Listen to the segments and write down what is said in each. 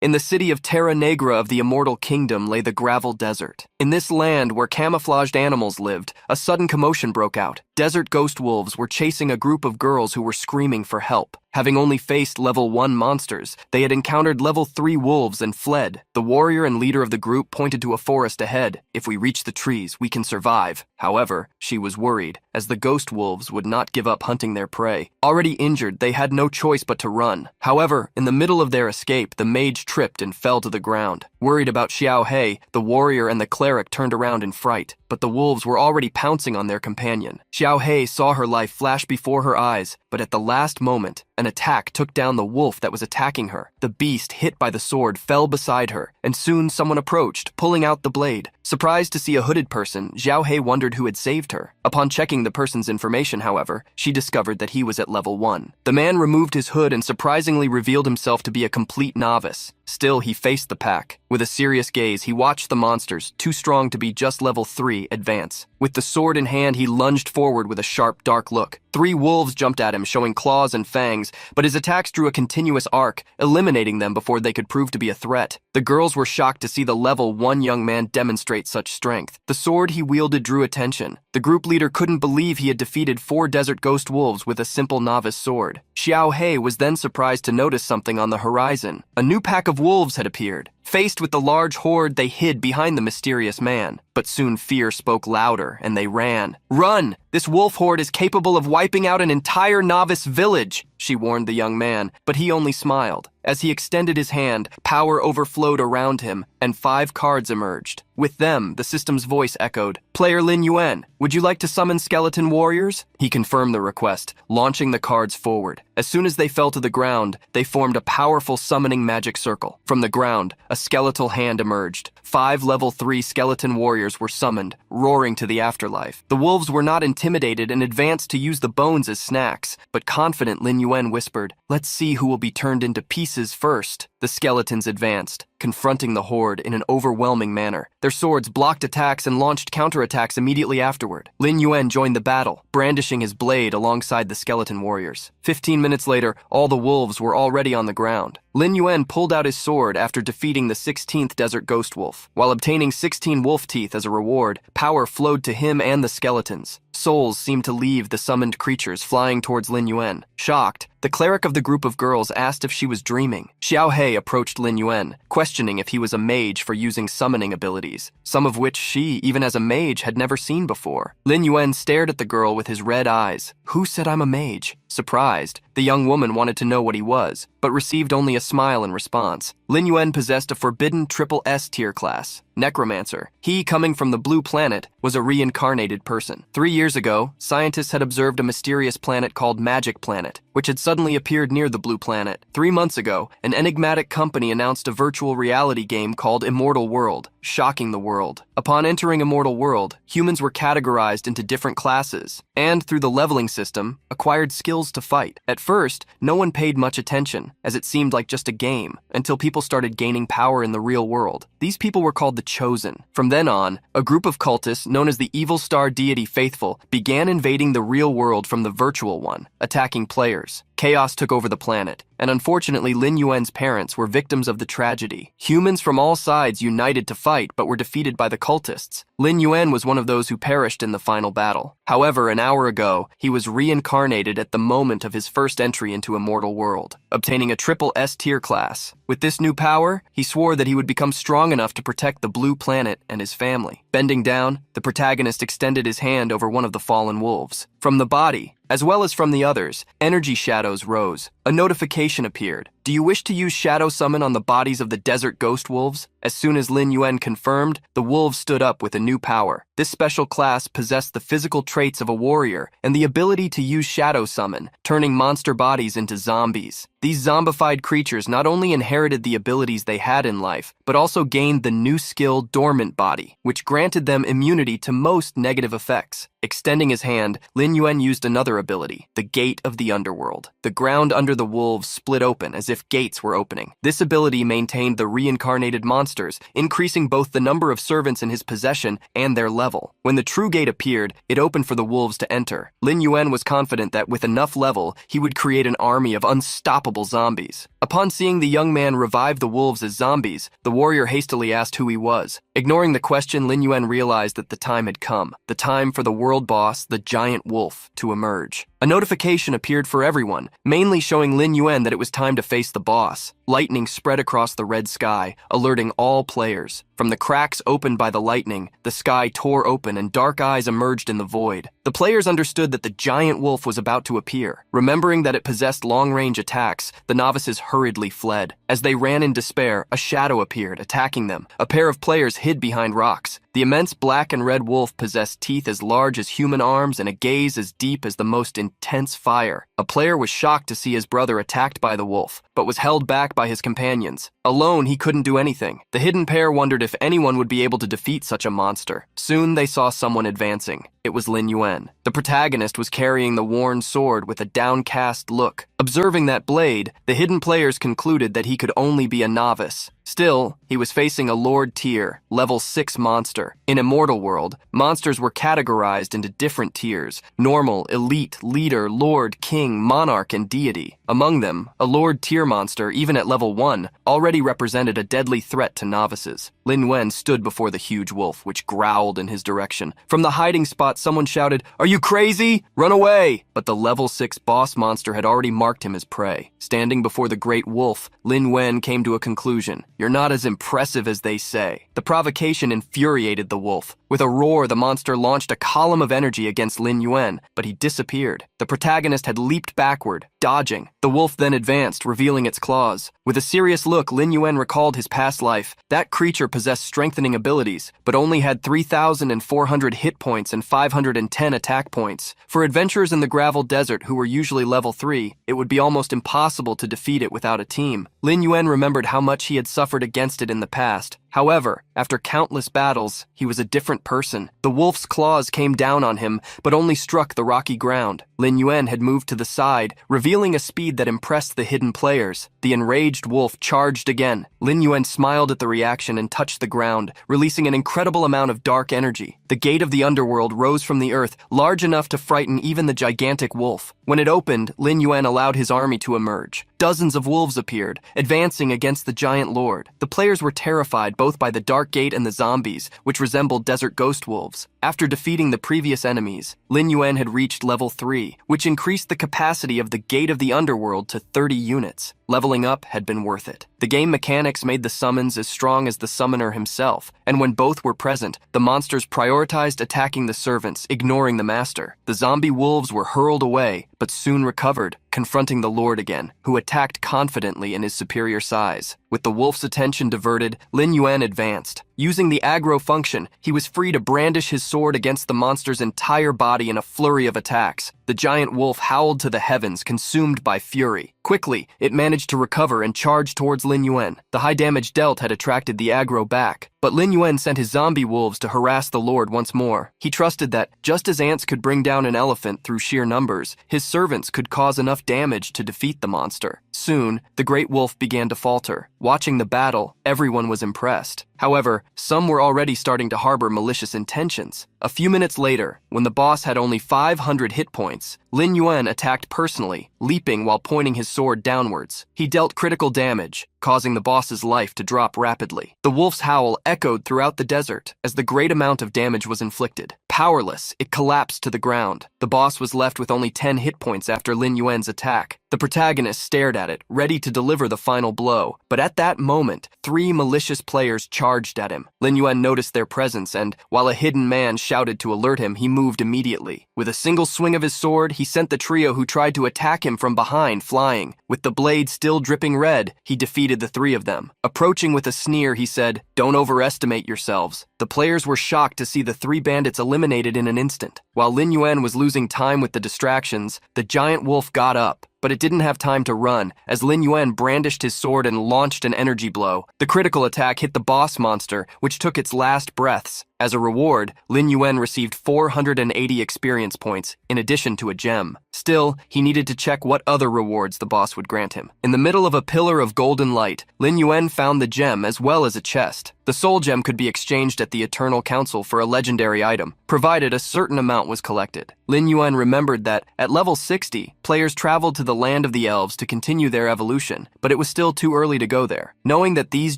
In the city of Terra Negra of the Immortal Kingdom lay the gravel desert. In this land where camouflaged animals lived, a sudden commotion broke out. Desert ghost wolves were chasing a group of girls who were screaming for help. Having only faced level 1 monsters, they had encountered level 3 wolves and fled. The warrior and leader of the group pointed to a forest ahead. If we reach the trees, we can survive. However, she was worried, as the ghost wolves would not give up hunting their prey. Already injured, they had no choice but to run. However, in the middle of their escape, the mage tripped and fell to the ground. Worried about Xiaohe, the warrior and the cleric turned around in fright, but the wolves were already pouncing on their companion. Xiaohe saw her life flash before her eyes, but at the last moment, an attack took down the wolf that was attacking her. The beast, hit by the sword, fell beside her, and soon someone approached, pulling out the blade. Surprised to see a hooded person, Xiaohe wondered who had saved her. Upon checking the person's information, however, she discovered that he was at level 1. The man removed his hood and surprisingly revealed himself to be a complete novice. Still, he faced the pack. With a serious gaze, he watched the monsters, too strong to be just level 3, advance. With the sword in hand, he lunged forward with a sharp, dark look. 3 wolves jumped at him, showing claws and fangs, but his attacks drew a continuous arc, eliminating them before they could prove to be a threat. The girls were shocked to see the level 1 young man demonstrate such strength. The sword he wielded drew attention. The group leader couldn't believe he had defeated 4 desert ghost wolves with a simple novice sword. Xiaohe was then surprised to notice something on the horizon. A new pack of wolves had appeared. Faced with the large horde, they hid behind the mysterious man. But soon fear spoke louder, and they ran. "Run! This wolf horde is capable of wiping out an entire novice village," she warned the young man, but he only smiled. As he extended his hand, power overflowed around him, and 5 cards emerged. With them, the system's voice echoed, "Player Lin Yuan, would you like to summon skeleton warriors?" He confirmed the request, launching the cards forward. As soon as they fell to the ground, they formed a powerful summoning magic circle. From the ground, a skeletal hand emerged. 5 level 3 skeleton warriors were summoned, roaring to the afterlife. The wolves were not intimidated and advanced to use the bones as snacks, but confident Lin Yuan whispered, "Let's see who will be turned into pieces first." The skeletons advanced, confronting the horde in an overwhelming manner. Their swords blocked attacks and launched counterattacks immediately afterward. Lin Yuan joined the battle, brandishing his blade alongside the skeleton warriors. 15 minutes later, all the wolves were already on the ground. Lin Yuan pulled out his sword after defeating the 16th desert ghost wolf. While obtaining 16 wolf teeth as a reward, power flowed to him and the skeletons. Souls seemed to leave the summoned creatures, flying towards Lin Yuan. Shocked, the cleric of the group of girls asked if she was dreaming. Xiaohe approached Lin Yuan, questioning if he was a mage for using summoning abilities, some of which she, even as a mage, had never seen before. Lin Yuan stared at the girl with his red eyes. "Who said I'm a mage?" Surprised, the young woman wanted to know what he was, but received only a smile in response. Lin Yuan possessed a forbidden triple S tier class, Necromancer. He, coming from the blue planet, was a reincarnated person. 3 years ago, scientists had observed a mysterious planet called Magic Planet, which had suddenly appeared near the blue planet. 3 months ago, an enigmatic company announced a virtual reality game called Immortal World, shocking the world. Upon entering Immortal World, humans were categorized into different classes, and through the leveling system, acquired skills to fight. At first, no one paid much attention, as it seemed like just a game, until people started gaining power in the real world. These people were called the Chosen. From then on, a group of cultists known as the Evil Star Deity Faithful began invading the real world from the virtual one, attacking players. Chaos took over the planet, and unfortunately Lin Yuan's parents were victims of the tragedy. Humans from all sides united to fight but were defeated by the cultists. Lin Yuan was one of those who perished in the final battle. However, an hour ago, he was reincarnated at the moment of his first entry into Immortal World, obtaining a triple S tier class. With this new power, he swore that he would become strong enough to protect the blue planet and his family. Bending down, the protagonist extended his hand over one of the fallen wolves. From the body, as well as from the others, energy shadows rose. A notification appeared. "Do you wish to use Shadow Summon on the bodies of the desert ghost wolves?" As soon as Lin Yuan confirmed, the wolves stood up with a new power. This special class possessed the physical traits of a warrior and the ability to use Shadow Summon, turning monster bodies into zombies. These zombified creatures not only inherited the abilities they had in life, but also gained the new skill Dormant Body, which granted them immunity to most negative effects. Extending his hand, Lin Yuan used another ability, the Gate of the Underworld. The ground under the wolves split open as if gates were opening. This ability maintained the reincarnated monsters, increasing both the number of servants in his possession and their level. When the true gate appeared, it opened for the wolves to enter. Lin Yuan was confident that with enough level, he would create an army of unstoppable zombies. Upon seeing the young man revive the wolves as zombies, the warrior hastily asked who he was. Ignoring the question, Lin Yuan realized that the time had come. The time for the world boss, the giant wolf, to emerge. A notification appeared for everyone, mainly showing Lin Yuan that it was time to face the boss. Lightning spread across the red sky, alerting all players. From the cracks opened by the lightning, the sky tore open and dark eyes emerged in the void. The players understood that the giant wolf was about to appear. Remembering that it possessed long-range attacks, the novices hurriedly fled. As they ran in despair, a shadow appeared, attacking them. A pair of players hid behind rocks. The immense black and red wolf possessed teeth as large as human arms and a gaze as deep as the most intense fire. A player was shocked to see his brother attacked by the wolf, but was held back by his companions. Alone, he couldn't do anything. The hidden pair wondered if anyone would be able to defeat such a monster. Soon they saw someone advancing. It was Lin Yuan. The protagonist was carrying the worn sword with a downcast look. Observing that blade, the hidden players concluded that he could only be a novice. Still, he was facing a Lord tier, level 6 monster. In Immortal World, monsters were categorized into different tiers: normal, elite, leader, lord, king, monarch, and deity. Among them, a Lord tier monster, even at level 1, already represented a deadly threat to novices. Lin Yuan stood before the huge wolf, which growled in his direction. From the hiding spot, someone shouted, "Are you crazy? Run away!" But the level 6 boss monster had already marked him as prey. Standing before the great wolf, Lin Yuan came to a conclusion. "You're not as impressive as they say." The provocation infuriated the wolf. With a roar, the monster launched a column of energy against Lin Yuan, but he disappeared. The protagonist had leaped backward, dodging. The wolf then advanced, revealing its claws. With a serious look, Lin Yuan recalled his past life. That creature possessed strengthening abilities, but only had 3,400 hit points and 510 attack points. For adventurers in the gravel desert who were usually level 3, it would be almost impossible to defeat it without a team. Lin Yuan remembered how much he had suffered against it in the past. However, after countless battles, he was a different person. The wolf's claws came down on him, but only struck the rocky ground. Lin Yuan had moved to the side, revealing a speed that impressed the hidden players. The enraged wolf charged again. Lin Yuan smiled at the reaction and touched the ground, releasing an incredible amount of dark energy. The gate of the underworld rose from the earth, large enough to frighten even the gigantic wolf. When it opened, Lin Yuan allowed his army to emerge. Dozens of wolves appeared, advancing against the giant lord. The players were terrified both by the dark gate and the zombies, which resembled desert ghost wolves. After defeating the previous enemies, Lin Yuan had reached level 3, which increased the capacity of the gate of the underworld to 30 units. Leveling up had been worth it. The game mechanics made the summons as strong as the summoner himself, and when both were present, the monsters prioritized attacking the servants, ignoring the master. The zombie wolves were hurled away, but soon recovered, confronting the lord again, who attacked confidently in his superior size. With the wolf's attention diverted, Lin Yuan advanced. Using the aggro function, he was free to brandish his sword against the monster's entire body in a flurry of attacks. The giant wolf howled to the heavens, consumed by fury. Quickly, it managed to recover and charge towards Lin Yuan. The high damage dealt had attracted the aggro back, but Lin Yuan sent his zombie wolves to harass the lord once more. He trusted that, just as ants could bring down an elephant through sheer numbers, his servants could cause enough damage to defeat the monster. Soon, the great wolf began to falter. Watching the battle, everyone was impressed. However, some were already starting to harbor malicious intentions. A few minutes later, when the boss had only 500 hit points, Lin Yuan attacked personally, leaping while pointing his sword downwards. He dealt critical damage, causing the boss's life to drop rapidly. The wolf's howl echoed throughout the desert as the great amount of damage was inflicted. Powerless, it collapsed to the ground. The boss was left with only 10 hit points after Lin Yuan's attack. The protagonist stared at it, ready to deliver the final blow. But at that moment, 3 malicious players charged at him. Lin Yuan noticed their presence, and while a hidden man shouted to alert him, he moved immediately. With a single swing of his sword, he sent the trio who tried to attack him from behind flying. With the blade still dripping red, he defeated the 3 of them. Approaching with a sneer, he said, "Don't overestimate yourselves." The players were shocked to see the 3 bandits eliminated in an instant. While Lin Yuan was losing time with the distractions, the giant wolf got up. But it didn't have time to run, as Lin Yuan brandished his sword and launched an energy blow. The critical attack hit the boss monster, which took its last breaths. As a reward, Lin Yuan received 480 experience points in addition to a gem. Still, he needed to check what other rewards the boss would grant him. In the middle of a pillar of golden light, Lin Yuan found the gem as well as a chest. The soul gem could be exchanged at the Eternal Council for a legendary item, provided a certain amount was collected. Lin Yuan remembered that, at level 60, players traveled to the land of the elves to continue their evolution, but it was still too early to go there. Knowing that these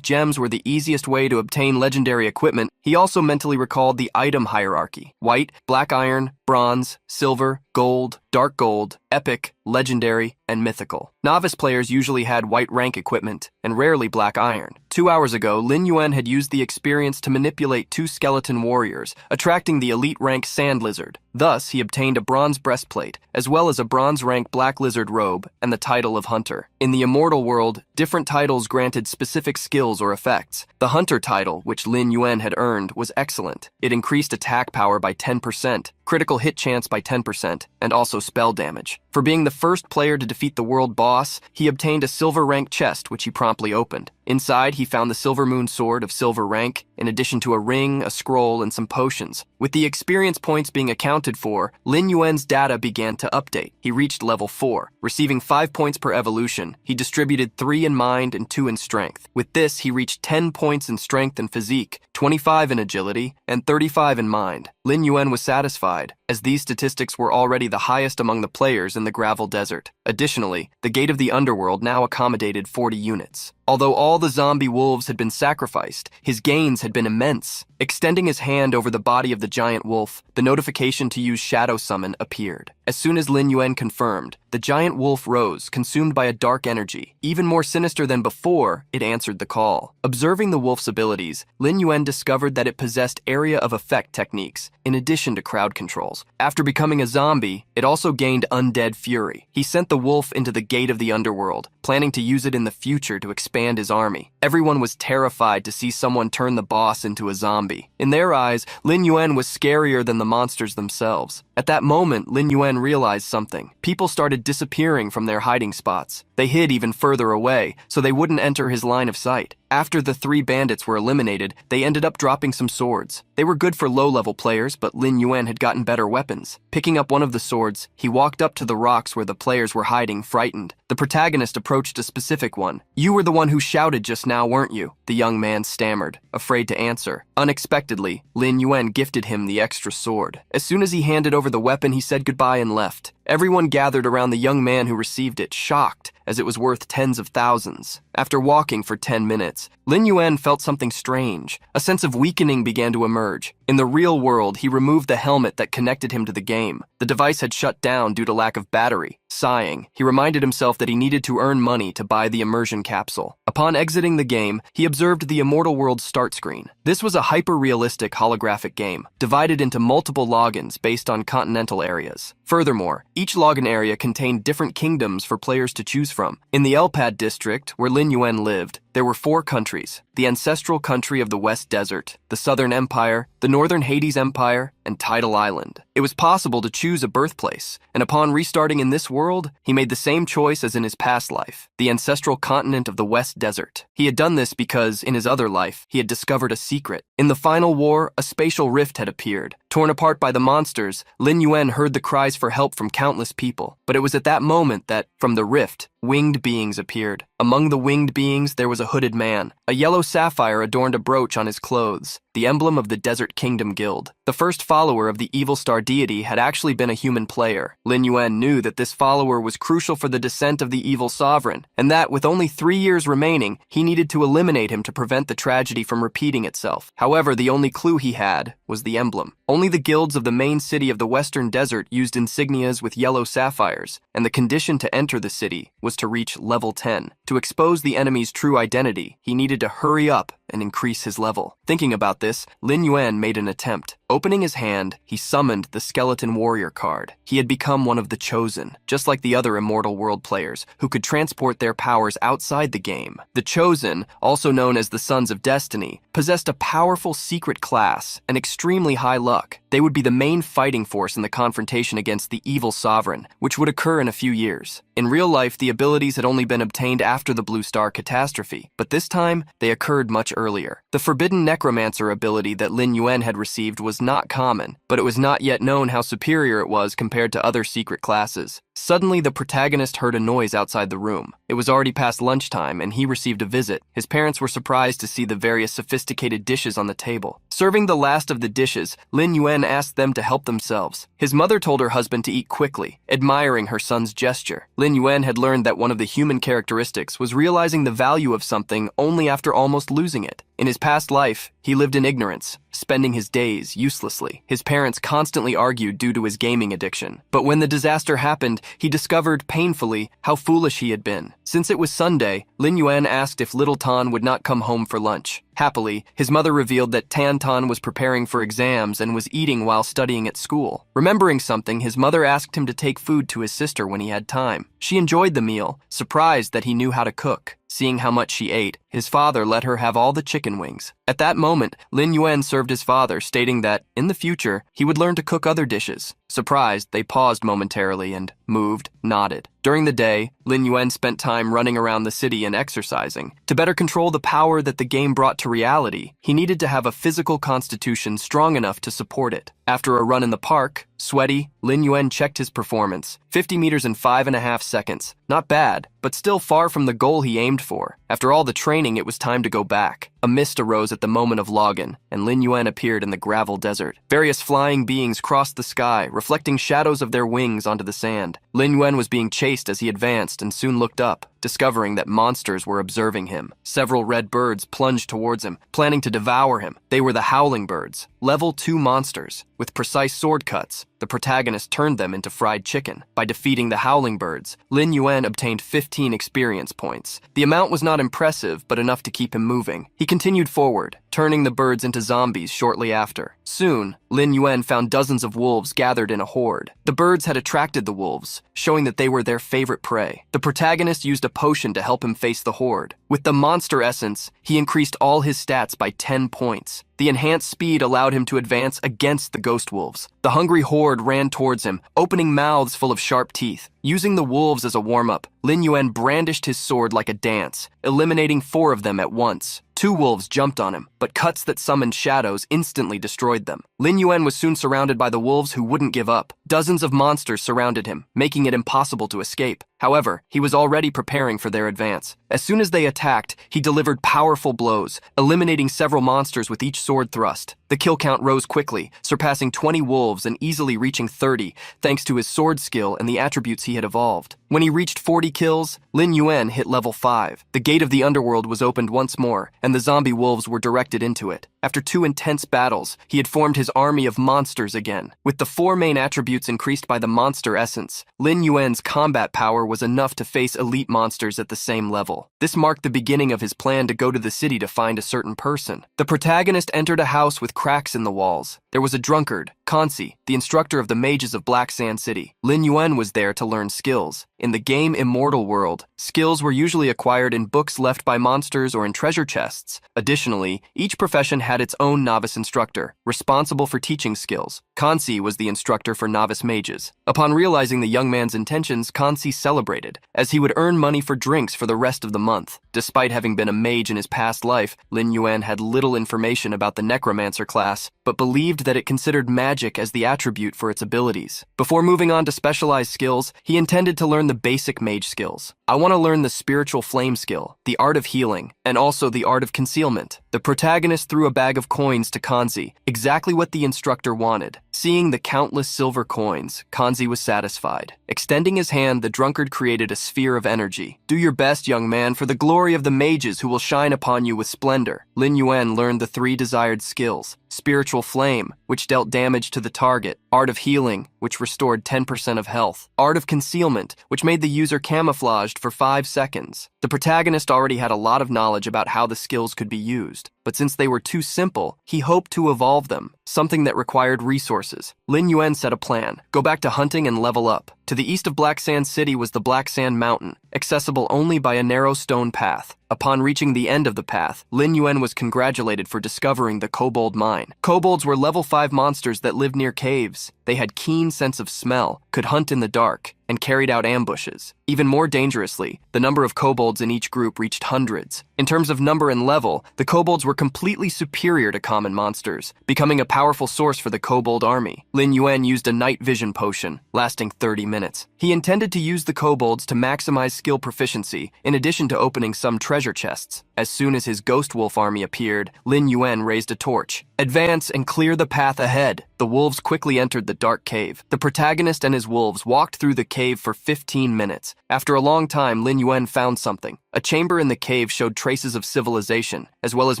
gems were the easiest way to obtain legendary equipment, he also mentally recalled the item hierarchy: white, black iron, bronze, silver, gold, dark gold, epic, legendary, and mythical. Novice players usually had white rank equipment, and rarely black iron. 2 hours ago, Lin Yuan had used the experience to manipulate 2 skeleton warriors, attracting the elite rank sand lizard. Thus, he obtained a bronze breastplate, as well as a bronze rank black lizard robe, and the title of Hunter. In the immortal world, different titles granted specific skills or effects. The Hunter title, which Lin Yuan had earned, was excellent. It increased attack power by 10%, critical hit chance by 10%, and also spell damage. For being the first player to defeat the world boss, he obtained a silver rank chest, which he promptly opened. Inside, he found the Silver Moon Sword of silver rank, in addition to a ring, a scroll, and some potions. With the experience points being accounted for, Lin Yuan's data began to update. He reached level 4. Receiving 5 points per evolution, he distributed 3 in mind and 2 in strength. With this, he reached 10 points in strength and physique, 25 in agility, and 35 in mind. Lin Yuan was satisfied, as these statistics were already the highest among the players in the Gravel Desert. Additionally, the Gate of the Underworld now accommodated 40 units. Although all the zombie wolves had been sacrificed, his gains had been immense. Extending his hand over the body of the giant wolf, the notification to use Shadow Summon appeared. As soon as Lin Yuan confirmed, the giant wolf rose, consumed by a dark energy. Even more sinister than before, it answered the call. Observing the wolf's abilities, Lin Yuan discovered that it possessed area of effect techniques, in addition to crowd controls. After becoming a zombie, it also gained undead fury. He sent the wolf into the Gate of the Underworld, planning to use it in the future to expand his army. Everyone was terrified to see someone turn the boss into a zombie. In their eyes, Lin Yuan was scarier than the monsters themselves. At that moment, Lin Yuan realized something. People started disappearing from their hiding spots. They hid even further away, so they wouldn't enter his line of sight. After the 3 bandits were eliminated, they ended up dropping some swords. They were good for low-level players, but Lin Yuan had gotten better weapons. Picking up one of the swords, he walked up to the rocks where the players were hiding, frightened. The protagonist approached a specific one. "You were the one who shouted just now, weren't you?" The young man stammered, afraid to answer. Unexpectedly, Lin Yuan gifted him the extra sword. As soon as he handed over the weapon, he said goodbye and left. Everyone gathered around the young man who received it, shocked, as it was worth tens of thousands. After walking for 10 minutes, Lin Yuan felt something strange. A sense of weakening began to emerge. In the real world, he removed the helmet that connected him to the game. The device had shut down due to lack of battery. Sighing, he reminded himself that he needed to earn money to buy the immersion capsule. Upon exiting the game, he observed the Immortal World start screen. This was a hyper-realistic holographic game, divided into multiple logins based on continental areas. Furthermore, each login area contained different kingdoms for players to choose from. In the Elpad district, where Lin Yuan lived, there were 4 countries: the ancestral country of the West Desert, the Southern Empire, the Northern Hades Empire, and Tidal Island. It was possible to choose a birthplace, and upon restarting in this world, he made the same choice as in his past life: the ancestral continent of the West Desert. He had done this because, in his other life, he had discovered a secret. In the final war, a spatial rift had appeared. Torn apart by the monsters, Lin Yuan heard the cries for help from countless people. But it was at that moment that, from the rift, winged beings appeared. Among the winged beings, there was a hooded man. A yellow sapphire adorned a brooch on his clothes, the emblem of the Desert Kingdom Guild. The first follower of the evil star deity had actually been a human player. Lin Yuan knew that this follower was crucial for the descent of the evil sovereign, and that, with only 3 years remaining, he needed to eliminate him to prevent the tragedy from repeating itself. However, the only clue he had was the emblem. Only the guilds of the main city of the Western Desert used insignias with yellow sapphires, and the condition to enter the city was to reach level 10. To expose the enemy's true identity, he needed to hurry up and increase his level. Thinking about this, Lin Yuan made an attempt. Opening his hand, he summoned the Skeleton Warrior card. He had become one of the Chosen, just like the other Immortal World players, who could transport their powers outside the game. The Chosen, also known as the Sons of Destiny, possessed a powerful secret class, an extremely high luck. They would be the main fighting force in the confrontation against the evil sovereign, which would occur in a few years. In real life, the abilities had only been obtained after the Blue Star catastrophe, but this time, they occurred much earlier. The forbidden necromancer ability that Lin Yuan had received was not common, but it was not yet known how superior it was compared to other secret classes. Suddenly, the protagonist heard a noise outside the room. It was already past lunchtime, and he received a visit. His parents were surprised to see the various sophisticated dishes on the table. Serving the last of the dishes, Lin Yuan asked them to help themselves. His mother told her husband to eat quickly, admiring her son's gesture. Lin Yuan had learned that one of the human characteristics was realizing the value of something only after almost losing it. In his past life, he lived in ignorance, spending his days uselessly. His parents constantly argued due to his gaming addiction. But when the disaster happened, he discovered painfully how foolish he had been. Since it was Sunday, Lin Yuan asked if little Tan would not come home for lunch. Happily, his mother revealed that Tan was preparing for exams and was eating while studying at school. Remembering something, his mother asked him to take food to his sister when he had time. She enjoyed the meal, surprised that he knew how to cook. Seeing how much she ate, his father let her have all the chicken wings. At that moment, Lin Yuan served his father, stating that, in the future, he would learn to cook other dishes. Surprised, they paused momentarily and moved, nodded. During the day, Lin Yuan spent time running around the city and exercising. To better control the power that the game brought to reality, he needed to have a physical constitution strong enough to support it. After a run in the park, sweaty, Lin Yuan checked his performance. 50 meters in 5.5 seconds. Not bad, but still far from the goal he aimed for. After all the training, it was time to go back. A mist arose at the moment of login, and Lin Yuan appeared in the gravel desert. Various flying beings crossed the sky, reflecting shadows of their wings onto the sand. Lin Yuan was being chased as he advanced and soon looked up, discovering that monsters were observing him. Several red birds plunged towards him, planning to devour him. They were the howling birds, level 2 monsters. With precise sword cuts, the protagonist turned them into fried chicken. By defeating the howling birds, Lin Yuan obtained 15 experience points. The amount was not impressive, but enough to keep him moving. He continued forward, turning the birds into zombies shortly after. Soon, Lin Yuan found dozens of wolves gathered in a horde. The birds had attracted the wolves, showing that they were their favorite prey. The protagonist used a potion to help him face the horde. With the monster essence, he increased all his stats by 10 points. The enhanced speed allowed him to advance against the ghost wolves. The hungry horde ran towards him, opening mouths full of sharp teeth. Using the wolves as a warm-up, Lin Yuan brandished his sword like a dance, eliminating 4 of them at once. 2 wolves jumped on him, but cuts that summoned shadows instantly destroyed them. Lin Yuan was soon surrounded by the wolves who wouldn't give up. Dozens of monsters surrounded him, making it impossible to escape. However, he was already preparing for their advance. As soon as they attacked, he delivered powerful blows, eliminating several monsters with each sword thrust. The kill count rose quickly, surpassing 20 wolves and easily reaching 30, thanks to his sword skill and the attributes he had evolved. When he reached 40 kills, Lin Yuan hit level 5. The gate of the underworld was opened once more, and the zombie wolves were directed into it. After 2 intense battles, he had formed his army of monsters again. With the 4 main attributes increased by the monster essence, Lin Yuan's combat power was enough to face elite monsters at the same level. This marked the beginning of his plan to go to the city to find a certain person. The protagonist entered a house with cracks in the walls. There was a drunkard, Kansi, the instructor of the mages of Black Sand City. Lin Yuan was there to learn skills. In the game Immortal World, skills were usually acquired in books left by monsters or in treasure chests. Additionally, each profession had its own novice instructor, responsible for teaching skills. Kansi was the instructor for novice mages. Upon realizing the young man's intentions, Kansi celebrated, as he would earn money for drinks for the rest of the month. Despite having been a mage in his past life, Lin Yuan had little information about the necromancer class, but believed that it considered magic as the attribute for its abilities. Before moving on to specialized skills, he intended to learn the basic mage skills. I want to learn the spiritual flame skill, the art of healing, and also the art of concealment. The protagonist threw a bag of coins to Kanzi, exactly what the instructor wanted. Seeing the countless silver coins, Kanzi was satisfied. Extending his hand, the drunkard created a sphere of energy. Do your best, young man, for the glory of the mages who will shine upon you with splendor. Lin Yuan learned the 3 desired skills. Spiritual Flame, which dealt damage to the target. Art of Healing, which restored 10% of health. Art of Concealment, which made the user camouflaged for 5 seconds. The protagonist already had a lot of knowledge about how the skills could be used, but since they were too simple, he hoped to evolve them, something that required resources. Lin Yuan set a plan. Go back to hunting and level up. To the east of Black Sand City was the Black Sand Mountain, accessible only by a narrow stone path. Upon reaching the end of the path, Lin Yuan was congratulated for discovering the kobold mine. Kobolds were level 5 monsters that lived near caves. They had keen sense of smell, could hunt in the dark, and carried out ambushes. Even more dangerously, the number of kobolds in each group reached hundreds. In terms of number and level, the kobolds were completely superior to common monsters, becoming a powerful source for the kobold army. Lin Yuan used a night vision potion, lasting 30 minutes. He intended to use the kobolds to maximize skill proficiency, in addition to opening some treasure chests. As soon as his ghost wolf army appeared, Lin Yuan raised a torch. Advance and clear the path ahead. The wolves quickly entered the dark cave. The protagonist and his wolves walked through the cave for 15 minutes. After a long time, Lin Yuan found something. A chamber in the cave showed traces of civilization, as well as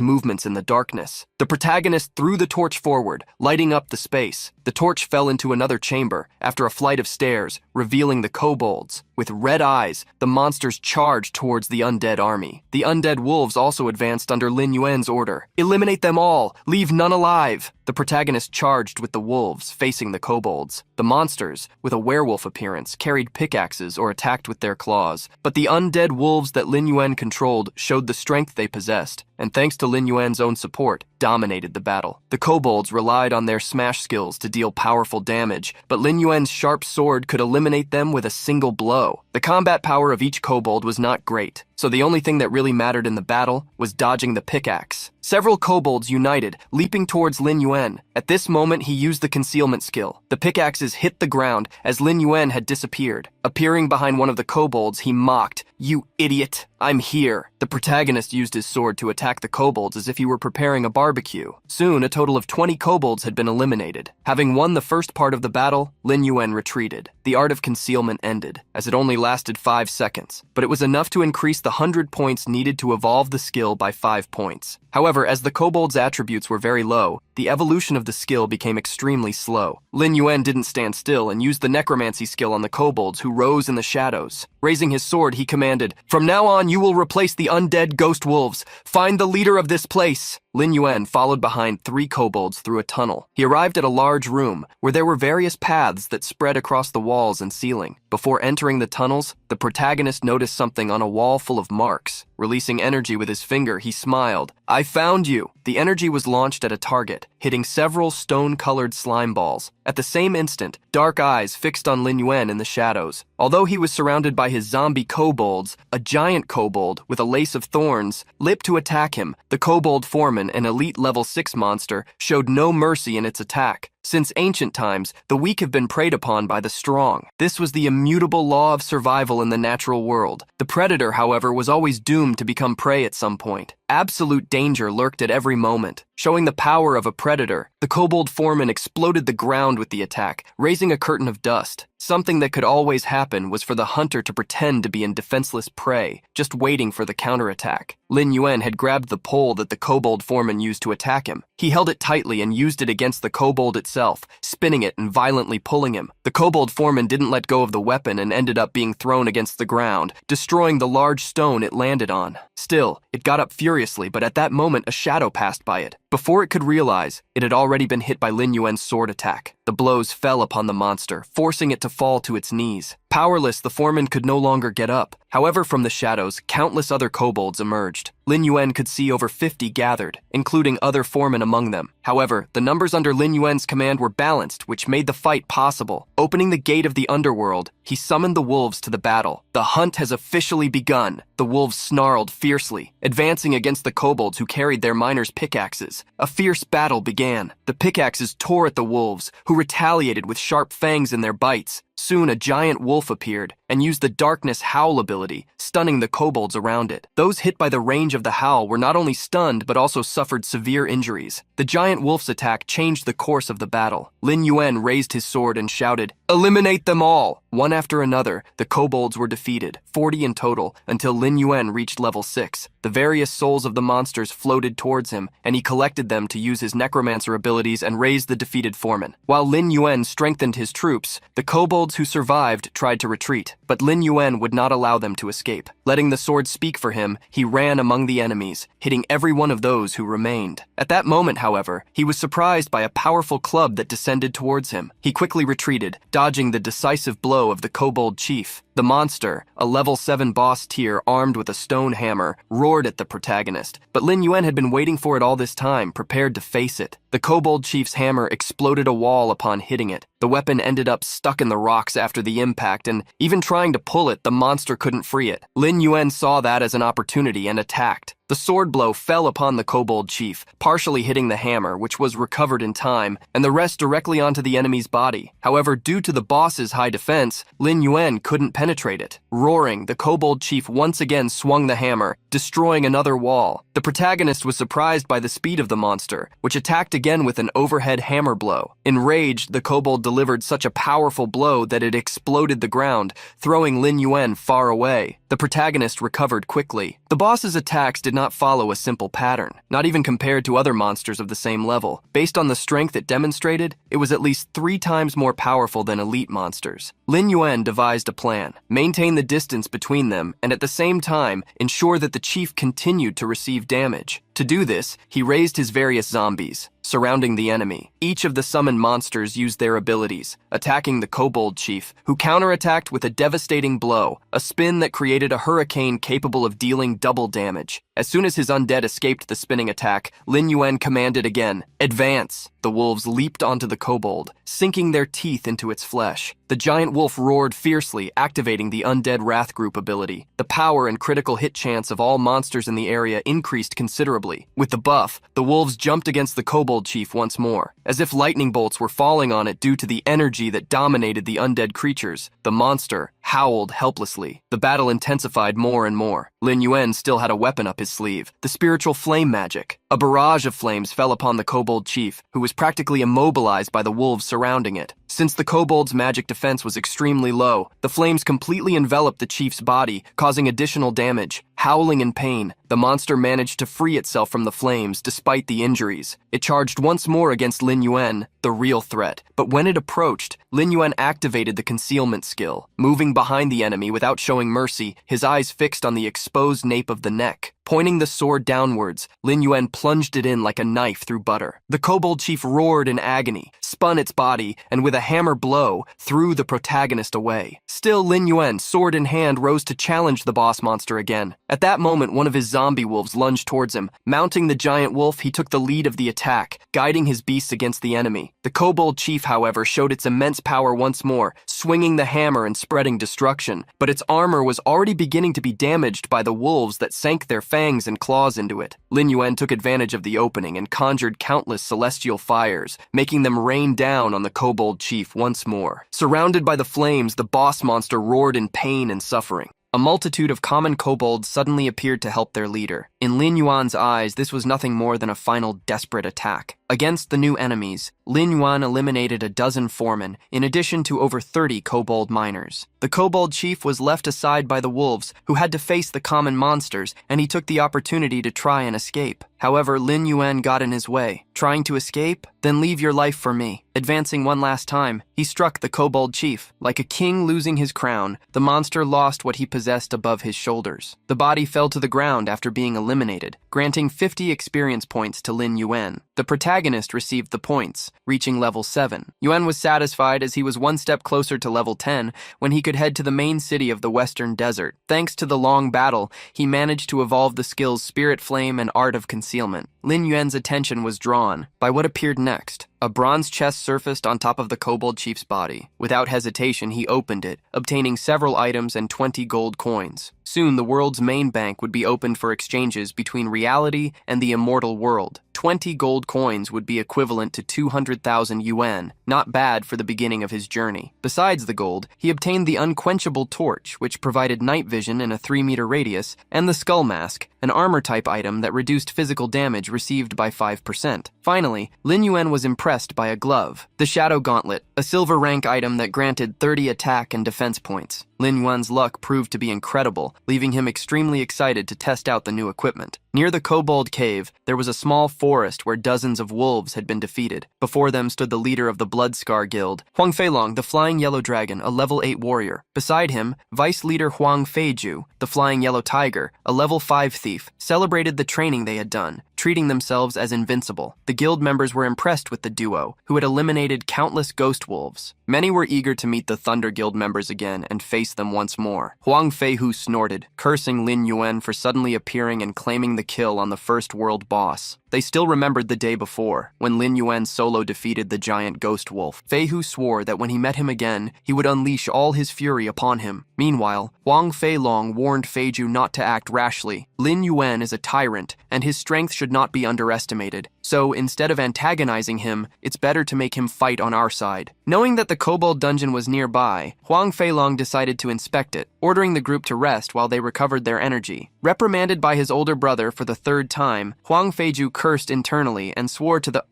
movements in the darkness. The protagonist threw the torch forward, lighting up the space. The torch fell into another chamber, after a flight of stairs, revealing the kobolds. With red eyes, the monsters charged towards the undead army. The undead wolves also advanced under Lin Yuan's order. Eliminate them all! Leave none alive! The protagonist charged with the wolves, facing the kobolds. The monsters, with a werewolf appearance, carried pickaxes or attacked with their claws. But the undead wolves that Lin Yuan controlled showed the strength they possessed, and thanks to Lin Yuan's own support, dominated the battle. The kobolds relied on their smash skills to deal powerful damage, but Lin Yuan's sharp sword could eliminate them with a single blow. The combat power of each kobold was not great, so the only thing that really mattered in the battle was dodging the pickaxe. Several kobolds united, leaping towards Lin Yuan. At this moment, he used the concealment skill. The pickaxes hit the ground as Lin Yuan had disappeared. Appearing behind one of the kobolds, he mocked, "You idiot, I'm here." The protagonist used his sword to attack the kobolds as if he were preparing a barbecue. Soon, a total of 20 kobolds had been eliminated. Having won the first part of the battle, Lin Yuan retreated. The art of concealment ended, as it only lasted 5 seconds, but it was enough to increase the 100 points needed to evolve the skill by 5 points. However, as the kobold's attributes were very low, the evolution of the skill became extremely slow. Lin Yuan didn't stand still and used the necromancy skill on the kobolds who rose in the shadows. Raising his sword, he commanded, "From now on, you will replace the undead ghost wolves. Find the leader of this place." Lin Yuan followed behind 3 kobolds through a tunnel. He arrived at a large room where there were various paths that spread across the walls and ceiling. Before entering the tunnels, the protagonist noticed something on a wall full of marks. Releasing energy with his finger, he smiled. "I found you." The energy was launched at a target, hitting several stone-colored slime balls. At the same instant, dark eyes fixed on Lin Yuan in the shadows. Although he was surrounded by his zombie kobolds, a giant kobold with a lace of thorns leaped to attack him. The kobold foreman, an elite level 6 monster, showed no mercy in its attack. Since ancient times, the weak have been preyed upon by the strong. This was the immutable law of survival in the natural world. The predator, however, was always doomed to become prey at some point. Absolute danger lurked at every moment. Showing the power of a predator, the kobold foreman exploded the ground with the attack, raising a curtain of dust. Something that could always happen was for the hunter to pretend to be in defenseless prey, just waiting for the counterattack. Lin Yuan had grabbed the pole that the kobold foreman used to attack him. He held it tightly and used it against the kobold itself, spinning it and violently pulling him. The kobold foreman didn't let go of the weapon and ended up being thrown against the ground, destroying the large stone it landed on. Still, it got up furiously, but at that moment a shadow passed by it. Before it could realize, it had already been hit by Lin Yuan's sword attack. The blows fell upon the monster, forcing it to fall to its knees. Powerless, the foreman could no longer get up. However, from the shadows, countless other kobolds emerged. Lin Yuan could see over 50 gathered, including other foremen among them. However, the numbers under Lin Yuan's command were balanced, which made the fight possible. Opening the gate of the underworld, he summoned the wolves to the battle. The hunt has officially begun. The wolves snarled fiercely, advancing against the kobolds who carried their miners' pickaxes. A fierce battle began. The pickaxes tore at the wolves, who retaliated with sharp fangs in their bites. Soon a giant wolf appeared and used the darkness howl ability, stunning the kobolds around it. Those hit by the range of the howl were not only stunned but also suffered severe injuries. The giant wolf's attack changed the course of the battle. Lin Yuan raised his sword and shouted, "Eliminate them all!" One after another, the kobolds were defeated, 40 in total, until Lin Yuan reached level 6. The various souls of the monsters floated towards him, and he collected them to use his necromancer abilities and raise the defeated foreman. While Lin Yuan strengthened his troops, the kobolds who survived tried to retreat, but Lin Yuan would not allow them to escape. Letting the sword speak for him, he ran among the enemies, hitting every one of those who remained. At that moment, however, he was surprised by a powerful club that descended towards him. He quickly retreated, dodging the decisive blow of the kobold chief. The monster, a level 7 boss tier armed with a stone hammer, roared at the protagonist, but Lin Yuan had been waiting for it all this time, prepared to face it. The kobold chief's hammer exploded a wall upon hitting it. The weapon ended up stuck in the rocks after the impact, and even trying to pull it, the monster couldn't free it. Lin Yuan saw that as an opportunity and attacked. The sword blow fell upon the kobold chief, partially hitting the hammer, which was recovered in time, and the rest directly onto the enemy's body. However, due to the boss's high defense, Lin Yuan couldn't penetrate it. Roaring, the kobold chief once again swung the hammer, destroying another wall. The protagonist was surprised by the speed of the monster, which attacked again with an overhead hammer blow. Enraged, the kobold delivered such a powerful blow that it exploded the ground, throwing Lin Yuan far away. The protagonist recovered quickly. The boss's attacks did not follow a simple pattern, not even compared to other monsters of the same level. Based on the strength it demonstrated, it was at least 3 times more powerful than elite monsters. Lin Yuan devised a plan: maintain the distance between them, and at the same time, ensure that the chief continued to receive damage. To do this, he raised his various zombies, surrounding the enemy. Each of the summoned monsters used their abilities, attacking the kobold chief, who counterattacked with a devastating blow, a spin that created a hurricane capable of dealing double damage. As soon as his undead escaped the spinning attack, Lin Yuan commanded again, "Advance!" The wolves leaped onto the kobold, sinking their teeth into its flesh. The giant wolf roared fiercely, activating the Undead Wrath Group ability. The power and critical hit chance of all monsters in the area increased considerably. With the buff, the wolves jumped against the kobold chief once more, as if lightning bolts were falling on it due to the energy that dominated the undead creatures. The monster howled helplessly. The battle intensified more and more. Lin Yuan still had a weapon up his sleeve, the spiritual flame magic. A barrage of flames fell upon the kobold chief, who was practically immobilized by the wolves surrounding it. Since the kobold's magic defense was extremely low, the flames completely enveloped the chief's body, causing additional damage. Howling in pain, the monster managed to free itself from the flames despite the injuries. It charged once more against Lin Yuan, the real threat. But when it approached, Lin Yuan activated the concealment skill, moving behind the enemy without showing mercy, his eyes fixed on the exposed nape of the neck. Pointing the sword downwards, Lin Yuan plunged it in like a knife through butter. The kobold chief roared in agony, spun its body, and with a hammer blow, threw the protagonist away. Still, Lin Yuan, sword in hand, rose to challenge the boss monster again. At that moment, one of his zombie wolves lunged towards him. Mounting the giant wolf, he took the lead of the attack, guiding his beasts against the enemy. The kobold chief, however, showed its immense power once more, swinging the hammer and spreading destruction. But its armor was already beginning to be damaged by the wolves that sank their fangs and claws into it. Lin Yuan took advantage of the opening and conjured countless celestial fires, making them rain down on the kobold chief once more. Surrounded by the flames, the boss monster roared in pain and suffering. A multitude of common kobolds suddenly appeared to help their leader. In Lin Yuan's eyes, this was nothing more than a final desperate attack. Against the new enemies, Lin Yuan eliminated a dozen foremen, in addition to over 30 kobold miners. The kobold chief was left aside by the wolves, who had to face the common monsters, and he took the opportunity to try and escape. However, Lin Yuan got in his way. Trying to escape? Then leave your life for me. Advancing one last time, he struck the kobold chief. Like a king losing his crown, the monster lost what he possessed above his shoulders. The body fell to the ground after being eliminated, granting 50 experience points to Lin Yuan. The protagonist received the points, reaching level 7. Yuan was satisfied as he was one step closer to level 10 when he could head to the main city of the Western Desert. Thanks to the long battle, he managed to evolve the skills Spirit Flame and Art of Concealment. Lin Yuan's attention was drawn by what appeared next. A bronze chest surfaced on top of the kobold chief's body. Without hesitation, he opened it, obtaining several items and 20 gold coins. Soon, the world's main bank would be opened for exchanges between reality and the immortal world. 20 gold coins would be equivalent to 200,000 yuan, not bad for the beginning of his journey. Besides the gold, he obtained the unquenchable torch, which provided night vision in a 3-meter radius, and the skull mask, an armor-type item that reduced physical damage received by 5%. Finally, Lin Yuan was impressed by a glove, the Shadow Gauntlet, a silver rank item that granted 30 attack and defense points. Lin Yuan's luck proved to be incredible, leaving him extremely excited to test out the new equipment. Near the Kobold Cave, there was a small forest where dozens of wolves had been defeated. Before them stood the leader of the Bloodscar Guild, Huang Feilong, the Flying Yellow Dragon, a level 8 warrior. Beside him, Vice Leader Huang Feiju, the Flying Yellow Tiger, a level 5 thief, celebrated the training they had done, treating themselves as invincible. The guild members were impressed with the duo, who had eliminated countless ghost wolves. Many were eager to meet the Thunder Guild members again and face face them once more. Huang Feihu snorted, cursing Lin Yuan for suddenly appearing and claiming the kill on the first world boss. They still remembered the day before, when Lin Yuan solo defeated the giant ghost wolf. Feihu swore that when he met him again, he would unleash all his fury upon him. Meanwhile, Huang Feilong warned Feiju not to act rashly. Lin Yuan is a tyrant, and his strength should not be underestimated. So, instead of antagonizing him, it's better to make him fight on our side. Knowing that the kobold dungeon was nearby, Huang Feilong decided to inspect it, ordering the group to rest while they recovered their energy. Reprimanded by his older brother for the third time, Huang Feiju cursed internally and swore to the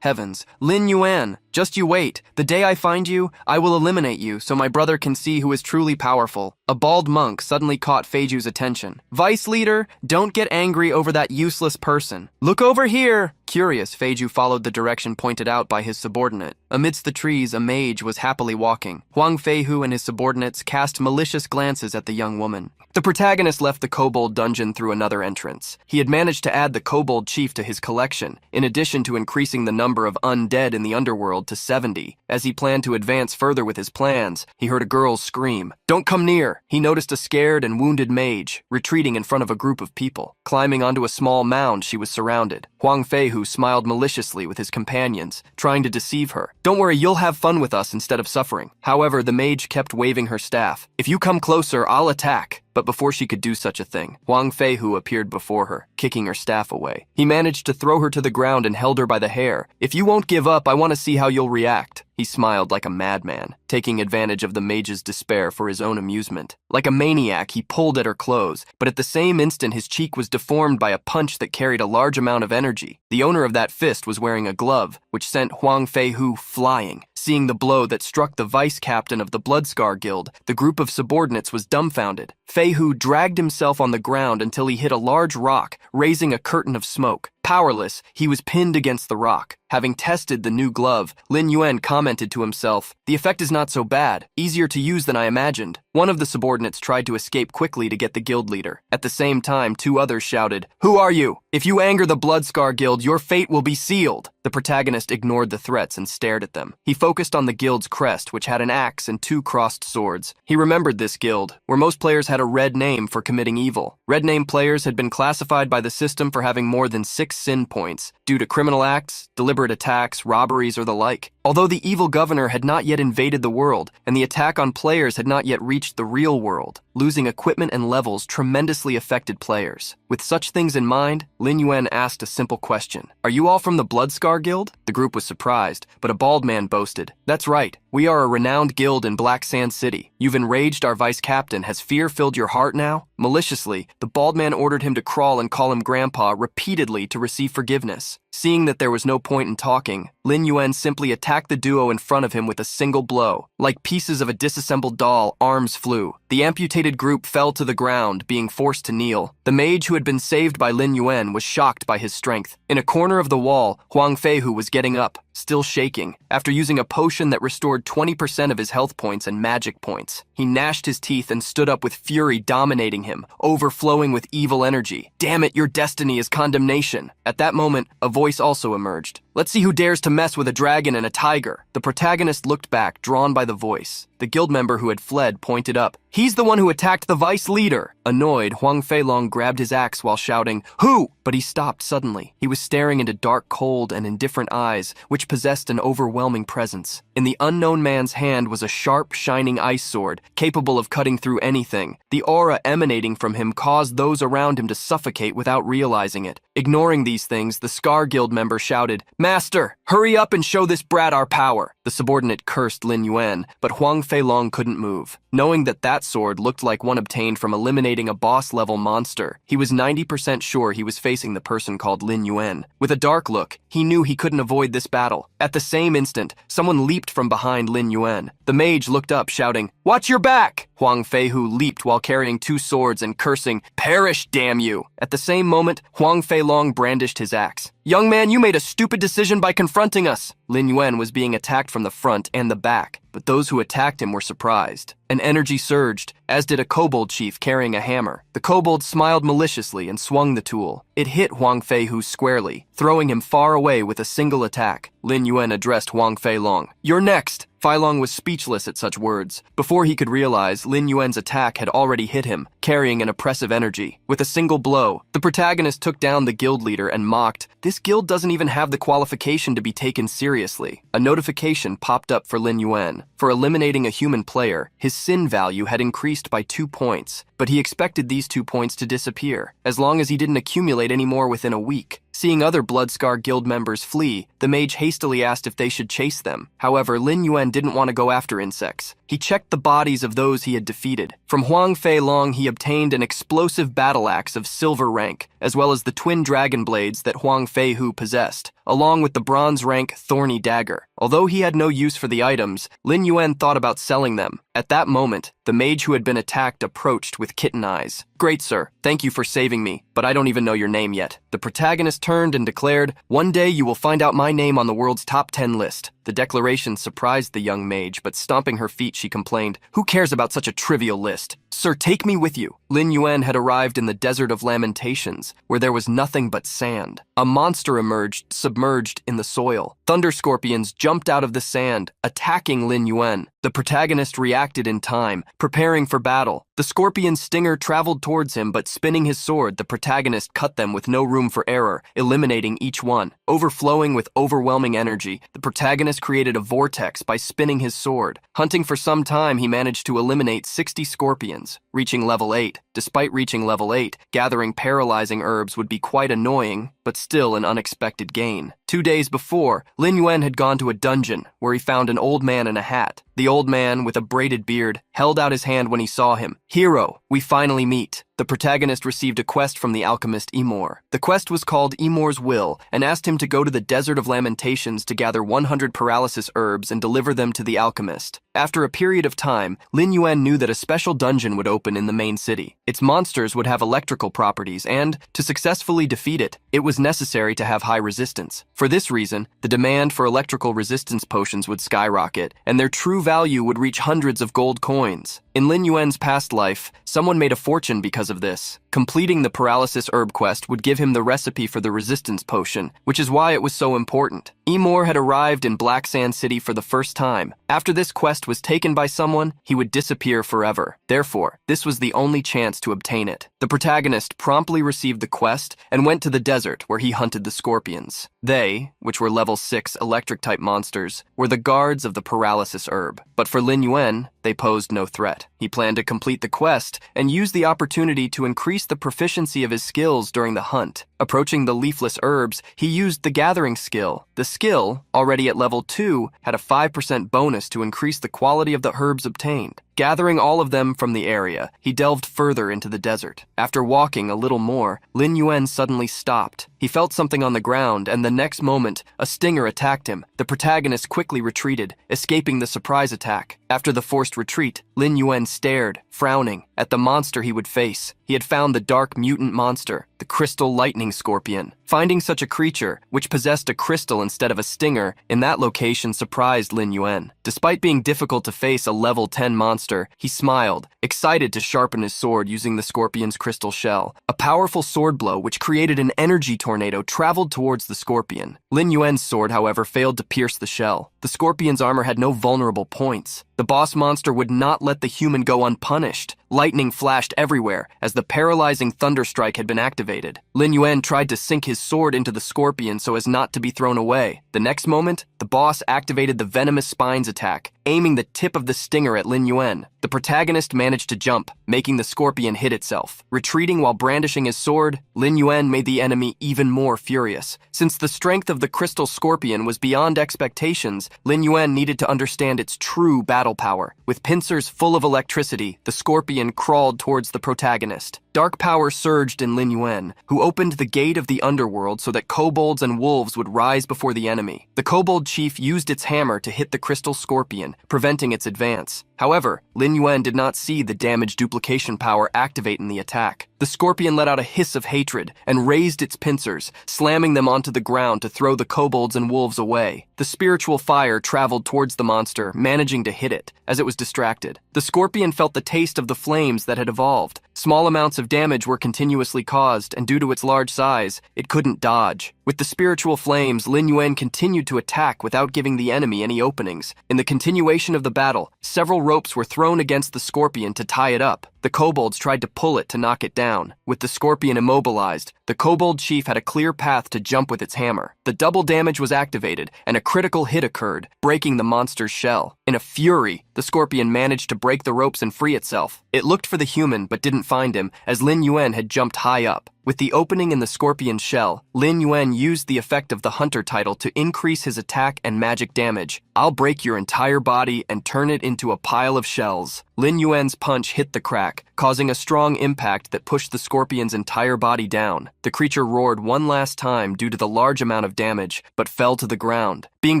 heavens, "Lin Yuan, just you wait. The day I find you, I will eliminate you so my brother can see who is truly powerful." A bald monk suddenly caught Feiju's attention. "Vice leader, don't get angry over that useless person. Look over here!" Curious, Feiju followed the direction pointed out by his subordinate. Amidst the trees, a mage was happily walking. Huang Feihu and his subordinates cast malicious glances at the young woman. The protagonist left the kobold dungeon through another entrance. He had managed to add the kobold chief to his collection, in addition to increasing the number of undead in the underworld to 70. As he planned to advance further with his plans, he heard a girl's scream. "Don't come near!" He noticed a scared and wounded mage, retreating in front of a group of people. Climbing onto a small mound, she was surrounded. Huang Feihu smiled maliciously with his companions, trying to deceive her. "Don't worry, you'll have fun with us instead of suffering." However, the mage kept waving her staff. "If you come closer, I'll attack." But before she could do such a thing, Huang Feihu appeared before her, kicking her staff away. He managed to throw her to the ground and held her by the hair. "If you won't give up, I want to see how you'll react." He smiled like a madman, taking advantage of the mage's despair for his own amusement. Like a maniac, he pulled at her clothes, but at the same instant his cheek was deformed by a punch that carried a large amount of energy. The owner of that fist was wearing a glove, which sent Huang Feihu flying. Seeing the blow that struck the vice-captain of the Bloodscar Guild, the group of subordinates was dumbfounded. Feihu dragged himself on the ground until he hit a large rock, raising a curtain of smoke. Powerless, he was pinned against the rock. Having tested the new glove, Lin Yuan commented to himself, "The effect is not so bad, easier to use than I imagined." One of the subordinates tried to escape quickly to get the guild leader. At the same time, two others shouted, "Who are you? If you anger the Bloodscar Guild, your fate will be sealed." The protagonist ignored the threats and stared at them. He focused on the guild's crest, which had an axe and two crossed swords. He remembered this guild, where most players had a red name for committing evil. Red name players had been classified by the system for having more than 6 sin points, due to criminal acts, deliberate attacks, robberies, or the like. Although the evil governor had not yet invaded the world, and the attack on players had not yet reached the real world, losing equipment and levels tremendously affected players. With such things in mind, Lin Yuan asked a simple question. "Are you all from the Bloodscar Guild?" The group was surprised, but a bald man boasted, "That's right. We are a renowned guild in Black Sand City. You've enraged our vice-captain. Has fear filled your heart now?" Maliciously, the bald man ordered him to crawl and call him Grandpa repeatedly to receive forgiveness. Seeing that there was no point in talking, Lin Yuan simply attacked the duo in front of him with a single blow. Like pieces of a disassembled doll, arms flew. The amputated group fell to the ground, being forced to kneel. The mage who had been saved by Lin Yuan was shocked by his strength. In a corner of the wall, Huang Feihu was getting up, still shaking, after using a potion that restored 20% of his health points and magic points. He gnashed his teeth and stood up with fury dominating him, overflowing with evil energy. "Damn it, your destiny is condemnation." At that moment, a voice also emerged. "Let's see who dares to mess with a dragon and a tiger." The protagonist looked back, drawn by the voice. The guild member who had fled pointed up. "He's the one who attacked the vice leader." Annoyed, Huang Feilong grabbed his axe while shouting, "Who?" But he stopped suddenly. He was staring into dark, cold, and indifferent eyes, which possessed an overwhelming presence. In the unknown man's hand was a sharp, shining ice sword, capable of cutting through anything. The aura emanating from him caused those around him to suffocate without realizing it. Ignoring these things, the Scar Guild member shouted, "Master, hurry up and show this brat our power." The subordinate cursed Lin Yuan, but Huang Feilong couldn't move. Knowing that sword looked like one obtained from eliminating a boss-level monster, he was 90% sure he was facing the person called Lin Yuan. With a dark look, he knew he couldn't avoid this battle. At the same instant, someone leaped from behind Lin Yuan. The mage looked up, shouting, "Watch your back!" Huang Feihu leaped while carrying two swords and cursing, "Perish, damn you!" At the same moment, Huang Feilong brandished his axe. "Young man, you made a stupid decision by confronting us." Lin Yuan was being attacked from the front and the back, but those who attacked him were surprised. An energy surged, as did a kobold chief carrying a hammer. The kobold smiled maliciously and swung the tool. It hit Huang Feihu squarely, throwing him far away with a single attack. Lin Yuan addressed Huang Feilong. "You're next." Long was speechless at such words. Before he could realize, Lin Yuan's attack had already hit him, carrying an oppressive energy. With a single blow, the protagonist took down the guild leader and mocked, "This guild doesn't even have the qualification to be taken seriously." A notification popped up for Lin Yuan. For eliminating a human player, his sin value had increased by 2 points, but he expected these 2 points to disappear, as long as he didn't accumulate any more within a week. Seeing other Bloodscar guild members flee, the mage hastily asked if they should chase them. However, Lin Yuan didn't want to go after insects. He checked the bodies of those he had defeated. From Huang Fei Long, he obtained an explosive battle axe of silver rank, as well as the twin dragon blades that Huang Fei Hu possessed, along with the bronze rank thorny dagger. Although he had no use for the items, Lin Yuan thought about selling them. At that moment, the mage who had been attacked approached with kitten eyes. "Great sir, thank you for saving me, but I don't even know your name yet." The protagonist turned and declared, "One day you will find out my name on the world's top 10 list." The declaration surprised the young mage, but stomping her feet, she complained, "Who cares about such a trivial list? Sir, take me with you." Lin Yuan had arrived in the Desert of Lamentations, where there was nothing but sand. A monster emerged, submerged in the soil. Thunder scorpions jumped out of the sand, attacking Lin Yuan. The protagonist reacted in time, preparing for battle. The scorpion's stinger traveled towards him, but spinning his sword, the protagonist cut them with no room for error, eliminating each one. Overflowing with overwhelming energy, the protagonist created a vortex by spinning his sword. Hunting for some time, he managed to eliminate 60 scorpions, reaching level 8. Despite reaching level 8, gathering paralyzing herbs would be quite annoying, but still an unexpected gain. 2 days before, Lin Yuan had gone to a dungeon where he found an old man in a hat. The old man, with a braided beard, held out his hand when he saw him. "Hero, we finally meet." The protagonist received a quest from the alchemist Emor. The quest was called Emor's Will and asked him to go to the Desert of Lamentations to gather 100 paralysis herbs and deliver them to the alchemist. After a period of time, Lin Yuan knew that a special dungeon would open in the main city. Its monsters would have electrical properties and, to successfully defeat it, it was necessary to have high resistance. For this reason, the demand for electrical resistance potions would skyrocket, and their true value would reach hundreds of gold coins. In Lin Yuan's past life, someone made a fortune because of this. Completing the paralysis herb quest would give him the recipe for the resistance potion, which is why it was so important. Emor had arrived in Black Sand City for the first time. After this quest was taken by someone, he would disappear forever. Therefore, this was the only chance to obtain it. The protagonist promptly received the quest and went to the desert where he hunted the scorpions. They, which were level 6 electric-type monsters, were the guards of the paralysis herb. But for Lin Yuan, they posed no threat. He planned to complete the quest and use the opportunity to increase the proficiency of his skills during the hunt. Approaching the leafless herbs, he used the gathering skill. The skill, already at level 2, had a 5% bonus to increase the quality of the herbs obtained. Gathering all of them from the area, he delved further into the desert. After walking a little more, Lin Yuan suddenly stopped. He felt something on the ground, and the next moment, a stinger attacked him. The protagonist quickly retreated, escaping the surprise attack. After the forced retreat, Lin Yuan stared, frowning, at the monster he would face. He had found the dark mutant monster, the crystal lightning scorpion. Finding such a creature, which possessed a crystal instead of a stinger, in that location surprised Lin Yuan. Despite being difficult to face a level 10 monster, he smiled, excited to sharpen his sword using the scorpion's crystal shell. A powerful sword blow, which created an energy tornado, traveled towards the scorpion. Lin Yuan's sword, however, failed to pierce the shell. The scorpion's armor had no vulnerable points. The boss monster would not let the human go unpunished. Lightning flashed everywhere as the paralyzing thunderstrike had been activated. Lin Yuan tried to sink his sword into the scorpion so as not to be thrown away. The next moment, the boss activated the venomous spines attack, aiming the tip of the stinger at Lin Yuan. The protagonist managed to jump, making the scorpion hit itself. Retreating while brandishing his sword, Lin Yuan made the enemy even more furious. Since the strength of the crystal scorpion was beyond expectations, Lin Yuan needed to understand its true battle power. With pincers full of electricity, the scorpion crawled towards the protagonist. Dark power surged in Lin Yuan, who opened the gate of the underworld so that kobolds and wolves would rise before the enemy. The kobold chief used its hammer to hit the crystal scorpion, preventing its advance. However, Lin Yuan did not see the damage duplication power activate in the attack. The scorpion let out a hiss of hatred and raised its pincers, slamming them onto the ground to throw the kobolds and wolves away. The spiritual fire traveled towards the monster, managing to hit it, as it was distracted. The scorpion felt the taste of the flames that had evolved. Small amounts of damage were continuously caused, and due to its large size, it couldn't dodge. With the spiritual flames, Lin Yuan continued to attack without giving the enemy any openings. In the continuation of the battle, several ropes were thrown against the scorpion to tie it up. The kobolds tried to pull it to knock it down. With the scorpion immobilized, the kobold chief had a clear path to jump with its hammer. The double damage was activated, and a critical hit occurred, breaking the monster's shell. In a fury, the scorpion managed to break the ropes and free itself. It looked for the human but didn't find him, as Lin Yuan had jumped high up. With the opening in the scorpion's shell, Lin Yuan used the effect of the Hunter title to increase his attack and magic damage. "I'll break your entire body and turn it into a pile of shells." Lin Yuan's punch hit the crack, causing a strong impact that pushed the scorpion's entire body down. The creature roared one last time due to the large amount of damage, but fell to the ground, being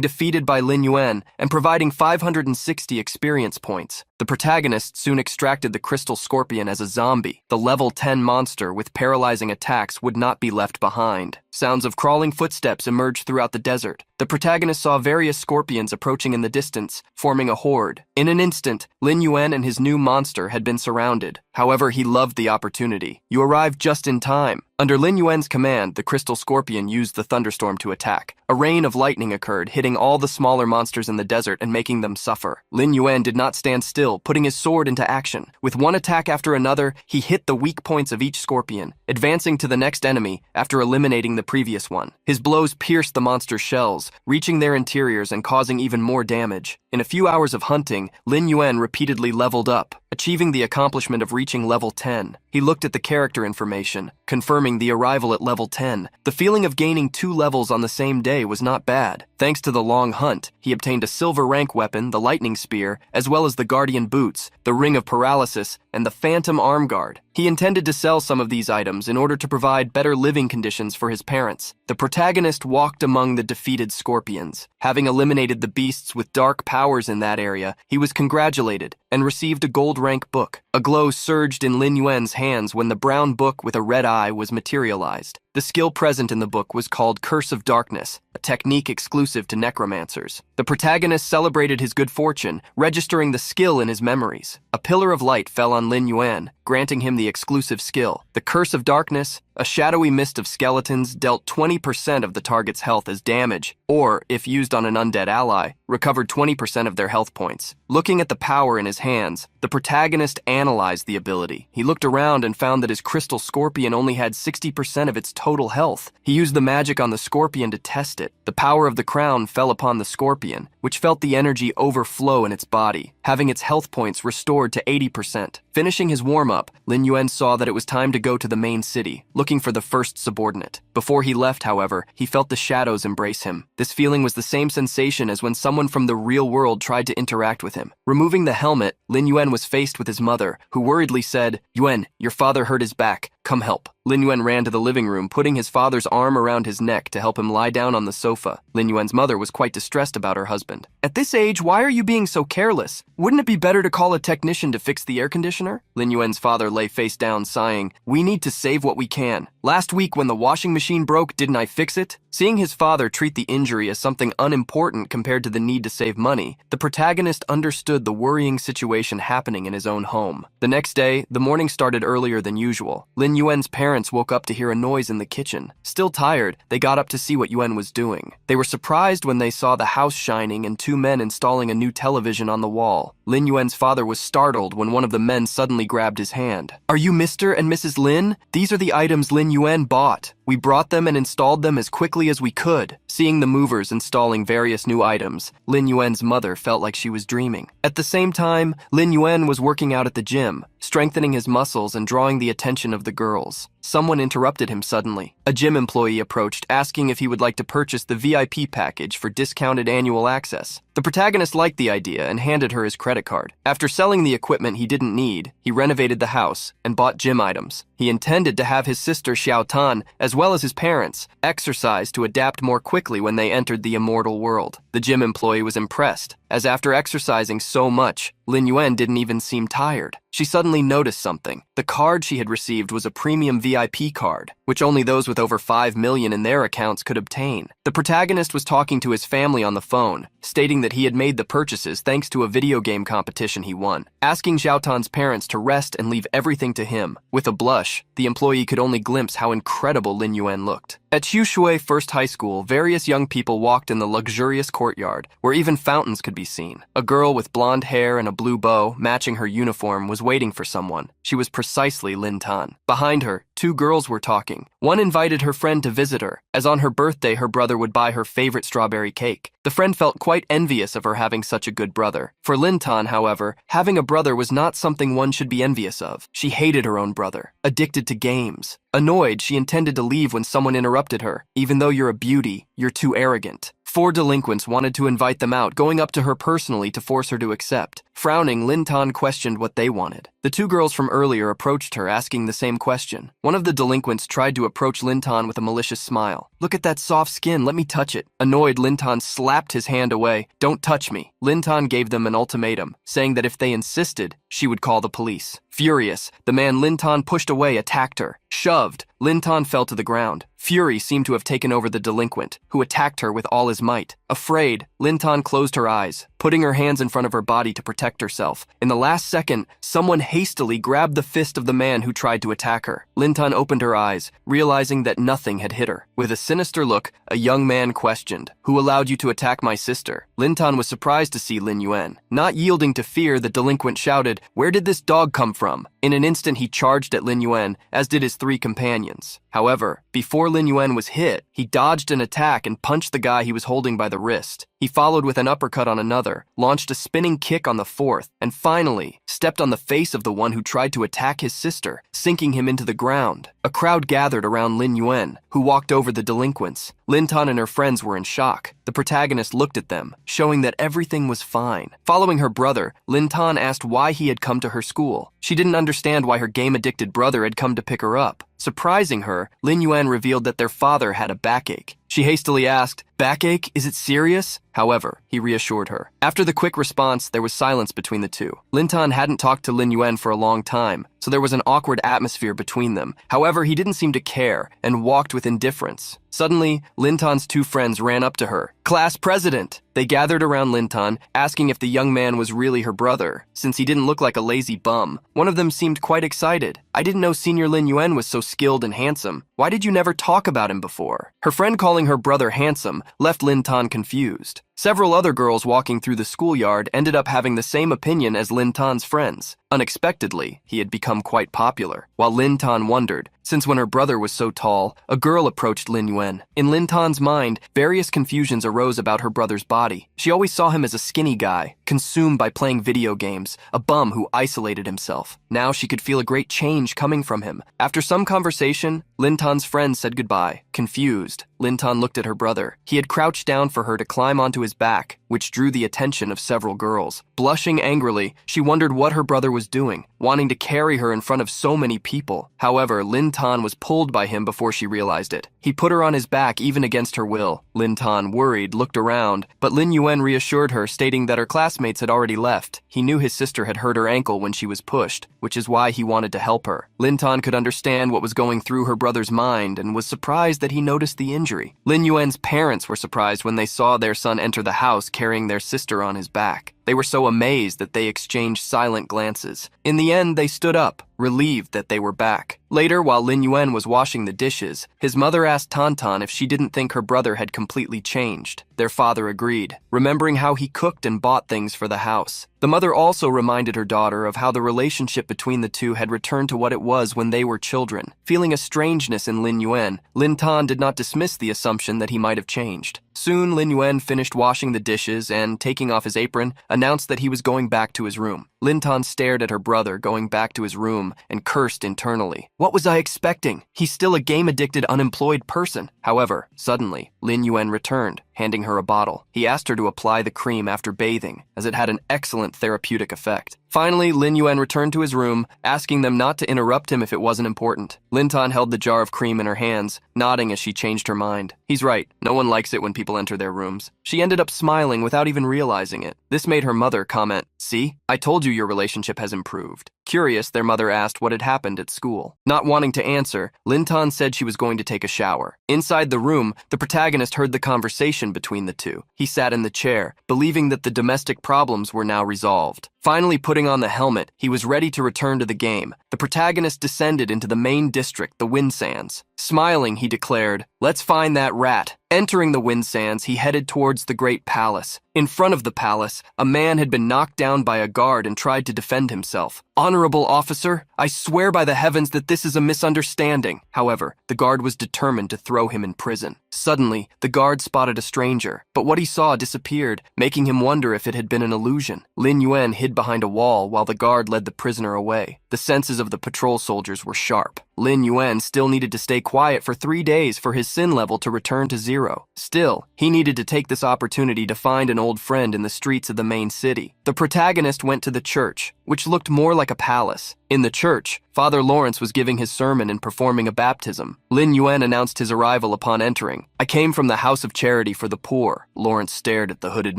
defeated by Lin Yuan and providing 560 experience points. The protagonist soon extracted the crystal scorpion as a zombie. The level 10 monster with paralyzing attacks would not be left behind. Sounds of crawling footsteps emerged throughout the desert. The protagonist saw various scorpions approaching in the distance, forming a horde. In an instant, Lin Yuan and his new monster had been surrounded. However, he loved the opportunity. You arrived just in time. Under Lin Yuan's command, the crystal scorpion used the thunderstorm to attack. A rain of lightning occurred, hitting all the smaller monsters in the desert and making them suffer. Lin Yuan did not stand still, putting his sword into action. With one attack after another, he hit the weak points of each scorpion, advancing to the next enemy after eliminating the previous one. His blows pierced the monster's shells, reaching their interiors and causing even more damage. In a few hours of hunting, Lin Yuan repeatedly leveled up, achieving the accomplishment of reaching level 10. He looked at the character information, confirming the arrival at level 10. The feeling of gaining 2 levels on the same day was not bad. Thanks to the long hunt, he obtained a silver rank weapon, the lightning spear, as well as the guardian boots, the ring of paralysis, and the phantom arm guard. He intended to sell some of these items in order to provide better living conditions for his parents. The protagonist walked among the defeated scorpions. Having eliminated the beasts with dark powers in that area, he was congratulated and received a gold rank book. A glow surged in Lin Yuan's hands when the brown book with a red eye was materialized. The skill present in the book was called Curse of Darkness, a technique exclusive to necromancers. The protagonist celebrated his good fortune, registering the skill in his memories. A pillar of light fell on Lin Yuan, granting him the exclusive skill. The Curse of Darkness, a shadowy mist of skeletons, dealt 20% of the target's health as damage, or, if used on an undead ally, recovered 20% of their health points. Looking at the power in his hands, the protagonist analyzed the ability. He looked around and found that his crystal scorpion only had 60% of its total health. He used the magic on the scorpion to test it. The power of the crown fell upon the scorpion, which felt the energy overflow in its body, having its health points restored to 80%. Finishing his warm-up, Lin Yuan saw that it was time to go to the main city, looking for the first subordinate. Before he left, however, he felt the shadows embrace him. This feeling was the same sensation as when someone from the real world tried to interact with him. Removing the helmet, Lin Yuan was faced with his mother, who worriedly said, "Yuan, your father hurt his back. Come help." Lin Yuan ran to the living room, putting his father's arm around his neck to help him lie down on the sofa. Lin Yuan's mother was quite distressed about her husband. "At this age, why are you being so careless? Wouldn't it be better to call a technician to fix the air conditioner?" Lin Yuan's father lay face down, sighing, "We need to save what we can. Last week when the washing machine broke, didn't I fix it?" Seeing his father treat the injury as something unimportant compared to the need to save money, the protagonist understood the worrying situation happening in his own home. The next day, the morning started earlier than usual. Lin Yuan's parents woke up to hear a noise in the kitchen. Still tired, they got up to see what Yuan was doing. They were surprised when they saw the house shining and 2 men installing a new television on the wall. Lin Yuan's father was startled when one of the men suddenly grabbed his hand. "Are you Mr. and Mrs. Lin? These are the items Lin Yuan bought. We brought them and installed them as quickly as we could." Seeing the movers installing various new items, Lin Yuan's mother felt like she was dreaming. At the same time, Lin Yuan was working out at the gym, strengthening his muscles and drawing the attention of the girls. Someone interrupted him suddenly. A gym employee approached, asking if he would like to purchase the VIP package for discounted annual access. The protagonist liked the idea and handed her his credit card. After selling the equipment he didn't need, he renovated the house and bought gym items. He intended to have his sister Xiao Tan, as well as his parents, exercise to adapt more quickly when they entered the immortal world. The gym employee was impressed, as after exercising so much, Lin Yuan didn't even seem tired. She suddenly noticed something. The card she had received was a premium VIP card, which only those with over 5 million in their accounts could obtain. The protagonist was talking to his family on the phone, stating that he had made the purchases thanks to a video game competition he won, asking Xiao Tan's parents to rest and leave everything to him. With a blush, the employee could only glimpse how incredible Lin Yuan looked. At Shui First High School, various young people walked in the luxurious courtyard, where even fountains could be seen. A girl with blonde hair and a blue bow, matching her uniform, was waiting for someone. She was precisely Lin Tan. Behind her, two girls were talking. One invited her friend to visit her, as on her birthday her brother would buy her favorite strawberry cake. The friend felt quite envious of her having such a good brother. For Lin Tan, however, having a brother was not something one should be envious of. She hated her own brother, addicted to games. Annoyed, she intended to leave when someone interrupted her. Even though you're a beauty, you're too arrogant. Four delinquents wanted to invite them out, going up to her personally to force her to accept. Frowning, Lin Tan questioned what they wanted. The two girls from earlier approached her, asking the same question. One of the delinquents tried to approach Lin Tan with a malicious smile. "Look at that soft skin, let me touch it." Annoyed, Lin Tan slapped his hand away. "Don't touch me." Lin Tan gave them an ultimatum, saying that if they insisted, she would call the police. Furious, the man Lin Tan pushed away attacked her. Shoved, Lin Tan fell to the ground. Fury seemed to have taken over the delinquent, who attacked her with all his might. Afraid, Lin Tan closed her eyes, putting her hands in front of her body to protect herself. In the last second, someone hastily grabbed the fist of the man who tried to attack her. Lin Tan opened her eyes, realizing that nothing had hit her. With a sinister look, a young man questioned, "Who allowed you to attack my sister?" Lin Tan was surprised to see Lin Yuan. Not yielding to fear, the delinquent shouted, "Where did this dog come from?" In an instant, he charged at Lin Yuan, as did his three companions. However, before Lin Yuan was hit, he dodged an attack and punched the guy he was holding by the wrist. He followed with an uppercut on another, launched a spinning kick on the fourth, and finally stepped on the face of the one who tried to attack his sister, sinking him into the ground. A crowd gathered around Lin Yuan, who walked over the delinquents. Lin Tan and her friends were in shock. The protagonist looked at them, showing that everything was fine. Following her brother, Lin Tan asked why he had come to her school. She didn't understand why her game-addicted brother had come to pick her up. Surprising her, Lin Yuan revealed that their father had a backache. She hastily asked, "Backache? Is it serious?" However, he reassured her. After the quick response, there was silence between the two. Lin Tan hadn't talked to Lin Yuan for a long time, so there was an awkward atmosphere between them. However, he didn't seem to care and walked with indifference. Suddenly, Lin Tan's two friends ran up to her. "Class president!" They gathered around Lin Tan, asking if the young man was really her brother, since he didn't look like a lazy bum. One of them seemed quite excited. "I didn't know Senior Lin Yuan was so skilled and handsome. Why did you never talk about him before?" Her friend calling her brother handsome left Lin Tan confused. Several other girls walking through the schoolyard ended up having the same opinion as Lin Tan's friends. Unexpectedly, he had become quite popular, while Lin Tan wondered, since when her brother was so tall, a girl approached Lin Yuan. In Lin Tan's mind, various confusions arose about her brother's body. She always saw him as a skinny guy, consumed by playing video games, a bum who isolated himself. Now she could feel a great change coming from him. After some conversation, Lin Tan's friend said goodbye. Confused, Lin Tan looked at her brother. He had crouched down for her to climb onto his back, which drew the attention of several girls. Blushing angrily, she wondered what her brother was doing, wanting to carry her in front of so many people. However, Lin Tan was pulled by him before she realized it. He put her on his back even against her will. Lin Tan, worried, looked around, but Lin Yuan reassured her, stating that her classmates had already left. He knew his sister had hurt her ankle when she was pushed, which is why he wanted to help her. Lin Tan could understand what was going through her brother's mind and was surprised that he noticed the injury. Lin Yuan's parents were surprised when they saw their son enter the house carrying their sister on his back. They were so amazed that they exchanged silent glances. In the end, they stood up, relieved that they were back. Later, while Lin Yuan was washing the dishes, his mother asked Tantan if she didn't think her brother had completely changed. Their father agreed, remembering how he cooked and bought things for the house. The mother also reminded her daughter of how the relationship between the two had returned to what it was when they were children. Feeling a strangeness in Lin Yuan, Lin Tan did not dismiss the assumption that he might have changed. Soon, Lin Yuan finished washing the dishes and, taking off his apron, announced that he was going back to his room. Lin Tan stared at her brother going back to his room and cursed internally. What was I expecting? He's still a game-addicted, unemployed person. However, suddenly, Lin Yuan returned, handing her a bottle. He asked her to apply the cream after bathing, as it had an excellent therapeutic effect. Finally, Lin Yuan returned to his room, asking them not to interrupt him if it wasn't important. Lin Tan held the jar of cream in her hands, nodding as she changed her mind. He's right, no one likes it when people enter their rooms. She ended up smiling without even realizing it. This made her mother comment, "See, I told you your relationship has improved." Curious, their mother asked what had happened at school. Not wanting to answer, Lin Tan said she was going to take a shower. Inside the room, the protagonist heard the conversation between the two. He sat in the chair, believing that the domestic problems were now resolved. Finally putting on the helmet, he was ready to return to the game. The protagonist descended into the main district, the Wind Sands. Smiling, he declared, "Let's find that rat." Entering the wind sands, he headed towards the great palace. In front of the palace, a man had been knocked down by a guard and tried to defend himself. "Honorable officer, I swear by the heavens that this is a misunderstanding." However, the guard was determined to throw him in prison. Suddenly, the guard spotted a stranger, but what he saw disappeared, making him wonder if it had been an illusion. Lin Yuan hid behind a wall while the guard led the prisoner away. The senses of the patrol soldiers were sharp. Lin Yuan still needed to stay quiet for 3 days for his sin level to return to 0. Still, he needed to take this opportunity to find an old friend in the streets of the main city. The protagonist went to the church, which looked more like a palace. In the church, Father Lawrence was giving his sermon and performing a baptism. Lin Yuan announced his arrival upon entering. "I came from the House of Charity for the Poor." Lawrence stared at the hooded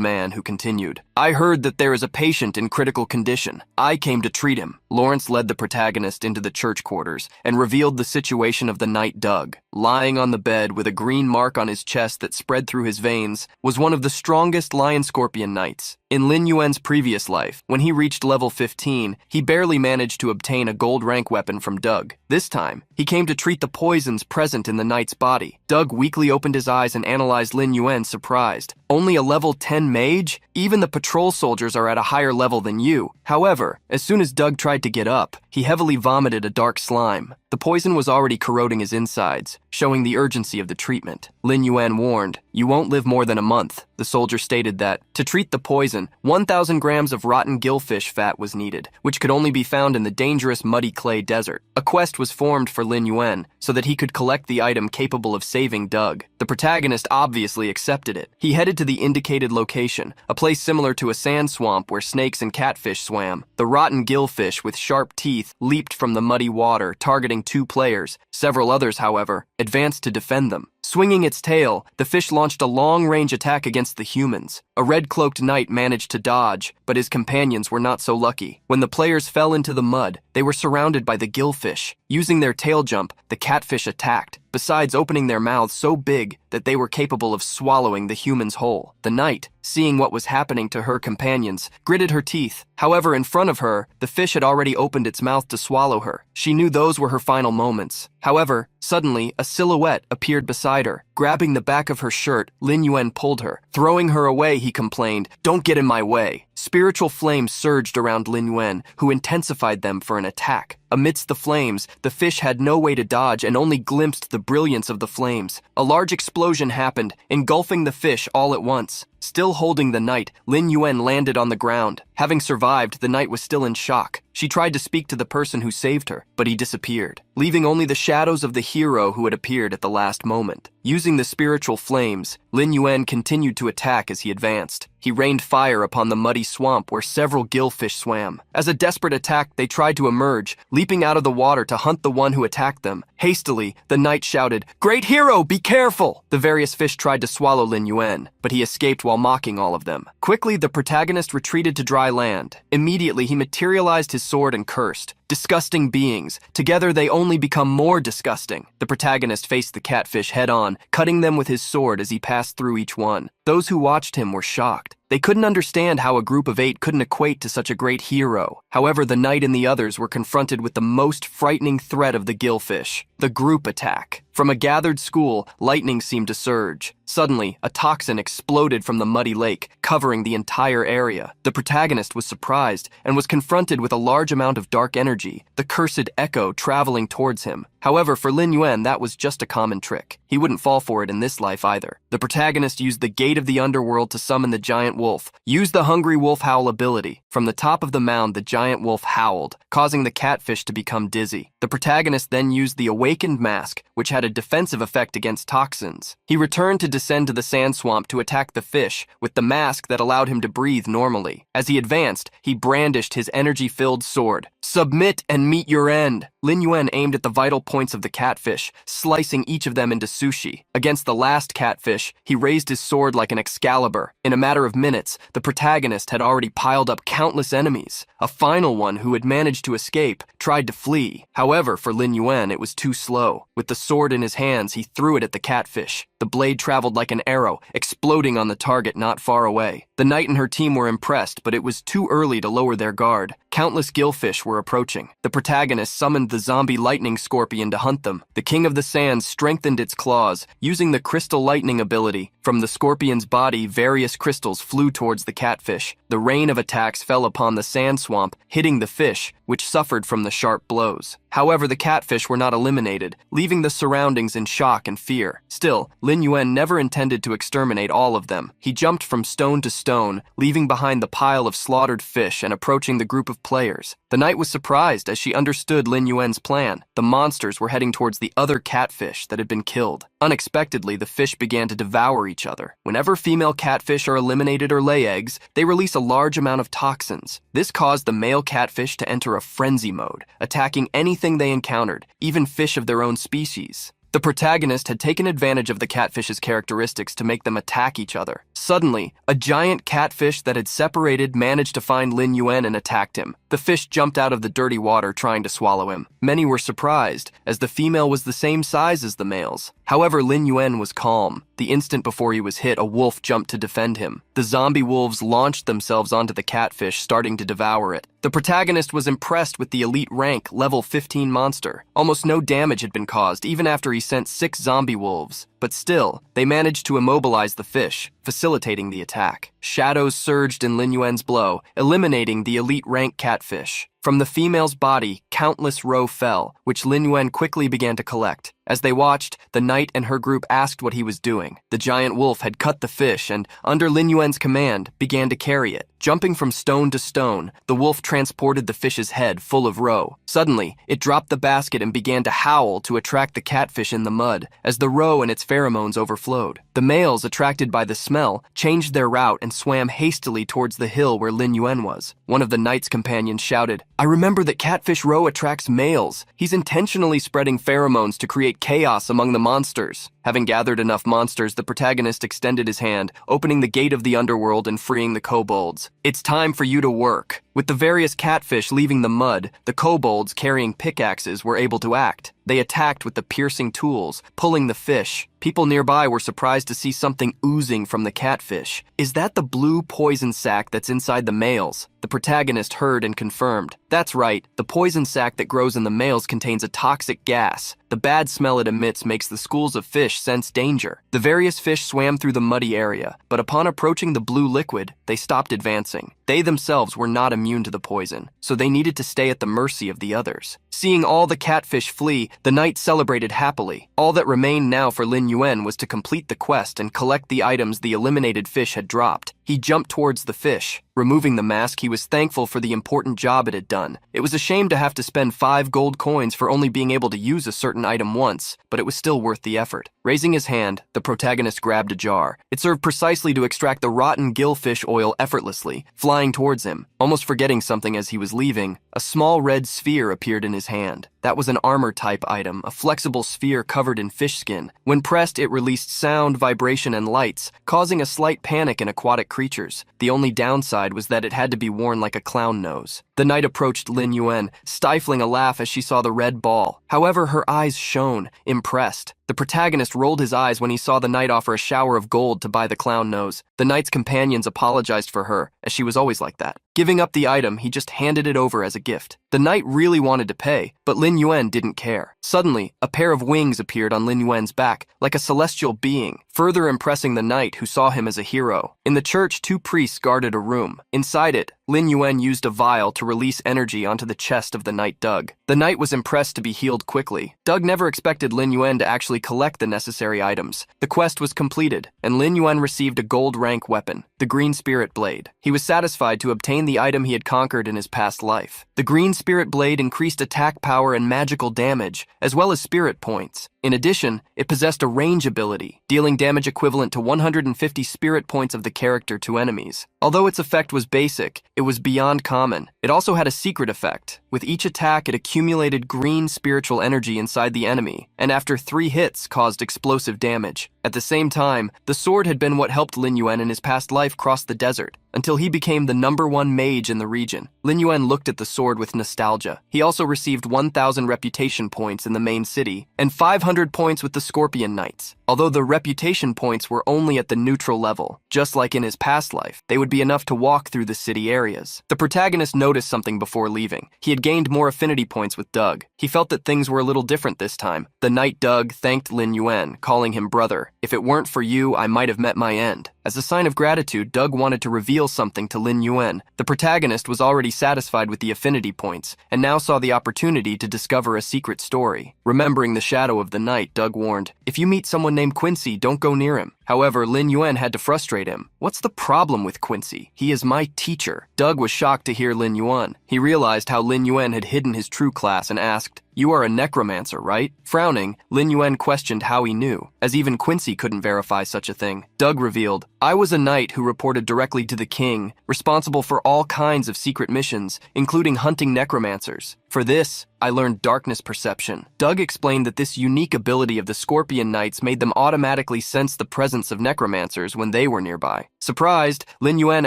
man, who continued, "I heard that there is a patient in critical condition. I came to treat him." Lawrence led the protagonist into the church quarters and revealed the situation of the knight Doug. Lying on the bed with a green mark on his chest that spread through his veins was one of the strongest lion-scorpion knights. In Lin Yuan's previous life, when he reached level 15, he barely managed to obtain a gold rank weapon from Doug. This time, he came to treat the poisons present in the knight's body. Doug weakly opened his eyes and analyzed Lin Yuan, surprised. "Only a level 10 mage? Even the patrol soldiers are at a higher level than you." However, as soon as Doug tried to get up, he heavily vomited a dark slime. The poison was already corroding his insides, showing the urgency of the treatment. Lin Yuan warned, "You won't live more than a month." The soldier stated that, to treat the poison, 1,000 grams of rotten gillfish fat was needed, which could only be found in the dangerous muddy clay desert. A quest was formed for Lin Yuan so that he could collect the item capable of saving Doug. The protagonist obviously accepted it. He headed to the indicated location, a place similar to a sand swamp where snakes and catfish swam. The rotten gillfish with sharp teeth leaped from the muddy water, targeting 2 players. Several others, however, advanced to defend them. Swinging its tail, the fish launched a long-range attack against the humans. A red-cloaked knight managed to dodge, but his companions were not so lucky. When the players fell into the mud, they were surrounded by the gillfish. Using their tail jump, the catfish attacked, besides opening their mouths so big that they were capable of swallowing the humans whole. The knight, seeing what was happening to her companions, gritted her teeth. However, in front of her, the fish had already opened its mouth to swallow her. She knew those were her final moments. However, suddenly, a silhouette appeared beside her. Grabbing the back of her shirt, Lin Yuan pulled her. Throwing her away, he complained, "Don't get in my way." Spiritual flames surged around Lin Yuan, who intensified them for an attack. Amidst the flames, the fish had no way to dodge and only glimpsed the brilliance of the flames. A large explosion happened, engulfing the fish all at once. Still holding the knight, Lin Yuan landed on the ground. Having survived, the knight was still in shock. She tried to speak to the person who saved her, but he disappeared, leaving only the shadows of the hero who had appeared at the last moment. Using the spiritual flames, Lin Yuan continued to attack as he advanced. He rained fire upon the muddy swamp where several gillfish swam. As a desperate attack, they tried to emerge, leaping out of the water to hunt the one who attacked them. Hastily, the knight shouted, "Great hero, be careful!" The various fish tried to swallow Lin Yuan, but he escaped while mocking all of them. Quickly, the protagonist retreated to dry land. Immediately, he materialized his sword and cursed. Disgusting beings. Together, they only become more disgusting. The protagonist faced the catfish head-on, cutting them with his sword as he passed through each one. Those who watched him were shocked. They couldn't understand how a group of 8 couldn't equate to such a great hero. However, the knight and the others were confronted with the most frightening threat of the gillfish, the group attack. From a gathered school, lightning seemed to surge. Suddenly, a toxin exploded from the muddy lake, covering the entire area. The protagonist was surprised and was confronted with a large amount of dark energy, the cursed echo traveling towards him. However, for Lin Yuan, that was just a common trick. He wouldn't fall for it in this life either. The protagonist used the gate of the underworld to summon the giant wolf. Use the hungry wolf howl ability. From the top of the mound, the giant wolf howled, causing the catfish to become dizzy. The protagonist then used the awakened mask, which had a defensive effect against toxins. He returned to descend to the sand swamp to attack the fish with the mask that allowed him to breathe normally. As he advanced, he brandished his energy-filled sword. "Submit and meet your end." Lin Yuan aimed at the vital points of the catfish, slicing each of them into sushi. Against the last catfish, he raised his sword like an Excalibur. In a matter of minutes, the protagonist had already piled up countless enemies. A final one who had managed to escape tried to flee. However, for Lin Yuan, it was too slow. With the sword in his hands, he threw it at the catfish. The blade traveled like an arrow, exploding on the target not far away. The knight and her team were impressed, but it was too early to lower their guard. Countless gillfish were approaching. The protagonist summoned the zombie lightning scorpion to hunt them. The king of the sands strengthened its claws, using the crystal lightning ability. From the scorpion's body, various crystals flew towards the catfish. The rain of attacks fell upon the sand swamp, hitting the fish, which suffered from the sharp blows. However, the catfish were not eliminated, leaving the surroundings in shock and fear. Still, Lin Yuan never intended to exterminate all of them. He jumped from stone to stone, leaving behind the pile of slaughtered fish and approaching the group of players. The knight was surprised as she understood Lin Yuan's plan. The monsters were heading towards the other catfish that had been killed. Unexpectedly, the fish began to devour each other. Whenever female catfish are eliminated or lay eggs, they release a large amount of toxins. This caused the male catfish to enter a frenzy mode, attacking anything they encountered, even fish of their own species. The protagonist had taken advantage of the catfish's characteristics to make them attack each other. Suddenly, a giant catfish that had separated managed to find Lin Yuan and attacked him. The fish jumped out of the dirty water trying to swallow him. Many were surprised, as the female was the same size as the males. However, Lin Yuan was calm. The instant before he was hit, a wolf jumped to defend him. The zombie wolves launched themselves onto the catfish, starting to devour it. The protagonist was impressed with the elite rank, level 15 monster. Almost no damage had been caused, even after he sent 6 zombie wolves. But still, they managed to immobilize the fish, facilitating the attack. Shadows surged in Lin Yuan's blow, eliminating the elite rank catfish. From the female's body, countless roe fell, which Lin Yuan quickly began to collect. As they watched, the knight and her group asked what he was doing. The giant wolf had cut the fish and, under Lin Yuan's command, began to carry it. Jumping from stone to stone, the wolf transported the fish's head full of roe. Suddenly, it dropped the basket and began to howl to attract the catfish in the mud, as the roe and its pheromones overflowed. The males, attracted by the smell, changed their route and swam hastily towards the hill where Lin Yuan was. One of the knight's companions shouted, "I remember that catfish roe attracts males. He's intentionally spreading pheromones to create chaos among the monsters." Having gathered enough monsters, the protagonist extended his hand, opening the gate of the underworld and freeing the kobolds. "It's time for you to work." With the various catfish leaving the mud, the kobolds carrying pickaxes were able to act. They attacked with the piercing tools, pulling the fish. People nearby were surprised to see something oozing from the catfish. "Is that the blue poison sac that's inside the males?" The protagonist heard and confirmed. "That's right, the poison sac that grows in the males contains a toxic gas. The bad smell it emits makes the schools of fish sense danger." The various fish swam through the muddy area, but upon approaching the blue liquid, they stopped advancing. They themselves were not immune to the poison, so they needed to stay at the mercy of the others. Seeing all the catfish flee, the knight celebrated happily. All that remained now for Lin Yuan was to complete the quest and collect the items the eliminated fish had dropped. He jumped towards the fish. Removing the mask, he was thankful for the important job it had done. It was a shame to have to spend 5 gold coins for only being able to use a certain item once, but it was still worth the effort. Raising his hand, the protagonist grabbed a jar. It served precisely to extract the rotten gillfish oil effortlessly, flying towards him. Almost forgetting something as he was leaving, a small red sphere appeared in his hand. That was an armor-type item, a flexible sphere covered in fish skin. When pressed, it released sound, vibration, and lights, causing a slight panic in aquatic creatures. The only downside was that it had to be worn like a clown nose. The knight approached Lin Yuan, stifling a laugh as she saw the red ball. However, her eyes shone, impressed. The protagonist rolled his eyes when he saw the knight offer a shower of gold to buy the clown nose. The knight's companions apologized for her, as she was always like that. Giving up the item, he just handed it over as a gift. The knight really wanted to pay, but Lin Yuan didn't care. Suddenly, a pair of wings appeared on Lin Yuan's back, like a celestial being, further impressing the knight who saw him as a hero. In the church, 2 priests guarded a room. Inside it, Lin Yuan used a vial to release energy onto the chest of the knight Doug. The knight was impressed to be healed quickly. Doug never expected Lin Yuan to actually collect the necessary items. The quest was completed, and Lin Yuan received a gold rank weapon, the Green Spirit Blade. He was satisfied to obtain the item he had conquered in his past life. The Green Spirit Blade increased attack power and magical damage, as well as spirit points. In addition, it possessed a range ability, dealing damage equivalent to 150 spirit points of the character to enemies. Although its effect was basic, it was beyond common. It also had a secret effect. With each attack, it accumulated green spiritual energy inside the enemy, and after 3 hits, caused explosive damage. At the same time, the sword had been what helped Lin Yuan in his past life cross the desert. until he became the #1 mage in the region. Lin Yuan looked at the sword with nostalgia. He also received 1,000 reputation points in the main city and 500 points with the Scorpion Knights. Although the reputation points were only at the neutral level, just like in his past life, they would be enough to walk through the city areas. The protagonist noticed something before leaving. He had gained more affinity points with Doug. He felt that things were a little different this time. The knight Doug thanked Lin Yuan, calling him brother. If it weren't for you, I might have met my end. As a sign of gratitude, Doug wanted to reveal something to Lin Yuan. The protagonist was already satisfied with the affinity points, and now saw the opportunity to discover a secret story. Remembering the shadow of the night, Doug warned, "If you meet someone named Quincy, don't go near him." However, Lin Yuan had to frustrate him. "What's the problem with Quincy? He is my teacher." Doug was shocked to hear Lin Yuan. He realized how Lin Yuan had hidden his true class and asked, "You are a necromancer, right?" Frowning, Lin Yuan questioned how he knew, as even Quincy couldn't verify such a thing. Doug revealed, "I was a knight who reported directly to the king, responsible for all kinds of secret missions, including hunting necromancers. For this, I learned darkness perception." Doug explained that this unique ability of the Scorpion Knights made them automatically sense the presence of necromancers when they were nearby. Surprised, Lin Yuan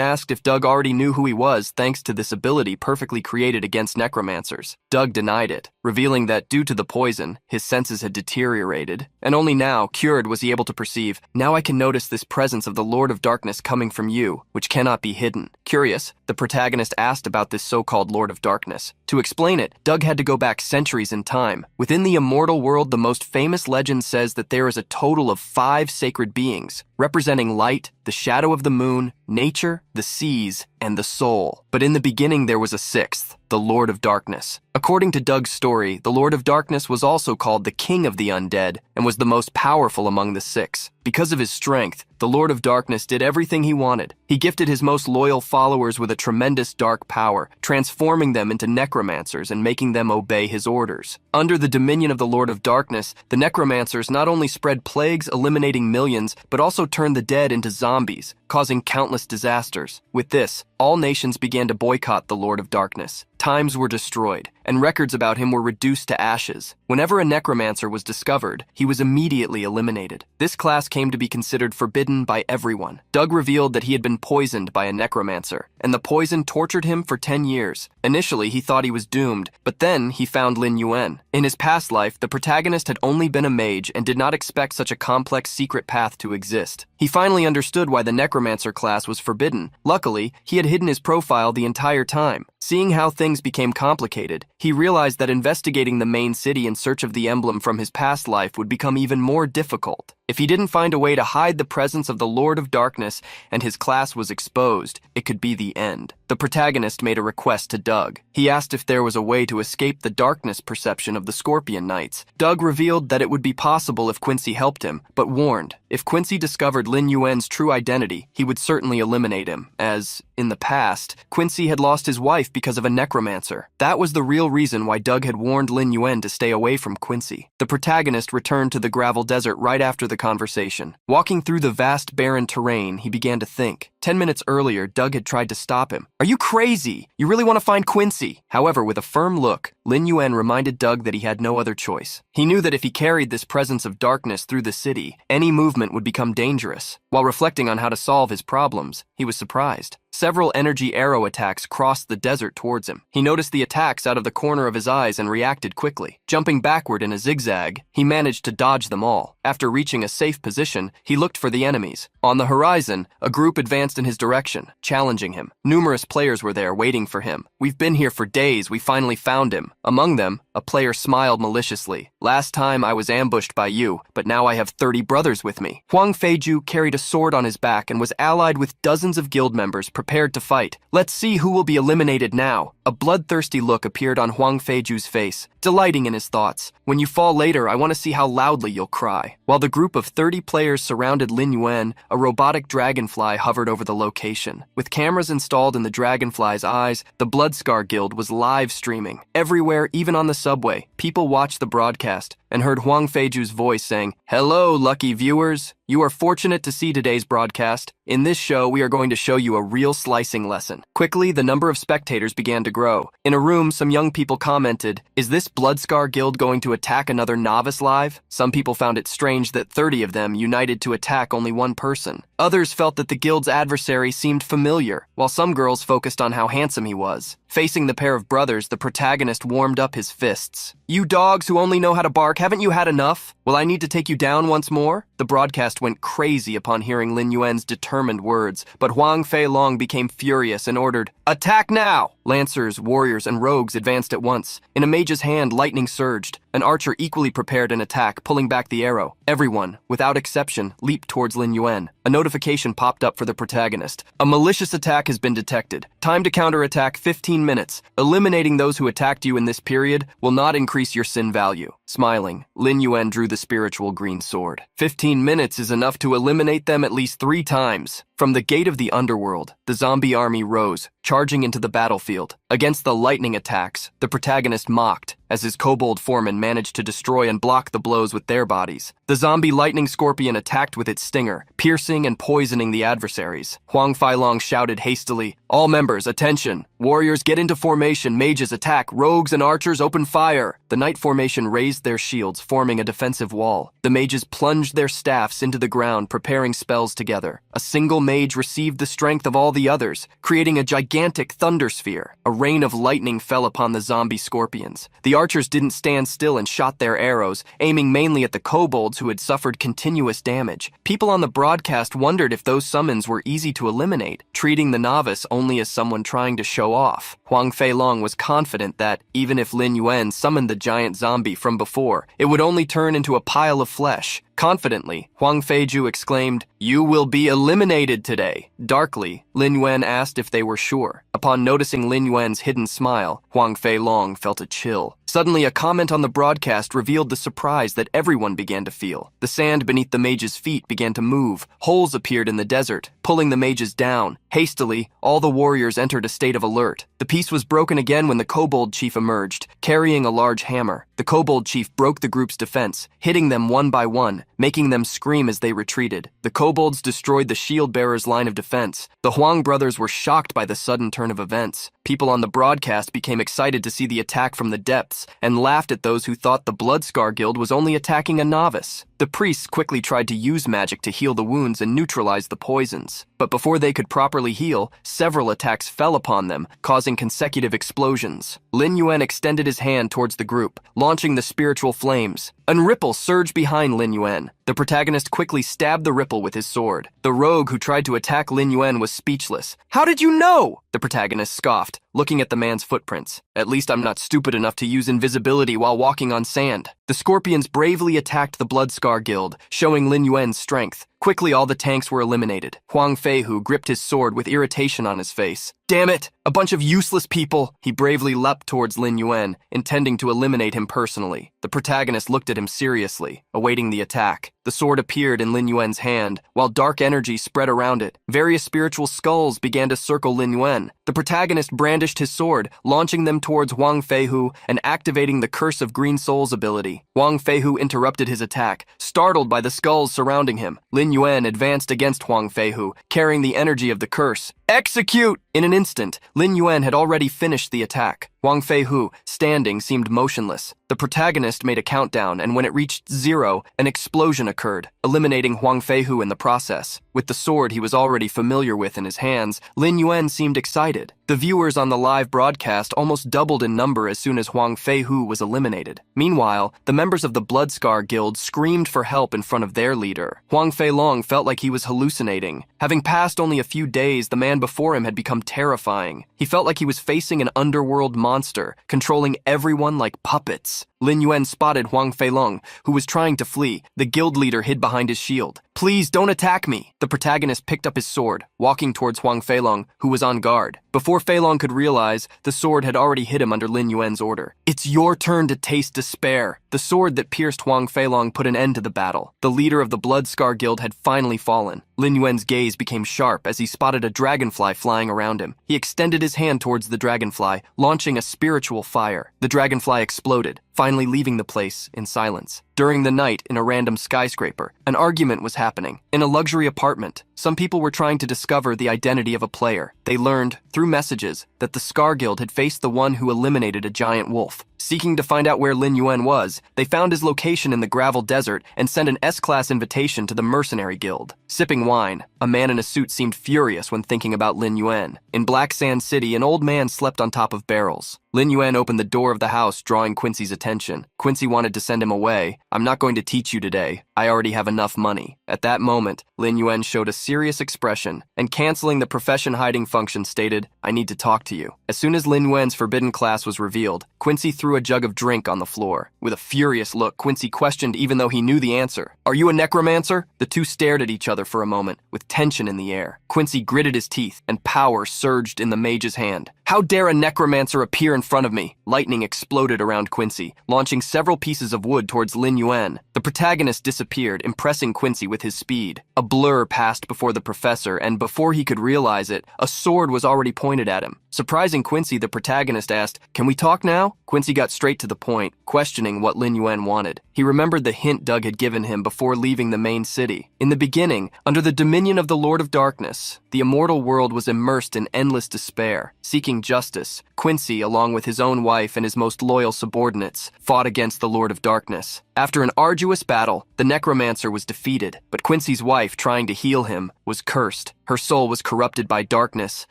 asked if Doug already knew who he was thanks to this ability perfectly created against necromancers. Doug denied it, revealing that due to the poison, his senses had deteriorated, and only now, cured, was he able to perceive, "Now I can notice this presence of the Lord of Darkness coming from you, which cannot be hidden." Curious, the protagonist asked about this so-called Lord of Darkness. To explain it, Doug had to go back centuries in time. Within the immortal world, the most famous legend says that there is a total of 5 sacred beings, representing light, the shadow of the moon, nature, the seas, and the soul. But in the beginning there was a 6th, the Lord of Darkness. According to Doug's story, the Lord of Darkness was also called the King of the Undead and was the most powerful among the 6. Because of his strength, the Lord of Darkness did everything he wanted. He gifted his most loyal followers with a tremendous dark power, transforming them into necromancers and making them obey his orders. Under the dominion of the Lord of Darkness, the necromancers not only spread plagues eliminating millions, but also turned the dead into zombies, causing countless disasters. With this, all nations began to boycott the Lord of Darkness. Times were destroyed, and records about him were reduced to ashes. Whenever a necromancer was discovered, he was immediately eliminated. This class came to be considered forbidden by everyone. Doug revealed that he had been poisoned by a necromancer, and the poison tortured him for 10 years. Initially, he thought he was doomed, but then he found Lin Yuan. In his past life, the protagonist had only been a mage and did not expect such a complex secret path to exist. He finally understood why the necromancer class was forbidden. Luckily, he had hidden his profile the entire time. Seeing how things became complicated, he realized that investigating the main city in search of the emblem from his past life would become even more difficult. If he didn't find a way to hide the presence of the Lord of Darkness and his class was exposed, it could be the end. The protagonist made a request to Doug. He asked if there was a way to escape the darkness perception of the Scorpion Knights. Doug revealed that it would be possible if Quincy helped him, but warned, if Quincy discovered Lin Yuan's true identity, he would certainly eliminate him, as, in the past, Quincy had lost his wife because of a necromancer. That was the real reason why Doug had warned Lin Yuan to stay away from Quincy. The protagonist returned to the gravel desert right after the conversation. Walking through the vast barren terrain, he began to think. 10 minutes earlier, Doug had tried to stop him. "Are you crazy? You really want to find Quincy?" However, with a firm look, Lin Yuan reminded Doug that he had no other choice. He knew that if he carried this presence of darkness through the city, any movement would become dangerous. While reflecting on how to solve his problems, he was surprised. Several energy arrow attacks crossed the desert towards him. He noticed the attacks out of the corner of his eyes and reacted quickly. Jumping backward in a zigzag, he managed to dodge them all. After reaching a safe position, he looked for the enemies. On the horizon, a group advanced in his direction, challenging him. Numerous players were there waiting for him. "We've been here for days, we finally found him." Among them, a player smiled maliciously. "Last time I was ambushed by you, but now I have 30 brothers with me." Huang Feiju carried a sword on his back and was allied with dozens of guild members prepared to fight. "Let's see who will be eliminated now." A bloodthirsty look appeared on Huang Feiju's face, delighting in his thoughts. "When you fall later, I want to see how loudly you'll cry." While the group of 30 players surrounded Lin Yuan, a robotic dragonfly hovered over the location. With cameras installed in the dragonfly's eyes, the Bloodscar Guild was live streaming. Everywhere, even on the subway, people watched the broadcast, and heard Huang Feiju's voice saying, "Hello, lucky viewers. You are fortunate to see today's broadcast. In this show, we are going to show you a real slicing lesson." Quickly, the number of spectators began to grow. In a room, some young people commented, "Is this Bloodscar Guild going to attack another novice live?" Some people found it strange that 30 of them united to attack only one person. Others felt that the guild's adversary seemed familiar, while some girls focused on how handsome he was. Facing the pair of brothers, the protagonist warmed up his fists. "You dogs who only know how to bark, haven't you had enough? Will I need to take you down once more?" The broadcast went crazy upon hearing Lin Yuan's determined words, but Huang Feilong became furious and ordered, "Attack now!" Lancers, warriors, and rogues advanced at once. In a mage's hand, lightning surged. An archer equally prepared an attack, pulling back the arrow. Everyone, without exception, leaped towards Lin Yuan. A notification popped up for the protagonist. "A malicious attack has been detected. Time to counterattack 15 minutes. Eliminating those who attacked you in this period will not increase your sin value." Smiling, Lin Yuan drew the spiritual green sword. 15 minutes is enough to eliminate them at least 3 times. From the gate of the underworld, the zombie army rose, charging into the battlefield. Against the lightning attacks, the protagonist mocked, as his kobold foremen managed to destroy and block the blows with their bodies. The zombie lightning scorpion attacked with its stinger, piercing and poisoning the adversaries. Huang Feilong shouted hastily, "All members, attention! Warriors get into formation, mages attack, rogues and archers open fire!" The knight formation raised their shields, forming a defensive wall. The mages plunged their staffs into the ground, preparing spells together. A single mage received the strength of all the others, creating a gigantic thunder sphere. A rain of lightning fell upon the zombie scorpions. The archers didn't stand still and shot their arrows, aiming mainly at the kobolds who had suffered continuous damage. People on the broadcast wondered if those summons were easy to eliminate, treating the novice only as someone trying to show off. Huang Feilong was confident that, even if Lin Yuan summoned the giant zombie from before, it would only turn into a pile of flesh. Confidently, Huang Feiju exclaimed, "You will be eliminated today." Darkly, Lin Yuan asked if they were sure. Upon noticing Lin Yuan's hidden smile, Huang Feilong felt a chill. Suddenly, a comment on the broadcast revealed the surprise that everyone began to feel. The sand beneath the mage's feet began to move. Holes appeared in the desert, pulling the mages down. Hastily, all the warriors entered a state of alert. The peace was broken again when the kobold chief emerged, carrying a large hammer. The kobold chief broke the group's defense, hitting them one by one, making them scream as they retreated. The kobolds destroyed the shield-bearer's line of defense. The Huang brothers were shocked by the sudden turn of events. People on the broadcast became excited to see the attack from the depths and laughed at those who thought the Bloodscar Guild was only attacking a novice. The priests quickly tried to use magic to heal the wounds and neutralize the poisons. But before they could properly heal, several attacks fell upon them, causing consecutive explosions. Lin Yuan extended his hand towards the group, launching the spiritual flames. A ripple surged behind Lin Yuan. The protagonist quickly stabbed the ripple with his sword. The rogue who tried to attack Lin Yuan was speechless. "How did you know?" the protagonist scoffed, looking at the man's footprints. "At least I'm not stupid enough to use invisibility while walking on sand." The scorpions bravely attacked the Bloodscar Guild, showing Lin Yuan's strength. Quickly, all the tanks were eliminated. Huang Feihu gripped his sword with irritation on his face. "Damn it! A bunch of useless people!" He bravely leapt towards Lin Yuan, intending to eliminate him personally. The protagonist looked at him seriously, awaiting the attack. The sword appeared in Lin Yuan's hand, while dark energy spread around it. Various spiritual skulls began to circle Lin Yuan. The protagonist brandished his sword, launching them towards Huang Feihu and activating the Curse of Green Souls ability. Huang Feihu interrupted his attack, startled by the skulls surrounding him. Lin Yuan advanced against Huang Feihu, carrying the energy of the curse. "Execute!" In an instant, Lin Yuan had already finished the attack. Huang Feihu, standing, seemed motionless. The protagonist made a countdown, and when it reached 0, an explosion occurred, eliminating Huang Feihu in the process. With the sword he was already familiar with in his hands, Lin Yuan seemed excited. The viewers on the live broadcast almost doubled in number as soon as Huang Feihu was eliminated. Meanwhile, the members of the Bloodscar Guild screamed for help in front of their leader. Huang Feilong felt like he was hallucinating. Having passed only a few days, the man before him had become terrifying. He felt like he was facing an underworld monster, controlling everyone like puppets. Lin Yuan spotted Huang Feilong, who was trying to flee. The guild leader hid behind his shield. "Please don't attack me." The protagonist picked up his sword, walking towards Huang Feilong, who was on guard. Before Feilong could realize, the sword had already hit him under Lin Yuan's order. "It's your turn to taste despair." The sword that pierced Huang Feilong put an end to the battle. The leader of the Bloodscar Guild had finally fallen. Lin Yuan's gaze became sharp as he spotted a dragonfly flying around him. He extended his hand towards the dragonfly, launching a spiritual fire. The dragonfly exploded. finally leaving the place in silence. During the night, in a random skyscraper, an argument was happening. In a luxury apartment, some people were trying to discover the identity of a player. They learned, through messages, that the Scar Guild had faced the one who eliminated a giant wolf. Seeking to find out where Lin Yuan was, they found his location in the gravel desert and sent an S-class invitation to the Mercenary Guild. Sipping wine, a man in a suit seemed furious when thinking about Lin Yuan. In Black Sand City, an old man slept on top of barrels. Lin Yuan opened the door of the house, drawing Quincy's attention. Quincy wanted to send him away. "I'm not going to teach you today. I already have enough money." At that moment, Lin Yuan showed a serious expression, and canceling the profession hiding function stated, "I need to talk to you." As soon as Lin Yuan's forbidden class was revealed, Quincy threw a jug of drink on the floor. With a furious look, Quincy questioned even though he knew the answer. "Are you a necromancer?" The two stared at each other for a moment, with tension in the air. Quincy gritted his teeth, and power surged in the mage's hand. "How dare a necromancer appear in front of me?" Lightning exploded around Quincy, launching several pieces of wood towards Lin Yuan. The protagonist disappeared, impressing Quincy with his speed. A blur passed before the professor, and before he could realize it, a sword was already pointed at him. Surprising Quincy, the protagonist asked, "Can we talk now?" Quincy got straight to the point, questioning what Lin Yuan wanted. He remembered the hint Doug had given him before leaving the main city. In the beginning, under the dominion of the Lord of Darkness, the immortal world was immersed in endless despair. Seeking justice, Quincy, along with his own wife and his most loyal subordinates, fought against the Lord of Darkness. After an arduous battle, the necromancer was defeated, but Quincy's wife, trying to heal him, was cursed. Her soul was corrupted by darkness,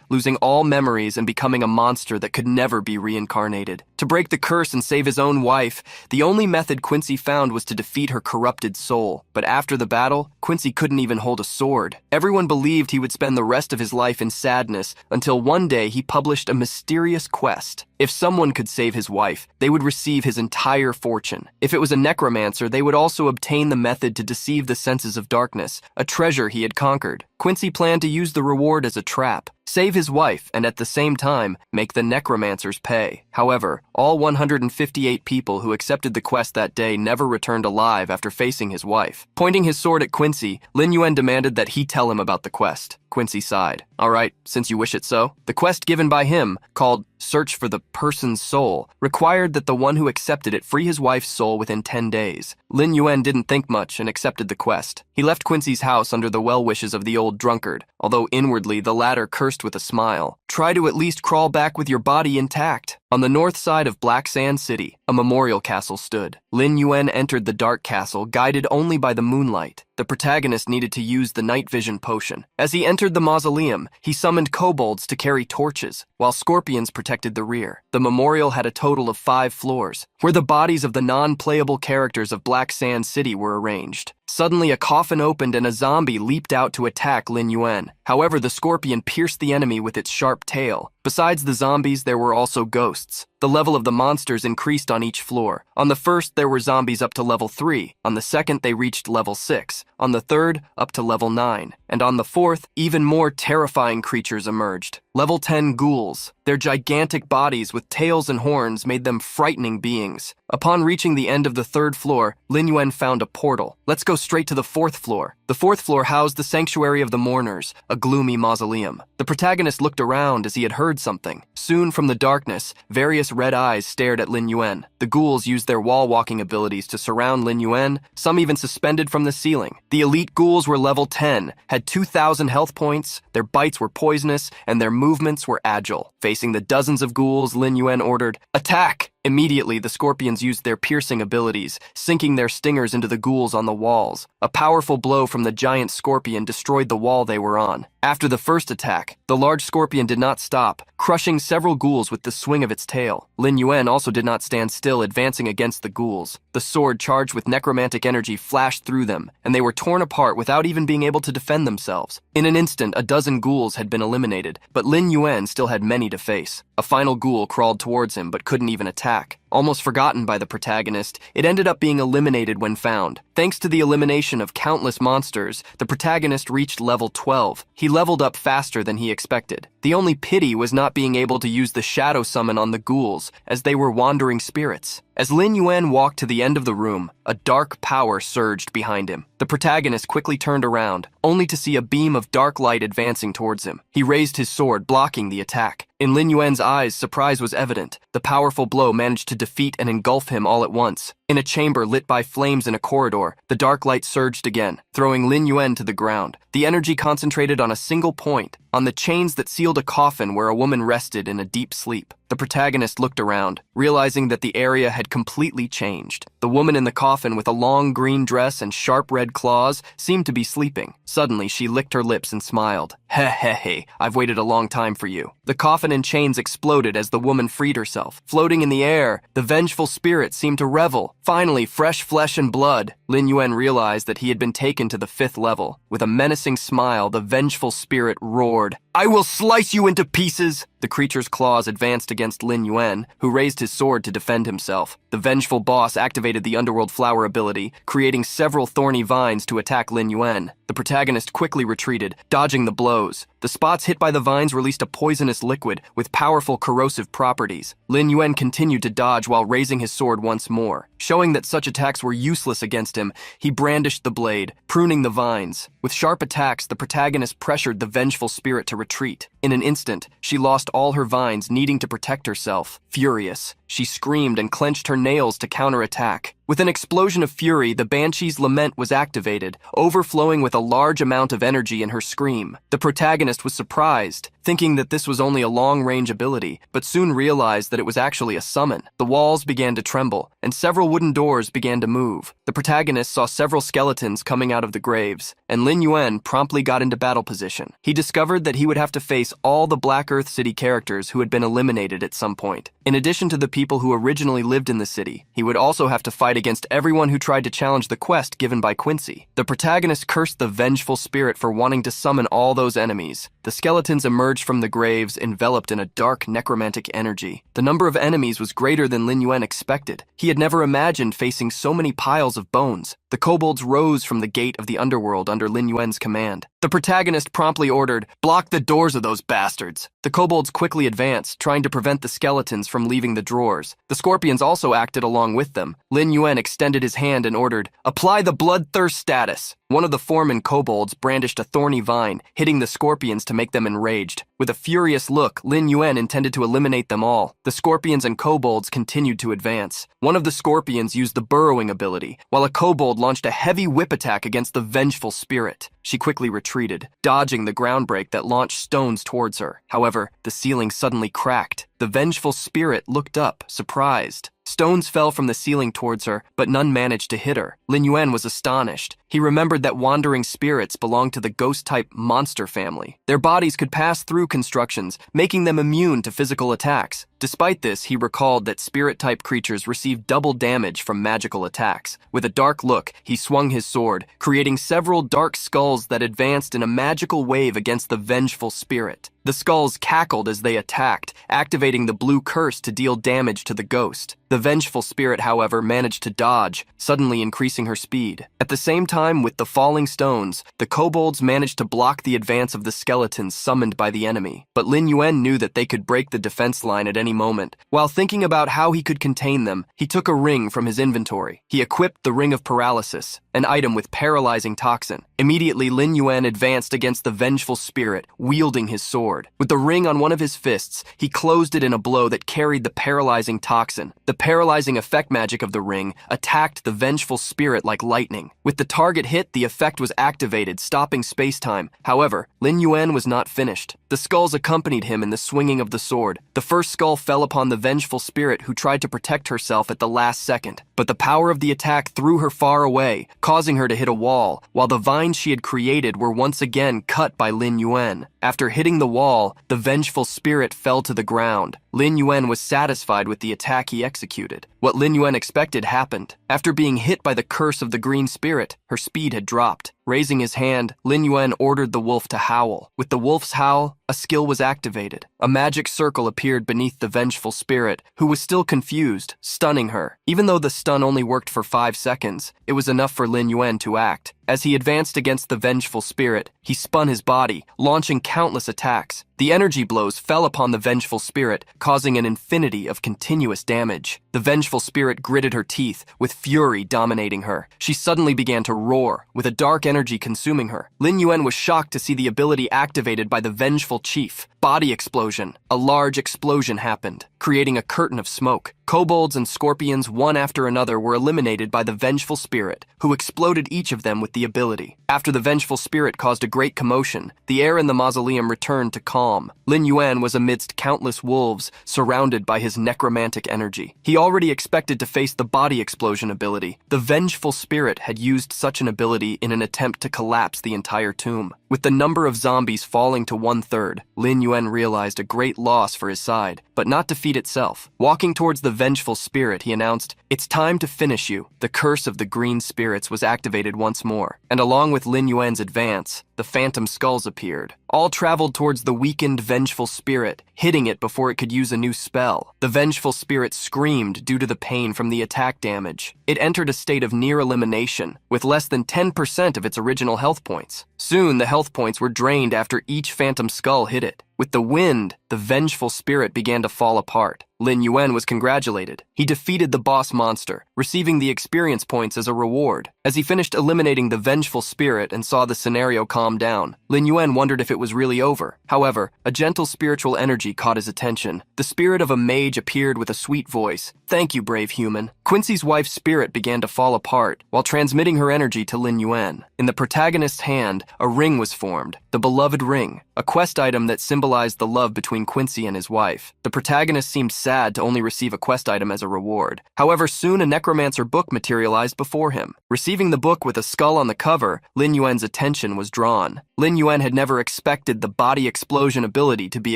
losing all memories and becoming a monster that could never be reincarnated. To break the curse and save his own wife, the only method Quincy found was to defeat her corrupted soul. But after the battle, Quincy couldn't even hold a sword. Everyone believed he would spend the rest of his life in sadness until one day he published a mysterious quest. If someone could save his wife, they would receive his entire fortune. If it was a necromancer, they would also obtain the method to deceive the senses of darkness, a treasure he had conquered. Quincy planned to use the reward as a trap, save his wife, and at the same time, make the necromancers pay. However, all 158 people who accepted the quest that day never returned alive after facing his wife. Pointing his sword at Quincy, Lin Yuan demanded that he tell him about the quest. Quincy sighed. "All right, since you wish it so." The quest given by him, called Search for the Person's Soul, required that the one who accepted it free his wife's soul within 10 days. Lin Yuan didn't think much and accepted the quest. He left Quincy's house under the well wishes of the old drunkard, although inwardly the latter cursed with a smile. "Try to at least crawl back with your body intact." On the north side of Black Sand City, a memorial castle stood. Lin Yuan entered the dark castle, guided only by the moonlight. The protagonist needed to use the night vision potion. As he entered the mausoleum, he summoned kobolds to carry torches, while scorpions protected the rear. The memorial had a total of 5 floors, where the bodies of the non-playable characters of Black Sand City were arranged. Suddenly, a coffin opened and a zombie leaped out to attack Lin Yuan. However, the scorpion pierced the enemy with its sharp tail. Besides the zombies, there were also ghosts. The level of the monsters increased on each floor. On the first, there were zombies up to level 3. On the second, they reached level 6. On the third, up to level 9. And on the fourth, even more terrifying creatures emerged. Level 10 ghouls. Their gigantic bodies with tails and horns made them frightening beings. Upon reaching the end of the 3rd floor, Lin Yuan found a portal. "Let's go straight to the 4th floor." The 4th floor housed the Sanctuary of the Mourners, a gloomy mausoleum. The protagonist looked around as he had heard something. Soon from the darkness, various red eyes stared at Lin Yuan. The ghouls used their wall-walking abilities to surround Lin Yuan, some even suspended from the ceiling. The elite ghouls were level 10, had 2,000 health points, their bites were poisonous, and their movements were agile. Facing the dozens of ghouls, Lin Yuan ordered, "Attack!" Immediately, the scorpions used their piercing abilities, sinking their stingers into the ghouls on the walls. A powerful blow from the giant scorpion destroyed the wall they were on. After the first attack, the large scorpion did not stop, crushing several ghouls with the swing of its tail. Lin Yuan also did not stand still, advancing against the ghouls. The sword charged with necromantic energy flashed through them, and they were torn apart without even being able to defend themselves. In an instant, a dozen ghouls had been eliminated, but Lin Yuan still had many to face. A final ghoul crawled towards him but couldn't even attack. Almost forgotten by the protagonist, it ended up being eliminated when found. Thanks to the elimination of countless monsters, the protagonist reached level 12. He leveled up faster than he expected. The only pity was not being able to use the shadow summon on the ghouls, as they were wandering spirits. As Lin Yuan walked to the end of the room, a dark power surged behind him. The protagonist quickly turned around, only to see a beam of dark light advancing towards him. He raised his sword, blocking the attack. In Lin Yuan's eyes, surprise was evident. The powerful blow managed to defeat and engulf him all at once. In a chamber lit by flames in a corridor, the dark light surged again, throwing Lin Yuan to the ground. The energy concentrated on a single point, on the chains that sealed a coffin where a woman rested in a deep sleep. The protagonist looked around, realizing that the area had completely changed. The woman in the coffin with a long green dress and sharp red claws seemed to be sleeping. Suddenly, she licked her lips and smiled. Hey, I've waited a long time for you. The coffin and chains exploded as the woman freed herself. Floating in the air, the vengeful spirit seemed to revel. Finally, fresh flesh and blood. Lin Yuan realized that he had been taken to the 5th level. With a menacing smile, the vengeful spirit roared, "I will slice you into pieces!" The creature's claws advanced against Lin Yuan, who raised his sword to defend himself. The vengeful boss activated the underworld flower ability, creating several thorny vines to attack Lin Yuan. The protagonist quickly retreated, dodging the blows. The spots hit by the vines released a poisonous liquid with powerful corrosive properties. Lin Yuan continued to dodge while raising his sword once more. Showing that such attacks were useless against him, he brandished the blade, pruning the vines. With sharp attacks, the protagonist pressured the vengeful spirit to retreat. In an instant, she lost all her vines, needing to protect herself. Furious, she screamed and clenched her nails to counterattack. With an explosion of fury, the Banshee's lament was activated, overflowing with a large amount of energy in her scream. The protagonist was surprised, thinking that this was only a long-range ability, but soon realized that it was actually a summon. The walls began to tremble, and several wooden doors began to move. The protagonist saw several skeletons coming out of the graves, and Lin Yuan promptly got into battle position. He discovered that he would have to face all the Black Earth City characters who had been eliminated at some point. In addition to the people who originally lived in the city, he would also have to fight against everyone who tried to challenge the quest given by Quincy. The protagonist cursed the vengeful spirit for wanting to summon all those enemies. The skeletons emerged from the graves, enveloped in a dark necromantic energy. The number of enemies was greater than Lin Yuan expected. He had never imagined facing so many piles of bones. The kobolds rose from the gate of the underworld under Lin Yuan's command. The protagonist promptly ordered, "Block the doors of those bastards." The kobolds quickly advanced, trying to prevent the skeletons from leaving the drawers. The scorpions also acted along with them. Lin Yuan extended his hand and ordered, "Apply the bloodthirst status." One of the foreman kobolds brandished a thorny vine, hitting the scorpions to make them enraged. With a furious look, Lin Yuan intended to eliminate them all. The scorpions and kobolds continued to advance. One of the scorpions used the burrowing ability, while a kobold launched a heavy whip attack against the vengeful spirit. She quickly retreated, dodging the ground break that launched stones towards her. However, the ceiling suddenly cracked. The vengeful spirit looked up, surprised. Stones fell from the ceiling towards her, but none managed to hit her. Lin Yuan was astonished. He remembered that wandering spirits belonged to the ghost-type monster family. Their bodies could pass through constructions, making them immune to physical attacks. Despite this, he recalled that spirit-type creatures received double damage from magical attacks. With a dark look, he swung his sword, creating several dark skulls that advanced in a magical wave against the vengeful spirit. The skulls cackled as they attacked, activating the blue curse to deal damage to the ghost. The vengeful spirit, however, managed to dodge, suddenly increasing her speed. At the same time, with the falling stones, the kobolds managed to block the advance of the skeletons summoned by the enemy. But Lin Yuan knew that they could break the defense line at any moment. While thinking about how he could contain them, he took a ring from his inventory. He equipped the Ring of Paralysis, an item with paralyzing toxin. Immediately, Lin Yuan advanced against the vengeful spirit, wielding his sword. With the ring on one of his fists, he closed it in a blow that carried the paralyzing toxin. The paralyzing effect magic of the ring attacked the vengeful spirit like lightning. With the target hit, the effect was activated, stopping space-time. However, Lin Yuan was not finished. The skulls accompanied him in the swinging of the sword. The first skull fell upon the vengeful spirit who tried to protect herself at the last second. But the power of the attack threw her far away, causing her to hit a wall, while the vines she had created were once again cut by Lin Yuan. After hitting the wall, the vengeful spirit fell to the ground. Lin Yuan was satisfied with the attack he executed. What Lin Yuan expected happened. After being hit by the curse of the green spirit, her speed had dropped. Raising his hand, Lin Yuan ordered the wolf to howl. With the wolf's howl, a skill was activated. A magic circle appeared beneath the vengeful spirit, who was still confused, stunning her. Even though the stun only worked for 5 seconds, it was enough for Lin Yuan to act. As he advanced against the vengeful spirit, he spun his body, launching countless attacks. The energy blows fell upon the vengeful spirit, causing an infinity of continuous damage. The vengeful spirit gritted her teeth, with fury dominating her. She suddenly began to roar, with a dark energy consuming her. Lin Yuan was shocked to see the ability activated by the vengeful chief. Body explosion. A large explosion happened, creating a curtain of smoke. Kobolds and scorpions, one after another, were eliminated by the vengeful spirit, who exploded each of them with the ability. After the vengeful spirit caused a great commotion, the air in the mausoleum returned to calm. Lin Yuan was amidst countless wolves, surrounded by his necromantic energy. He already expected to face the body explosion ability. The vengeful spirit had used such an ability in an attempt to collapse the entire tomb. With the number of zombies falling to 1/3, Lin Yuan realized a great loss for his side, but not defeat itself. Walking towards the vengeful spirit, he announced, "It's time to finish you." The curse of the green spirits was activated once more, and along with Lin Yuan's advance, the phantom skulls appeared. All traveled towards the weakened vengeful spirit, hitting it before it could use a new spell. The vengeful spirit screamed due to the pain from the attack damage. It entered a state of near elimination, with less than 10% of its original health points. Soon, the health points were drained after each phantom skull hit it. With the wind, the vengeful spirit began to fall apart. Lin Yuan was congratulated. He defeated the boss monster, receiving the experience points as a reward. As he finished eliminating the vengeful spirit and saw the scenario calm down, Lin Yuan wondered if it was really over. However, a gentle spiritual energy caught his attention. The spirit of a mage appeared with a sweet voice. "Thank you, brave human." Quincy's wife's spirit began to fall apart while transmitting her energy to Lin Yuan. In the protagonist's hand, a ring was formed, the beloved ring, a quest item that symbolized the love between Quincy and his wife. The protagonist seemed sad to only receive a quest item as a reward. However, soon a necromancer book materialized before him. Receiving the book with a skull on the cover, Lin Yuan's attention was drawn. Lin Yuan had never expected the body explosion ability to be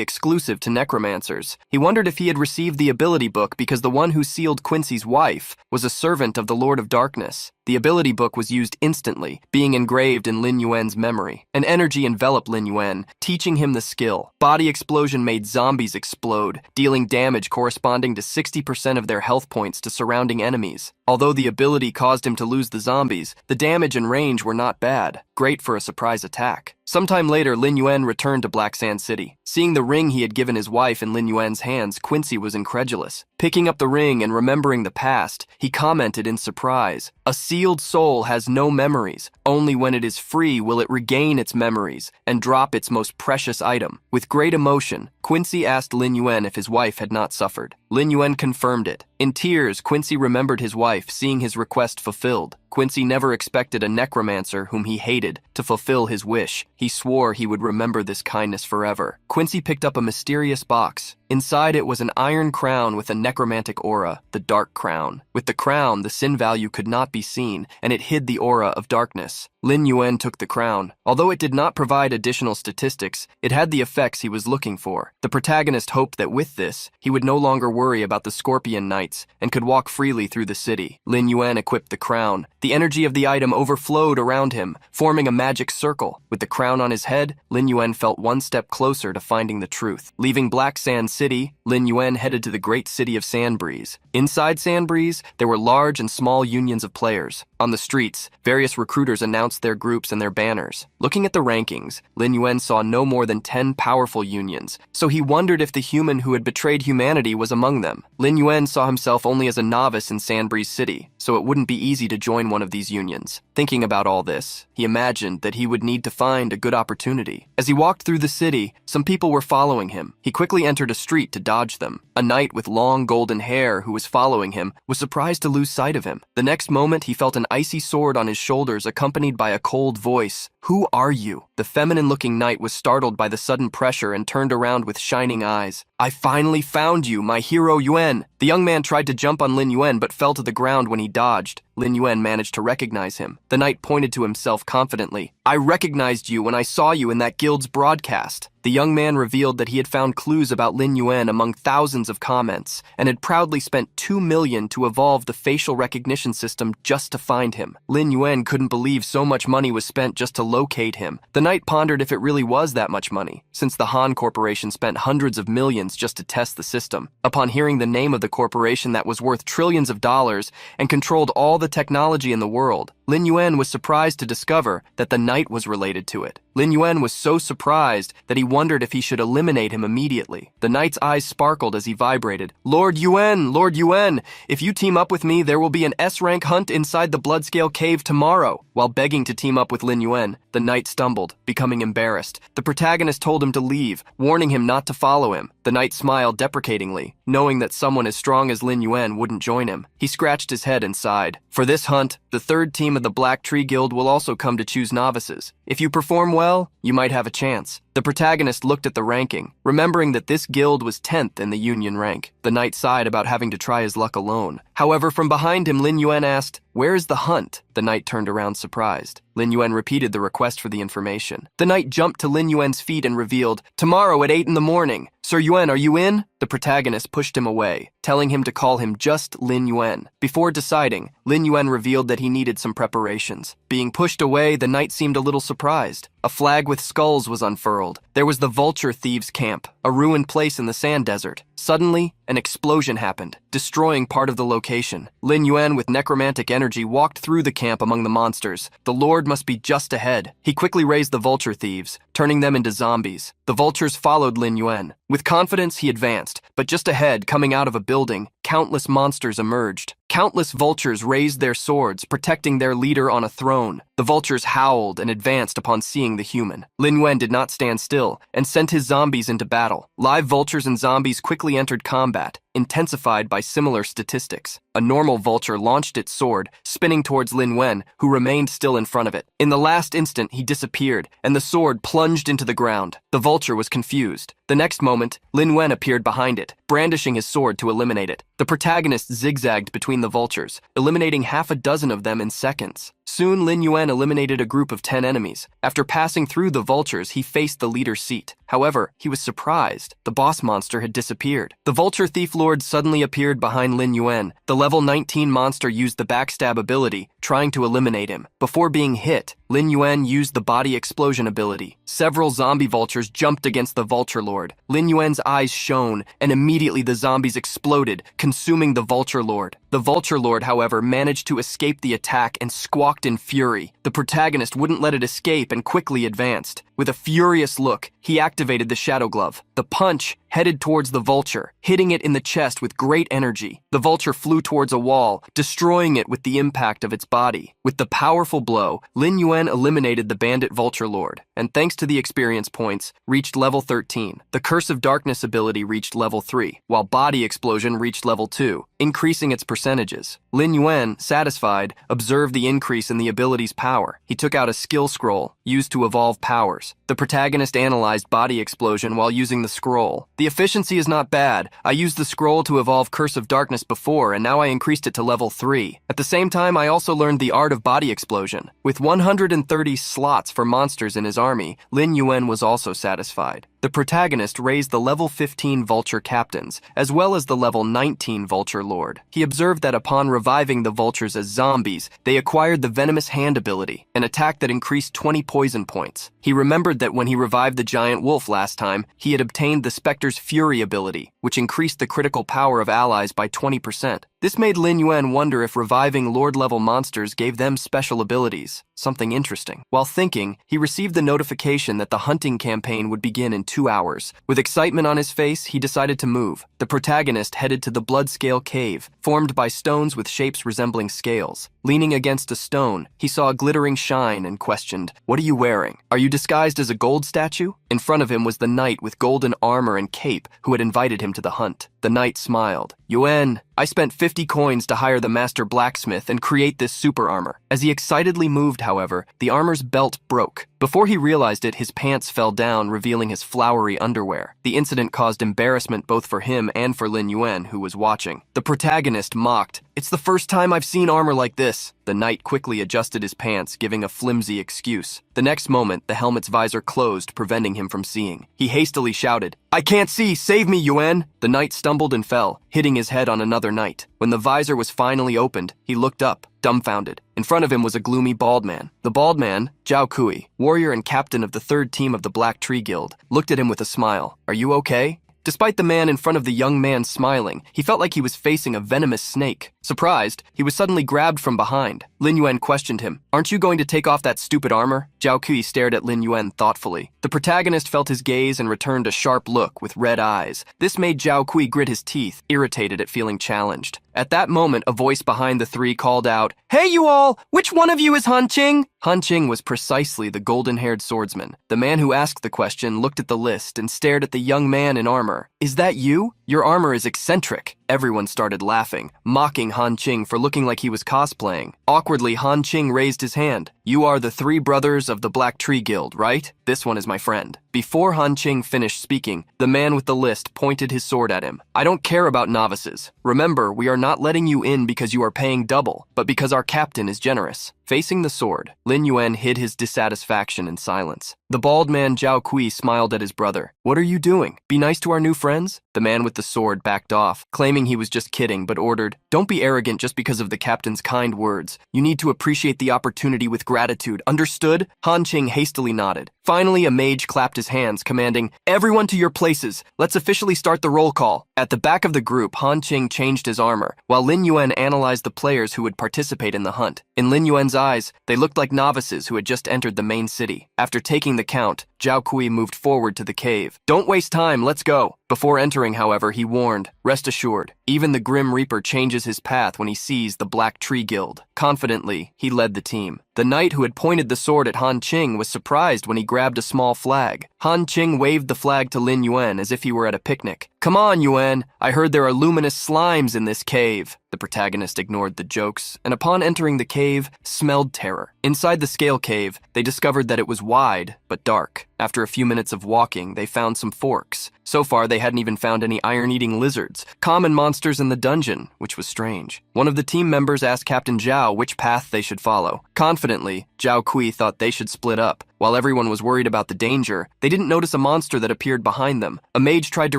exclusive to necromancers. He wondered if he had received the ability book because the one who sealed Quincy's wife was a servant of the Lord of Darkness. The ability book was used instantly, being engraved in Lin Yuan's memory. An energy enveloped Lin Yuan, teaching him the skill. Body explosion made zombies explode, dealing damage corresponding to 60% of their health points to surrounding enemies. Although the ability caused him to lose the zombies, the damage and range were not bad, great for a surprise attack. Sometime later, Lin Yuan returned to Black Sand City. Seeing the ring he had given his wife in Lin Yuan's hands, Quincy was incredulous. Picking up the ring and remembering the past, he commented in surprise, "A sealed soul has no memories. Only when it is free will it regain its memories and drop its most precious item." With great emotion, Quincy asked Lin Yuan if his wife had not suffered. Lin Yuan confirmed it. In tears, Quincy remembered his wife, seeing his request fulfilled. Quincy never expected a necromancer whom he hated to fulfill his wish. He swore he would remember this kindness forever. Quincy picked up a mysterious box. Inside it was an iron crown with a necromantic aura, the Dark Crown. With the crown, the sin value could not be seen, and it hid the aura of darkness. Lin Yuan took the crown. Although it did not provide additional statistics, it had the effects he was looking for. The protagonist hoped that with this, he would no longer worry about the Scorpion Knights and could walk freely through the city. Lin Yuan equipped the crown. The energy of the item overflowed around him, forming a magic circle. With the crown on his head, Lin Yuan felt one step closer to finding the truth. Leaving Black Sand City, Lin Yuan headed to the great city of Sandbreeze. Inside Sandbreeze, there were large and small unions of players. On the streets, various recruiters announced their groups and their banners. Looking at the rankings, Lin Yuan saw no more than 10 powerful unions, so he wondered if the human who had betrayed humanity was among them. Lin Yuan saw himself only as a novice in Sandbreeze City, so it wouldn't be easy to join one of these unions. Thinking about all this, he imagined that he would need to find a good opportunity. As he walked through the city, some people were following him. He quickly entered a street to dodge them. A knight with long golden hair who was following him was surprised to lose sight of him. The next moment, he felt an icy sword on his shoulders accompanied by a cold voice. "Who are you?" The feminine-looking knight was startled by the sudden pressure and turned around with shining eyes. "I finally found you, my hero Yuan." The young man tried to jump on Lin Yuan but fell to the ground when he dodged. Lin Yuan managed to recognize him. The knight pointed to himself confidently. "I recognized you when I saw you in that guild's broadcast." The young man revealed that he had found clues about Lin Yuan among thousands of comments and had proudly spent 2 million to evolve the facial recognition system just to find him. Lin Yuan couldn't believe so much money was spent just to locate him. The knight pondered if it really was that much money, since the Han Corporation spent hundreds of millions just to test the system. Upon hearing the name of the corporation that was worth trillions of dollars and controlled all the technology in the world, Lin Yuan was surprised to discover that the knight was related to it. Lin Yuan was so surprised that he wondered if he should eliminate him immediately. The knight's eyes sparkled as he vibrated. Lord Yuan, if you team up with me, there will be an S-rank hunt inside the Bloodscale Cave tomorrow." While begging to team up with Lin Yuan, the knight stumbled, becoming embarrassed. The protagonist told him to leave, warning him not to follow him. The knight smiled deprecatingly, knowing that someone as strong as Lin Yuan wouldn't join him. He scratched his head and sighed. "For this hunt, the third team of the Black Tree Guild will also come to choose novices. If you perform well, you might have a chance." The protagonist looked at the ranking, remembering that this guild was 10th in the union rank. The knight sighed about having to try his luck alone. However, from behind him, Lin Yuan asked, "Where is the hunt?" The knight turned around surprised. Lin Yuan repeated the request for the information. The knight jumped to Lin Yuan's feet and revealed, "Tomorrow at 8 in the morning. Sir Yuan, are you in?" The protagonist pushed him away, telling him to call him just Lin Yuan. Before deciding, Lin Yuan revealed that he needed some preparations. Being pushed away, the knight seemed a little surprised. A flag with skulls was unfurled. There was the Vulture Thieves' Camp, a ruined place in the sand desert. Suddenly, an explosion happened, destroying part of the location. Lin Yuan, with necromantic energy, walked through the camp among the monsters. The Lord must be just ahead. He quickly raised the Vulture Thieves, turning them into zombies. The vultures followed Lin Yuan. With confidence, he advanced, but just ahead, coming out of a building, countless monsters emerged. Countless vultures raised their swords, protecting their leader on a throne. The vultures howled and advanced upon seeing the human. Lin Yuan did not stand still and sent his zombies into battle. Live vultures and zombies quickly entered combat, intensified by similar statistics. A normal vulture launched its sword, spinning towards Lin Yuan, who remained still in front of it. In the last instant, he disappeared, and the sword plunged into the ground. The vulture was confused. The next moment, Lin Yuan appeared behind it, brandishing his sword to eliminate it. The protagonist zigzagged between the vultures, eliminating half a dozen of them in seconds. Soon, Lin Yuan eliminated a group of 10 enemies. After passing through the vultures, he faced the leader's seat. However, he was surprised. The boss monster had disappeared. The Vulture Thief Lord suddenly appeared behind Lin Yuan. The level 19 monster used the backstab ability, trying to eliminate him. Before being hit, Lin Yuan used the body explosion ability. Several zombie vultures jumped against the Vulture Lord. Lin Yuan's eyes shone, and immediately the zombies exploded, consuming the Vulture Lord. The Vulture Lord, however, managed to escape the attack and squawked in fury. The protagonist wouldn't let it escape and quickly advanced. With a furious look, he activated the Shadow Glove. The punch headed towards the vulture, hitting it in the chest with great energy. The vulture flew towards a wall, destroying it with the impact of its body. With the powerful blow, Lin Yuan eliminated the bandit Vulture Lord, and thanks to the experience points, reached level 13. The Curse of Darkness ability reached level 3, while Body Explosion reached level 2, increasing its percentages. Lin Yuan, satisfied, observed the increase in the ability's power. He took out a skill scroll, used to evolve powers. The protagonist analyzed Body Explosion while using the scroll. The efficiency is not bad. I used the scroll to evolve Curse of Darkness before, and now I increased it to level 3. At the same time, I also learned the art of Body Explosion. With 130 slots for monsters in his army, Lin Yuan was also satisfied. The protagonist raised the level 15 Vulture Captains, as well as the level 19 Vulture Lord. He observed that upon reviving the vultures as zombies, they acquired the Venomous Hand ability, an attack that increased 20 poison points. He remembered that when he revived the giant wolf last time, he had obtained the Spectre's Fury ability, which increased the critical power of allies by 20%. This made Lin Yuan wonder if reviving Lord-level monsters gave them special abilities, something interesting. While thinking, he received the notification that the hunting campaign would begin in 2 hours. With excitement on his face, he decided to move. The protagonist headed to the Bloodscale Cave, formed by stones with shapes resembling scales. Leaning against a stone, he saw a glittering shine and questioned, "What are you wearing? Are you disguised as a gold statue?" In front of him was the knight with golden armor and cape who had invited him to the hunt. The knight smiled. "Yuan, I spent 50 coins to hire the master blacksmith and create this super armor." As he excitedly moved, however, the armor's belt broke. Before he realized it, his pants fell down, revealing his flowery underwear. The incident caused embarrassment both for him and for Lin Yuan, who was watching. The protagonist mocked, "It's the first time I've seen armor like this." The knight quickly adjusted his pants, giving a flimsy excuse. The next moment, the helmet's visor closed, preventing him from seeing. He hastily shouted, "I can't see! Save me, Yuan!" The knight stumbled and fell, hitting his head on another knight. When the visor was finally opened, he looked up, dumbfounded. In front of him was a gloomy bald man. The bald man, Zhao Kui, warrior and captain of the 3rd team of the Black Tree Guild, looked at him with a smile. "Are you okay?" Despite the man in front of the young man smiling, he felt like he was facing a venomous snake. Surprised, he was suddenly grabbed from behind. Lin Yuan questioned him, "Aren't you going to take off that stupid armor?" Zhao Kui stared at Lin Yuan thoughtfully. The protagonist felt his gaze and returned a sharp look with red eyes. This made Zhao Kui grit his teeth, irritated at feeling challenged. At that moment, a voice behind the three called out, "Hey you all! Which one of you is Han Qing?" Han Qing was precisely the golden-haired swordsman. The man who asked the question looked at the list and stared at the young man in armor. "Is that you? Your armor is eccentric." Everyone started laughing, mocking Han Qing for looking like he was cosplaying. Awkwardly, Han Qing raised his hand. "You are the 3 brothers of the Black Tree Guild, right? This one is my friend." Before Han Qing finished speaking, the man with the list pointed his sword at him. "I don't care about novices. Remember, we are not letting you in because you are paying double, but because our captain is generous." Facing the sword, Lin Yuan hid his dissatisfaction in silence. The bald man Zhao Kui smiled at his brother. "What are you doing? Be nice to our new friends?" The man with the sword backed off, claiming he was just kidding, but ordered, "Don't be arrogant just because of the captain's kind words. You need to appreciate the opportunity with gratitude. Understood?" Han Qing hastily nodded. Finally, a mage clapped his hands, commanding, "Everyone to your places. Let's officially start the roll call." At the back of the group, Han Qing changed his armor, while Lin Yuan analyzed the players who would participate in the hunt. In Lin Yuan's eyes, they looked like novices who had just entered the main city. After taking the count, Zhao Kui moved forward to the cave. "Don't waste time, let's go." Before entering, however, he warned, "Rest assured, even the Grim Reaper changes his path when he sees the Black Tree Guild." Confidently, he led the team. The knight who had pointed the sword at Han Qing was surprised when he grabbed a small flag. Han Qing waved the flag to Lin Yuan as if he were at a picnic. "Come on, Yuan, I heard there are luminous slimes in this cave." The protagonist ignored the jokes, and upon entering the cave, smelled terror. Inside the scale cave, they discovered that it was wide, but dark. After a few minutes of walking, they found some forks. So far, they hadn't even found any iron-eating lizards, common monsters in the dungeon, which was strange. One of the team members asked Captain Zhao which path they should follow. Confidently, Zhao Kui thought they should split up. While everyone was worried about the danger, they didn't notice a monster that appeared behind them. A mage tried to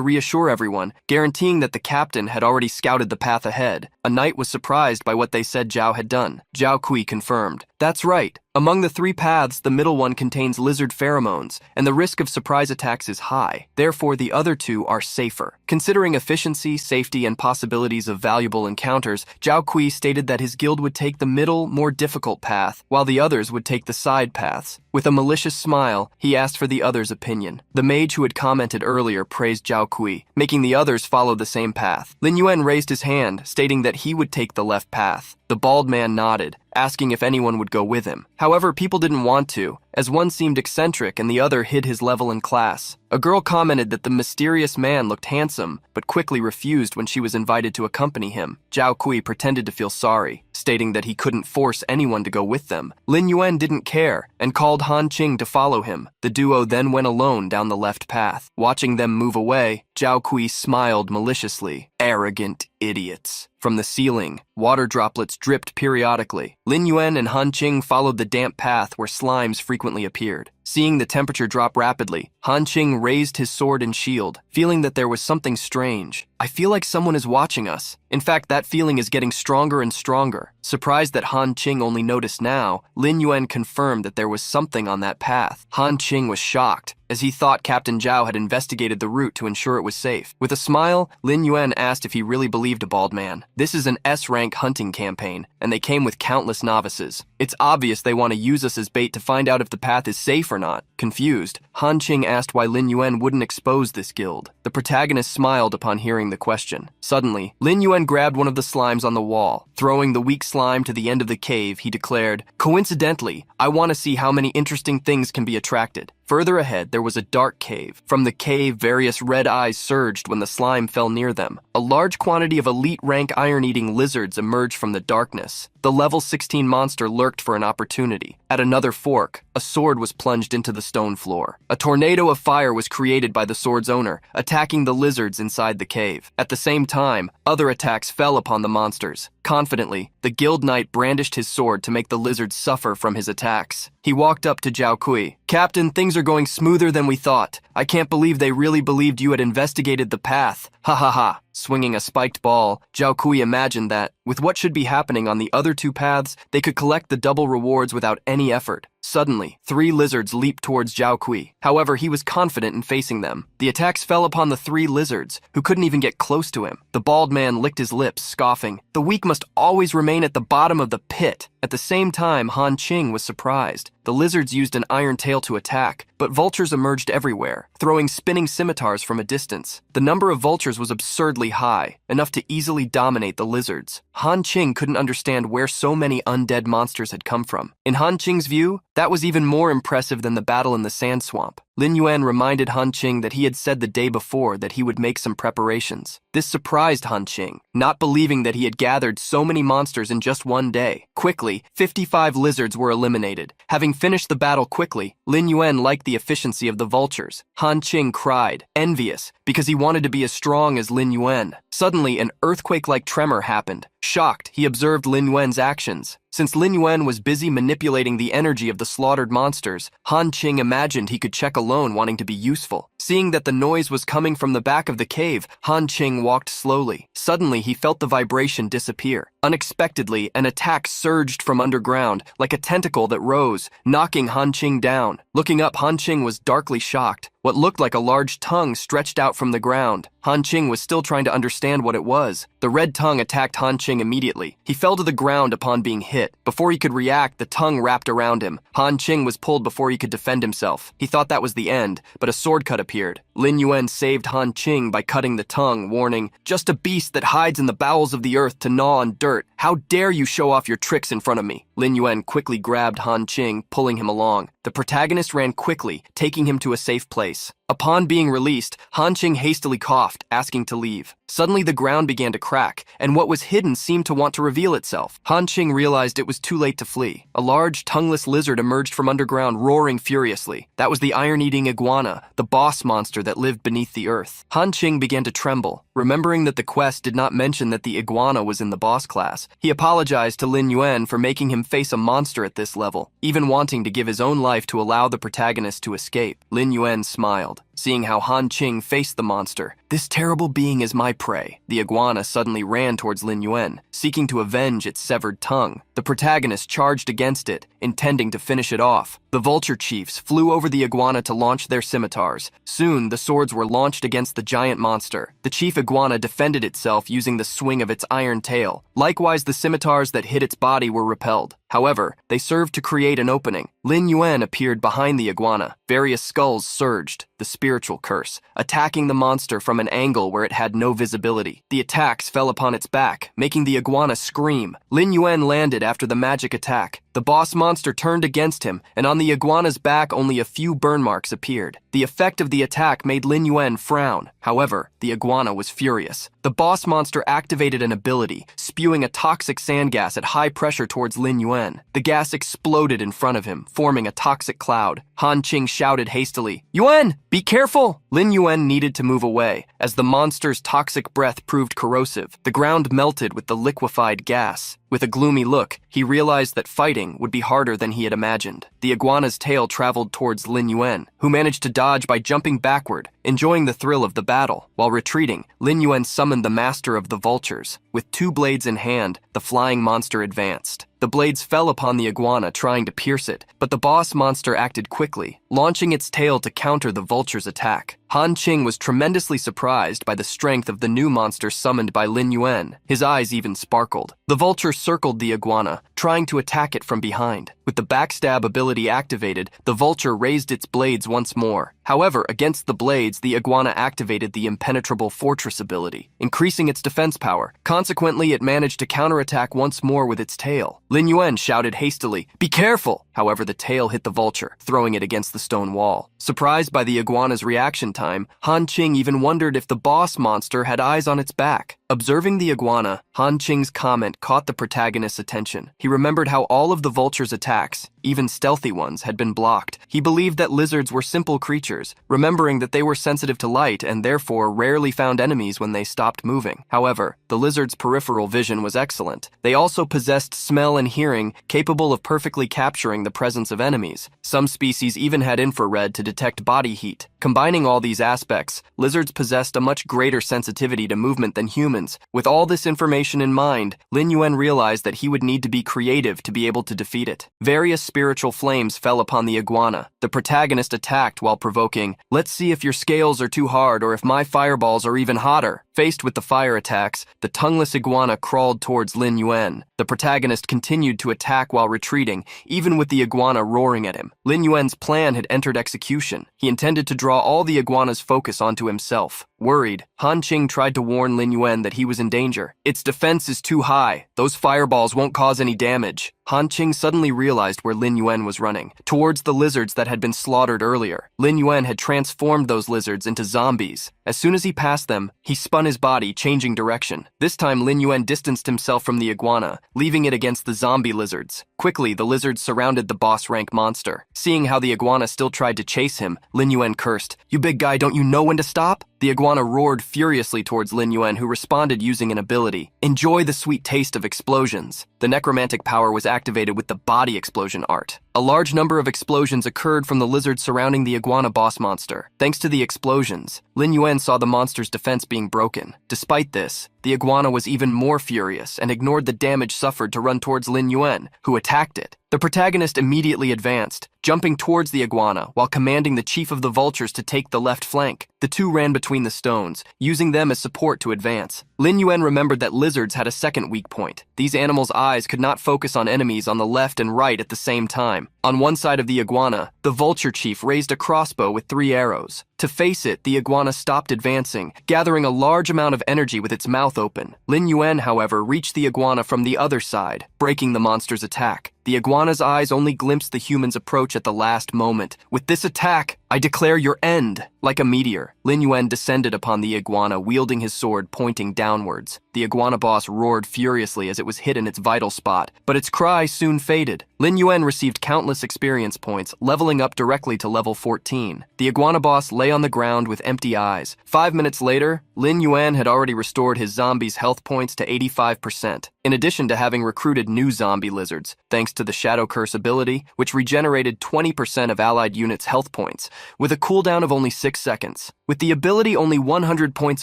reassure everyone, guaranteeing that the captain had already scouted the path ahead. A knight was surprised by what they said Zhao had done. Zhao Kui confirmed, "That's right. Among the 3 paths, the middle one contains lizard pheromones, and the risk of surprise attacks is high. Therefore, the other 2 are safer." Considering efficiency, safety, and possibilities of valuable encounters, Zhao Kui stated that his guild would take the middle, more difficult path, while the others would take the side paths. With a malicious smile, he asked for the others' opinion. The mage who had commented earlier praised Zhao Kui, making the others follow the same path. Lin Yuan raised his hand, stating that he would take the left path. The bald man nodded, asking if anyone would go with him. However, people didn't want to, as one seemed eccentric and the other hid his level in class. A girl commented that the mysterious man looked handsome, but quickly refused when she was invited to accompany him. Zhao Kui pretended to feel sorry, stating that he couldn't force anyone to go with them. Lin Yuan didn't care and called Han Qing to follow him. The duo then went alone down the left path. Watching them move away, Zhao Kui smiled maliciously. "Arrogant idiots." From the ceiling, water droplets dripped periodically. Lin Yuan and Han Qing followed the damp path where slimes frequently appeared. Seeing the temperature drop rapidly, Han Qing raised his sword and shield, feeling that there was something strange. "I feel like someone is watching us." In fact, that feeling is getting stronger and stronger. Surprised that Han Qing only noticed now, Lin Yuan confirmed that there was something on that path. Han Qing was shocked, as he thought Captain Zhao had investigated the route to ensure it was safe. With a smile, Lin Yuan asked if he really believed a bald man. This is an S-rank hunting campaign, and they came with countless novices. It's obvious they want to use us as bait to find out if the path is safe or not. Confused, Han Qing asked why Lin Yuan wouldn't expose this guild. The protagonist smiled upon hearing the question. Suddenly, Lin Yuan grabbed one of the slimes on the wall. Throwing the weak slime to the end of the cave, he declared, "Coincidentally, I want to see how many interesting things can be attracted." Further ahead, there was a dark cave. From the cave, various red eyes surged when the slime fell near them. A large quantity of elite-rank iron-eating lizards emerged from the darkness. The level 16 monster lurked for an opportunity. At another fork, a sword was plunged into the stone floor. A tornado of fire was created by the sword's owner, attacking the lizards inside the cave. At the same time, other attacks fell upon the monsters. Confidently, the guild knight brandished his sword to make the lizards suffer from his attacks. He walked up to Zhao Kui. "Captain, things are going smoother than we thought. I can't believe they really believed you had investigated the path. Ha ha ha." Swinging a spiked ball, Zhao Kui imagined that, with what should be happening on the other two paths, they could collect the double rewards without any effort. Suddenly, 3 lizards leaped towards Zhao Kui. However, he was confident in facing them. The attacks fell upon the 3 lizards, who couldn't even get close to him. The bald man licked his lips, scoffing. The weak must always remain at the bottom of the pit. At the same time, Han Qing was surprised. The lizards used an iron tail to attack, but vultures emerged everywhere, throwing spinning scimitars from a distance. The number of vultures was absurdly high, enough to easily dominate the lizards. Han Qing couldn't understand where so many undead monsters had come from. In Han Qing's view, that was even more impressive than the battle in the sand swamp. Lin Yuan reminded Han Qing that he had said the day before that he would make some preparations. This surprised Han Qing, not believing that he had gathered so many monsters in just one day. Quickly, 55 lizards were eliminated. Having finished the battle quickly, Lin Yuan liked the efficiency of the vultures. Han Qing cried, envious, because he wanted to be as strong as Lin Yuan. Suddenly, an earthquake-like tremor happened. Shocked, he observed Lin Yuan's actions. Since Lin Yuan was busy manipulating the energy of the slaughtered monsters, Han Qing imagined he could check alone, wanting to be useful. Seeing that the noise was coming from the back of the cave, Han Qing walked slowly. Suddenly, he felt the vibration disappear. Unexpectedly, an attack surged from underground, like a tentacle that rose, knocking Han Qing down. Looking up, Han Qing was darkly shocked. What looked like a large tongue stretched out from the ground. Han Qing was still trying to understand what it was. The red tongue attacked Han Qing immediately. He fell to the ground upon being hit. Before he could react, the tongue wrapped around him. Han Qing was pulled before he could defend himself. He thought that was the end, but a sword cut appeared. Lin Yuan saved Han Qing by cutting the tongue, warning, "Just a beast that hides in the bowels of the earth to gnaw on dirt. How dare you show off your tricks in front of me?" Lin Yuan quickly grabbed Han Qing, pulling him along. The protagonist ran quickly, taking him to a safe place. Upon being released, Han Qing hastily coughed, asking to leave. Suddenly the ground began to crack, and what was hidden seemed to want to reveal itself. Han Qing realized it was too late to flee. A large, tongueless lizard emerged from underground, roaring furiously. That was the iron-eating iguana, the boss monster that lived beneath the earth. Han Qing began to tremble, remembering that the quest did not mention that the iguana was in the boss class. He apologized to Lin Yuan for making him face a monster at this level, even wanting to give his own life to allow the protagonist to escape. Lin Yuan smiled, seeing how Han Qing faced the monster. "This terrible being is my prey." The iguana suddenly ran towards Lin Yuan, seeking to avenge its severed tongue. The protagonist charged against it, intending to finish it off. The vulture chiefs flew over the iguana to launch their scimitars. Soon, the swords were launched against the giant monster. The chief iguana defended itself using the swing of its iron tail. Likewise, the scimitars that hit its body were repelled. However, they served to create an opening. Lin Yuan appeared behind the iguana. Various skulls surged, the spiritual curse, attacking the monster from an angle where it had no visibility. The attacks fell upon its back, making the iguana scream. Lin Yuan landed after the magic attack. The boss monster turned against him, and on the iguana's back only a few burn marks appeared. The effect of the attack made Lin Yuan frown. However, the iguana was furious. The boss monster activated an ability, spewing a toxic sand gas at high pressure towards Lin Yuan. The gas exploded in front of him, forming a toxic cloud. Han Qing shouted hastily, "Yuan, be careful!" Lin Yuan needed to move away, as the monster's toxic breath proved corrosive. The ground melted with the liquefied gas. With a gloomy look, he realized that fighting would be harder than he had imagined. The iguana's tail traveled towards Lin Yuan, who managed to dodge by jumping backward, enjoying the thrill of the battle. While retreating, Lin Yuan summoned the master of the vultures. With 2 blades in hand, the flying monster advanced. The blades fell upon the iguana, trying to pierce it, but the boss monster acted quickly, launching its tail to counter the vulture's attack. Han Qing was tremendously surprised by the strength of the new monster summoned by Lin Yuan. His eyes even sparkled. The vulture circled the iguana, trying to attack it from behind. With the backstab ability activated, the vulture raised its blades once more. However, against the blades, the iguana activated the impenetrable fortress ability, increasing its defense power. Consequently, it managed to counterattack once more with its tail. Lin Yuan shouted hastily, "Be careful!" However, the tail hit the vulture, throwing it against the stone wall. Surprised by the iguana's reaction time, Han Qing even wondered if the boss monster had eyes on its back. Observing the iguana, Han Qing's comment caught the protagonist's attention. He remembered how all of the vulture's attacks, even stealthy ones, had been blocked. He believed that lizards were simple creatures, remembering that they were sensitive to light and therefore rarely found enemies when they stopped moving. However, the lizard's peripheral vision was excellent. They also possessed smell and hearing, capable of perfectly capturing the presence of enemies. Some species even had infrared to detect body heat. Combining all these aspects, lizards possessed a much greater sensitivity to movement than humans. With all this information in mind, Lin Yuan realized that he would need to be creative to be able to defeat it. Various spiritual flames fell upon the iguana. The protagonist attacked while provoking, "Let's see if your scales are too hard or if my fireballs are even hotter." Faced with the fire attacks, the tongueless iguana crawled towards Lin Yuan. The protagonist continued to attack while retreating, even with the iguana roaring at him. Lin Yuan's plan had entered execution. He intended to draw all the iguana's focus onto himself. Worried, Han Qing tried to warn Lin Yuan that he was in danger. "Its defense is too high. Those fireballs won't cause any damage." Han Qing suddenly realized where Lin Yuan was running, towards the lizards that had been slaughtered earlier. Lin Yuan had transformed those lizards into zombies. As soon as he passed them, he spun his body, changing direction. This time, Lin Yuan distanced himself from the iguana, leaving it against the zombie lizards. Quickly, the lizards surrounded the boss-rank monster. Seeing how the iguana still tried to chase him, Lin Yuan cursed, "You big guy, don't you know when to stop?" The iguana roared furiously towards Lin Yuan, who responded using an ability. Enjoy the sweet taste of explosions. The necromantic power was activated with the body explosion art. A large number of explosions occurred from the lizards surrounding the iguana boss monster. Thanks to the explosions, Lin Yuan saw the monster's defense being broken. Despite this, the iguana was even more furious and ignored the damage suffered to run towards Lin Yuan, who attacked it. The protagonist immediately advanced, jumping towards the iguana while commanding the chief of the vultures to take the left flank. The two ran between the stones, using them as support to advance. Lin Yuan remembered that lizards had a second weak point. These animals' eyes could not focus on enemies on the left and right at the same time. On one side of the iguana, the vulture chief raised a crossbow with 3 arrows. To face it, the iguana stopped advancing, gathering a large amount of energy with its mouth open. Lin Yuan, however, reached the iguana from the other side, breaking the monster's attack. The iguana's eyes only glimpsed the human's approach at the last moment. "With this attack, I declare your end." Like a meteor, Lin Yuan descended upon the iguana, wielding his sword pointing downwards. The iguana boss roared furiously as it was hit in its vital spot, but its cry soon faded. Lin Yuan received countless experience points, leveling up directly to level 14. The iguana boss lay on the ground with empty eyes. 5 minutes later, Lin Yuan had already restored his zombies' health points to 85%, in addition to having recruited new zombie lizards, thanks to the Shadow Curse ability, which regenerated 20% of allied units' health points, with a cooldown of only 6 seconds. With the ability only 100 points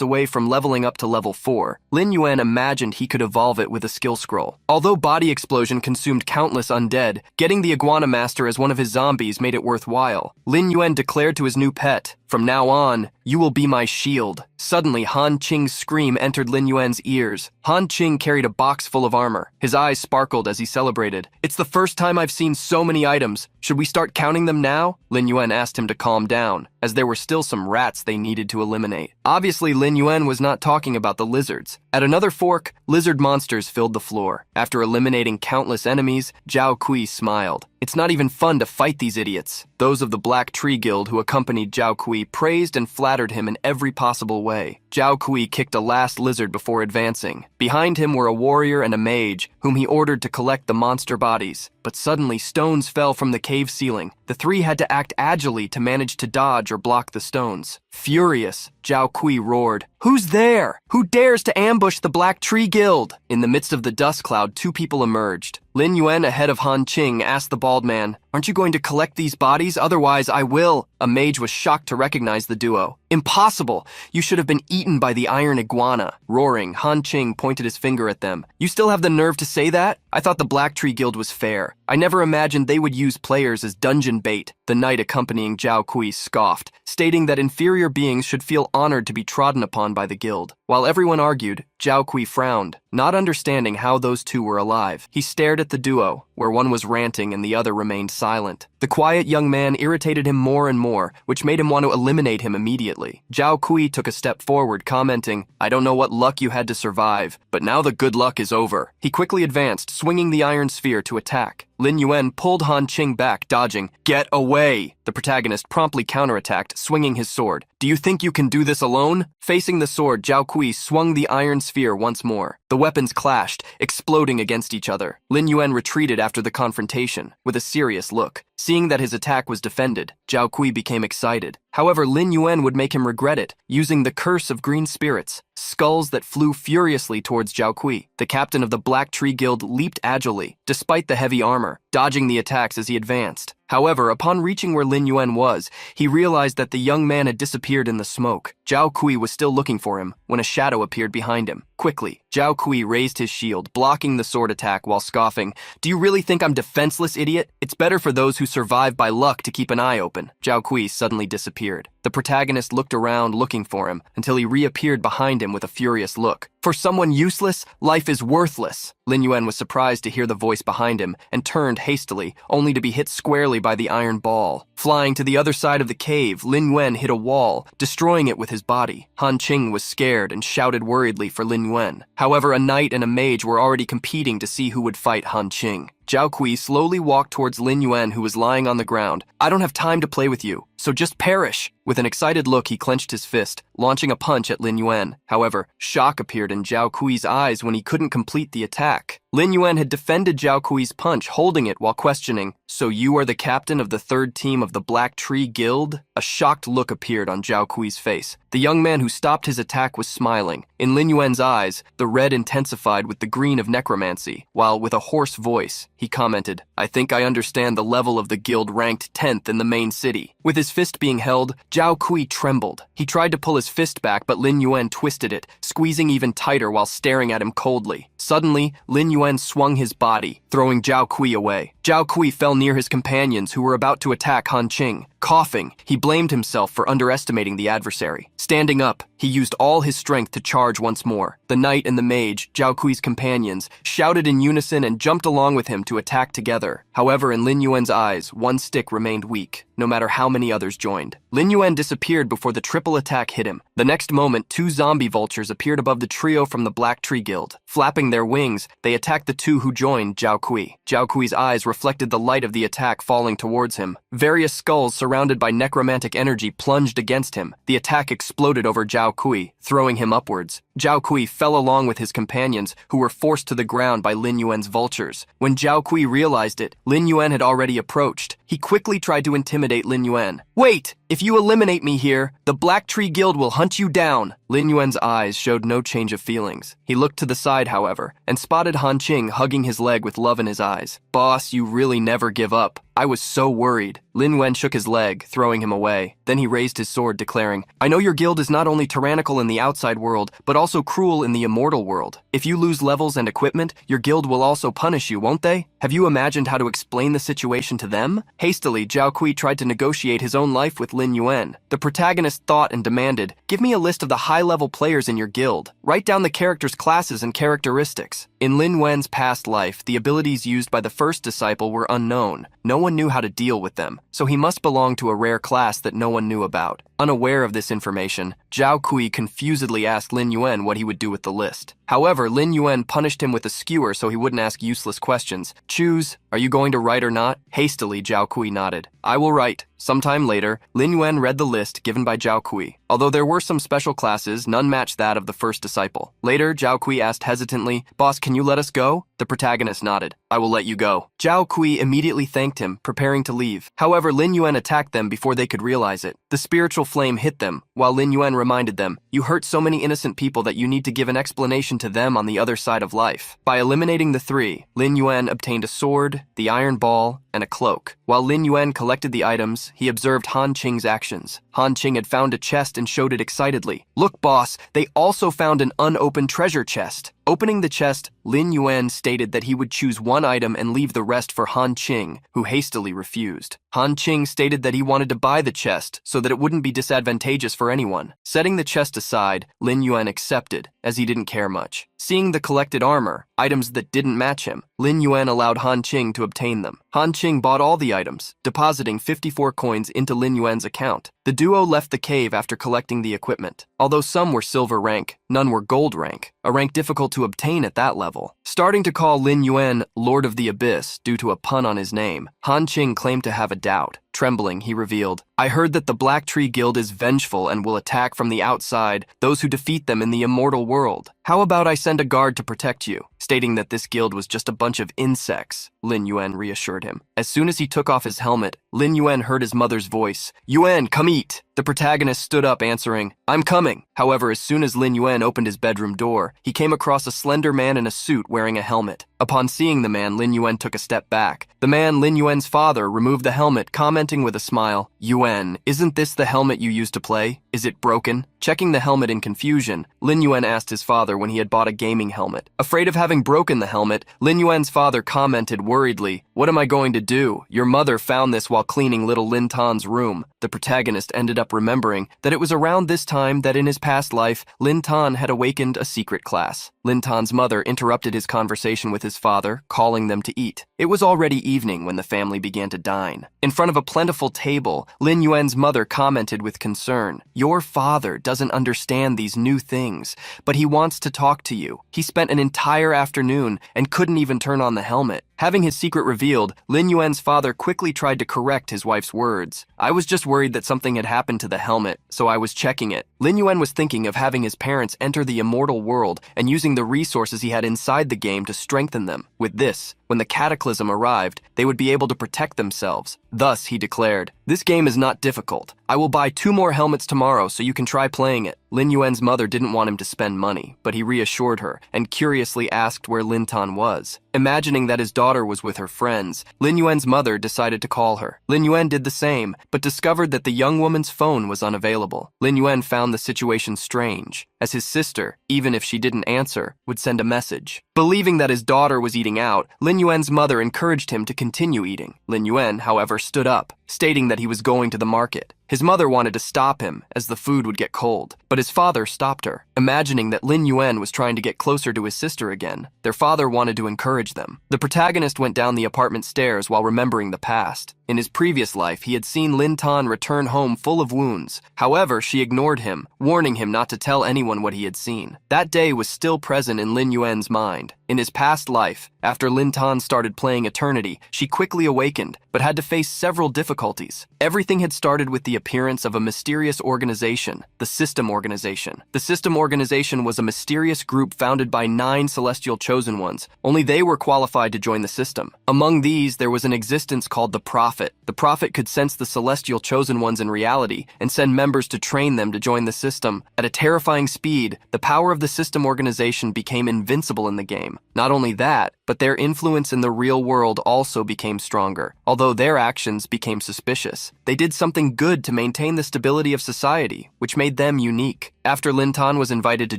away from leveling up to level 4, Lin Yuan imagined he could evolve it with a skill scroll. Although Body Explosion consumed countless undead, getting the Iguana Master as one of his zombies made it worthwhile. Lin Yuan declared to his new pet, "From now on, you will be my shield." Suddenly, Han Qing's scream entered Lin Yuan's ears. Han Qing carried a box full of armor. His eyes sparkled as he celebrated. "It's the first time I've seen so many items. Should we start counting them now?" Lin Yuan asked him to calm down, as there were still some rats they needed to eliminate. Obviously, Lin Yuan was not talking about the lizards. At another fork, lizard monsters filled the floor. After eliminating countless enemies, Zhao Kui smiled. "It's not even fun to fight these idiots." Those of the Black Tree Guild who accompanied Zhao Kui praised and flattered him in every possible way. Zhao Kui kicked a last lizard before advancing. Behind him were a warrior and a mage, whom he ordered to collect the monster bodies. But suddenly, stones fell from the cave ceiling. The three had to act agilely to manage to dodge or block the stones. Furious, Zhao Kui roared, "Who's there? Who dares to ambush the Black Tree Guild?" In the midst of the dust cloud, 2 people emerged. Lin Yuan, ahead of Han Qing, asked the bald man, "Aren't you going to collect these bodies? Otherwise, I will." A mage was shocked to recognize the duo. "Impossible! You should have been eaten by the iron iguana." Roaring, Han Qing pointed his finger at them. "You still have the nerve to say that? I thought the Black Tree Guild was fair. I never imagined they would use players as dungeon bait." The knight accompanying Zhao Kui scoffed, stating that inferior beings should feel honored to be trodden upon by the guild. While everyone argued, Zhao Kui frowned, not understanding how those two were alive. He stared at the duo, where one was ranting and the other remained silent. The quiet young man irritated him more and more, which made him want to eliminate him immediately. Zhao Kui took a step forward, commenting, "I don't know what luck you had to survive, but now the good luck is over." He quickly advanced, swinging the iron sphere to attack. Lin Yuan pulled Han Qing back, dodging. "Get away!" The protagonist promptly counterattacked, swinging his sword. "Do you think you can do this alone?" Facing the sword, Zhao Kui swung the iron sphere once more. The weapons clashed, exploding against each other. Lin Yuan retreated after the confrontation, with a serious look. Seeing that his attack was defended, Zhao Kui became excited. However, Lin Yuan would make him regret it, using the curse of green spirits, skulls that flew furiously towards Zhao Kui. The captain of the Black Tree Guild leaped agilely, despite the heavy armor, dodging the attacks as he advanced. However, upon reaching where Lin Yuan was, he realized that the young man had disappeared in the smoke. Zhao Kui was still looking for him when a shadow appeared behind him. Quickly, Zhao Kui raised his shield, blocking the sword attack while scoffing. "Do you really think I'm defenseless, idiot? It's better for those who survive by luck to keep an eye open." Zhao Kui suddenly disappeared. The protagonist looked around looking for him until he reappeared behind him with a furious look. "For someone useless, life is worthless." Lin Yuan was surprised to hear the voice behind him and turned hastily, only to be hit squarely by the iron ball. Flying to the other side of the cave, Lin Yuan hit a wall, destroying it with his body. Han Qing was scared and shouted worriedly for Lin Yuan. However, a knight and a mage were already competing to see who would fight Han Qing. Zhao Kui slowly walked towards Lin Yuan, who was lying on the ground. "I don't have time to play with you, so just perish." With an excited look, he clenched his fist, launching a punch at Lin Yuan. However, shock appeared in Zhao Kui's eyes when he couldn't complete the attack. Lin Yuan had defended Zhao Kui's punch, holding it while questioning, "So you are the captain of the third team of the Black Tree Guild?" A shocked look appeared on Zhao Kui's face. The young man who stopped his attack was smiling. In Lin Yuan's eyes, the red intensified with the green of necromancy, while with a hoarse voice, he commented, "I think I understand the level of the guild ranked 10th in the main city." With his fist being held, Zhao Kui trembled. He tried to pull his fist back, but Lin Yuan twisted it, squeezing even tighter while staring at him coldly. Suddenly, Lin Yuan swung his body, throwing Zhao Kui away. Zhao Kui fell near his companions who were about to attack Han Qing. Coughing, he blamed himself for underestimating the adversary. Standing up, he used all his strength to charge once more. The knight and the mage, Zhao Kui's companions, shouted in unison and jumped along with him to attack together. However, in Lin Yuan's eyes, one stick remained weak, no matter how many others joined. Lin Yuan disappeared before the triple attack hit him. The next moment, two zombie vultures appeared above the trio from the Black Tree Guild. Flapping their wings, they attacked the two who joined Zhao Kui. Zhao Kui's eyes reflected the light of the attack falling towards him. Various skulls surrounded by necromantic energy plunged against him. The attack exploded over Zhao Kui, throwing him upwards. Zhao Kui fell along with his companions, who were forced to the ground by Lin Yuan's vultures. When Zhao Kui realized it, Lin Yuan had already approached. He quickly tried to intimidate Lin Yuan. "Wait! If you eliminate me here, the Black Tree Guild will hunt you down." Lin Yuan's eyes showed no change of feelings. He looked to the side, however, and spotted Han Qing hugging his leg with love in his eyes. "Boss, you really never give up. I was so worried." Lin Yuan shook his leg, throwing him away. Then he raised his sword, declaring, "I know your guild is not only tyrannical in the outside world, but also cruel in the immortal world. If you lose levels and equipment, your guild will also punish you, won't they? Have you imagined how to explain the situation to them?" Hastily, Zhao Kui tried to negotiate his own life with Lin Yuan. The protagonist thought and demanded, "Give me a list of the high-level players in your guild. Write down the characters' classes and characteristics." In Lin Yuan's past life, the abilities used by the first disciple were unknown. No one knew how to deal with them, so he must belong to a rare class that no one knew about. Unaware of this information, Zhao Kui confusedly asked Lin Yuan what he would do with the list. However, Lin Yuan punished him with a skewer so he wouldn't ask useless questions. "Choose. Are you going to write or not?" Hastily, Zhao Kui nodded. "I will write." Sometime later, Lin Yuan read the list given by Zhao Kui. Although there were some special classes, none matched that of the first disciple. Later, Zhao Kui asked hesitantly, "Boss, can you let us go?" The protagonist nodded. "I will let you go." Zhao Kui immediately thanked him, preparing to leave. However, Lin Yuan attacked them before they could realize it. The spiritual flame hit them, while Lin Yuan reminded them, "You hurt so many innocent people that you need to give an explanation to them on the other side of life." By eliminating the three, Lin Yuan obtained a sword, the iron ball, and a cloak. While Lin Yuan collected the items, he observed Han Qing's actions. Han Qing had found a chest and showed it excitedly. "Look, boss, they also found an unopened treasure chest." Opening the chest, Lin Yuan stated that he would choose one item and leave the rest for Han Qing, who hastily refused. Han Qing stated that he wanted to buy the chest so that it wouldn't be disadvantageous for anyone. Setting the chest aside, Lin Yuan accepted as he didn't care much. Seeing the collected armor, items that didn't match him, Lin Yuan allowed Han Qing to obtain them. Han Qing bought all the items, depositing 54 coins into Lin Yuan's account. The duo left the cave after collecting the equipment. Although some were silver rank, none were gold rank, a rank difficult to obtain at that level. Starting to call Lin Yuan Lord of the Abyss due to a pun on his name, Han Qing claimed to have a doubt. Trembling, he revealed, "I heard that the Black Tree Guild is vengeful and will attack from the outside those who defeat them in the immortal world. How about I send a guard to protect you?" Stating that this guild was just a bunch of insects, Lin Yuan reassured him. As soon as he took off his helmet, Lin Yuan heard his mother's voice. "Yuan, come eat." The protagonist stood up answering, "I'm coming." However, as soon as Lin Yuan opened his bedroom door, he came across a slender man in a suit wearing a helmet. Upon seeing the man, Lin Yuan took a step back. The man, Lin Yuan's father, removed the helmet, commenting with a smile, "Yuan, isn't this the helmet you used to play? Is it broken?" Checking the helmet in confusion, Lin Yuan asked his father when he had bought a gaming helmet. Afraid of having broken the helmet, Lin Yuan's father commented worriedly, "What am I going to do? Your mother found this while cleaning little Lin Tan's room." The protagonist ended up remembering that it was around this time that in his past life, Lin Tan had awakened a secret class. Lin Tan's mother interrupted his conversation with his father, calling them to eat. It was already evening when the family began to dine. In front of a plentiful table, Lin Yuan's mother commented with concern, "Your father doesn't understand these new things, but he wants to talk to you. He spent an entire afternoon and couldn't even turn on the helmet." Having his secret revealed, Lin Yuan's father quickly tried to correct his wife's words. "I was just worried that something had happened to the helmet, so I was checking it." Lin Yuan was thinking of having his parents enter the immortal world and using the resources he had inside the game to strengthen them. With this, when the cataclysm arrived, they would be able to protect themselves. Thus, he declared, "This game is not difficult. I will buy 2 more helmets tomorrow so you can try playing it." Lin Yuan's mother didn't want him to spend money, but he reassured her and curiously asked where Lin Tan was. Imagining that his daughter was with her friends, Lin Yuan's mother decided to call her. Lin Yuan did the same, but discovered that the young woman's phone was unavailable. Lin Yuan found the situation strange, as his sister, even if she didn't answer, would send a message. Believing that his daughter was eating out, Lin Yuan's mother encouraged him to continue eating. Lin Yuan, however, stood up, stating that he was going to the market. His mother wanted to stop him, as the food would get cold, but his father stopped her. Imagining that Lin Yuan was trying to get closer to his sister again, their father wanted to encourage them. The protagonist went down the apartment stairs while remembering the past. In his previous life, he had seen Lin Tan return home full of wounds. However, she ignored him, warning him not to tell anyone what he had seen. That day was still present in Lin Yuan's mind. In his past life, after Lin Tan started playing Eternity, she quickly awakened, but had to face several difficulties. Everything had started with the appearance of a mysterious organization, the System Organization. The System Organization was a mysterious group founded by 9 celestial chosen ones. Only they were qualified to join the system. Among these, there was an existence called the Prophet. The Prophet could sense the celestial chosen ones in reality and send members to train them to join the system. At a terrifying speed, the power of the System Organization became invincible in the game. Not only that, but their influence in the real world also became stronger, although their actions became suspicious. They did something good to maintain the stability of society, which made them unique. After Lin Tan was invited to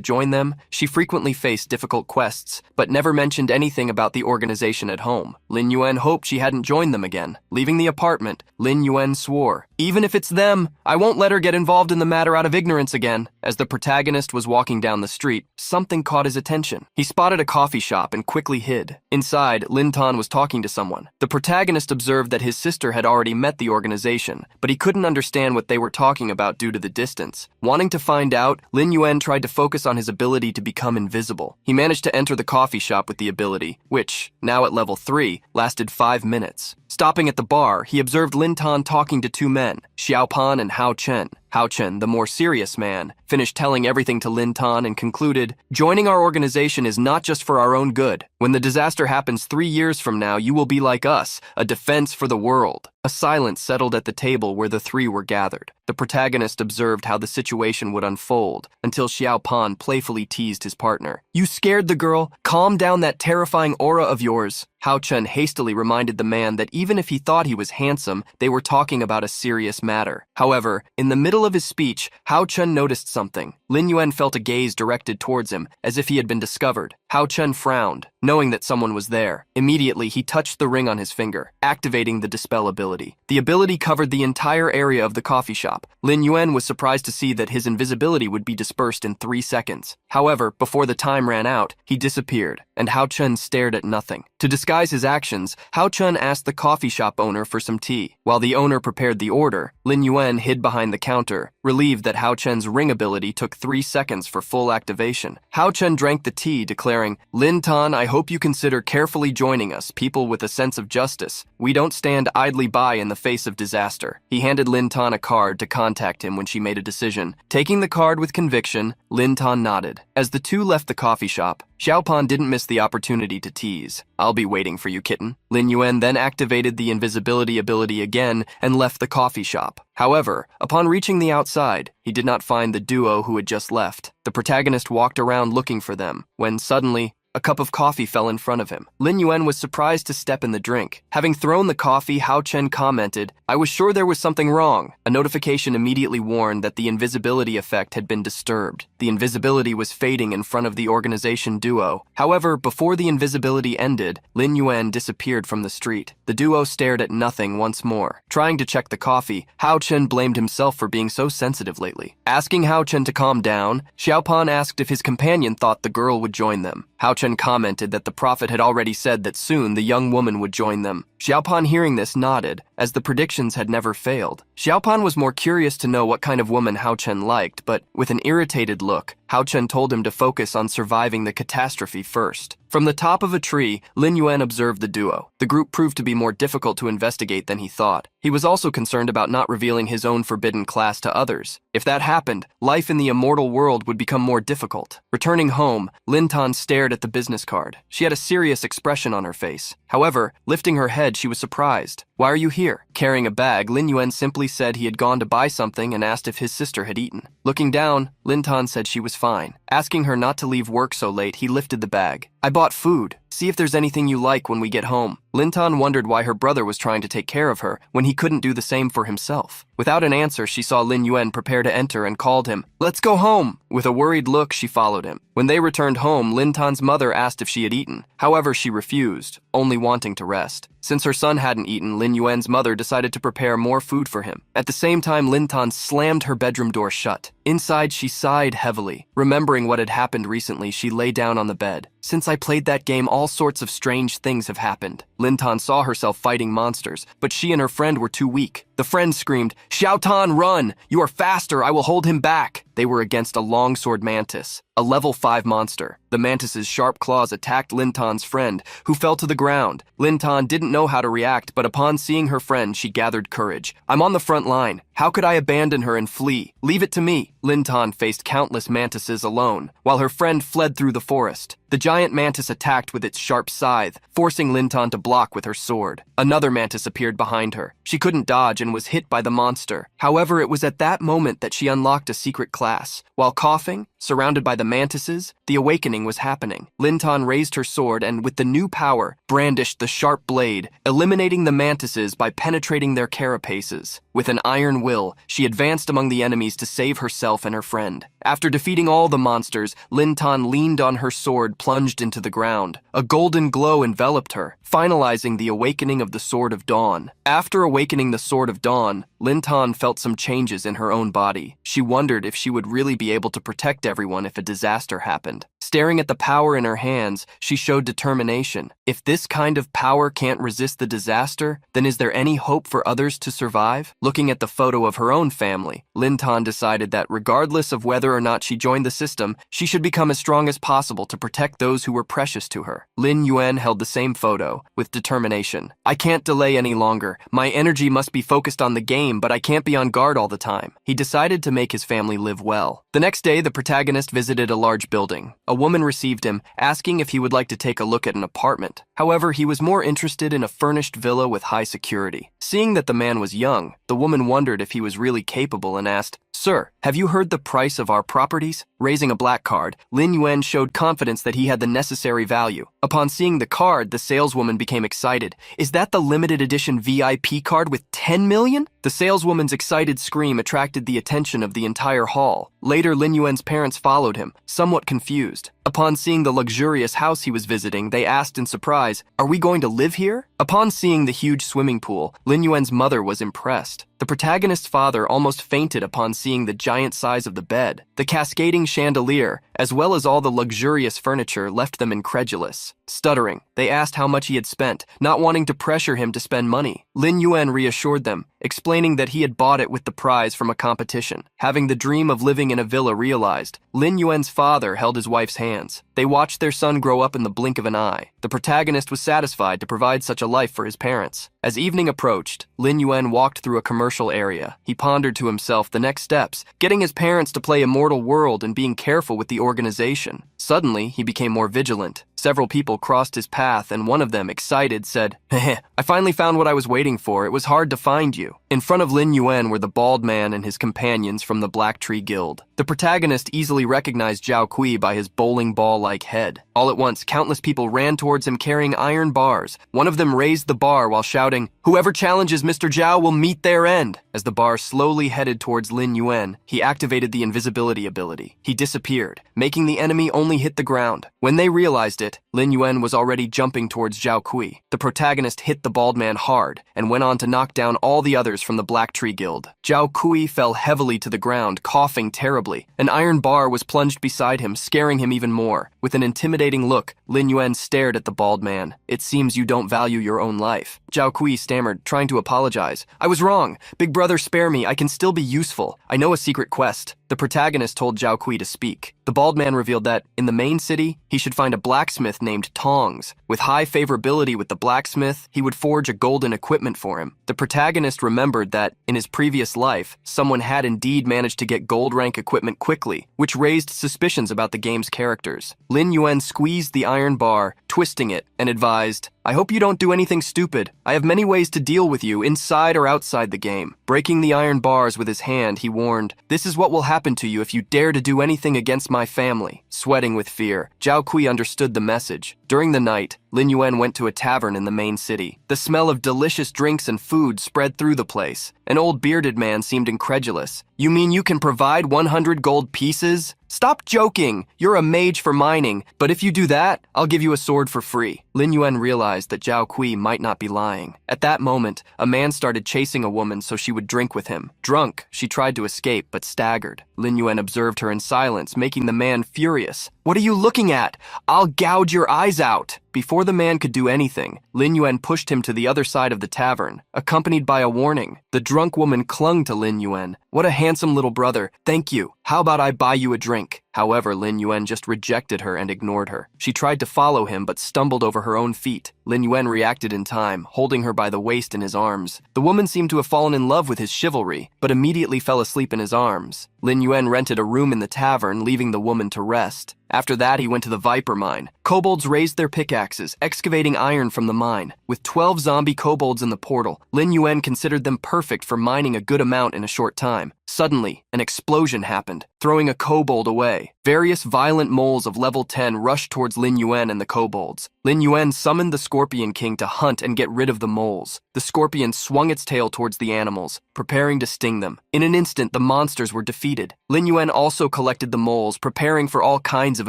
join them, she frequently faced difficult quests, but never mentioned anything about the organization at home. Lin Yuan hoped she hadn't joined them again. Leaving the apartment, Lin Yuan swore, "Even if it's them, I won't let her get involved in the matter out of ignorance again." As the protagonist was walking down the street, something caught his attention. He spotted a coffee shop and quickly hid. Inside, Lin Tan was talking to someone. The protagonist observed that his sister had already met the organization, but he couldn't understand what they were talking about due to the distance. Wanting to find out, Lin Yuan tried to focus on his ability to become invisible. He managed to enter the coffee shop with the ability, which, now at level 3, lasted 5 minutes. Stopping at the bar, he observed Lin Tan talking to 2 men, Xiao Pan and Hao Chen. Hao Chen, the more serious man, finished telling everything to Lin Tan and concluded, "Joining our organization is not just for our own good. When the disaster happens 3 years from now, you will be like us, a defense for the world." A silence settled at the table where the 3 were gathered. The protagonist observed how the situation would unfold until Xiao Pan playfully teased his partner. "You scared the girl? Calm down that terrifying aura of yours." Hao Chen hastily reminded the man that even if he thought he was handsome, they were talking about a serious matter. However, in the middle of his speech, Hao Chen noticed something. Lin Yuan felt a gaze directed towards him, as if he had been discovered. Hao Chen frowned. knowing that someone was there. Immediately, he touched the ring on his finger, activating the dispel ability. The ability covered the entire area of the coffee shop. Lin Yuan was surprised to see that his invisibility would be dispersed in 3 seconds. However, before the time ran out, he disappeared, and Hao Chun stared at nothing. To disguise his actions, Hao Chun asked the coffee shop owner for some tea. While the owner prepared the order, Lin Yuan hid behind the counter, relieved that Hao Chun's ring ability took 3 seconds for full activation. Hao Chun drank the tea, declaring, "Lin Tan, I hope you consider carefully joining us, people with a sense of justice. We don't stand idly by in the face of disaster." He handed Lin Tan a card to contact him when she made a decision. Taking the card with conviction, Lin Tan nodded. As the two left the coffee shop, Xiaopan didn't miss the opportunity to tease. "I'll be waiting for you, kitten." Lin Yuan then activated the invisibility ability again and left the coffee shop. However, upon reaching the outside, he did not find the duo who had just left. The protagonist walked around looking for them, when suddenly, a cup of coffee fell in front of him. Lin Yuan was surprised to step in the drink. Having thrown the coffee, Hao Chen commented, "I was sure there was something wrong." A notification immediately warned that the invisibility effect had been disturbed. The invisibility was fading in front of the organization duo. However, before the invisibility ended, Lin Yuan disappeared from the street. The duo stared at nothing once more. Trying to check the coffee, Hao Chen blamed himself for being so sensitive lately. Asking Hao Chen to calm down, Xiaopan asked if his companion thought the girl would join them. Hao Chen commented that the prophet had already said that soon the young woman would join them. Xiaopan, hearing this, nodded, as the predictions had never failed. Xiaopan was more curious to know what kind of woman Hao Chen liked, but with an irritated look, Hao Chen told him to focus on surviving the catastrophe first. From the top of a tree, Lin Yuan observed the duo. The group proved to be more difficult to investigate than he thought. He was also concerned about not revealing his own forbidden class to others. If that happened, life in the immortal world would become more difficult. Returning home, Lin Tan stared at the business card. She had a serious expression on her face. However, lifting her head, she was surprised. "Why are you here?" Carrying a bag, Lin Yuan simply said he had gone to buy something and asked if his sister had eaten. Looking down, Lin Tan said she was fine. Asking her not to leave work so late, he lifted the bag. "I bought food. See if there's anything you like when we get home." Lin Tan wondered why her brother was trying to take care of her when he couldn't do the same for himself. Without an answer, she saw Lin Yuan prepare to enter and called him, "Let's go home." With a worried look, she followed him. When they returned home, Lin Tan's mother asked if she had eaten. However, she refused, only wanting to rest. Since her son hadn't eaten, Lin Yuan's mother decided to prepare more food for him. At the same time, Lin Tan slammed her bedroom door shut. Inside, she sighed heavily. Remembering what had happened recently, she lay down on the bed. "Since I played that game, all sorts of strange things have happened." Lin Tan saw herself fighting monsters, but she and her friend were too weak. The friend screamed, "Xiao Tan, run! You are faster, I will hold him back!" They were against a longsword mantis, a level 5 monster. The mantis's sharp claws attacked Lin Tan's friend, who fell to the ground. Lin Tan didn't know how to react, but upon seeing her friend, she gathered courage. "I'm on the front line. How could I abandon her and flee? Leave it to me." Lin Tan faced countless mantises alone, while her friend fled through the forest. The giant mantis attacked with its sharp scythe, forcing Lin Tan to block with her sword. Another mantis appeared behind her. She couldn't dodge and was hit by the monster. However, it was at that moment that she unlocked a secret class. While coughing, surrounded by the mantises, the awakening was happening. Lin Tan raised her sword and, with the new power, brandished the sharp blade, eliminating the mantises by penetrating their carapaces. With an iron will, she advanced among the enemies to save herself and her friend. After defeating all the monsters, Lin Tan leaned on her sword, plunged into the ground. A golden glow enveloped her, finalizing the awakening of the Sword of Dawn. After awakening the Sword of Dawn, Lin Tan felt some changes in her own body. She wondered if she would really be able to protect everyone if a disaster happened. Staring at the power in her hands, she showed determination. If this kind of power can't resist the disaster, then is there any hope for others to survive? Looking at the photo of her own family, Lin Tan decided that regardless of whether or not she joined the system, she should become as strong as possible to protect those who were precious to her. Lin Yuan held the same photo, with determination. "I can't delay any longer. My energy must be focused on the game, but I can't be on guard all the time." He decided to make his family live well. The next day, the protagonist visited a large building. A woman received him, asking if he would like to take a look at an apartment. However, he was more interested in a furnished villa with high security. Seeing that the man was young, the woman wondered if he was really capable and asked, "Sir, have you heard the price of our properties?" Raising a black card, Lin Yuan showed confidence that he had the necessary value. Upon seeing the card, the saleswoman became excited. "Is that the limited edition VIP card with 10 million? The saleswoman's excited scream attracted the attention of the entire hall. Later, Lin Yuan's parents followed him, somewhat confused. Upon seeing the luxurious house he was visiting, they asked in surprise, "Are we going to live here?" Upon seeing the huge swimming pool, Lin Yuan's mother was impressed. The protagonist's father almost fainted upon seeing the giant size of the bed. The cascading chandelier, as well as all the luxurious furniture, left them incredulous. Stuttering, they asked how much he had spent, not wanting to pressure him to spend money. Lin Yuan reassured them, explaining that he had bought it with the prize from a competition. Having the dream of living in a villa realized, Lin Yuan's father held his wife's hands. They watched their son grow up in the blink of an eye. The protagonist was satisfied to provide such a life for his parents. As evening approached, Lin Yuan walked through a commercial area. He pondered to himself the next steps, getting his parents to play Immortal World and being careful with the organization. Suddenly, he became more vigilant. Several people crossed his path, and one of them, excited, said, "Heh, I finally found what I was waiting for. It was hard to find you." In front of Lin Yuan were the bald man and his companions from the Black Tree Guild. The protagonist easily recognized Zhao Kui by his bowling ball-like head. All at once, countless people ran towards him carrying iron bars. One of them raised the bar while shouting, "Whoever challenges Mr. Zhao will meet their end." As the bar slowly headed towards Lin Yuan, he activated the invisibility ability. He disappeared, making the enemy only hit the ground. When they realized it, Lin Yuan was already jumping towards Zhao Kui. The protagonist hit the bald man hard and went on to knock down all the others from the Black Tree Guild. Zhao Kui fell heavily to the ground, coughing terribly. An iron bar was plunged beside him, scaring him even more. With an intimidating look, Lin Yuan stared at the bald man. "It seems you don't value your own life." Zhao Kui stammered, trying to apologize. "I was wrong. Big brother, spare me. I can still be useful. I know a secret quest." The protagonist told Zhao Kui to speak. The bald man revealed that, in the main city, he should find a blacksmith named Tongs. With high favorability with the blacksmith, he would forge a golden equipment for him. The protagonist remembered that, in his previous life, someone had indeed managed to get gold rank equipment quickly, which raised suspicions about the game's characters. Lin Yuan squeezed the iron bar, twisting it, and advised, "I hope you don't do anything stupid. I have many ways to deal with you, inside or outside the game." Breaking the iron bars with his hand, he warned, "This is what will happen to you if you dare to do anything against my family." Sweating with fear, Zhao Kui understood the message. During the night, Lin Yuan went to a tavern in the main city. The smell of delicious drinks and food spread through the place. An old bearded man seemed incredulous. "You mean you can provide 100 gold pieces? Stop joking! You're a mage for mining, but if you do that, I'll give you a sword for free." Lin Yuan realized that Zhao Kui might not be lying. At that moment, a man started chasing a woman so she would drink with him. Drunk, she tried to escape but staggered. Lin Yuan observed her in silence, making the man furious. "What are you looking at? I'll gouge your eyes out!" Before the man could do anything, Lin Yuan pushed him to the other side of the tavern, accompanied by a warning. The drunk woman clung to Lin Yuan. "What a handsome little brother. Thank you. How about I buy you a drink?" However, Lin Yuan just rejected her and ignored her. She tried to follow him but stumbled over her own feet. Lin Yuan reacted in time, holding her by the waist in his arms. The woman seemed to have fallen in love with his chivalry, but immediately fell asleep in his arms. Lin Yuan rented a room in the tavern, leaving the woman to rest. After that, he went to the Viper Mine. Kobolds raised their pickaxes, excavating iron from the mine. With 12 zombie kobolds in the portal, Lin Yuan considered them perfect for mining a good amount in a short time. Suddenly, an explosion happened, throwing a kobold away. Various violent moles of level 10 rushed towards Lin Yuan and the kobolds. Lin Yuan summoned the Scorpion King to hunt and get rid of the moles. The scorpion swung its tail towards the animals, preparing to sting them. In an instant, the monsters were defeated. Lin Yuan also collected the moles, preparing for all kinds of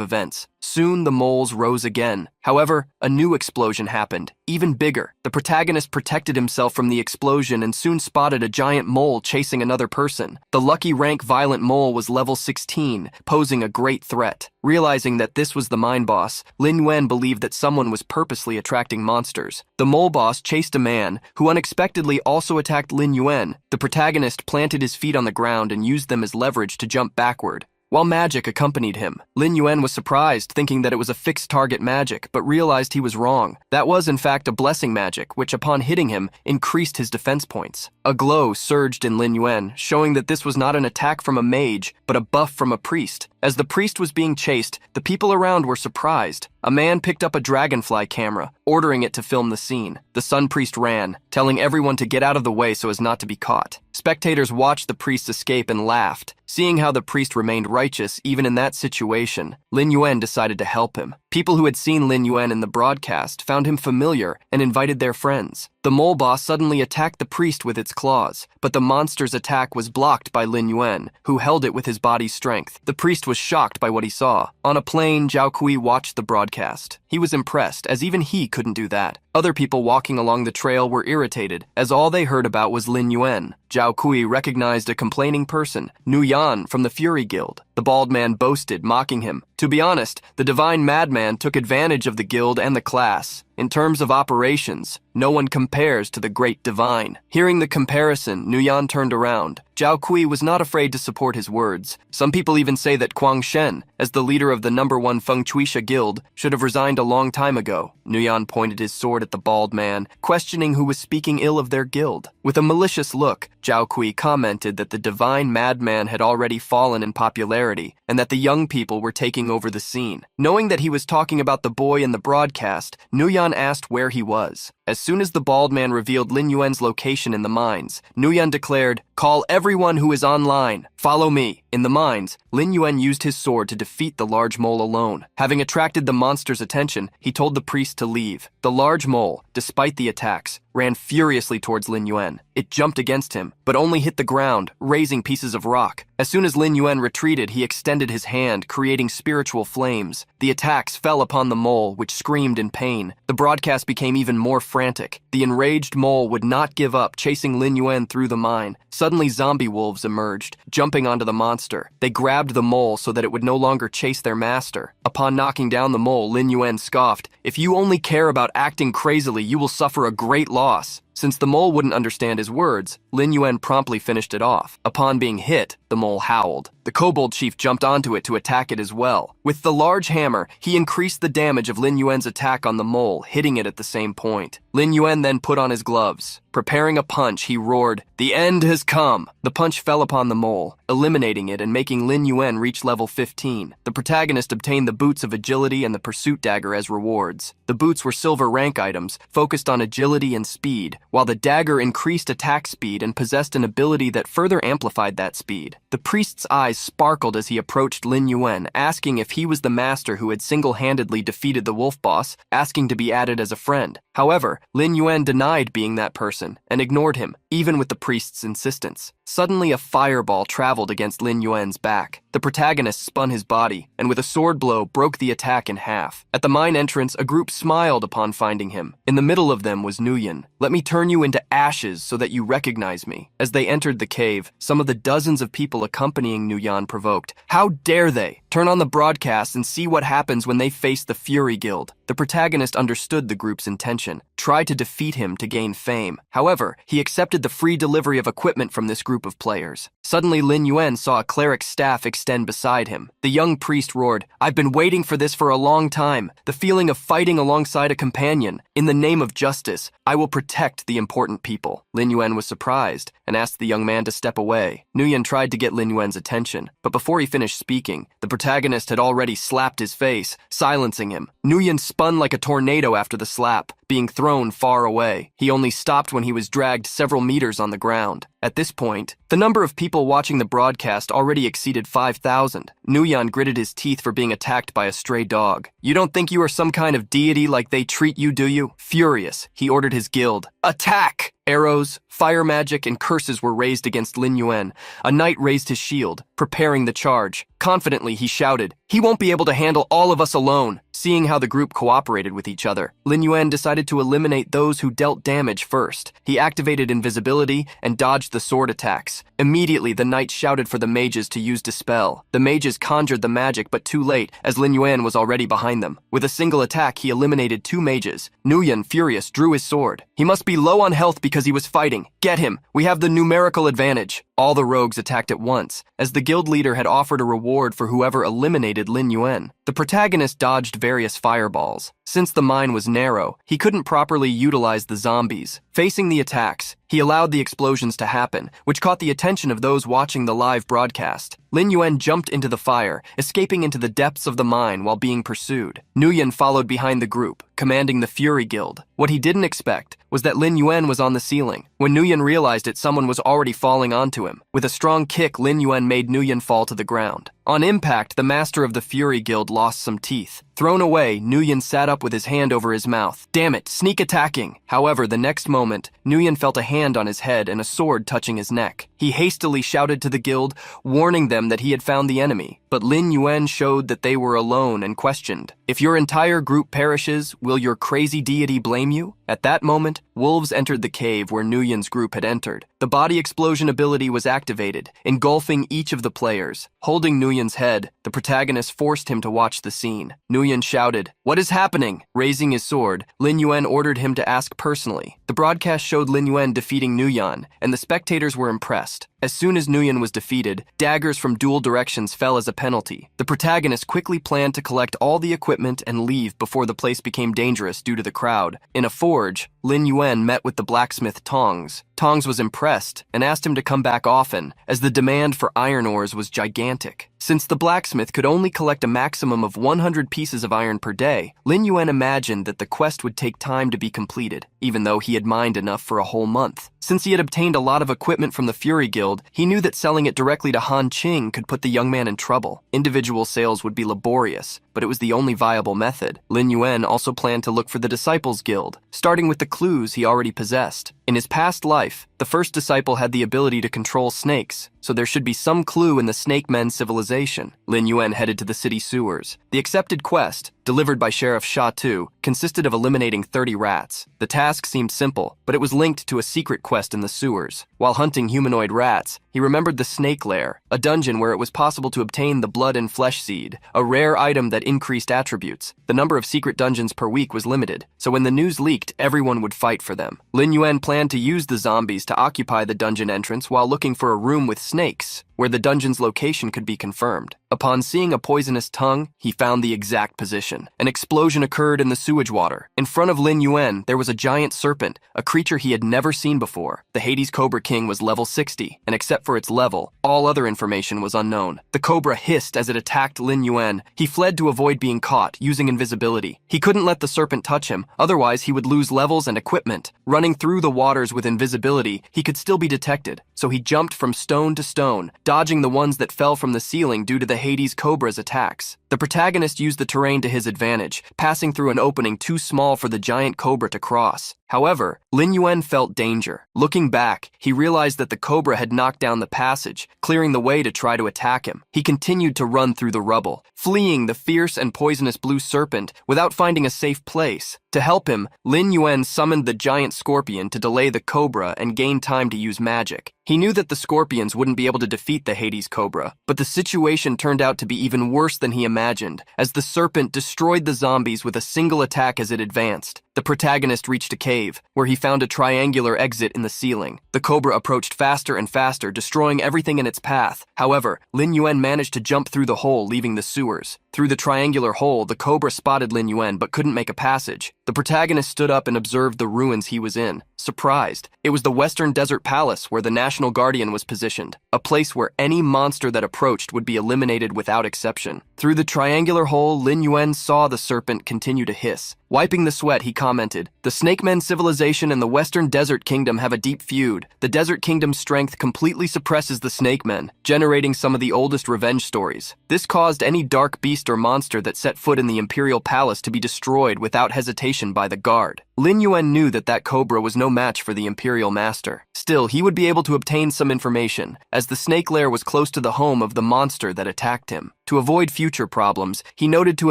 events. Soon, the moles rose again. However, a new explosion happened, even bigger. The protagonist protected himself from the explosion and soon spotted a giant mole chasing another person. The lucky rank violent mole was level 16, posing a great threat. Realizing that this was the mine boss, Lin Yuan believed that someone was purposely attracting monsters. The mole boss chased a man, who unexpectedly also attacked Lin Yuan. The protagonist planted his feet on the ground and used them as leverage to jump backward. While magic accompanied him, Lin Yuan was surprised, thinking that it was a fixed target magic, but realized he was wrong. That was in fact a blessing magic, which upon hitting him, increased his defense points. A glow surged in Lin Yuan, showing that this was not an attack from a mage, but a buff from a priest. As the priest was being chased, the people around were surprised. A man picked up a dragonfly camera, ordering it to film the scene. The Sun Priest ran, telling everyone to get out of the way so as not to be caught. Spectators watched the priest escape and laughed. Seeing how the priest remained righteous even in that situation, Lin Yuan decided to help him. People who had seen Lin Yuan in the broadcast found him familiar and invited their friends. The mole boss suddenly attacked the priest with its claws, but the monster's attack was blocked by Lin Yuan, who held it with his body's strength. The priest was shocked by what he saw. On a plane, Zhao Kui watched the broadcast. He was impressed, as even he couldn't do that. Other people walking along the trail were irritated, as all they heard about was Lin Yuan. Zhao Kui recognized a complaining person, Nu Yan from the Fury Guild. The bald man boasted, mocking him. To be honest, the divine madman took advantage of the guild and the class. In terms of operations, no one compares to the great divine. Hearing the comparison, Nuyan turned around. Zhao Kui was not afraid to support his words. Some people even say that Kuang Shen, as the leader of the #1 Feng Chuisha guild, should have resigned a long time ago. Nuyan pointed his sword at the bald man, questioning who was speaking ill of their guild. With a malicious look, Zhao Kui commented that the divine madman had already fallen in popularity and that the young people were taking over the scene. Knowing that he was talking about the boy in the broadcast, Nuyan asked where he was. As soon as the bald man revealed Lin Yuan's location in the mines, Nuyan declared, "Call everyone who is online. Follow me." In the mines, Lin Yuan used his sword to defeat the large mole alone. Having attracted the monster's attention, he told the priest to leave. The large mole, despite the attacks, ran furiously towards Lin Yuan. It jumped against him, but only hit the ground, raising pieces of rock. As soon as Lin Yuan retreated, he extended his hand, creating spiritual flames. The attacks fell upon the mole, which screamed in pain. The broadcast became even more frantic. The enraged mole would not give up, chasing Lin Yuan through the mine. Suddenly, zombie wolves emerged, jumping onto the monster. They grabbed the mole so that it would no longer chase their master. Upon knocking down the mole, Lin Yuan scoffed, "If you only care about acting crazily, you will suffer a great loss." Since the mole wouldn't understand his words, Lin Yuan promptly finished it off. Upon being hit, the mole howled. The kobold chief jumped onto it to attack it as well. With the large hammer, he increased the damage of Lin Yuan's attack on the mole, hitting it at the same point. Lin Yuan then put on his gloves. Preparing a punch, he roared, "The end has come!" The punch fell upon the mole, eliminating it and making Lin Yuan reach level 15. The protagonist obtained the boots of agility and the pursuit dagger as rewards. The boots were silver rank items, focused on agility and speed, while the dagger increased attack speed and possessed an ability that further amplified that speed. The priest's eyes sparkled as he approached Lin Yuan, asking if he was the master who had single-handedly defeated the wolf boss, asking to be added as a friend. However, Lin Yuan denied being that person and ignored him, even with the priest's insistence. Suddenly, a fireball traveled against Lin Yuan's back. The protagonist spun his body, and with a sword blow, broke the attack in half. At the mine entrance, a group smiled upon finding him. In the middle of them was Nuyan. "Let me turn you into ashes so that you recognize me." As they entered the cave, some of the dozens of people accompanying Nuyan provoked, "How dare they? Turn on the broadcast and see what happens when they face the Fury Guild." The protagonist understood the group's intention, tried to defeat him to gain fame. However, he accepted the free delivery of equipment from this group of players. Suddenly, Lin Yuan saw a cleric's staff extend beside him. The young priest roared, "I've been waiting for this for a long time. The feeling of fighting alongside a companion. In the name of justice, I will protect the important people." Lin Yuan was surprised and asked the young man to step away. Nuyan tried to get Lin Yuan's attention, but before he finished speaking, the protagonist had already slapped his face, silencing him. Nuyan spun like a tornado after the slap, being thrown far away. He only stopped when he was dragged several meters on the ground. At this point, the number of people watching the broadcast already exceeded 5,000. Nuyan gritted his teeth for being attacked by a stray dog. "You don't think you are some kind of deity like they treat you, do you?" Furious, he ordered his guild, "Attack!" Arrows, fire magic, and curses were raised against Lin Yuan. A knight raised his shield, preparing the charge. Confidently, he shouted, "He won't be able to handle all of us alone." Seeing how the group cooperated with each other, Lin Yuan decided to eliminate those who dealt damage first. He activated invisibility and dodged the sword attacks. Immediately, the knight shouted for the mages to use Dispel. The mages conjured the magic, but too late, as Lin Yuan was already behind them. With a single attack, he eliminated 2 mages. Nuyan, furious, drew his sword. "He must be low on health because he was fighting. Get him! We have the numerical advantage." All the rogues attacked at once, as the guild leader had offered a reward for whoever eliminated Lin Yuan. The protagonist dodged various fireballs. Since the mine was narrow, he couldn't properly utilize the zombies. Facing the attacks, he allowed the explosions to happen, which caught the attention of those watching the live broadcast. Lin Yuan jumped into the fire, escaping into the depths of the mine while being pursued. Nuyan followed behind the group, commanding the Fury Guild. What he didn't expect was that Lin Yuan was on the ceiling. When Nuyan realized it, someone was already falling onto him. With a strong kick, Lin Yuan made Nuyan fall to the ground. On impact, the master of the Fury Guild lost some teeth. Thrown away, Nguyen sat up with his hand over his mouth. Damn it, sneak attacking! However, the next moment, Nguyen felt a hand on his head and a sword touching his neck. He hastily shouted to the guild, warning them that he had found the enemy. But Lin Yuan showed that they were alone and questioned, "If your entire group perishes, will your crazy deity blame you?" At that moment, wolves entered the cave where Nguyen's group had entered. The body explosion ability was activated, engulfing each of the players. Holding Nguyen's head, the protagonist forced him to watch the scene. Nguyen shouted, "What is happening?" Raising his sword, Lin Yuan ordered him to ask personally. The broadcast showed Lin Yuan defeating Nguyen, and the spectators were impressed. As soon as Nguyen was defeated, daggers from dual directions fell as a penalty. The protagonist quickly planned to collect all the equipment and leave before the place became dangerous due to the crowd. In a forge, Lin Yuan met with the blacksmith Tongs. Tongs was impressed and asked him to come back often, as the demand for iron ores was gigantic. Since the blacksmith could only collect a maximum of 100 pieces of iron per day, Lin Yuan imagined that the quest would take time to be completed, even though he had mined enough for a whole month. Since he had obtained a lot of equipment from the Fury Guild, he knew that selling it directly to Han Qing could put the young man in trouble. Individual sales would be laborious, but it was the only viable method. Lin Yuan also planned to look for the Disciples Guild, starting with the clues he already possessed. In his past life, the first disciple had the ability to control snakes, so there should be some clue in the Snake Men civilization. Lin Yuan headed to the city sewers. The accepted quest, delivered by Sheriff Sha Tu, consisted of eliminating 30 rats. The task seemed simple, but it was linked to a secret quest in the sewers. While hunting humanoid rats, he remembered the Snake Lair, a dungeon where it was possible to obtain the blood and flesh seed, a rare item that increased attributes. The number of secret dungeons per week was limited, so when the news leaked, everyone would fight for them. Lin Yuan planned to use the zombies to occupy the dungeon entrance while looking for a room with snakes, where the dungeon's location could be confirmed. Upon seeing a poisonous tongue, he found the exact position. An explosion occurred in the sewage water. In front of Lin Yuan, there was a giant serpent, a creature he had never seen before. The Hades Cobra King was level 60, and except for its level, all other information was unknown. The cobra hissed as it attacked Lin Yuan. He fled to avoid being caught, using invisibility. He couldn't let the serpent touch him, otherwise he would lose levels and equipment. Running through the waters with invisibility, he could still be detected, so he jumped from stone to stone, dodging the ones that fell from the ceiling due to the Hades Cobra's attacks. The protagonist used the terrain to his advantage, passing through an opening too small for the giant cobra to cross. However, Lin Yuan felt danger. Looking back, he realized that the cobra had knocked down the passage, clearing the way to try to attack him. He continued to run through the rubble, fleeing the fierce and poisonous blue serpent without finding a safe place. To help him, Lin Yuan summoned the giant scorpion to delay the cobra and gain time to use magic. He knew that the scorpions wouldn't be able to defeat the Hades Cobra, but the situation turned out to be even worse than he imagined, as the serpent destroyed the zombies with a single attack as it advanced. The protagonist reached a cave, where he found a triangular exit in the ceiling. The cobra approached faster and faster, destroying everything in its path. However, Lin Yuan managed to jump through the hole, leaving the sewers. Through the triangular hole, the cobra spotted Lin Yuan but couldn't make a passage. The protagonist stood up and observed the ruins he was in. Surprised, it was the Western Desert Palace where the National Guardian was positioned, a place where any monster that approached would be eliminated without exception. Through the triangular hole, Lin Yuan saw the serpent continue to hiss. Wiping the sweat, he commented, "The Snake Men civilization and the Western Desert Kingdom have a deep feud. The Desert Kingdom's strength completely suppresses the Snake Men, generating some of the oldest revenge stories. This caused any dark beast or monster that set foot in the Imperial Palace to be destroyed without hesitation by the guard." Lin Yuan knew that that cobra was no match for the Imperial Master. Still, he would be able to obtain some information, as the snake lair was close to the home of the monster that attacked him. To avoid future problems, he noted to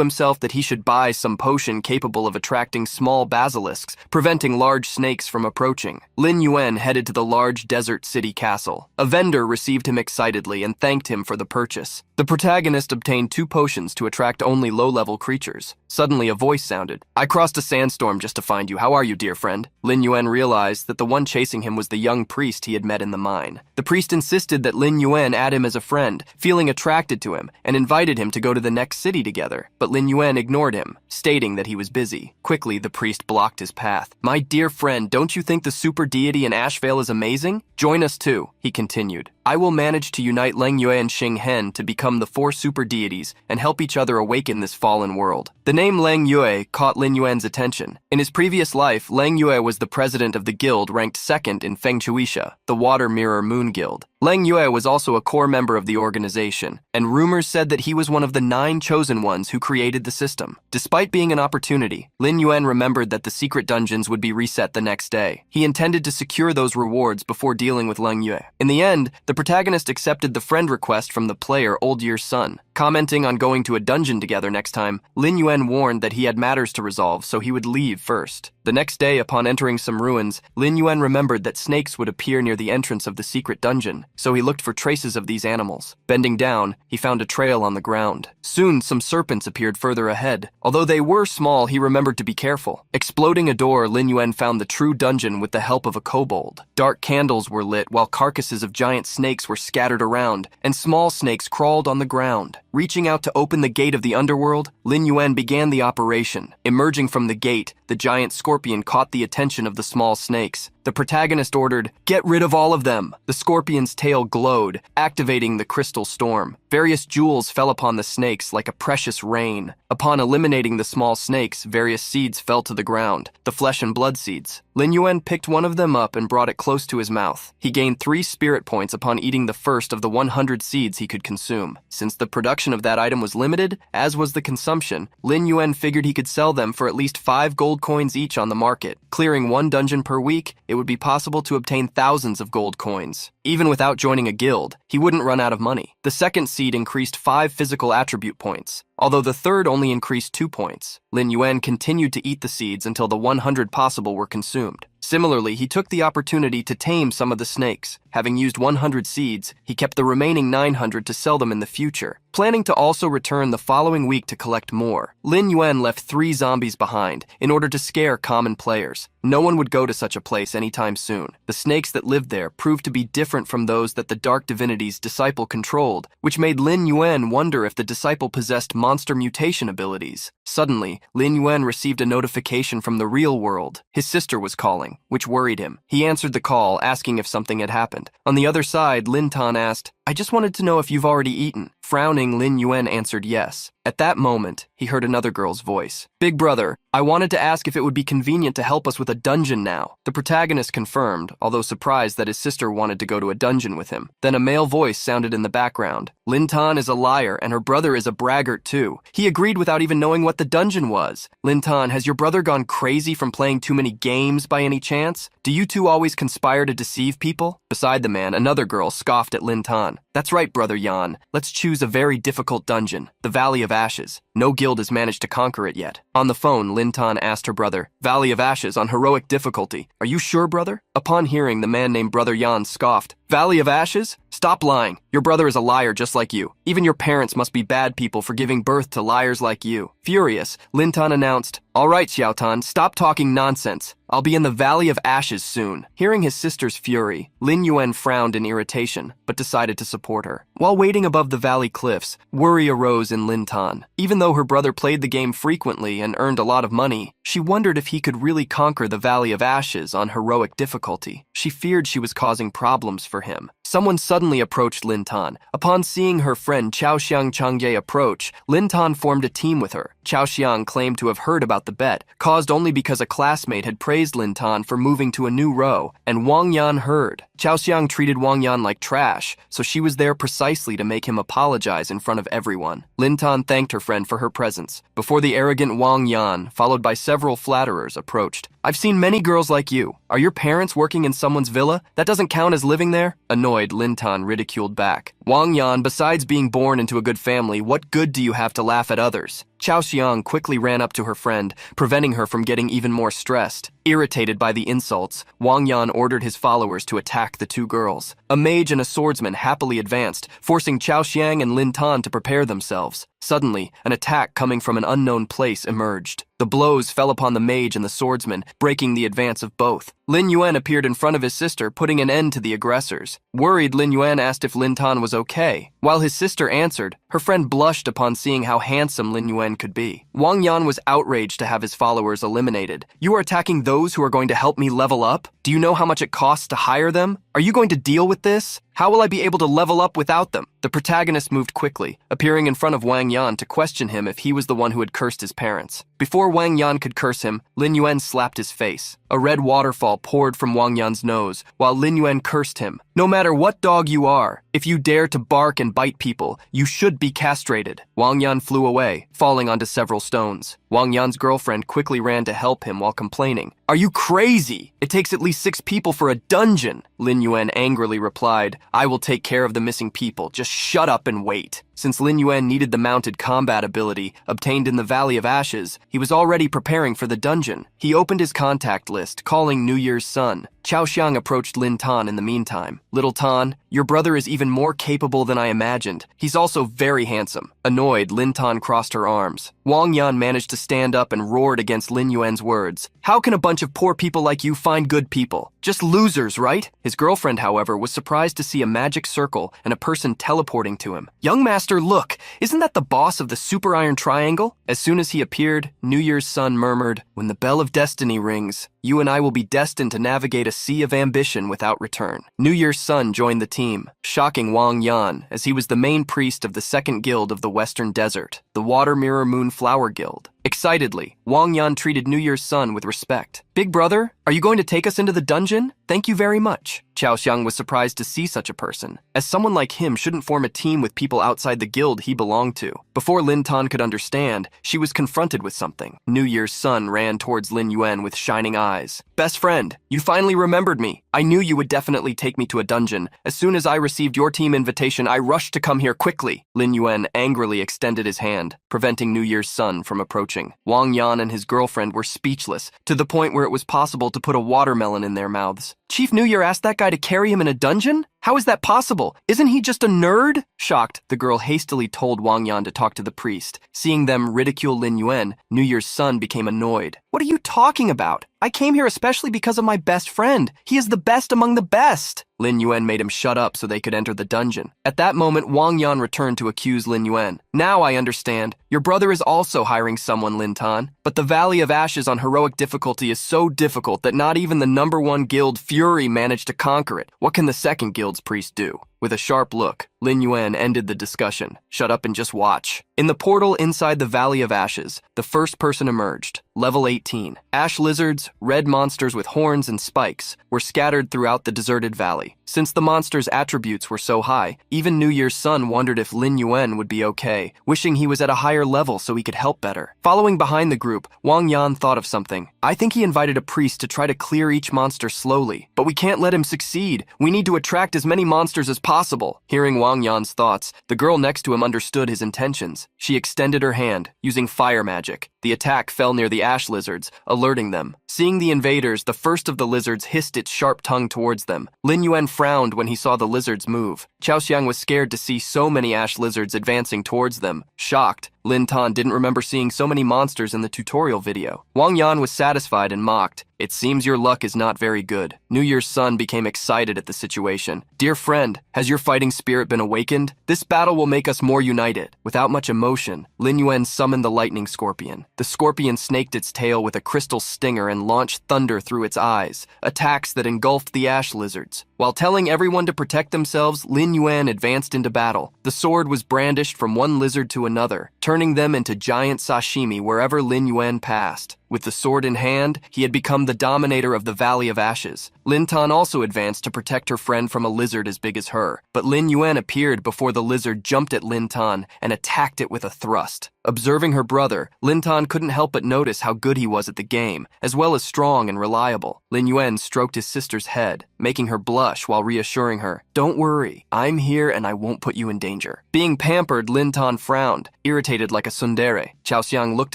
himself that he should buy some potion capable of attracting small basilisks, preventing large snakes from approaching. Lin Yuan headed to the large desert city castle. A vendor received him excitedly and thanked him for the purchase. The protagonist obtained 2 potions to attract only low-level creatures. Suddenly, a voice sounded. "I crossed a sandstorm just to find you. How are you, dear friend?" Lin Yuan realized that the one chasing him was the young priest he had met in the mine. The priest insisted that Lin Yuan add him as a friend, feeling attracted to him, and invited him to go to the next city together. But Lin Yuan ignored him, stating that he was busy. Quickly, the priest blocked his path. "My dear friend, don't you think the super deity in Ashvale is amazing? Join us too," he continued. I will manage to unite Leng Yue and Xing Hen to become the 4 super deities and help each other awaken this fallen world. The name Leng Yue caught Lin Yuan's attention. In his previous life, Leng Yue was the president of the guild ranked 2nd in Feng Shuisha, the Water Mirror Moon Guild. Leng Yue was also a core member of the organization, and rumors said that he was one of the 9 chosen ones who created the system. Despite being an opportunity, Lin Yuan remembered that the secret dungeons would be reset the next day. He intended to secure those rewards before dealing with Leng Yue. In the end, the protagonist accepted the friend request from the player Old Year's Son. Commenting on going to a dungeon together next time, Lin Yuan warned that he had matters to resolve, so he would leave first. The next day, upon entering some ruins, Lin Yuan remembered that snakes would appear near the entrance of the secret dungeon, so he looked for traces of these animals. Bending down, he found a trail on the ground. Soon, some serpents appeared further ahead. Although they were small, he remembered to be careful. Exploding a door, Lin Yuan found the true dungeon with the help of a kobold. Dark candles were lit while carcasses of giant snakes were scattered around, and small snakes crawled on the ground. Reaching out to open the gate of the underworld, Lin Yuan began the operation. Emerging from the gate, the giant scorpion caught the attention of the small snakes. The protagonist ordered, "Get rid of all of them!" The scorpion's tail glowed, activating the crystal storm. Various jewels fell upon the snakes like a precious rain. Upon eliminating the small snakes, various seeds fell to the ground, the flesh and blood seeds. Lin Yuan picked one of them up and brought it close to his mouth. He gained 3 spirit points upon eating the first of the 100 seeds he could consume. Since the production of that item was limited, as was the consumption, Lin Yuan figured he could sell them for at least 5 gold coins each on the market. Clearing 1 dungeon per week, it would be possible to obtain thousands of gold coins. Even without joining a guild, he wouldn't run out of money. The second seed increased 5 physical attribute points, although the third only increased 2 points. Lin Yuan continued to eat the seeds until the 100 possible were consumed. Similarly, he took the opportunity to tame some of the snakes. Having used 100 seeds, he kept the remaining 900 to sell them in the future, planning to also return the following week to collect more. Lin Yuan left 3 zombies behind in order to scare common players. No one would go to such a place anytime soon. The snakes that lived there proved to be different from those that the dark divinity's disciple controlled, which made Lin Yuan wonder if the disciple possessed monster mutation abilities. Suddenly, Lin Yuan received a notification from the real world. His sister was calling, which worried him. He answered the call, asking if something had happened. On the other side, Lin Tan asked, "I just wanted to know if you've already eaten." Frowning, Lin Yuan answered yes. At that moment, he heard another girl's voice. "Big brother, I wanted to ask if it would be convenient to help us with a dungeon now." The protagonist confirmed, although surprised that his sister wanted to go to a dungeon with him. Then a male voice sounded in the background. "Lin Tan is a liar, and her brother is a braggart too. He agreed without even knowing what the dungeon was." "Lin Tan, has your brother gone crazy from playing too many games by any chance? Do you two always conspire to deceive people?" Beside the man, another girl scoffed at Lin Tan. "That's right, brother Yan. Let's choose a very difficult dungeon, the Valley of Ashes. No guild has managed to conquer it yet." On the phone, Lin Tan asked her brother, "Valley of Ashes on heroic difficulty. Are you sure, brother?" Upon hearing, the man named Brother Yan scoffed. "Valley of Ashes? Stop lying. Your brother is a liar just like you. Even your parents must be bad people for giving birth to liars like you." Furious, Lin Tan announced, "All right, Xiao Tan, stop talking nonsense. I'll be in the Valley of Ashes soon." Hearing his sister's fury, Lin Yuan frowned in irritation, but decided to support her. While waiting above the valley cliffs, worry arose in Lin Tan. Even though her brother played the game frequently and earned a lot of money, she wondered if he could really conquer the Valley of Ashes on heroic difficulty. She feared she was causing problems for him. Someone suddenly approached Lin Tan. Upon seeing her friend Chao Xiang Changye approach, Lin Tan formed a team with her. Chao Xiang claimed to have heard about the bet, caused only because a classmate had praised Lin Tan for moving to a new row, and Wang Yan heard. Chao Xiang treated Wang Yan like trash, so she was there precisely to make him apologize in front of everyone. Lin Tan thanked her friend for her presence, before the arrogant Wang Yan, followed by several flatterers, approached. "I've seen many girls like you. Are your parents working in someone's villa? That doesn't count as living there?" Annoyed, Lin Tan ridiculed back. "Wang Yan, besides being born into a good family, what good do you have to laugh at others?" Chao Xiang quickly ran up to her friend, preventing her from getting even more stressed. Irritated by the insults, Wang Yan ordered his followers to attack the 2 girls. A mage and a swordsman happily advanced, forcing Chao Xiang and Lin Tan to prepare themselves. Suddenly, an attack coming from an unknown place emerged. The blows fell upon the mage and the swordsman, breaking the advance of both. Lin Yuan appeared in front of his sister, putting an end to the aggressors. Worried, Lin Yuan asked if Lin Tan was okay. While his sister answered, her friend blushed upon seeing how handsome Lin Yuan could be. Wang Yan was outraged to have his followers eliminated. You are attacking those who are going to help me level up? Do you know how much it costs to hire them? Are you going to deal with this? How will I be able to level up without them? The protagonist moved quickly, appearing in front of Wang Yan to question him if he was the one who had cursed his parents. Before Wang Yan could curse him, Lin Yuan slapped his face. A red waterfall poured from Wang Yan's nose, while Lin Yuan cursed him. No matter what dog you are, if you dare to bark and bite people, you should be castrated. Wang Yan flew away, falling onto several stones. Wang Yan's girlfriend quickly ran to help him while complaining. Are you crazy? It takes at least 6 people for a dungeon. Lin Yuan angrily replied, I will take care of the missing people. Just shut up and wait. Since Lin Yuan needed the mounted combat ability obtained in the Valley of Ashes, he was already preparing for the dungeon. He opened his contact list, calling New Year's Son. Chao Xiang approached Lin Tan in the meantime. Little Tan, your brother is even more capable than I imagined. He's also very handsome. Annoyed, Lin Tan crossed her arms. Wang Yan managed to stand up and roared against Lin Yuan's words. How can a bunch of poor people like you find good people? Just losers, right? His girlfriend, however, was surprised to see a magic circle and a person teleporting to him. Young master, look, isn't that the boss of the Super Iron Triangle? As soon as he appeared, New Year's Son murmured, when the bell of destiny rings, you and I will be destined to navigate a sea of ambition without return. New Year's Son joined the team, shocking Wang Yan, as he was the main priest of the second guild of the Western Desert, the Water Mirror Moon Flower Guild. Excitedly, Wang Yan treated New Year's Son with respect. Big brother, are you going to take us into the dungeon? Thank you very much. Chao Xiang was surprised to see such a person, as someone like him shouldn't form a team with people outside the guild he belonged to. Before Lin Tan could understand, she was confronted with something. New Year's Son ran towards Lin Yuan with shining eyes. Best friend, you finally remembered me. I knew you would definitely take me to a dungeon. As soon as I received your team invitation, I rushed to come here quickly. Lin Yuan angrily extended his hand, preventing New Year's Son from approaching. Wang Yan and his girlfriend were speechless, to the point where it was possible to put a watermelon in their mouths. Chief New Year asked that guy to carry him in a dungeon? How is that possible? Isn't he just a nerd? Shocked, the girl hastily told Wang Yan to talk to the priest. Seeing them ridicule Lin Yuan, New Year's Son became annoyed. What are you talking about? I came here especially because of my best friend. He is the best among the best. Lin Yuan made him shut up so they could enter the dungeon. At that moment, Wang Yan returned to accuse Lin Yuan. Now I understand. Your brother is also hiring someone, Lin Tan. But the Valley of Ashes on heroic difficulty is so difficult that not even the #1 guild, Fury, managed to conquer it. What can the second guild's priest do? With a sharp look, Lin Yuan ended the discussion. Shut up and just watch. In the portal inside the Valley of Ashes, the first person emerged. Level 18. Ash lizards, red monsters with horns and spikes, were scattered throughout the deserted valley. Since the monsters' attributes were so high, even New Year's Son wondered if Lin Yuan would be okay, wishing he was at a higher level so he could help better. Following behind the group, Wang Yan thought of something. I think he invited a priest to try to clear each monster slowly. But we can't let him succeed. We need to attract as many monsters as possible. Hearing Wang Yan's thoughts, the girl next to him understood his intentions. She extended her hand, using fire magic. The attack fell near the ash lizards, alerting them. Seeing the invaders, the first of the lizards hissed its sharp tongue towards them. Lin Yuan frowned when he saw the lizards move. Chao Xiang was scared to see so many ash lizards advancing towards them. Shocked, Lin Tan didn't remember seeing so many monsters in the tutorial video. Wang Yan was satisfied and mocked. It seems your luck is not very good. New Year's Son became excited at the situation. Dear friend, has your fighting spirit been awakened? This battle will make us more united. Without much emotion, Lin Yuan summoned the lightning scorpion. The scorpion snaked its tail with a crystal stinger and launched thunder through its eyes, attacks that engulfed the ash lizards. While telling everyone to protect themselves, Lin Yuan advanced into battle. The sword was brandished from one lizard to another, turning them into giant sashimi wherever Lin Yuan passed. With the sword in hand, he had become the dominator of the Valley of Ashes. Lin Tan also advanced to protect her friend from a lizard as big as her. But Lin Yuan appeared before the lizard jumped at Lin Tan and attacked it with a thrust. Observing her brother, Lin Tan couldn't help but notice how good he was at the game, as well as strong and reliable. Lin Yuan stroked his sister's head, making her blush while reassuring her, "Don't worry, I'm here and I won't put you in danger." Being pampered, Lin Tan frowned, irritated like a tsundere. Chao Xiang looked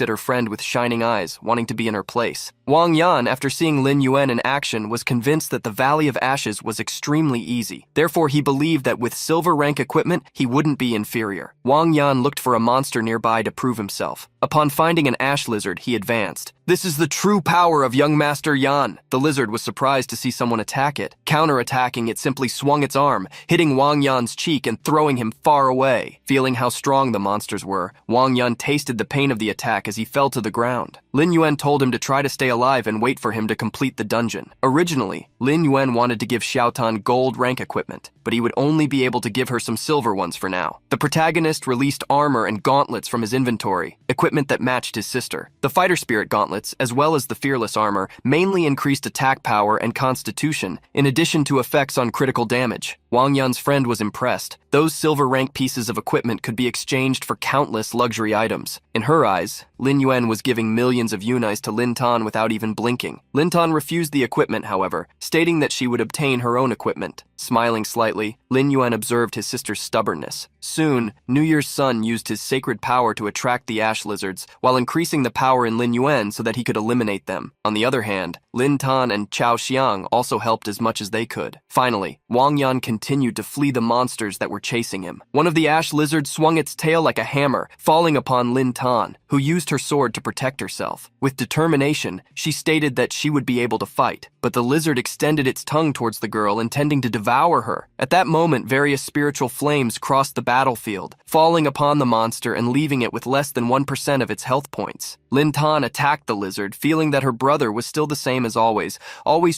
at her friend with shining eyes, wanting to be in her place. Wang Yan, after seeing Lin Yuan in action, was convinced that the Valley of Ashes was extremely easy. Therefore, he believed that with silver rank equipment, he wouldn't be inferior. Wang Yan looked for a monster nearby to prove himself. Upon finding an ash lizard, he advanced. "This is the true power of young Master Yan." The lizard was surprised to see someone attack it. Counterattacking, it simply swung its arm, hitting Wang Yan's cheek and throwing him far away. Feeling how strong the monsters were, Wang Yan tasted the pain of the attack as he fell to the ground. Lin Yuan told him to try to stay alive and wait for him to complete the dungeon. Originally, Lin Yuan wanted to give Xiaotan gold rank equipment, but he would only be able to give her some silver ones for now. The protagonist released armor and gauntlets from his inventory, equipment that matched his sister. The fighter spirit gauntlets, as well as the fearless armor, mainly increased attack power and constitution, in addition to effects on critical damage. Wang Yan's friend was impressed. Those silver rank pieces of equipment could be exchanged for countless luxury items. In her eyes, Lin Yuan was giving millions of yunais to Lin Tan without even blinking. Lin Tan refused the equipment, however, stating that she would obtain her own equipment. Smiling slightly, Lin Yuan observed his sister's stubbornness. Soon, New Year's Sun used his sacred power to attract the ash lizards, while increasing the power in Lin Yuan so that he could eliminate them. On the other hand, Lin Tan and Chao Xiang also helped as much as they could. Finally, Wang Yan continued to flee the monsters that were chasing him. One of the ash lizards swung its tail like a hammer, falling upon Lin Tan, who used her sword to protect herself. With determination, she stated that she would be able to fight, but the lizard extended its tongue towards the girl, intending to devour her. At that moment, various spiritual flames crossed the battlefield, falling upon the monster and leaving it with less than 1% of its health points. Lin Tan attacked the lizard, feeling that her brother was still the same as always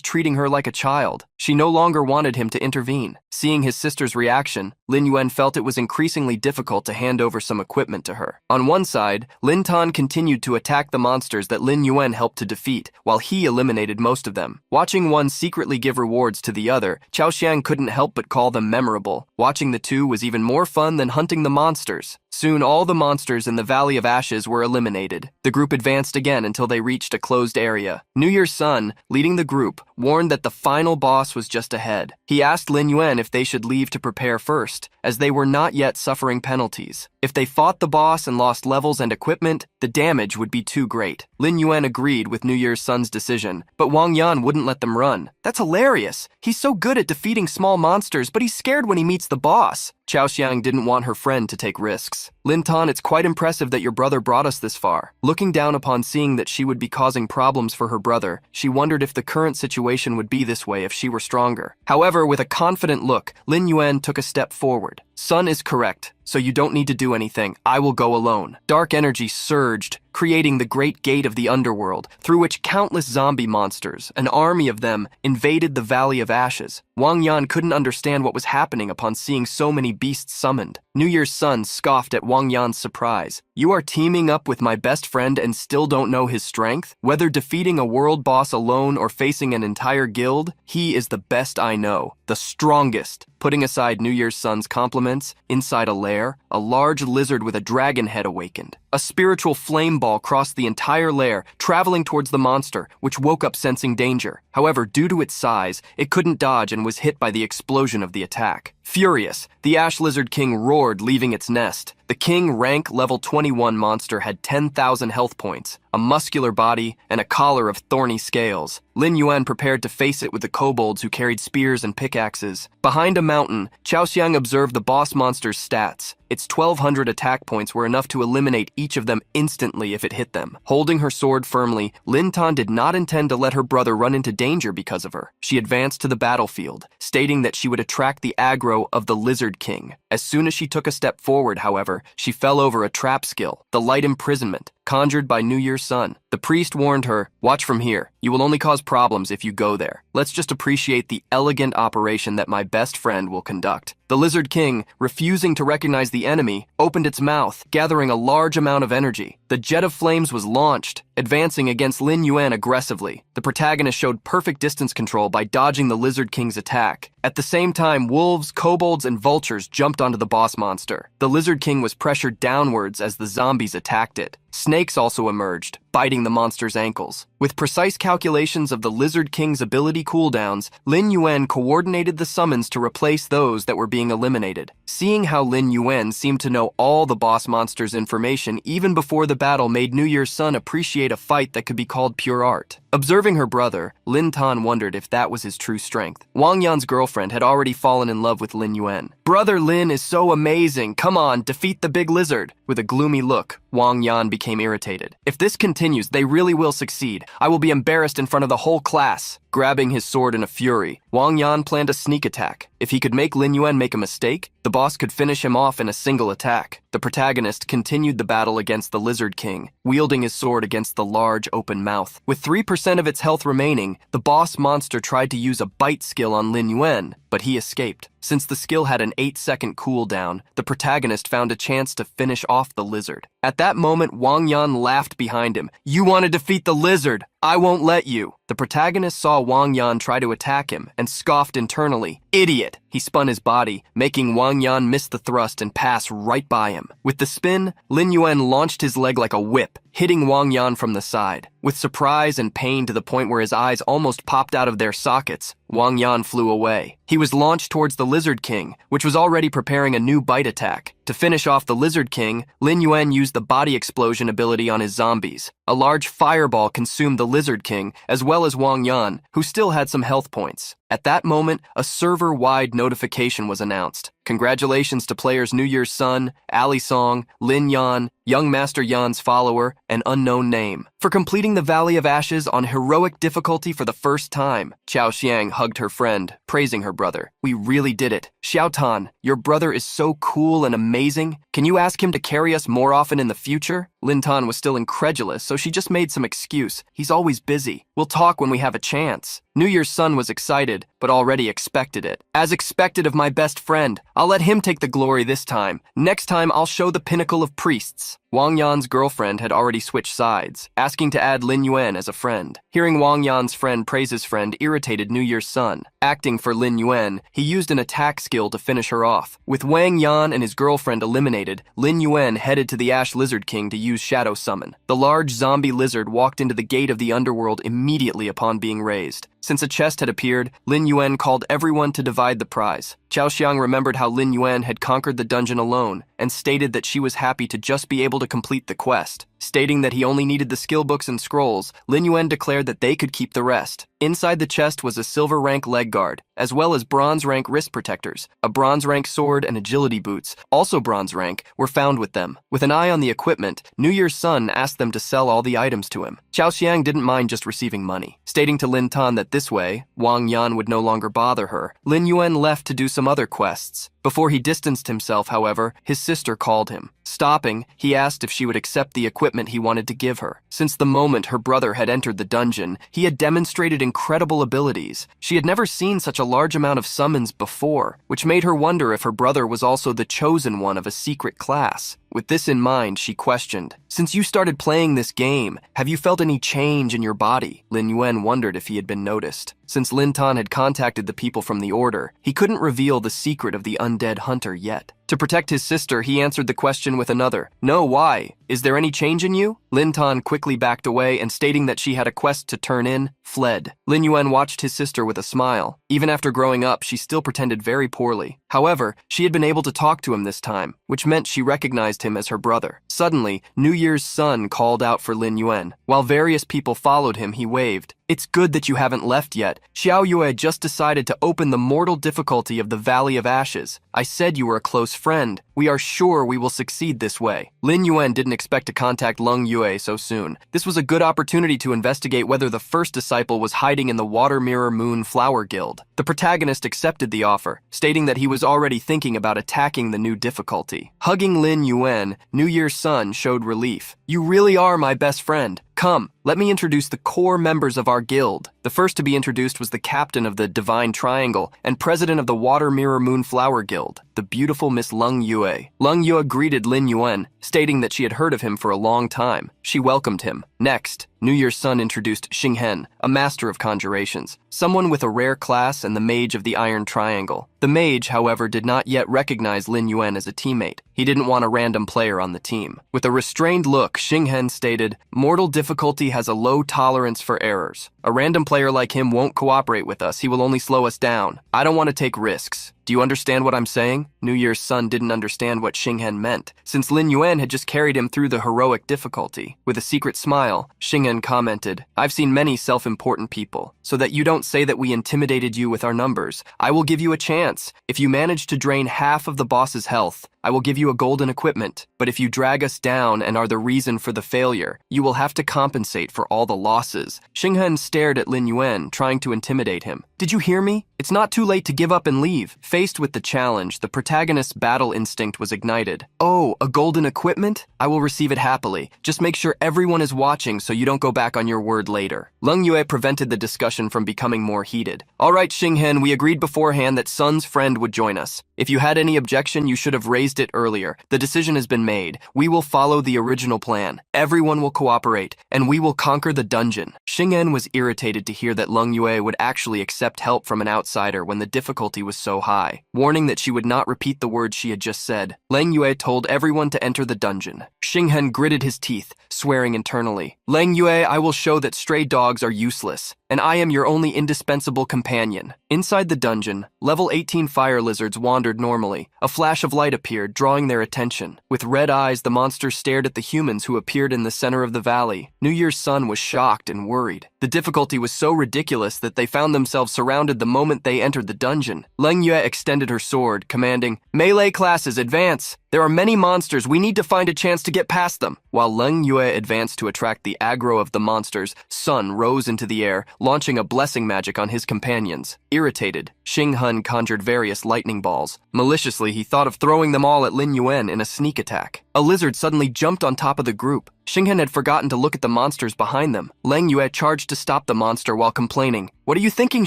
treating her like a child. She no longer wanted him to intervene. Seeing his sister's reaction, Lin Yuan felt it was increasingly difficult to hand over some equipment to her. On one side, Lin Tan continued to attack the monsters that Lin Yuan helped to defeat, while he eliminated most of them. Watching one secretly give rewards to the other, Chao Xiang couldn't help but call them memorable. Watching the two was even more fun than hunting the monsters. Soon, all the monsters in the Valley of Ashes were eliminated. The group advanced again until they reached a closed area. New Year's Sun, leading the group, warned that the final boss was just ahead. He asked Lin Yuan if they should leave to prepare first, as they were not yet suffering penalties. If they fought the boss and lost levels and equipment, the damage would be too great. Lin Yuan agreed with New Year's Sun's decision, but Wang Yan wouldn't let them run. "That's hilarious. He's so good at defeating small monsters, but he's scared when he meets the boss." Chao Xiang didn't want her friend to take risks. "Lin Tan, it's quite impressive that your brother brought us this far." Looking down upon seeing that she would be causing problems for her brother, she wondered if the current situation would be this way if she were stronger. However, with a confident look, Lin Yuan took a step forward. "Sun is correct, so you don't need to do anything. I will go alone." Dark energy surged, creating the Great Gate of the Underworld, through which countless zombie monsters, an army of them, invaded the Valley of Ashes. Wang Yan couldn't understand what was happening upon seeing so many beasts summoned. New Year's Sun scoffed at Wang Yan's surprise. "You are teaming up with my best friend and still don't know his strength? Whether defeating a world boss alone or facing an entire guild, he is the best I know, the strongest." Putting aside New Year's Sun's compliments, inside a lair, a large lizard with a dragon head awakened. A spiritual flame ball crossed the entire lair, traveling towards the monster, which woke up sensing danger. However, due to its size, it couldn't dodge and was hit by the explosion of the attack. Furious, the Ash Lizard King roared, leaving its nest. The King rank level 21 monster had 10,000 health points, a muscular body, and a collar of thorny scales. Lin Yuan prepared to face it with the kobolds who carried spears and pickaxes. Behind a mountain, Chao Xiang observed the boss monster's stats. Its 1,200 attack points were enough to eliminate each of them instantly if it hit them. Holding her sword firmly, Lin Tan did not intend to let her brother run into danger because of her. She advanced to the battlefield, stating that she would attract the aggro of the Lizard King. As soon as she took a step forward, however, she fell over a trap skill, the Light Imprisonment, conjured by New Year's Sun. The priest warned her, "Watch from here. You will only cause problems if you go there. Let's just appreciate the elegant operation that my best friend will conduct." The Lizard King, refusing to recognize the enemy, opened its mouth, gathering a large amount of energy. The jet of flames was launched, advancing against Lin Yuan aggressively. The protagonist showed perfect distance control by dodging the Lizard King's attack. At the same time, wolves, kobolds, and vultures jumped onto the boss monster. The Lizard King was pressured downwards as the zombies attacked it. Snakes also emerged, biting the monster's ankles. With precise calculations of the Lizard King's ability cooldowns, Lin Yuan coordinated the summons to replace those that were being eliminated. Seeing how Lin Yuan seemed to know all the boss monster's information even before the battle made New Year's Sun appreciate a fight that could be called pure art. Observing her brother, Lin Tan wondered if that was his true strength. Wang Yan's girlfriend had already fallen in love with Lin Yuan. "Brother Lin is so amazing, come on, defeat the big lizard." With a gloomy look, Wang Yan became irritated. "If this continues, they really will succeed. I will be embarrassed in front of the whole class." Grabbing his sword in a fury, Wang Yan planned a sneak attack. If he could make Lin Yuan make a mistake, the boss could finish him off in a single attack. The protagonist continued the battle against the Lizard King, wielding his sword against the large open mouth. With 3% of its health remaining, the boss monster tried to use a bite skill on Lin Yuan, but he escaped. Since the skill had an 8-second cooldown, the protagonist found a chance to finish off the lizard. At that moment, Wang Yan laughed behind him. "You want to defeat the lizard? I won't let you." The protagonist saw Wang Yan try to attack him and scoffed internally. "Idiot!" He spun his body, making Wang Yan miss the thrust and pass right by him. With the spin, Lin Yuan launched his leg like a whip, hitting Wang Yan from the side. With surprise and pain to the point where his eyes almost popped out of their sockets, Wang Yan flew away. He was launched towards the Lizard King, which was already preparing a new bite attack. To finish off the Lizard King, Lin Yuan used the body explosion ability on his zombies. A large fireball consumed the Lizard King, as well as Wang Yan, who still had some health points. At that moment, a server-wide notification was announced. Congratulations to players New Year's Sun, Ali Song, Lin Yan, Young Master Yan's follower, and unknown name, for completing the Valley of Ashes on heroic difficulty for the first time. Xiao Xiang hugged her friend, praising her brother. "We really did it. Xiao Tan, your brother is so cool and amazing. Can you ask him to carry us more often in the future?" Lin Tan was still incredulous, so she just made some excuse. "He's always busy. We'll talk when we have a chance." New Year's Sun was excited, but already expected it. "As expected of my best friend, I'll let him take the glory this time. Next time, I'll show the pinnacle of priests." Wang Yan's girlfriend had already switched sides, asking to add Lin Yuan as a friend. Hearing Wang Yan's friend praise his friend irritated New Year's Sun. Acting for Lin Yuan, he used an attack skill to finish her off. With Wang Yan and his girlfriend eliminated, Lin Yuan headed to the Ash Lizard King to use Shadow Summon. The large zombie lizard walked into the gate of the underworld immediately upon being raised. Since a chest had appeared, Lin Yuan called everyone to divide the prize. Xiao Xiang remembered how Lin Yuan had conquered the dungeon alone and stated that she was happy to just be able to complete the quest. Stating that he only needed the skill books and scrolls, Lin Yuan declared that they could keep the rest. Inside the chest was a silver rank leg guard, as well as bronze rank wrist protectors, a bronze rank sword, and agility boots, also bronze rank, were found with them. With an eye on the equipment, New Year's Sun asked them to sell all the items to him. Xiao Xiang didn't mind just receiving money. Stating to Lin Tan that this way, Wang Yan would no longer bother her, Lin Yuan left to do some other quests. Before he distanced himself, however, his sister called him. Stopping, he asked if she would accept the equipment he wanted to give her. Since the moment her brother had entered the dungeon, he had demonstrated incredible abilities. She had never seen such a large amount of summons before, which made her wonder if her brother was also the chosen one of a secret class. With this in mind, she questioned, "Since you started playing this game, have you felt any change in your body?" Lin Yuan wondered if he had been noticed. Since Lin Tan had contacted the people from the Order, he couldn't reveal the secret of the undead hunter yet. To protect his sister, he answered the question with another, "No, why? Is there any change in you?" Lin Tan quickly backed away and stating that she had a quest to turn in, fled. Lin Yuan watched his sister with a smile. Even after growing up, she still pretended very poorly. However, she had been able to talk to him this time, which meant she recognized him as her brother. Suddenly, New Year's Sun called out for Lin Yuan. While various people followed him, he waved. "It's good that you haven't left yet. Xiao Yue just decided to open the mortal difficulty of the Valley of Ashes. I said you were a close friend. We are sure we will succeed this way." Lin Yuan didn't expect to contact Leng Yue so soon. This was a good opportunity to investigate whether the first disciple was hiding in the Water Mirror Moon Flower Guild. The protagonist accepted the offer, stating that he was already thinking about attacking the new difficulty. Hugging Lin Yuan, New Year's Sun showed relief. "You really are my best friend. Come, let me introduce the core members of our guild." The first to be introduced was the captain of the Divine Triangle and president of the Water Mirror Moon Flower Guild, the beautiful Miss Leng Yue. Leng Yue greeted Lin Yuan, stating that she had heard of him for a long time. She welcomed him. Next, New Year's Sun introduced Xinghen, a master of conjurations, someone with a rare class and the mage of the Iron Triangle. The mage, however, did not yet recognize Lin Yuan as a teammate. He didn't want a random player on the team. With a restrained look, Xinghen stated, "Mortal difficulty has a low tolerance for errors. A random player like him won't cooperate with us. He will only slow us down. I don't want to take risks. Do you understand what I'm saying?" New Year's Sun didn't understand what Xinghen meant, since Lin Yuan had just carried him through the heroic difficulty. With a secret smile, Xinghen commented, "I've seen many self-important people. So that you don't say that we intimidated you with our numbers, I will give you a chance. If you manage to drain half of the boss's health, I will give you a golden equipment. But if you drag us down and are the reason for the failure, you will have to compensate for all the losses." Xinghen stared at Lin Yuan, trying to intimidate him. "Did you hear me? It's not too late to give up and leave." Faced with the challenge, the protagonist's battle instinct was ignited. "Oh, a golden equipment? I will receive it happily. Just make sure everyone is watching so you don't go back on your word later." Leng Yue prevented the discussion from becoming more heated. "All right, Xinghen, we agreed beforehand that Sun's friend would join us. If you had any objection, you should have raised it earlier. The decision has been made. We will follow the original plan. Everyone will cooperate, and we will conquer the dungeon." Xinghen was irritated to hear that Leng Yue would actually accept help from an outsider when the difficulty was so high. Warning that she would not repeat the words she had just said, Leng Yue told everyone to enter the dungeon. Xinghen gritted his teeth, swearing internally, "Leng Yue, I will show that stray dogs are useless, and I am your only indispensable companion." Inside the dungeon, level 18 fire lizards wandered normally. A flash of light appeared, drawing their attention. With red eyes, the monsters stared at the humans who appeared in the center of the valley. New Year's Sun was shocked and worried. The difficulty was so ridiculous that they found themselves surrounded the moment they entered the dungeon. Leng Yue extended her sword, commanding, "Melee classes, advance! There are many monsters, we need to find a chance to get past them." While Leng Yue advanced to attract the aggro of the monsters, Sun rose into the air, launching a blessing magic on his companions. Irritated, Xinghen conjured various lightning balls. Maliciously, he thought of throwing them all at Lin Yuan in a sneak attack. A lizard suddenly jumped on top of the group. Xinghen had forgotten to look at the monsters behind them. Leng Yue charged to stop the monster while complaining, "What are you thinking,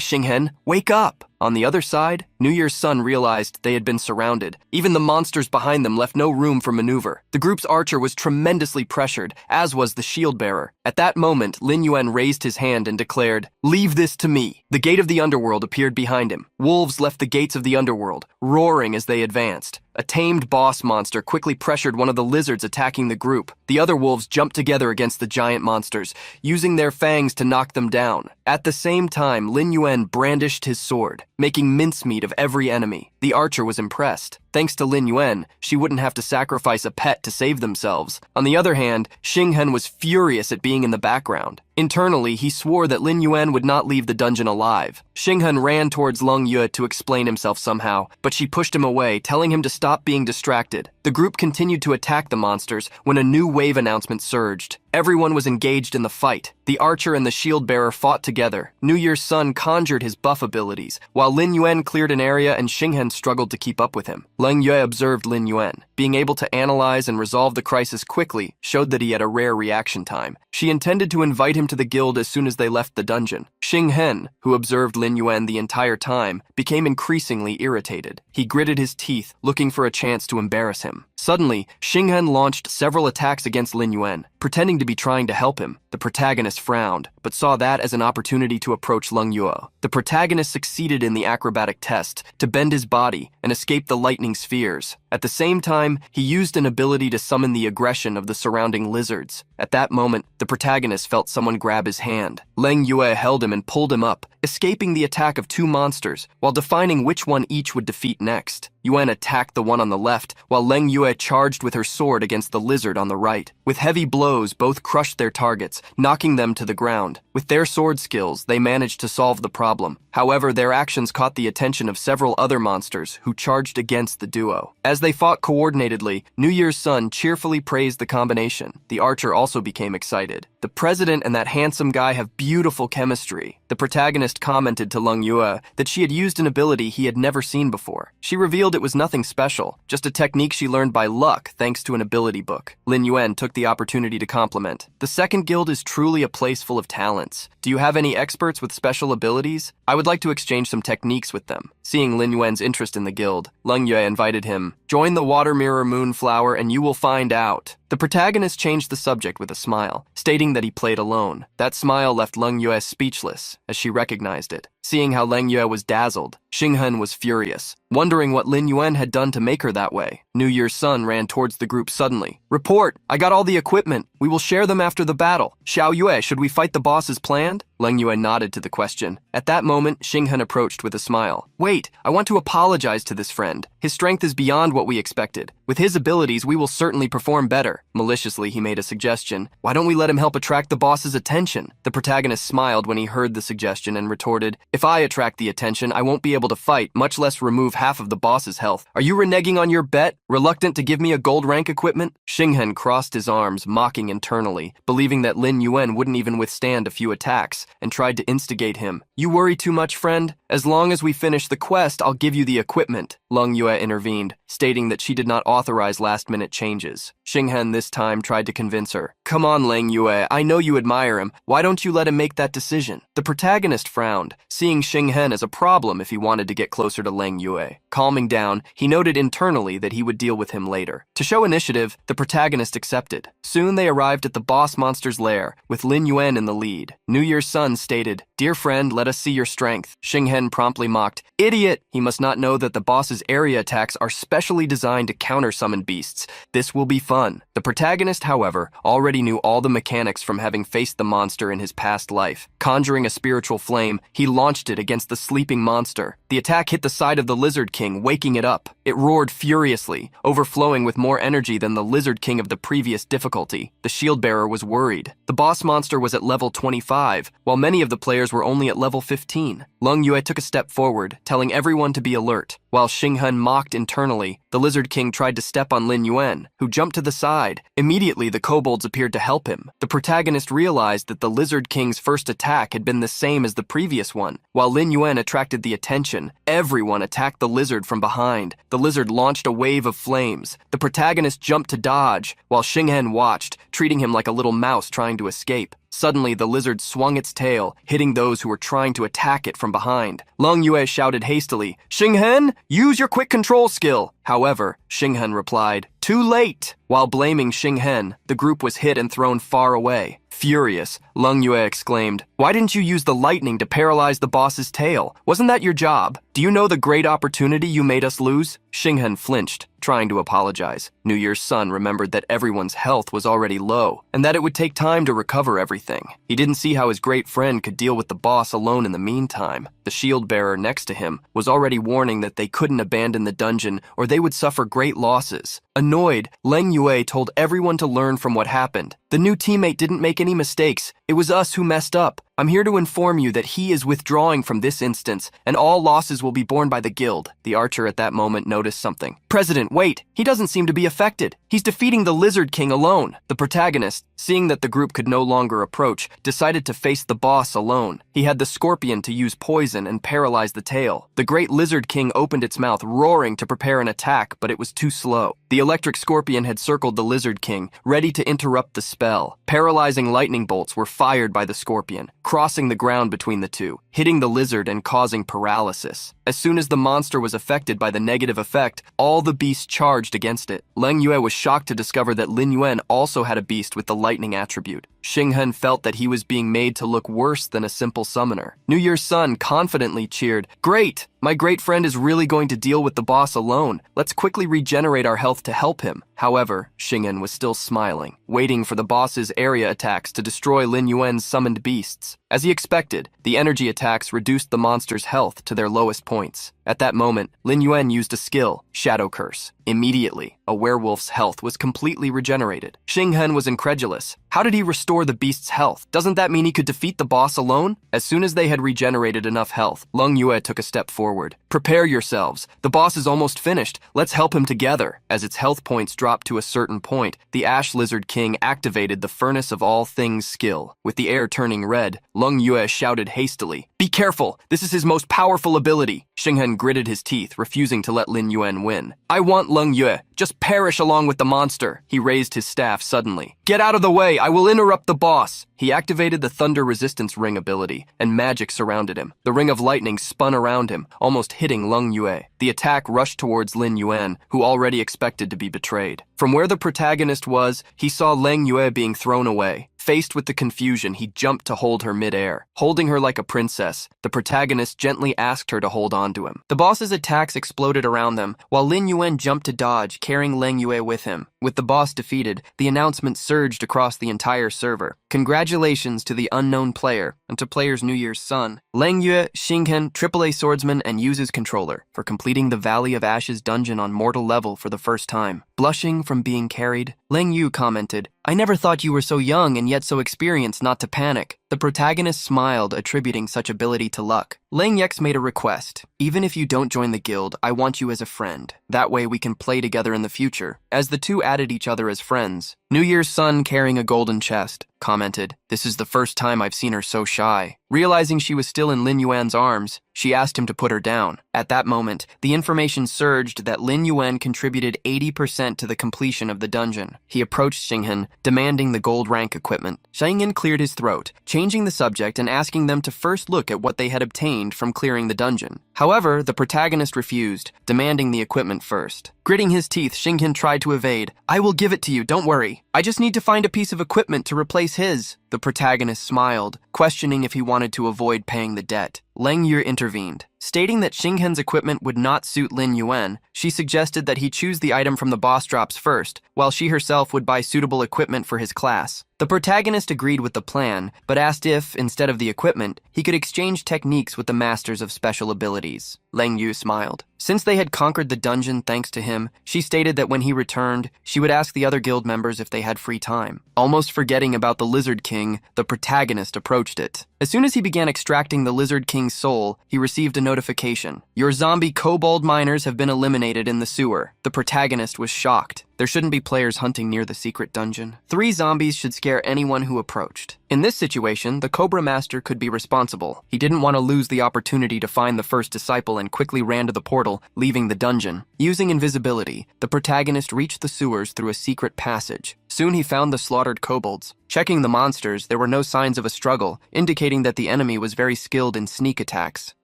Xinghen? Wake up!" On the other side, New Year's Sun realized they had been surrounded. Even the monsters behind them left no room for maneuver. The group's archer was tremendously pressured, as was the shield bearer. At that moment, Lin Yuan raised his hand and declared, "Leave this to me." The gate of the underworld appeared behind him. Wolves left the gates of the underworld, roaring as they advanced. A tamed boss monster quickly pressured one of the lizards attacking the group. The other wolves jumped together against the giant monsters, using their fangs to knock them down. At the same time, Lin Yuan brandished his sword, making mincemeat of every enemy. The archer was impressed. Thanks to Lin Yuan, she wouldn't have to sacrifice a pet to save themselves. On the other hand, Xinghen was furious at being in the background. Internally, he swore that Lin Yuan would not leave the dungeon alive. Xinghen ran towards Leng Yue to explain himself somehow, but she pushed him away, telling him to stop being distracted. The group continued to attack the monsters when a new wave announcement surged. Everyone was engaged in the fight. The archer and the shield bearer fought together. New Year's Sun conjured his buff abilities, while Lin Yuan cleared an area and Xinghen struggled to keep up with him. Leng Yue observed Lin Yuan. Being able to analyze and resolve the crisis quickly showed that he had a rare reaction time. She intended to invite him to the guild as soon as they left the dungeon. Xinghen, who observed Lin Yuan the entire time, became increasingly irritated. He gritted his teeth, looking for a chance to embarrass him. Suddenly, Xinghen launched several attacks against Lin Yuan, pretending to be trying to help him. The protagonist frowned, but saw that as an opportunity to approach Leng Yue. The protagonist succeeded in the acrobatic test to bend his body and escape the lightning spheres. At the same time, he used an ability to summon the aggression of the surrounding lizards. At that moment, the protagonist felt someone grab his hand. Leng Yue held him and pulled him up, escaping the attack of two monsters, while defining which one each would defeat next. Yuan attacked the one on the left, while Leng Yue charged with her sword against the lizard on the right. With heavy blows, both crushed their targets, knocking them to the ground. With their sword skills, they managed to solve the problem. However, their actions caught the attention of several other monsters who charged against the duo. As they fought coordinatedly, New Year's Sun cheerfully praised the combination. The archer also became excited. "The president and that handsome guy have beautiful chemistry." The protagonist commented to Leng Yue that she had used an ability he had never seen before. She revealed it was nothing special, just a technique she learned by luck thanks to an ability book. Lin Yuan took the opportunity to compliment. "The second guild is truly a place full of talents. Do you have any experts with special abilities? I would like to exchange some techniques with them." Seeing Lin Yuan's interest in the guild, Leng Yue invited him, "Join the Water Mirror Moonflower and you will find out." The protagonist changed the subject with a smile, stating that he played alone. That smile left Leng Yue speechless, as she recognized it. Seeing how Leng Yue was dazzled, Xinghen was furious, wondering what Lin Yuan had done to make her that way. New Year's Sun ran towards the group suddenly. "Report! I got all the equipment. We will share them after the battle. Xiao Yue, should we fight the boss as planned?" Leng Yue nodded to the question. At that moment, Xinghen approached with a smile. "Wait, I want to apologize to this friend. His strength is beyond what we expected. With his abilities, we will certainly perform better." Maliciously, he made a suggestion. "Why don't we let him help attract the boss's attention?" The protagonist smiled when he heard the suggestion and retorted, "If I attract the attention, I won't be able to fight, much less remove half of the boss's health. Are you reneging on your bet? Reluctant to give me a gold rank equipment?" Xinghen crossed his arms, mocking internally, believing that Lin Yuan wouldn't even withstand a few attacks, and tried to instigate him. "You worry too much, friend. As long as we finish the quest, I'll give you the equipment." Leng Yue intervened, stating that she did not authorize last-minute changes. Xinghen this time tried to convince her. "Come on, Leng Yue, I know you admire him. Why don't you let him make that decision?" The protagonist frowned, seeing Xinghen as a problem if he wanted to get closer to Leng Yue. Calming down, he noted internally that he would deal with him later. To show initiative, the protagonist accepted. Soon they arrived at the boss monster's lair, with Lin Yuan in the lead. New Year's Sun stated, "Dear friend, let us see your strength." Xinghen promptly mocked, "Idiot! He must not know that the boss's area attacks are specially designed to counter-summon beasts. This will be fun." The protagonist, however, already knew all the mechanics from having faced the monster in his past life. Conjuring a spiritual flame, he launched it against the sleeping monster. The attack hit the side of the Lizard King, waking it up. It roared furiously, overflowing with more energy than the Lizard King of the previous difficulty. The shield bearer was worried. The boss monster was at level 25, while many of the players were only at level 15. Leng Yue took a step forward, telling everyone to be alert. While Xinghen mocked internally, the Lizard King tried to step on Lin Yuan, who jumped to the side. Immediately, the kobolds appeared to help him. The protagonist realized that the Lizard King's first attack had been the same as the previous one. While Lin Yuan attracted the attention, everyone attacked the lizard from behind. The lizard launched a wave of flames. The protagonist jumped to dodge, while Xinghen watched, treating him like a little mouse trying to escape. Suddenly, the lizard swung its tail, hitting those who were trying to attack it from behind. Leng Yue shouted hastily, "Xinghen, use your quick control skill!" However, Xinghen replied, "Too late!" While blaming Xinghen, the group was hit and thrown far away. Furious, Leng Yue exclaimed, "Why didn't you use the lightning to paralyze the boss's tail? Wasn't that your job? Do you know the great opportunity you made us lose?" Xinghen flinched, trying to apologize. New Year's Sun remembered that everyone's health was already low, and that it would take time to recover everything. He didn't see how his great friend could deal with the boss alone in the meantime. The shield bearer next to him was already warning that they couldn't abandon the dungeon or they would suffer great losses. Annoyed, Leng Yue told everyone to learn from what happened. "The new teammate didn't make any mistakes. It was us who messed up. I'm here to inform you that he is withdrawing from this instance, and all losses will be borne by the guild." The archer at that moment noticed something. "President, wait! He doesn't seem to be affected. He's defeating the Lizard King alone." The protagonist, seeing that the group could no longer approach, decided to face the boss alone. He had the scorpion to use poison and paralyze the tail. The great Lizard King opened its mouth, roaring to prepare an attack, but it was too slow. The electric scorpion had circled the Lizard King, ready to interrupt the spell. Paralyzing lightning bolts were fired by the scorpion, crossing the ground between the two, hitting the lizard and causing paralysis. As soon as the monster was affected by the negative effect, all the beasts charged against it. Leng Yue was shocked to discover that Lin Yuan also had a beast with the lightning attribute. Xinghen felt that he was being made to look worse than a simple summoner. New Year's Sun confidently cheered, "Great! My great friend is really going to deal with the boss alone. Let's quickly regenerate our health to help him." However, Xinghen was still smiling, waiting for the boss's area attacks to destroy Lin Yuan's summoned beasts. As he expected, the energy attacks reduced the monster's health to their lowest points. At that moment, Lin Yuan used a skill, Shadow Curse. Immediately, a werewolf's health was completely regenerated. Xinghen was incredulous. How did he restore the beast's health? Doesn't that mean he could defeat the boss alone? As soon as they had regenerated enough health, Leng Yue took a step forward. "Prepare yourselves. The boss is almost finished. Let's help him together." As its health points dropped to a certain point, the Ash Lizard King activated the Furnace of All Things skill. With the air turning red, Leng Yue shouted hastily, "Be careful! This is his most powerful ability." Xinghen gritted his teeth, refusing to let Lin Yuan win. I want Leng Yue. Just perish along with the monster. He raised his staff suddenly. Get out of the way. I will interrupt the boss. He activated the Thunder Resistance Ring ability, and magic surrounded him. The ring of lightning spun around him, almost hitting Leng Yue. The attack rushed towards Lin Yuan, who already expected to be betrayed. From where the protagonist was, he saw Leng Yue being thrown away. Faced with the confusion, he jumped to hold her midair. Holding her like a princess, the protagonist gently asked her to hold on to him. The boss's attacks exploded around them, while Lin Yuan jumped to dodge, carrying Leng Yue with him. With the boss defeated, the announcement surged across the entire server. Congratulations to the unknown player and to player's New Year's son, Leng Yue, Xinghen, AAA swordsman, and uses controller, for completing the Valley of Ashes dungeon on mortal level for the first time. Blushing from being carried, Leng Yu commented, I never thought you were so young and yet so experienced not to panic. The protagonist smiled, attributing such ability to luck. Leng Yex made a request. Even if you don't join the guild, I want you as a friend. That way we can play together in the future. As the two added each other as friends, New Year's son carrying a golden chest commented, this is the first time I've seen her so shy. Realizing she was still in Lin Yuan's arms, she asked him to put her down. At that moment, the information surged that Lin Yuan contributed 80% to the completion of the dungeon. He approached Xinghen, demanding the gold rank equipment. Xinghen cleared his throat, changing the subject and asking them to first look at what they had obtained from clearing the dungeon. However, the protagonist refused, demanding the equipment first. Gritting his teeth, Xinghen tried to evade. I will give it to you, don't worry. I just need to find a piece of equipment to replace his. The protagonist smiled, questioning if he wanted to avoid paying the debt. Leng Yu intervened. Stating that Xinghen's equipment would not suit Lin Yuan, she suggested that he choose the item from the boss drops first, while she herself would buy suitable equipment for his class. The protagonist agreed with the plan, but asked if, instead of the equipment, he could exchange techniques with the masters of special abilities. Leng Yu smiled. Since they had conquered the dungeon thanks to him, she stated that when he returned, she would ask the other guild members if they had free time. Almost forgetting about the Lizard King, the protagonist approached it. As soon as he began extracting the Lizard King's soul, he received a notification. Your zombie kobold miners have been eliminated in the sewer. The protagonist was shocked. There shouldn't be players hunting near the secret dungeon. 3 zombies should scare anyone who approached. In this situation, the Cobra Master could be responsible. He didn't want to lose the opportunity to find the first disciple and quickly ran to the portal, leaving the dungeon. Using invisibility, the protagonist reached the sewers through a secret passage. Soon he found the slaughtered kobolds. Checking the monsters, there were no signs of a struggle, indicating that the enemy was very skilled in sneak attacks.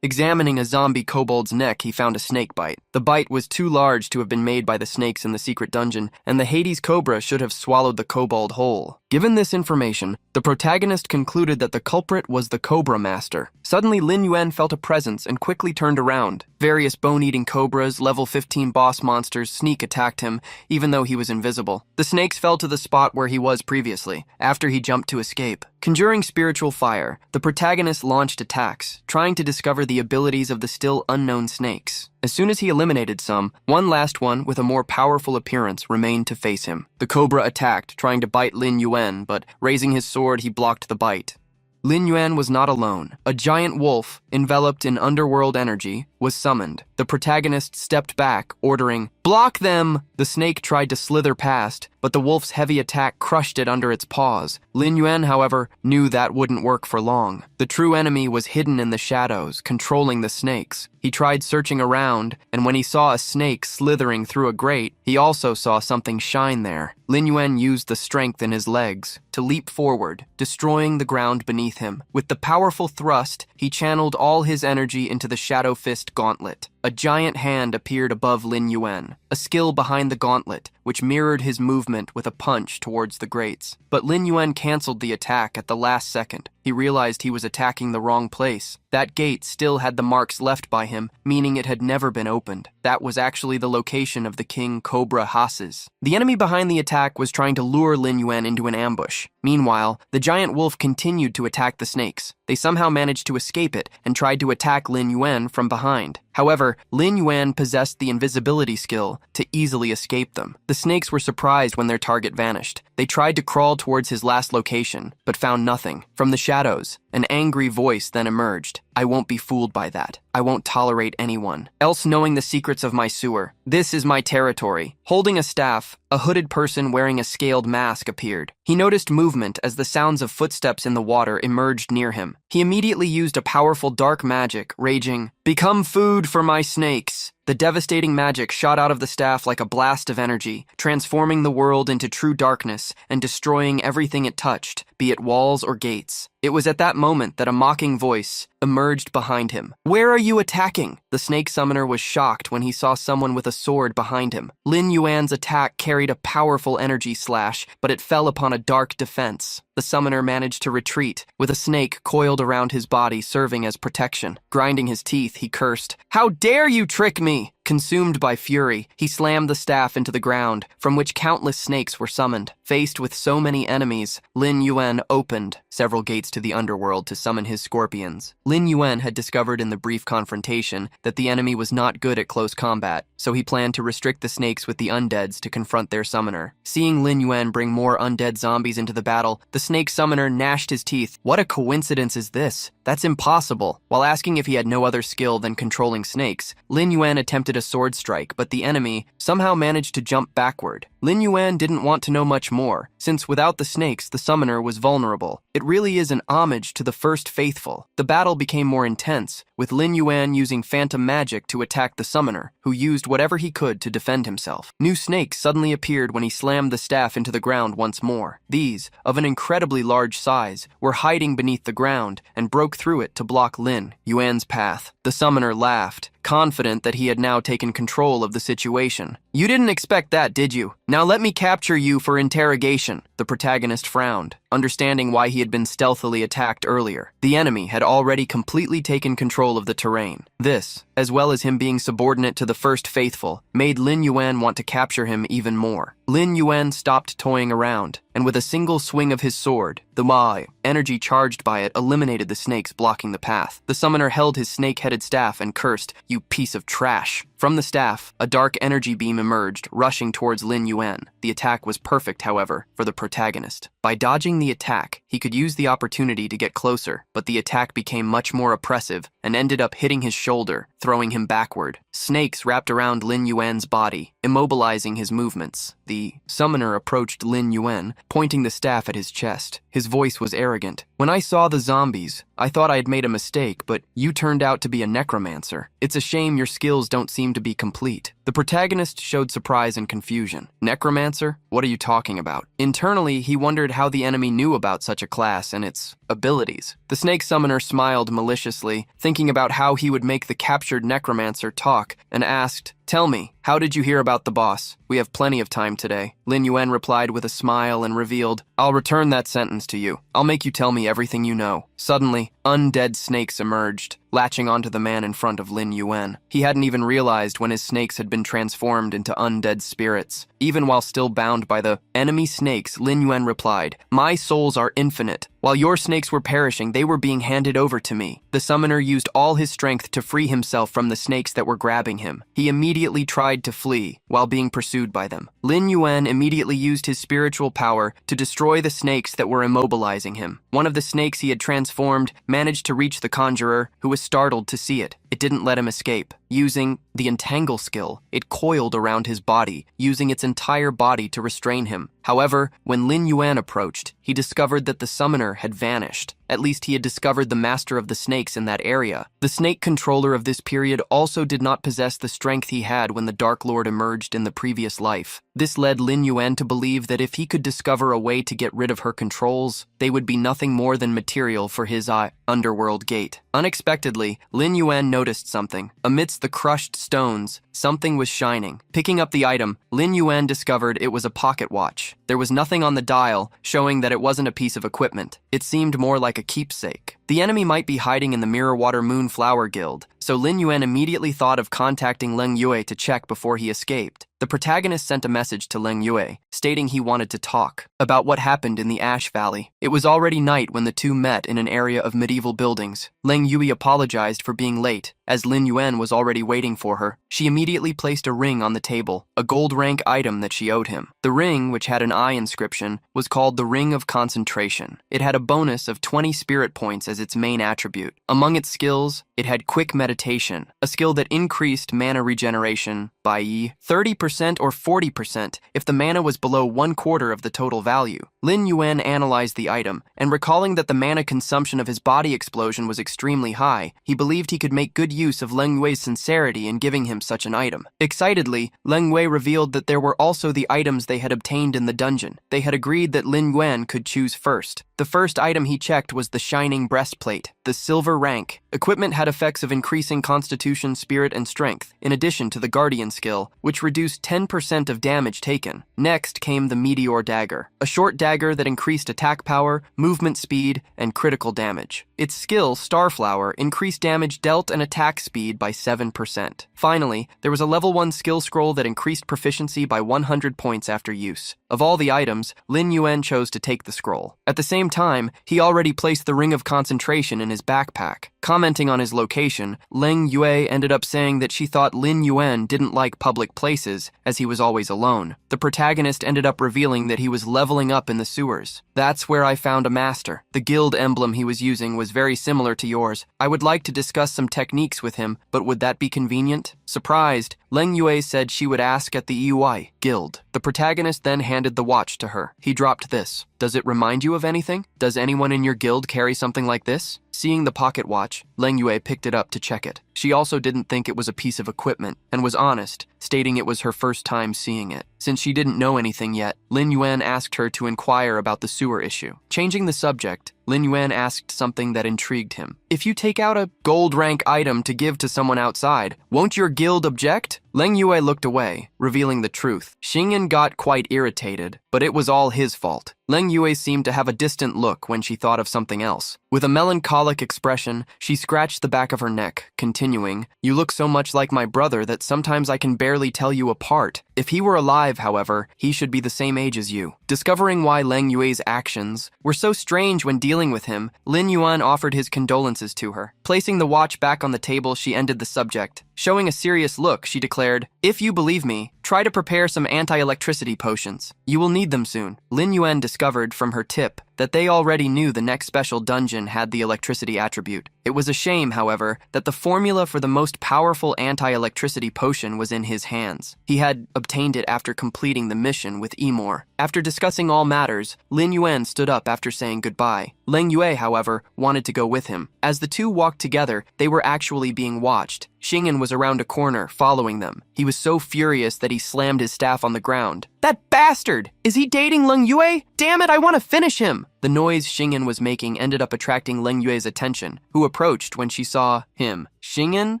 Examining a zombie kobold's neck, he found a snake bite. The bite was too large to have been made by the snakes in the secret dungeon, and the Hades cobra should have swallowed the kobold whole. Given this information, the protagonist concluded that the culprit was the Cobra Master. Suddenly, Lin Yuan felt a presence and quickly turned around. Various bone-eating cobras, level 15 boss monsters, sneak attacked him, even though he was invisible. The snakes fell to the spot where he was previously, after he jumped to escape. Conjuring spiritual fire, the protagonist launched attacks, trying to discover the abilities of the still unknown snakes. As soon as he eliminated some, one last one with a more powerful appearance remained to face him. The cobra attacked, trying to bite Lin Yuan, but raising his sword, he blocked the bite. Lin Yuan was not alone. A giant wolf, enveloped in underworld energy, was summoned. The protagonist stepped back, ordering, "Block them!" The snake tried to slither past, but the wolf's heavy attack crushed it under its paws. Lin Yuan, however, knew that wouldn't work for long. The true enemy was hidden in the shadows, controlling the snakes. He tried searching around, and when he saw a snake slithering through a grate, he also saw something shine there. Lin Yuan used the strength in his legs to leap forward, destroying the ground beneath him. With the powerful thrust, he channeled all his energy into the Shadow Fist gauntlet. A giant hand appeared above Lin Yuan, a skill behind the gauntlet, which mirrored his movement with a punch towards the grates. But Lin Yuan canceled the attack at the last second. He realized he was attacking the wrong place. That gate still had the marks left by him, meaning it had never been opened. That was actually the location of the King Cobra Hases. The enemy behind the attack was trying to lure Lin Yuan into an ambush. Meanwhile, the giant wolf continued to attack the snakes. They somehow managed to escape it and tried to attack Lin Yuan from behind. However, Lin Yuan possessed the invisibility skill to easily escape them. The snakes were surprised when their target vanished. They tried to crawl towards his last location, but found nothing. From the shadows, An angry voice then emerged. I won't be fooled by that. I won't tolerate anyone else knowing the secrets of my sewer. This is my territory. Holding a staff, a hooded person wearing a scaled mask appeared. He noticed movement as the sounds of footsteps in the water emerged near him. He immediately used a powerful dark magic, raging, "Become food for my snakes." The devastating magic shot out of the staff like a blast of energy, transforming the world into true darkness and destroying everything it touched, be it walls or gates. It was at that moment that a mocking voice emerged behind him. "Where are you attacking?" The snake summoner was shocked when he saw someone with a sword behind him. Lin Yuan's attack carried a powerful energy slash, but it fell upon a dark defense. The summoner managed to retreat, with a snake coiled around his body serving as protection. Grinding his teeth, he cursed, "How dare you trick me!" Consumed by fury, he slammed the staff into the ground, from which countless snakes were summoned. Faced with so many enemies, Lin Yuan opened several gates to the underworld to summon his scorpions. Lin Yuan had discovered in the brief confrontation that the enemy was not good at close combat, so he planned to restrict the snakes with the undeads to confront their summoner. Seeing Lin Yuan bring more undead zombies into the battle, the snake summoner gnashed his teeth. What a coincidence is this? That's impossible. While asking if he had no other skill than controlling snakes, Lin Yuan attempted a sword strike, but the enemy somehow managed to jump backward. Lin Yuan didn't want to know much more, since without the snakes, the summoner was vulnerable. It really is an homage to the first faithful. The battle became more intense, with Lin Yuan using phantom magic to attack the summoner, who used whatever he could to defend himself. New snakes suddenly appeared when he slammed the staff into the ground once more. These, of an incredibly large size, were hiding beneath the ground and broke through it to block Lin Yuan's path. The summoner laughed, confident that he had now taken control of the situation. "You didn't expect that, did you? Now let me capture you for interrogation." The protagonist frowned, understanding why he had been stealthily attacked earlier. The enemy had already completely taken control of the terrain. This, as well as him being subordinate to the first faithful, made Lin Yuan want to capture him even more. Lin Yuan stopped toying around, and with a single swing of his sword, the Mai, energy charged by it, eliminated the snakes blocking the path. The summoner held his snake-headed staff and cursed, "You piece of trash." From the staff, a dark energy beam emerged, rushing towards Lin Yuan. The attack was perfect, however, for the protagonist. By dodging the attack, he could use the opportunity to get closer, but the attack became much more oppressive and ended up hitting his shoulder, throwing him backward. Snakes wrapped around Lin Yuan's body, immobilizing his movements. The summoner approached Lin Yuan, pointing the staff at his chest. His voice was arrogant. "When I saw the zombies, I thought I had made a mistake, but you turned out to be a necromancer. It's a shame your skills don't seem to be complete." The protagonist showed surprise and confusion. "Necromancer? What are you talking about?" Internally, he wondered how the enemy knew about such a class and its abilities. The snake summoner smiled maliciously, thinking about how he would make the captured necromancer talk, and asked, "Tell me, how did you hear about the boss? We have plenty of time today." Lin Yuan replied with a smile and revealed, "I'll return that sentence to you. I'll make you tell me everything you know." Suddenly, undead snakes emerged, latching onto the man in front of Lin Yuan. He hadn't even realized when his snakes had been transformed into undead spirits. Even while still bound by the enemy snakes, Lin Yuan replied, "My souls are infinite. While your snakes were perishing, they were being handed over to me." The summoner used all his strength to free himself from the snakes that were grabbing him. He immediately tried to flee while being pursued by them. Lin Yuan immediately used his spiritual power to destroy the snakes that were immobilizing him. One of the snakes he had transformed managed to reach the conjurer, who was startled to see it. It didn't let him escape. Using the entangle skill, it coiled around his body, using its entire body to restrain him. However, when Lin Yuan approached, he discovered that the summoner had vanished. At least he had discovered the master of the snakes in that area. The snake controller of this period also did not possess the strength he had when the Dark Lord emerged in the previous life. This led Lin Yuan to believe that if he could discover a way to get rid of her controls, they would be nothing more than material for his underworld gate. Unexpectedly, Lin Yuan noticed something. Amidst the crushed stones, something was shining. Picking up the item, Lin Yuan discovered it was a pocket watch. There was nothing on the dial, showing that it wasn't a piece of equipment. It seemed more like a keepsake. The enemy might be hiding in the Mirrorwater Moonflower Guild, so Lin Yuan immediately thought of contacting Leng Yue to check before he escaped. The protagonist sent a message to Leng Yue, stating he wanted to talk about what happened in the Ash Valley. It was already night when the two met in an area of medieval buildings. Leng Yue apologized for being late, as Lin Yuan was already waiting for her. She immediately placed a ring on the table, a gold rank item that she owed him. The ring, which had an eye inscription, was called the Ring of Concentration. It had a bonus of 20 spirit points as its main attribute. Among its skills, it had Quick Meditation, a skill that increased mana regeneration by 30% or 40% if the mana was below 1/4 of the total value. Lin Yuan analyzed the item, and recalling that the mana consumption of his body explosion was extremely high, he believed he could make good use of Leng Yue's sincerity in giving him such an item. Excitedly, Leng Yue revealed that there were also the items they had obtained in the dungeon. They had agreed that Lin Yuan could choose first. The first item he checked was the Shining Breastplate, the silver rank. Equipment had effects of increasing constitution, spirit, and strength, in addition to the Guardian skill, which reduced 10% of damage taken. Next came the Meteor Dagger, a short dagger that increased attack power, movement speed, and critical damage. Its skill, Starflower, increased damage dealt and attack speed by 7%. Finally, there was a level 1 skill scroll that increased proficiency by 100 points after use. Of all the items, Lin Yuan chose to take the scroll. At the same time, he already placed the Ring of Concentration in his backpack. Commenting on his location, Leng Yue ended up saying that she thought Lin Yuan didn't like public places, as he was always alone. The protagonist ended up revealing that he was leveling up in the sewers. That's where I found a master. The guild emblem he was using was very similar to yours. I would like to discuss some techniques with him, but would that be convenient? Surprised, Leng Yue said she would ask at the EUI guild. The protagonist then handed the watch to her. He dropped this. Does it remind you of anything? Does anyone in your guild carry something like this? Seeing the pocket watch, Leng Yue picked it up to check it. She also didn't think it was a piece of equipment, and was honest, stating it was her first time seeing it. Since she didn't know anything yet, Lin Yuan asked her to inquire about the sewer issue. Changing the subject, Lin Yuan asked something that intrigued him. If you take out a gold rank item to give to someone outside, won't your guild object? Leng Yue looked away, revealing the truth. Xingyan got quite irritated, but it was all his fault. Leng Yue seemed to have a distant look when she thought of something else. With a melancholic expression, she scratched the back of her neck, continuing, "You look so much like my brother that sometimes I can barely tell you apart. If he were alive, however, he should be the same age as you." Discovering why Leng Yue's actions were so strange when dealing with him, Lin Yuan offered his condolences to her. Placing the watch back on the table, she ended the subject. Showing a serious look, she declared, "If you believe me, try to prepare some anti-electricity potions. You will need them soon." Lin Yuan discovered from her tip that they already knew the next special dungeon had the electricity attribute. It was a shame, however, that the formula for the most powerful anti-electricity potion was in his hands. He had obtained it after completing the mission with Emor. After discussing all matters, Lin Yuan stood up after saying goodbye. Leng Yue, however, wanted to go with him. As the two walked together, they were actually being watched. Xingyan was around a corner, following them. He was so furious that he slammed his staff on the ground. "That bastard! Is he dating Leng Yue? Damn it, I want to finish him!" The noise Xingyan was making ended up attracting Leng Yue's attention, who approached when she saw him. "Xingyan?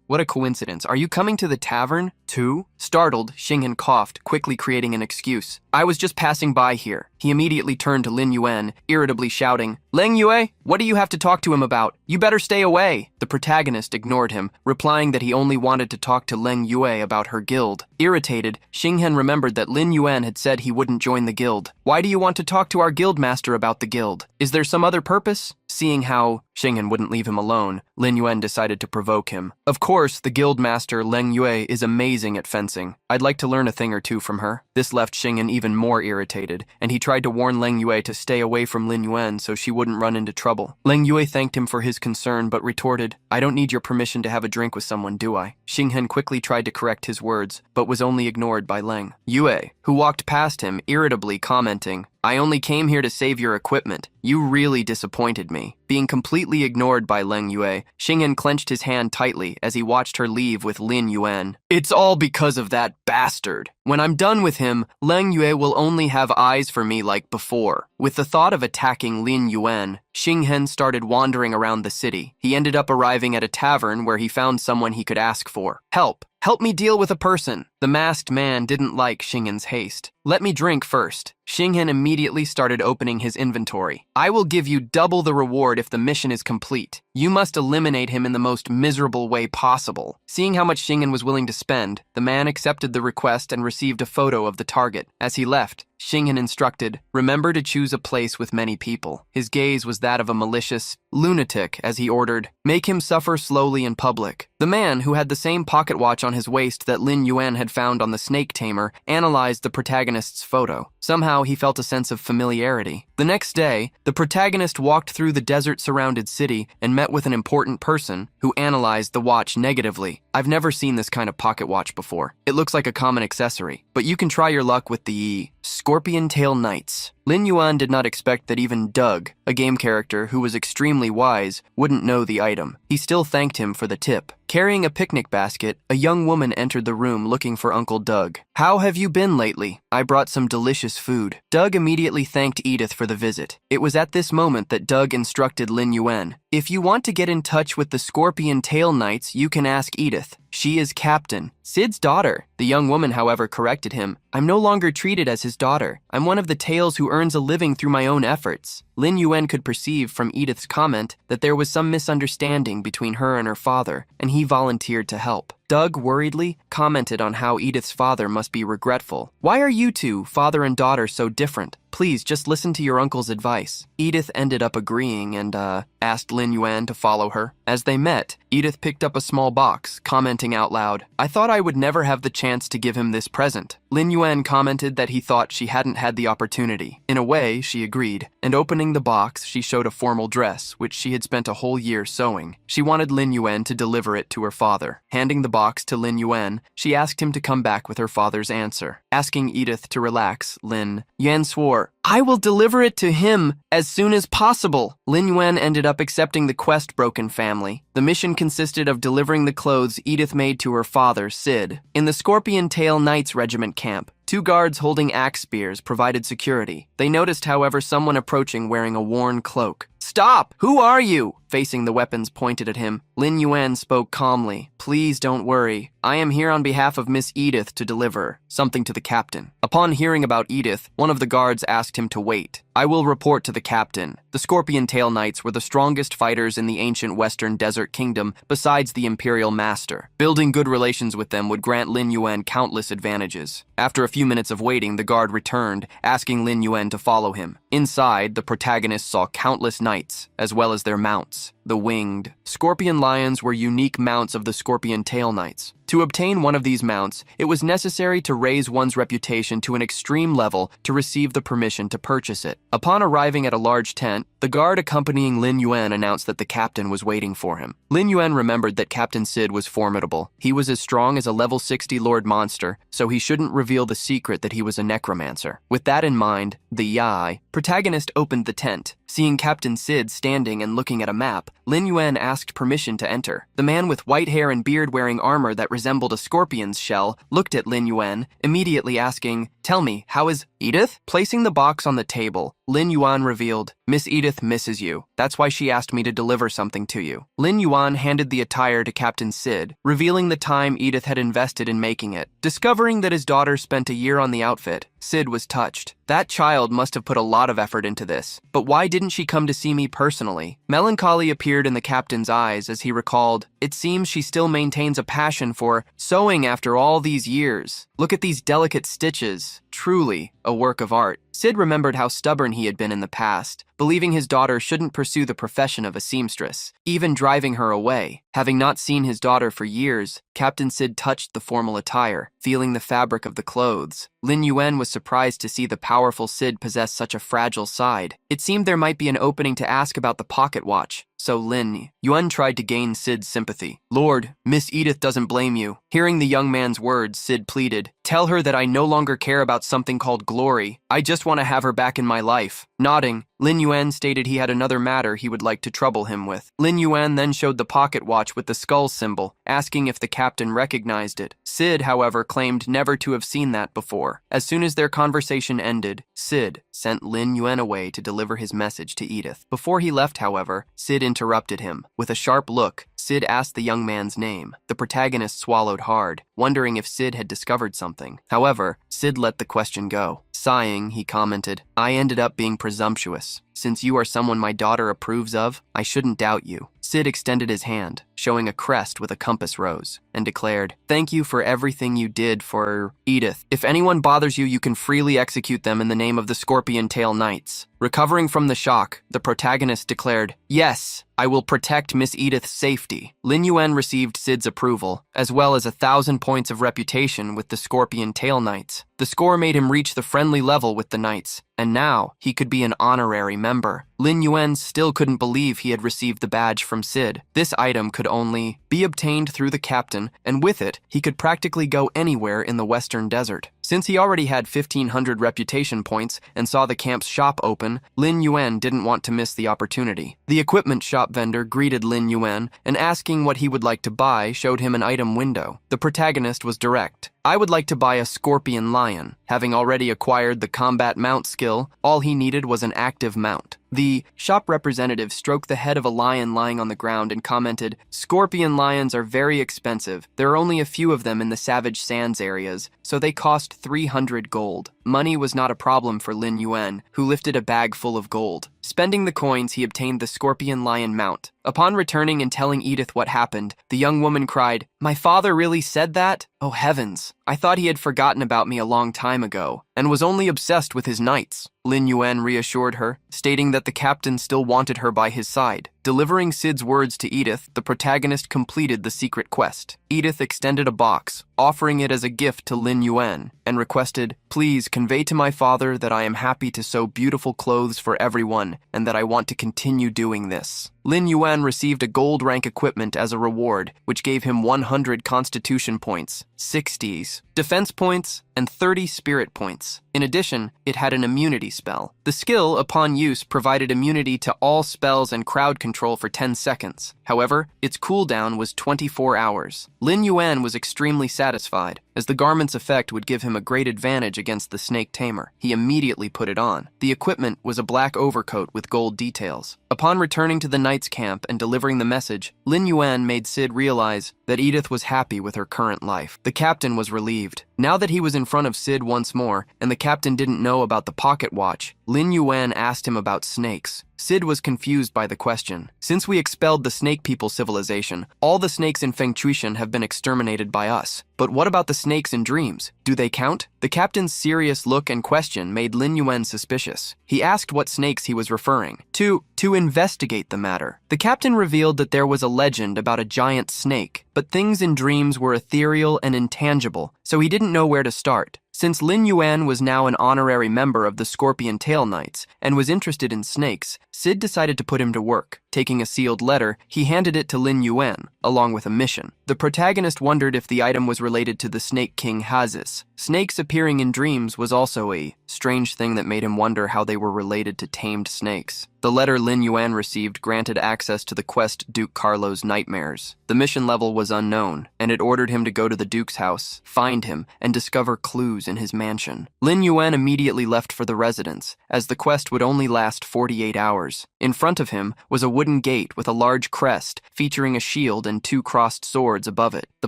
What a coincidence. Are you coming to the tavern, too?" Startled, Xingyan coughed, quickly creating an excuse. "I was just passing by here." He immediately turned to Lin Yuan, irritably shouting, "Leng Yue, what do you have to talk to him about? You better stay away." The protagonist ignored him, replying that he only wanted to talk to Leng Yue about her guild. Irritated, Xingyan remembered that Lin Yuan had said he wouldn't join the guild. "Why do you want to talk to our guild master about the guild? Is there some other purpose?" Seeing how Xingyan wouldn't leave him alone, Lin Yuan decided to provoke him. "Of course, the guild master Leng Yue is amazing at fencing. I'd like to learn a thing or two from her." This left Xingyan even more irritated, and he tried to warn Leng Yue to stay away from Lin Yuan so she wouldn't run into trouble. Leng Yue thanked him for his concern but retorted, "I don't need your permission to have a drink with someone, do I?" Xingyan quickly tried to correct his words, but was only ignored by Leng Yue, who walked past him, irritably commenting, "I only came here to save your equipment. You really disappointed me." Being completely ignored by Leng Yue, Xingyan clenched his hand tightly as he watched her leave with Lin Yuan. "It's all because of that bastard. When I'm done with him, Leng Yue will only have eyes for me like before." With the thought of attacking Lin Yuan, Xingyan started wandering around the city. He ended up arriving at a tavern where he found someone he could ask for help. "Help me deal with a person." The masked man didn't like Xingyan's haste. "Let me drink first." Xingyan immediately started opening his inventory. "I will give you double the reward if the mission is complete. You must eliminate him in the most miserable way possible." Seeing how much Xingyan was willing to spend, the man accepted the request and received a photo of the target. As he left, Xinghan instructed, remember to choose a place with many people. His gaze was that of a malicious lunatic as he ordered, make him suffer slowly in public. The man, who had the same pocket watch on his waist that Lin Yuan had found on the snake tamer, analyzed the protagonist's photo. Somehow he felt a sense of familiarity. The next day, the protagonist walked through the desert-surrounded city and met with an important person who analyzed the watch negatively. I've never seen this kind of pocket watch before. It looks like a common accessory, but you can try your luck with the Scorpion Tail Knights. Lin Yuan did not expect that even Doug, a game character who was extremely wise, wouldn't know the item. He still thanked him for the tip. Carrying a picnic basket, a young woman entered the room looking for Uncle Doug. How have you been lately? I brought some delicious food. Doug immediately thanked Edith for the visit. It was at this moment that Doug instructed Lin Yuan, if you want to get in touch with the Scorpion Tail Knights, you can ask Edith. She is Captain, Sid's daughter. The young woman, however, corrected him. I'm no longer treated as his daughter. I'm one of the Tails who earns a living through my own efforts. Lin Yuan could perceive from Edith's comment that there was some misunderstanding between her and her father, and he volunteered to help. Doug worriedly commented on how Edith's father must be regretful. Why are you two, father and daughter, so different? Please just listen to your uncle's advice. Edith ended up agreeing and, asked Lin Yuan to follow her. As they met, Edith picked up a small box, commenting out loud, I thought I would never have the chance to give him this present. Lin Yuan commented that he thought she hadn't had the opportunity. In a way, she agreed, and opening the box, she showed a formal dress, which she had spent a whole year sewing. She wanted Lin Yuan to deliver it to her father. Handing the box to Lin Yuan, she asked him to come back with her father's answer. Asking Edith to relax, Lin Yuan swore, I will deliver it to him as soon as possible. Lin Yuan ended up accepting the quest-broken family. The mission consisted of delivering the clothes Edith made to her father, Sid. In the Scorpion Tail Knights Regiment camp, 2 guards holding axe spears provided security. They noticed, however, someone approaching wearing a worn cloak. Stop! Who are you? Facing the weapons pointed at him, Lin Yuan spoke calmly. Please don't worry. I am here on behalf of Miss Edith to deliver something to the captain. Upon hearing about Edith, one of the guards asked him to wait. I will report to the captain. The Scorpion Tail Knights were the strongest fighters in the ancient Western Desert Kingdom besides the Imperial Master. Building good relations with them would grant Lin Yuan countless advantages. After a few minutes of waiting, the guard returned, asking Lin Yuan to follow him. Inside, the protagonist saw countless knights, as well as their mounts. The winged Scorpion Lions were unique mounts of the Scorpion Tail Knights. To obtain one of these mounts, it was necessary to raise one's reputation to an extreme level to receive the permission to purchase it. Upon arriving at a large tent, the guard accompanying Lin Yuan announced that the captain was waiting for him. Lin Yuan remembered that Captain Sid was formidable. He was as strong as a level 60 Lord Monster, so he shouldn't reveal the secret that he was a necromancer. With that in mind, the Yai protagonist opened the tent. Seeing Captain Sid standing and looking at a map, Lin Yuan asked permission to enter. The man with white hair and beard wearing armor that resembled a scorpion's shell looked at Lin Yuan, immediately asking, Tell me, how is Edith? Placing the box on the table, Lin Yuan revealed, Miss Edith misses you. That's why she asked me to deliver something to you. Lin Yuan handed the attire to Captain Sid, revealing the time Edith had invested in making it. Discovering that his daughter spent a year on the outfit, Sid was touched. That child must have put a lot of effort into this. But why didn't she come to see me personally? Melancholy appeared in the captain's eyes as he recalled, it seems she still maintains a passion for sewing after all these years. Look at these delicate stitches. Truly a work of art. Sid remembered how stubborn he had been in the past, believing his daughter shouldn't pursue the profession of a seamstress, even driving her away. Having not seen his daughter for years, Captain Sid touched the formal attire, feeling the fabric of the clothes. Lin Yuan was surprised to see the powerful Sid possess such a fragile side. It seemed there might be an opening to ask about the pocket watch, so Lin Yuan tried to gain Sid's sympathy. Lord, Miss Edith doesn't blame you. Hearing the young man's words, Sid pleaded, Tell her that I no longer care about something called glory. I just want to have her back in my life. Nodding, Lin Yuan stated he had another matter he would like to trouble him with. Lin Yuan then showed the pocket watch with the skull symbol, asking if the captain recognized it. Sid, however, claimed never to have seen that before. As soon as their conversation ended, Sid sent Lin Yuan away to deliver his message to Edith. Before he left, however, Sid interrupted him. With a sharp look, Sid asked the young man's name. The protagonist swallowed hard, wondering if Sid had discovered something. However, Sid let the question go. Sighing, he commented, I ended up being presumptuous. Since you are someone my daughter approves of, I shouldn't doubt you. Sid extended his hand, showing a crest with a compass rose, and and declared, "Thank you for everything you did for Edith. If anyone bothers you, you can freely execute them in the name of the Scorpion Tail Knights." Recovering from the shock, the protagonist declared, "Yes, I will protect Miss Edith's safety." Lin Yuan received Sid's approval, as well as 1,000 points of reputation with the Scorpion Tail Knights. The score made him reach the friendly level with the Knights, and now he could be an honorary member. Lin Yuan still couldn't believe he had received the badge from Sid. This item could only be obtained through the captain, and with it, he could practically go anywhere in the Western Desert. Since he already had 1,500 reputation points and saw the camp's shop open, Lin Yuan didn't want to miss the opportunity. The equipment shop vendor greeted Lin Yuan and asking what he would like to buy showed him an item window. The protagonist was direct. "I would like to buy a scorpion lion." Having already acquired the combat mount skill, all he needed was an active mount. The shop representative stroked the head of a lion lying on the ground and commented, "Scorpion lions are very expensive. There are only a few of them in the Savage Sands areas, so they cost 300 gold. Money was not a problem for Lin Yuan, who lifted a bag full of gold. Spending the coins, he obtained the scorpion lion mount. Upon returning and telling Edith what happened, the young woman cried, "My father really said that? Oh heavens, I thought he had forgotten about me a long time ago, and was only obsessed with his knights." Lin Yuan reassured her, stating that the captain still wanted her by his side. Delivering Sid's words to Edith, the protagonist completed the secret quest. Edith extended a box, offering it as a gift to Lin Yuan, and requested, "Please convey to my father that I am happy to sew beautiful clothes for everyone, and that I want to continue doing this." Lin Yuan received a gold rank equipment as a reward, which gave him 100 constitution points, 60s, defense points, and 30 spirit points. In addition, it had an immunity spell. The skill, upon use, provided immunity to all spells and crowd control for 10 seconds. However, its cooldown was 24 hours. Lin Yuan was extremely satisfied, as the garment's effect would give him a great advantage against the snake tamer. He immediately put it on. The equipment was a black overcoat with gold details. Upon returning to the knight's camp and delivering the message, Lin Yuan made Sid realize that Edith was happy with her current life. The captain was relieved. Now that he was in front of Sid once more, and the captain didn't know about the pocket watch, Lin Yuan asked him about snakes. Sid was confused by the question. "Since we expelled the snake people civilization, all the snakes in Fengchuishan have been exterminated by us. But what about the snakes in dreams? Do they count?" The captain's serious look and question made Lin Yuan suspicious. He asked what snakes he was referring to investigate the matter. The captain revealed that there was a legend about a giant snake, but things in dreams were ethereal and intangible, so he didn't know where to start. Since Lin Yuan was now an honorary member of the Scorpion Tail Knights and was interested in snakes, Sid decided to put him to work. Taking a sealed letter, he handed it to Lin Yuan, along with a mission. The protagonist wondered if the item was related to the Snake King Hazis. Snakes appearing in dreams was also a strange thing that made him wonder how they were related to tamed snakes. The letter Lin Yuan received granted access to the quest Duke Carlo's Nightmares. The mission level was unknown, and it ordered him to go to the Duke's house, find him, and discover clues in his mansion. Lin Yuan immediately left for the residence, as the quest would only last 48 hours. In front of him was a wooden gate with a large crest featuring a shield and 2 crossed swords above it. The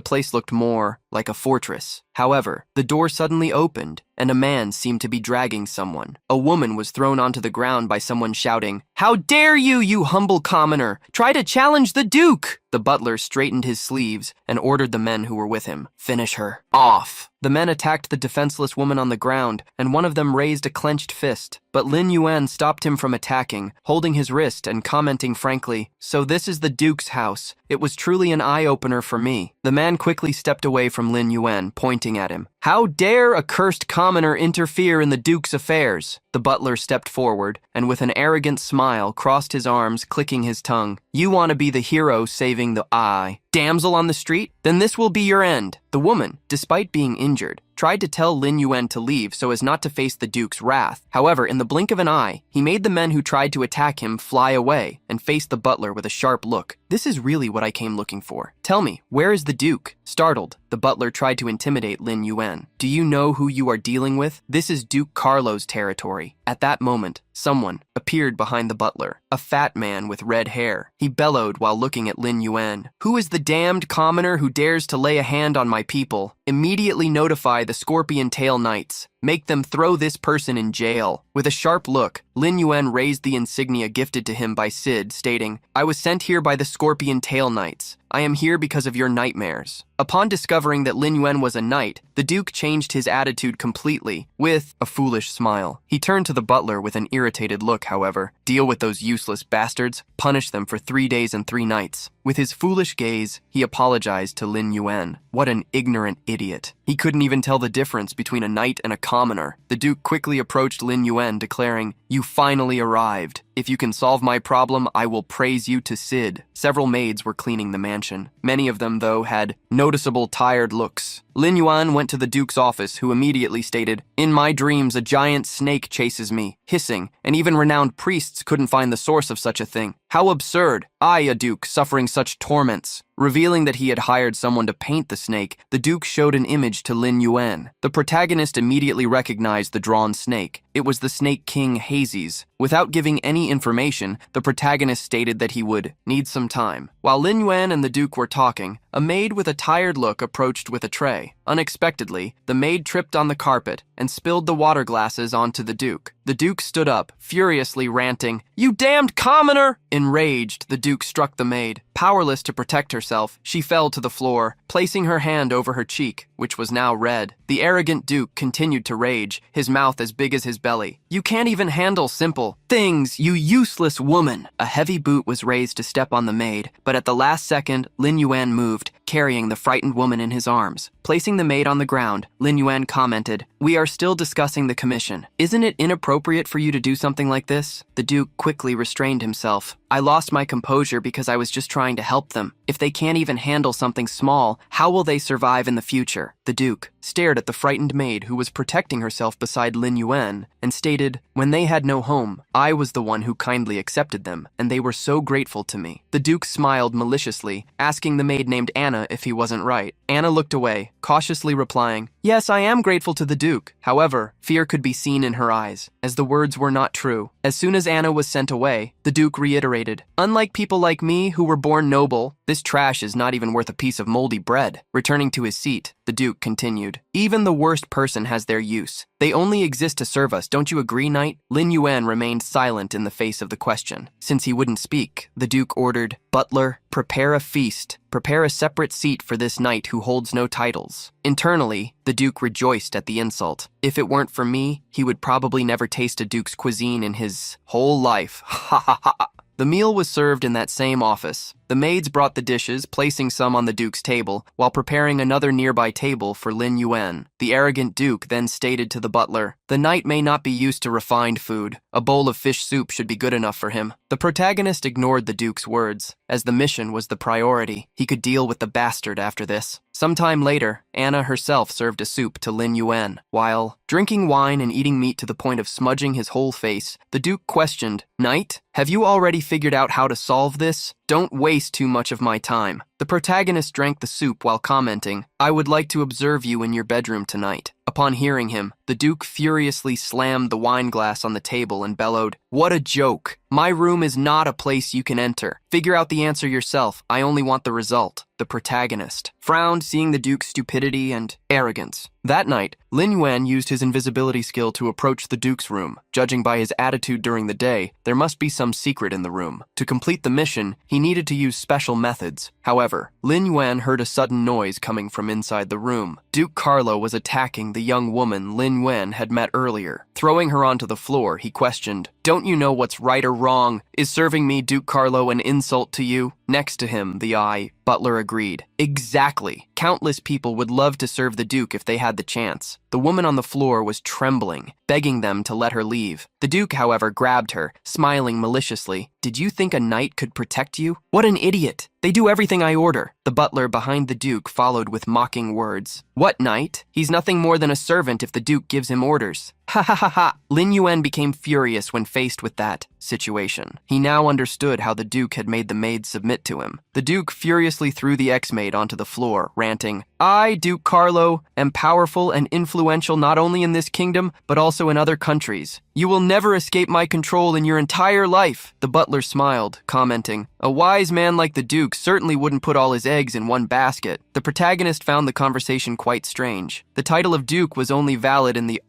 place looked more like a fortress. However, the door suddenly opened, and a man seemed to be dragging someone. A woman was thrown onto the ground by someone shouting, "How dare you, you humble commoner! Try to challenge the Duke!" The butler straightened his sleeves and ordered the men who were with him, "Finish her off." The men attacked the defenseless woman on the ground, and one of them raised a clenched fist. But Lin Yuan stopped him from attacking, holding his wrist and commenting frankly, "So this is the Duke's house. It was truly an eye-opener for me." The man quickly stepped away from Lin Yuan, pointing at him. "How dare a cursed commoner interfere in the Duke's affairs?" The butler stepped forward, and with an arrogant smile, crossed his arms, clicking his tongue. "You want to be the hero saving the eye? Damsel on the street? Then this will be your end." The woman, despite being injured, tried to tell Lin Yuan to leave so as not to face the Duke's wrath. However, in the blink of an eye, he made the men who tried to attack him fly away and faced the butler with a sharp look. "This is really what I came looking for. Tell me, where is the Duke?" Startled, the butler tried to intimidate Lin Yuan. "Do you know who you are dealing with? This is Duke Carlo's territory." At that moment, someone appeared behind the butler, a fat man with red hair. He bellowed while looking at Lin Yuan. "Who is the damned commoner who dares to lay a hand on my people? Immediately notify the Scorpion Tail Knights. Make them throw this person in jail." With a sharp look, Lin Yuan raised the insignia gifted to him by Sid, stating, "I was sent here by the Scorpion Tail Knights. I am here because of your nightmares. Upon discovering that Lin Yuan was a knight, the Duke changed his attitude completely, with a foolish smile. He turned to the butler with an irritated look, however. Deal with those useless bastards, punish them for 3 days and 3 nights. With his foolish gaze, he apologized to Lin Yuan. What an ignorant idiot. He couldn't even tell the difference between a knight and a commoner. The Duke quickly approached Lin Yuan, declaring, "You finally arrived. If you can solve my problem, I will praise you to Sid." Several maids were cleaning the mansion. Many of them, though, had noticeable tired looks. Lin Yuan went to the Duke's office, who immediately stated, "In my dreams, a giant snake chases me, hissing, and even renowned priests couldn't find the source of such a thing. How absurd! I, a Duke, suffering such torments." Revealing that he had hired someone to paint the snake, the Duke showed an image to Lin Yuan. The protagonist immediately recognized the drawn snake. It was the Snake King Hazes. Without giving any information, the protagonist stated that he would need some time. While Lin Yuan and the Duke were talking, a maid with a tired look approached with a tray. Unexpectedly, the maid tripped on the carpet and spilled the water glasses onto the Duke. The Duke stood up, furiously ranting, "You damned commoner!" Enraged, the Duke struck the maid. Powerless to protect herself, she fell to the floor, placing her hand over her cheek, which was now red. The arrogant Duke continued to rage, his mouth as big as his belly. "You can't even handle simple things, you useless woman!" A heavy boot was raised to step on the maid, but at the last second, Lin Yuan moved, carrying the frightened woman in his arms. Placing the maid on the ground, Lin Yuan commented, "We are still discussing the commission. Isn't it inappropriate for you to do something like this?" The Duke quickly restrained himself. "I lost my composure because I was just trying to help them. If they can't even handle something small, how will they survive in the future?" The Duke stared at the frightened maid who was protecting herself beside Lin Yuan and stated, "When they had no home, I was the one who kindly accepted them, and they were so grateful to me." The Duke smiled maliciously, asking the maid named Anna if he wasn't right. Anna looked away, cautiously replying, "Yes, I am grateful to the Duke." However, fear could be seen in her eyes, as the words were not true. As soon as Anna was sent away, the Duke reiterated, "Unlike people like me who were born noble, this trash is not even worth a piece of moldy bread." Returning to his seat, the Duke continued, "Even the worst person has their use. They only exist to serve us, don't you agree, knight?" Lin Yuan remained silent in the face of the question. Since he wouldn't speak, the Duke ordered, "Butler, prepare a feast. Prepare a separate seat for this knight who holds no titles." Internally, the Duke rejoiced at the insult. If it weren't for me, he would probably never taste a Duke's cuisine in his whole life. Ha ha ha. The meal was served in that same office. The maids brought the dishes, placing some on the Duke's table, while preparing another nearby table for Lin Yuan. The arrogant Duke then stated to the butler, "The knight may not be used to refined food. A bowl of fish soup should be good enough for him." The protagonist ignored the Duke's words, as the mission was the priority. He could deal with the bastard after this. Sometime later, Anna herself served a soup to Lin Yuan. While drinking wine and eating meat to the point of smudging his whole face, the Duke questioned, "Knight, have you already figured out how to solve this? Don't waste too much of my time." The protagonist drank the soup while commenting, "I would like to observe you in your bedroom tonight." Upon hearing him, the Duke furiously slammed the wine glass on the table and bellowed, "What a joke! My room is not a place you can enter. Figure out the answer yourself. I only want the result." The protagonist frowned, seeing the Duke's stupidity and arrogance. That night, Lin Yuan used his invisibility skill to approach the Duke's room. Judging by his attitude during the day, there must be some secret in the room. To complete the mission, he needed to use special methods. However, Lin Yuan heard a sudden noise coming from inside the room. Duke Carlo was attacking the young woman Lin Yuan had met earlier. Throwing her onto the floor, he questioned, "Don't you know what's right or wrong? Is serving me, Duke Carlo, an insult to you?" Next to him, the butler agreed. "Exactly. Countless people would love to serve the Duke if they had the chance." The woman on the floor was trembling, begging them to let her leave. The Duke, however, grabbed her, smiling maliciously. "Did you think a knight could protect you? What an idiot! They do everything I order." The butler behind the Duke followed with mocking words. "What knight? He's nothing more than a servant if the Duke gives him orders." Ha ha ha ha! Lin Yuan became furious when faced with that situation. He now understood how the Duke had made the maid submit to him. The Duke furiously threw the ex-maid onto the floor, ranting, "I, Duke Carlo, am powerful and influential not only in this kingdom, but also in other countries. You will never escape my control in your entire life." The butler smiled, commenting, "A wise man like the Duke certainly wouldn't put all his eggs in one basket." The protagonist found the conversation quite strange. The title of Duke was only valid in the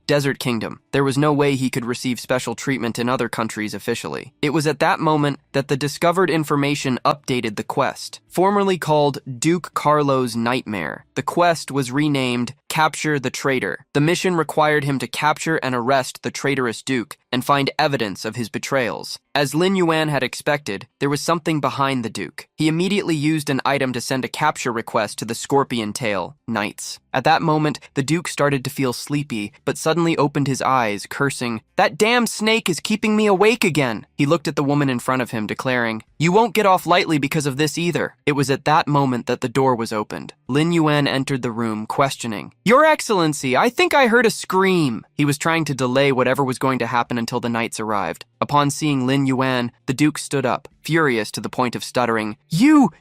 Desert Kingdom. There was no way he could receive special treatment in other countries officially. It was at that moment that the discovered information updated the quest. Formerly called Duke Carlo's Nightmare, the quest was renamed Capture the Traitor. The mission required him to capture and arrest the traitorous Duke and find evidence of his betrayals. As Lin Yuan had expected, there was something behind the Duke. He immediately used an item to send a capture request to the Scorpion Tail Knights. At that moment, the Duke started to feel sleepy, but suddenly opened his eyes, cursing, "That damn snake is keeping me awake again." He looked at the woman in front of him, declaring, "You won't get off lightly because of this either." It was at that moment that the door was opened. Lin Yuan entered the room, questioning, "Your Excellency, I think I heard a scream." He was trying to delay whatever was going to happen until the knights arrived. Upon seeing Lin Yuan, the Duke stood up, furious to the point of stuttering, You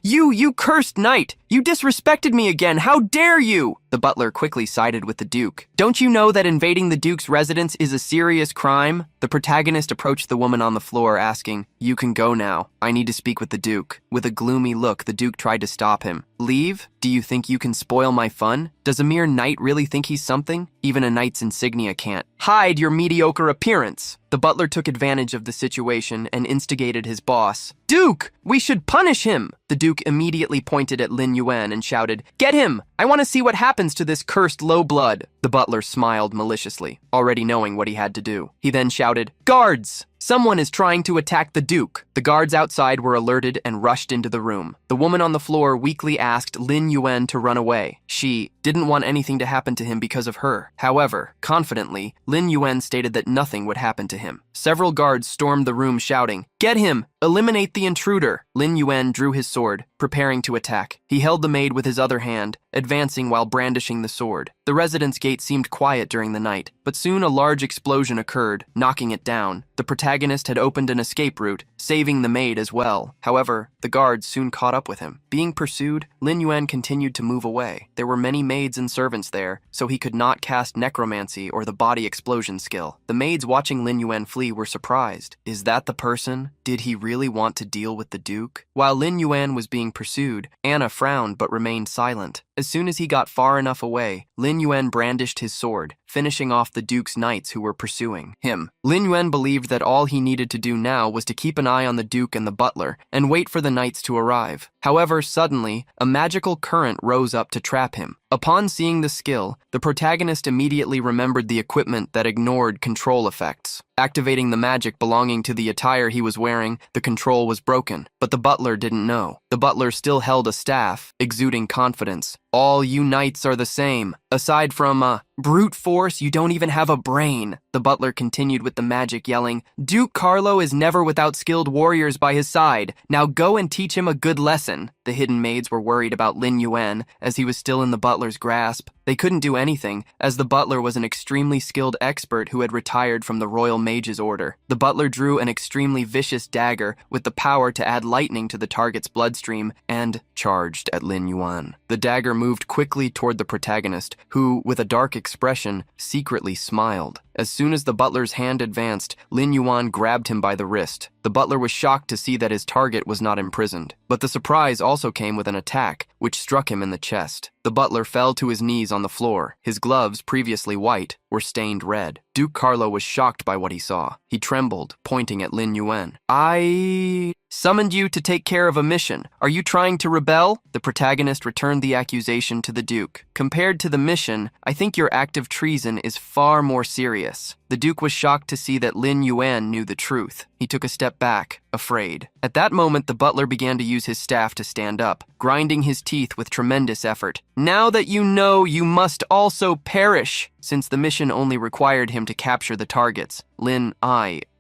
cursed knight! You disrespected me again! How dare you!" The butler quickly sided with the Duke. "Don't you know that invading the Duke's residence is a serious crime?" The protagonist approached the woman on the floor, asking, "You can go now. I need to speak with the Duke." With a gloomy look, the Duke tried to stop him. "Leave? Do you think you can spoil my fun? Does a mere knight really think he's something? Even a knight's insignia can't. Hide your mediocre appearance." The butler took advantage of the situation and instigated his boss. "Duke, we should punish him!" The Duke immediately pointed at Lin Yuan and shouted, "Get him! I want to see what happens to this cursed low blood." The butler smiled maliciously, already knowing what he had to do. He then shouted, "Guards! Someone is trying to attack the Duke." The guards outside were alerted and rushed into the room. The woman on the floor weakly asked Lin Yuan to run away. She didn't want anything to happen to him because of her. However, confidently, Lin Yuan stated that nothing would happen to him. Several guards stormed the room shouting, "Get him! Eliminate the intruder!" Lin Yuan drew his sword, preparing to attack. He held the maid with his other hand, advancing while brandishing the sword. The residence gate seemed quiet during the night, but soon a large explosion occurred, knocking it down. The protagonist had opened an escape route, saving the maid as well. However, the guards soon caught up with him. Being pursued, Lin Yuan continued to move away. There were many maids and servants there, so he could not cast necromancy or the body explosion skill. The maids watching Lin Yuan flee were surprised. Is that the person? Did he really want to deal with the Duke? While Lin Yuan was being pursued, Anna frowned but remained silent. As soon as he got far enough away, Lin Yuan brandished his sword, finishing off the Duke's knights who were pursuing him. Lin Yuan believed that all he needed to do now was to keep an eye on the Duke and the butler, and wait for the knights to arrive. However, suddenly, a magical current rose up to trap him. Upon seeing the skill, the protagonist immediately remembered the equipment that ignored control effects. Activating the magic belonging to the attire he was wearing, the control was broken, but the butler didn't know. The butler still held a staff, exuding confidence. "All you knights are the same. Aside from, brute force, you don't even have a brain." The butler continued with the magic, yelling, "Duke Carlo is never without skilled warriors by his side. Now go and teach him a good lesson." The hidden maids were worried about Lin Yuan, as he was still in the butler's grasp. They couldn't do anything, as the butler was an extremely skilled expert who had retired from the Royal Mage's Order. The butler drew an extremely vicious dagger with the power to add lightning to the target's bloodstream and charged at Lin Yuan. The dagger moved quickly toward the protagonist, who, with a dark expression, secretly smiled. As soon as the butler's hand advanced, Lin Yuan grabbed him by the wrist. The butler was shocked to see that his target was not imprisoned. But the surprise also came with an attack, which struck him in the chest. The butler fell to his knees on the floor. His gloves, previously white, were stained red. Duke Carlo was shocked by what he saw. He trembled, pointing at Lin Yuan. "I summoned you to take care of a mission. Are you trying to rebel?" The protagonist returned the accusation to the Duke. "Compared to the mission, I think your act of treason is far more serious." The Duke was shocked to see that Lin Yuan knew the truth. He took a step back, afraid. At that moment, the butler began to use his staff to stand up, grinding his teeth with tremendous effort. "Now that you know, you must also perish." Since the mission only required him to capture the targets,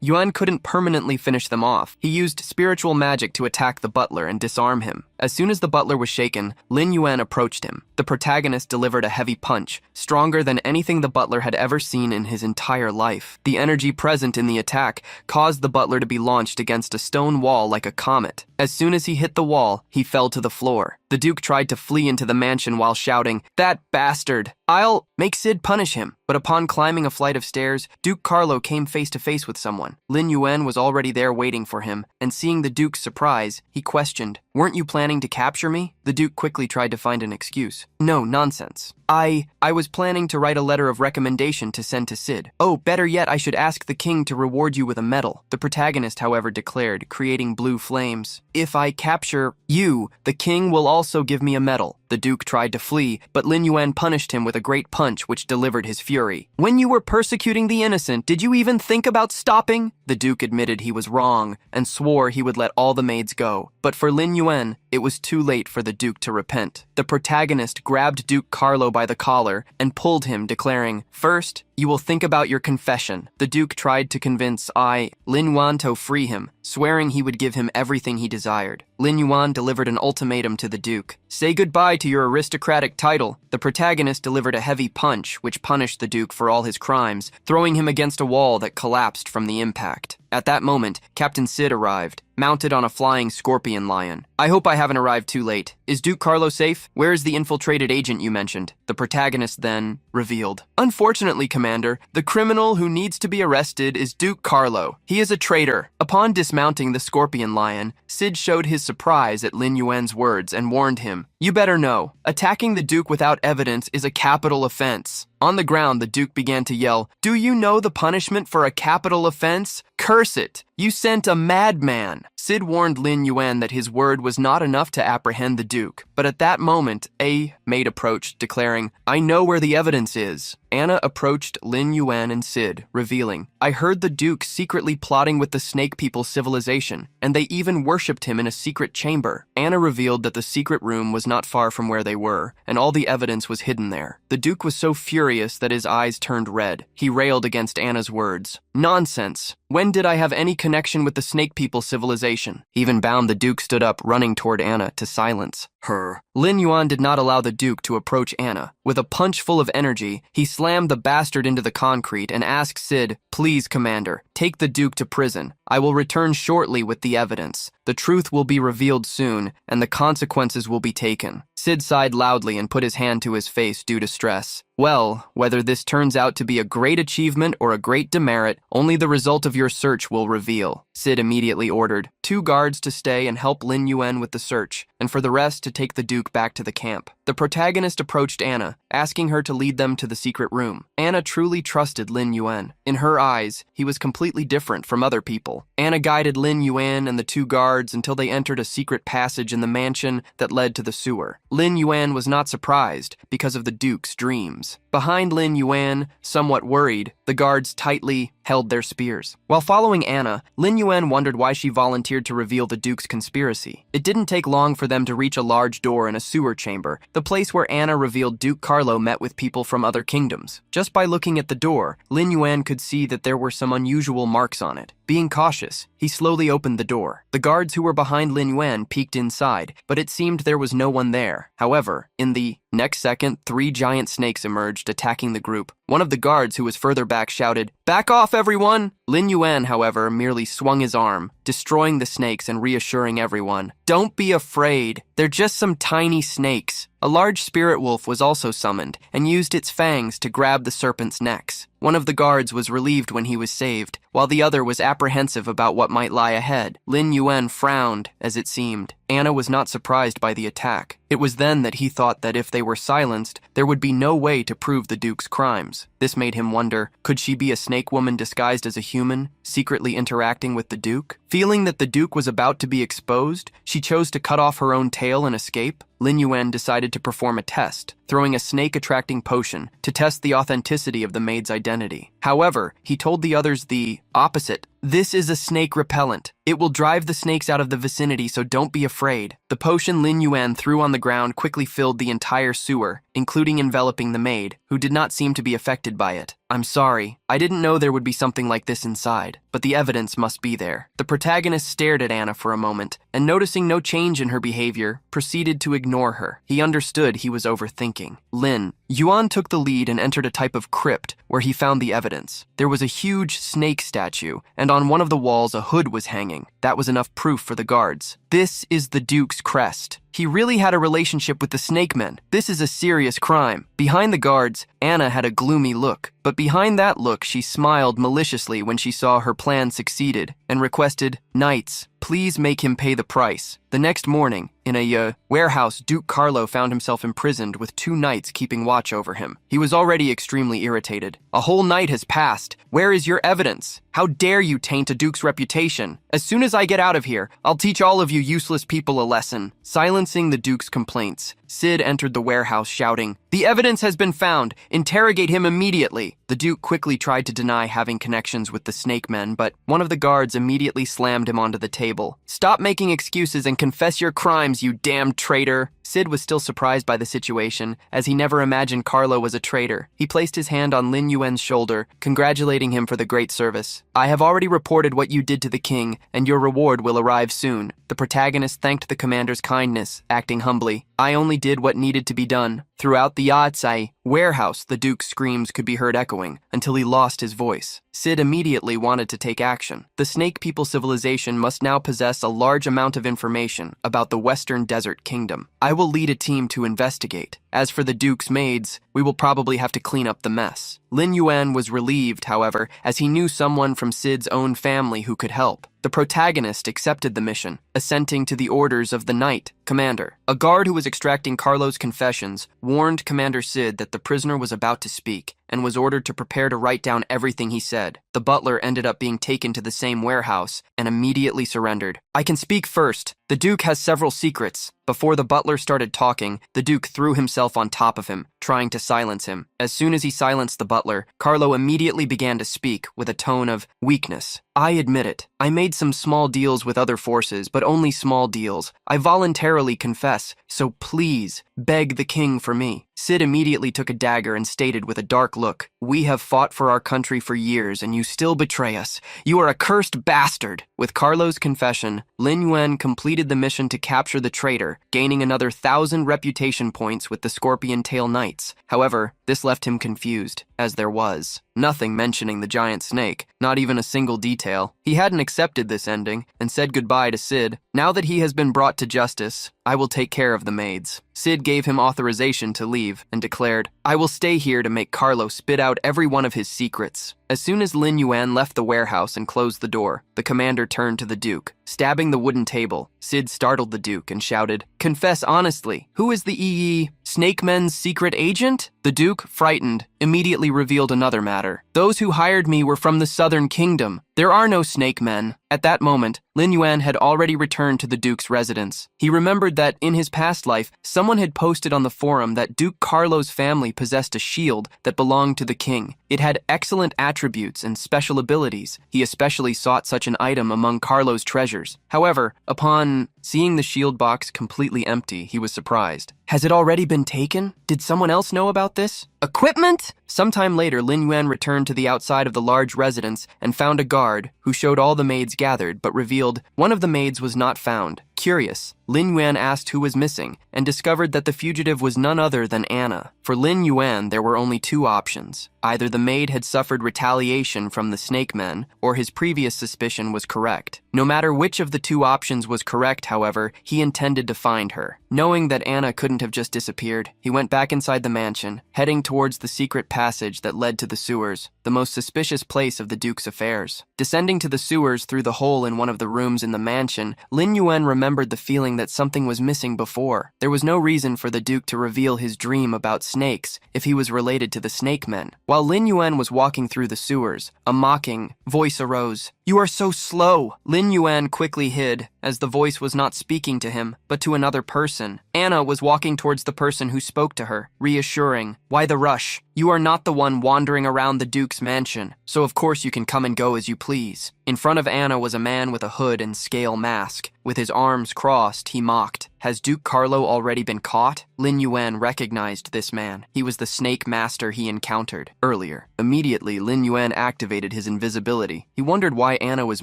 Yuan couldn't permanently finish them off. He used spiritual magic to attack the butler and disarm him. As soon as the butler was shaken, Lin Yuan approached him. The protagonist delivered a heavy punch, stronger than anything the butler had ever seen in his entire life. The energy present in the attack caused the butler to be launched against a stone wall like a comet. As soon as he hit the wall, he fell to the floor. The Duke tried to flee into the mansion while shouting, "That bastard! I'll make Sid punish him." But upon climbing a flight of stairs, Duke Carlo came face to face with someone. Lin Yuan was already there waiting for him, and seeing the Duke's surprise, he questioned, "Weren't you planning to capture me?" The Duke quickly tried to find an excuse. "No, nonsense. I was planning to write a letter of recommendation to send to Sid. Oh, better yet, I should ask the king to reward you with a medal." The protagonist, however, declared, creating blue flames. "If I capture you, the king will also give me a medal." The Duke tried to flee, but Lin Yuan punished him with a great punch which delivered his fury. "When you were persecuting the innocent, did you even think about stopping?" The Duke admitted he was wrong and swore he would let all the maids go. But for Lin Yuan, it was too late for the Duke to repent. The protagonist grabbed Duke Carlo by the collar and pulled him, declaring, "First, you will think about your confession." The Duke tried to convince Lin Yuan to free him, swearing he would give him everything he desired. Lin Yuan delivered an ultimatum to the Duke. "Say goodbye to your aristocratic title." The protagonist delivered a heavy punch, which punished the Duke for all his crimes, throwing him against a wall that collapsed from the impact. At that moment, Captain Sid arrived, mounted on a flying scorpion lion. "I hope I haven't arrived too late. Is Duke Carlo safe? Where is the infiltrated agent you mentioned?" The protagonist then revealed, "Unfortunately, Commander, the criminal who needs to be arrested is Duke Carlo. He is a traitor." Upon dismounting the scorpion lion, Sid showed his surprise at Lin Yuan's words and warned him, "You better know, attacking the Duke without evidence is a capital offense." On the ground, the Duke began to yell, "Do you know the punishment for a capital offense? Curse it! You sent a madman!" Sid warned Lin Yuan that his word was not enough to apprehend the Duke. But at that moment, a maid approached, declaring, "I know where the evidence is." Anna approached Lin Yuan and Sid, revealing, "I heard the Duke secretly plotting with the Snake People civilization, and they even worshipped him in a secret chamber." Anna revealed that the secret room was not far from where they were, and all the evidence was hidden there. The Duke was so furious that his eyes turned red. He railed against Anna's words. "Nonsense! When did I have any connection with the Snake People civilization?" Even bound, the Duke stood up, running toward Anna to silence her. Lin Yuan did not allow the Duke to approach Anna. With a punch full of energy, he slammed the bastard into the concrete and asked Sid, "Please, Commander, take the Duke to prison. I will return shortly with the evidence. The truth will be revealed soon, and the consequences will be taken." Sid sighed loudly and put his hand to his face due to stress. "Well, whether this turns out to be a great achievement or a great demerit, only the result of your search will reveal." Sid immediately ordered 2 guards to stay and help Lin Yuan with the search, and for the rest to take the Duke back to the camp. The protagonist approached Anna, asking her to lead them to the secret room. Anna truly trusted Lin Yuan. In her eyes, he was completely different from other people. Anna guided Lin Yuan and the 2 guards until they entered a secret passage in the mansion that led to the sewer. Lin Yuan was not surprised because of the Duke's dreams. Behind Lin Yuan, somewhat worried, the guards tightly held their spears. While following Anna, Lin Yuan wondered why she volunteered to reveal the Duke's conspiracy. It didn't take long for them to reach a large door in a sewer chamber, the place where Anna revealed Duke Carlo met with people from other kingdoms. Just by looking at the door, Lin Yuan could see that there were some unusual marks on it. Being cautious, he slowly opened the door. The guards who were behind Lin Yuan peeked inside, but it seemed there was no one there. However, in the next second, 3 giant snakes emerged, attacking the group. One of the guards who was further back shouted, "Back off, everyone!" Lin Yuan, however, merely swung his arm, destroying the snakes and reassuring everyone, "Don't be afraid. They're just some tiny snakes." A large spirit wolf was also summoned and used its fangs to grab the serpents' necks. One of the guards was relieved when he was saved, while the other was apprehensive about what might lie ahead. Lin Yuan frowned, as it seemed. Anna was not surprised by the attack. It was then that he thought that if they were silenced, there would be no way to prove the Duke's crimes. This made him wonder, could she be a snake woman disguised as a human, secretly interacting with the Duke? Feeling that the Duke was about to be exposed, she chose to cut off her own tail and escape. Lin Yuan decided to perform a test, throwing a snake-attracting potion to test the authenticity of the maid's identity. However, he told the others the opposite. "This is a snake repellent. It will drive the snakes out of the vicinity, so don't be afraid." The potion Lin Yuan threw on the ground quickly filled the entire sewer, including enveloping the maid, who did not seem to be affected by it. "I'm sorry. I didn't know there would be something like this inside, but the evidence must be there." The protagonist stared at Anna for a moment, and noticing no change in her behavior, proceeded to ignore her. He understood he was overthinking. "Lin, Yuan took the lead and entered a type of crypt where he found the evidence. There was a huge snake statue, and on one of the walls a hood was hanging. That was enough proof for the guards. This is the Duke's crest. He really had a relationship with the snake men. This is a serious crime. Behind the guards, Anna had a gloomy look. But behind that look, she smiled maliciously when she saw her plan succeeded and requested, "Knights, please make him pay the price." The next morning, in a warehouse, Duke Carlo found himself imprisoned with 2 knights keeping watch over him. He was already extremely irritated. "A whole night has passed. Where is your evidence? How dare you taint a duke's reputation? As soon as I get out of here, I'll teach all of you useless people a lesson." Silencing the duke's complaints, Sid entered the warehouse shouting, "The evidence has been found. Interrogate him immediately." The duke quickly tried to deny having connections with the snake men, but one of the guards immediately slammed him onto the table. "Stop making excuses and confess your crimes, you damned traitor." Sid was still surprised by the situation, as he never imagined Carlo was a traitor. He placed his hand on Lin Yuan's shoulder, congratulating him for the great service. "I have already reported what you did to the king, and your reward will arrive soon." The protagonist thanked the commander's kindness, acting humbly. "I only did what needed to be done." Throughout the Yatsai warehouse, the duke's screams could be heard echoing, until he lost his voice. Sid immediately wanted to take action. The Snake People civilization must now possess a large amount of information about the Western Desert Kingdom. I will lead a team to investigate. As for the Duke's maids, we will probably have to clean up the mess. Lin Yuan was relieved, however, as he knew someone from Sid's own family who could help. The protagonist accepted the mission, assenting to the orders of the Knight Commander. A guard who was extracting Carlo's confessions warned Commander Sid that the prisoner was about to speak, and was ordered to prepare to write down everything he said. The butler ended up being taken to the same warehouse and immediately surrendered. "I can speak first. The Duke has several secrets." Before the butler started talking, the Duke threw himself on top of him, trying to silence him. As soon as he silenced the butler, Carlo immediately began to speak with a tone of weakness. "I admit it. I made some small deals with other forces, but only small deals. I voluntarily confess, so please, beg the king for me." Sid immediately took a dagger and stated with a dark look, "We have fought for our country for years, and you still betray us. You are a cursed bastard." With Carlo's confession, Lin Yuan completed the mission to capture the traitor, gaining another 1,000 reputation points with the Scorpion Tail Knights. However, this left him confused, as there was nothing mentioning the giant snake, not even a single detail. He hadn't accepted this ending, and said goodbye to Sid. Now that he has been brought to justice, "I will take care of the maids." Sid gave him authorization to leave and declared, "I will stay here to make Carlo spit out every one of his secrets." As soon as Lin Yuan left the warehouse and closed the door, the commander turned to the Duke. Stabbing the wooden table, Sid startled the Duke and shouted, "Confess honestly, who is the Snake Men's secret agent?" The Duke, frightened, immediately revealed another matter. "Those who hired me were from the Southern Kingdom. There are no snake men." At that moment, Lin Yuan had already returned to the Duke's residence. He remembered that, in his past life, someone had posted on the forum that Duke Carlo's family possessed a shield that belonged to the king. It had excellent attributes and special abilities. He especially sought such an item among Carlo's treasures. However, upon seeing the shield box completely empty, he was surprised. Has it already been taken? Did someone else know about this? Equipment? Sometime later, Lin Yuan returned to the outside of the large residence and found a guard who showed all the maids gathered, but revealed one of the maids was not found. Curious, Lin Yuan asked who was missing and discovered that the fugitive was none other than Anna. For Lin Yuan, there were only 2 options. Either the maid had suffered retaliation from the snake men, or his previous suspicion was correct. No matter which of the 2 options was correct, however, he intended to find her. Knowing that Anna couldn't have just disappeared, he went back inside the mansion, heading towards the secret passage that led to the sewers, the most suspicious place of the Duke's affairs. Descending to the sewers through the hole in one of the rooms in the mansion, Lin Yuan remembered the feeling that something was missing before. There was no reason for the Duke to reveal his dream about snakes if he was related to the snake men. While Lin Yuan was walking through the sewers, a mocking voice arose. "You are so slow." Lin Yuan quickly hid, as the voice was not speaking to him, but to another person. Anna was walking towards the person who spoke to her, reassuring, "Why the rush? You are not the one wandering around the Duke's mansion, so of course you can come and go as you please." In front of Anna was a man with a hood and scale mask. With his arms crossed, he mocked, "Has Duke Carlo already been caught?" Lin Yuan recognized this man. He was the snake master he encountered earlier. Immediately, Lin Yuan activated his invisibility. He wondered why Anna was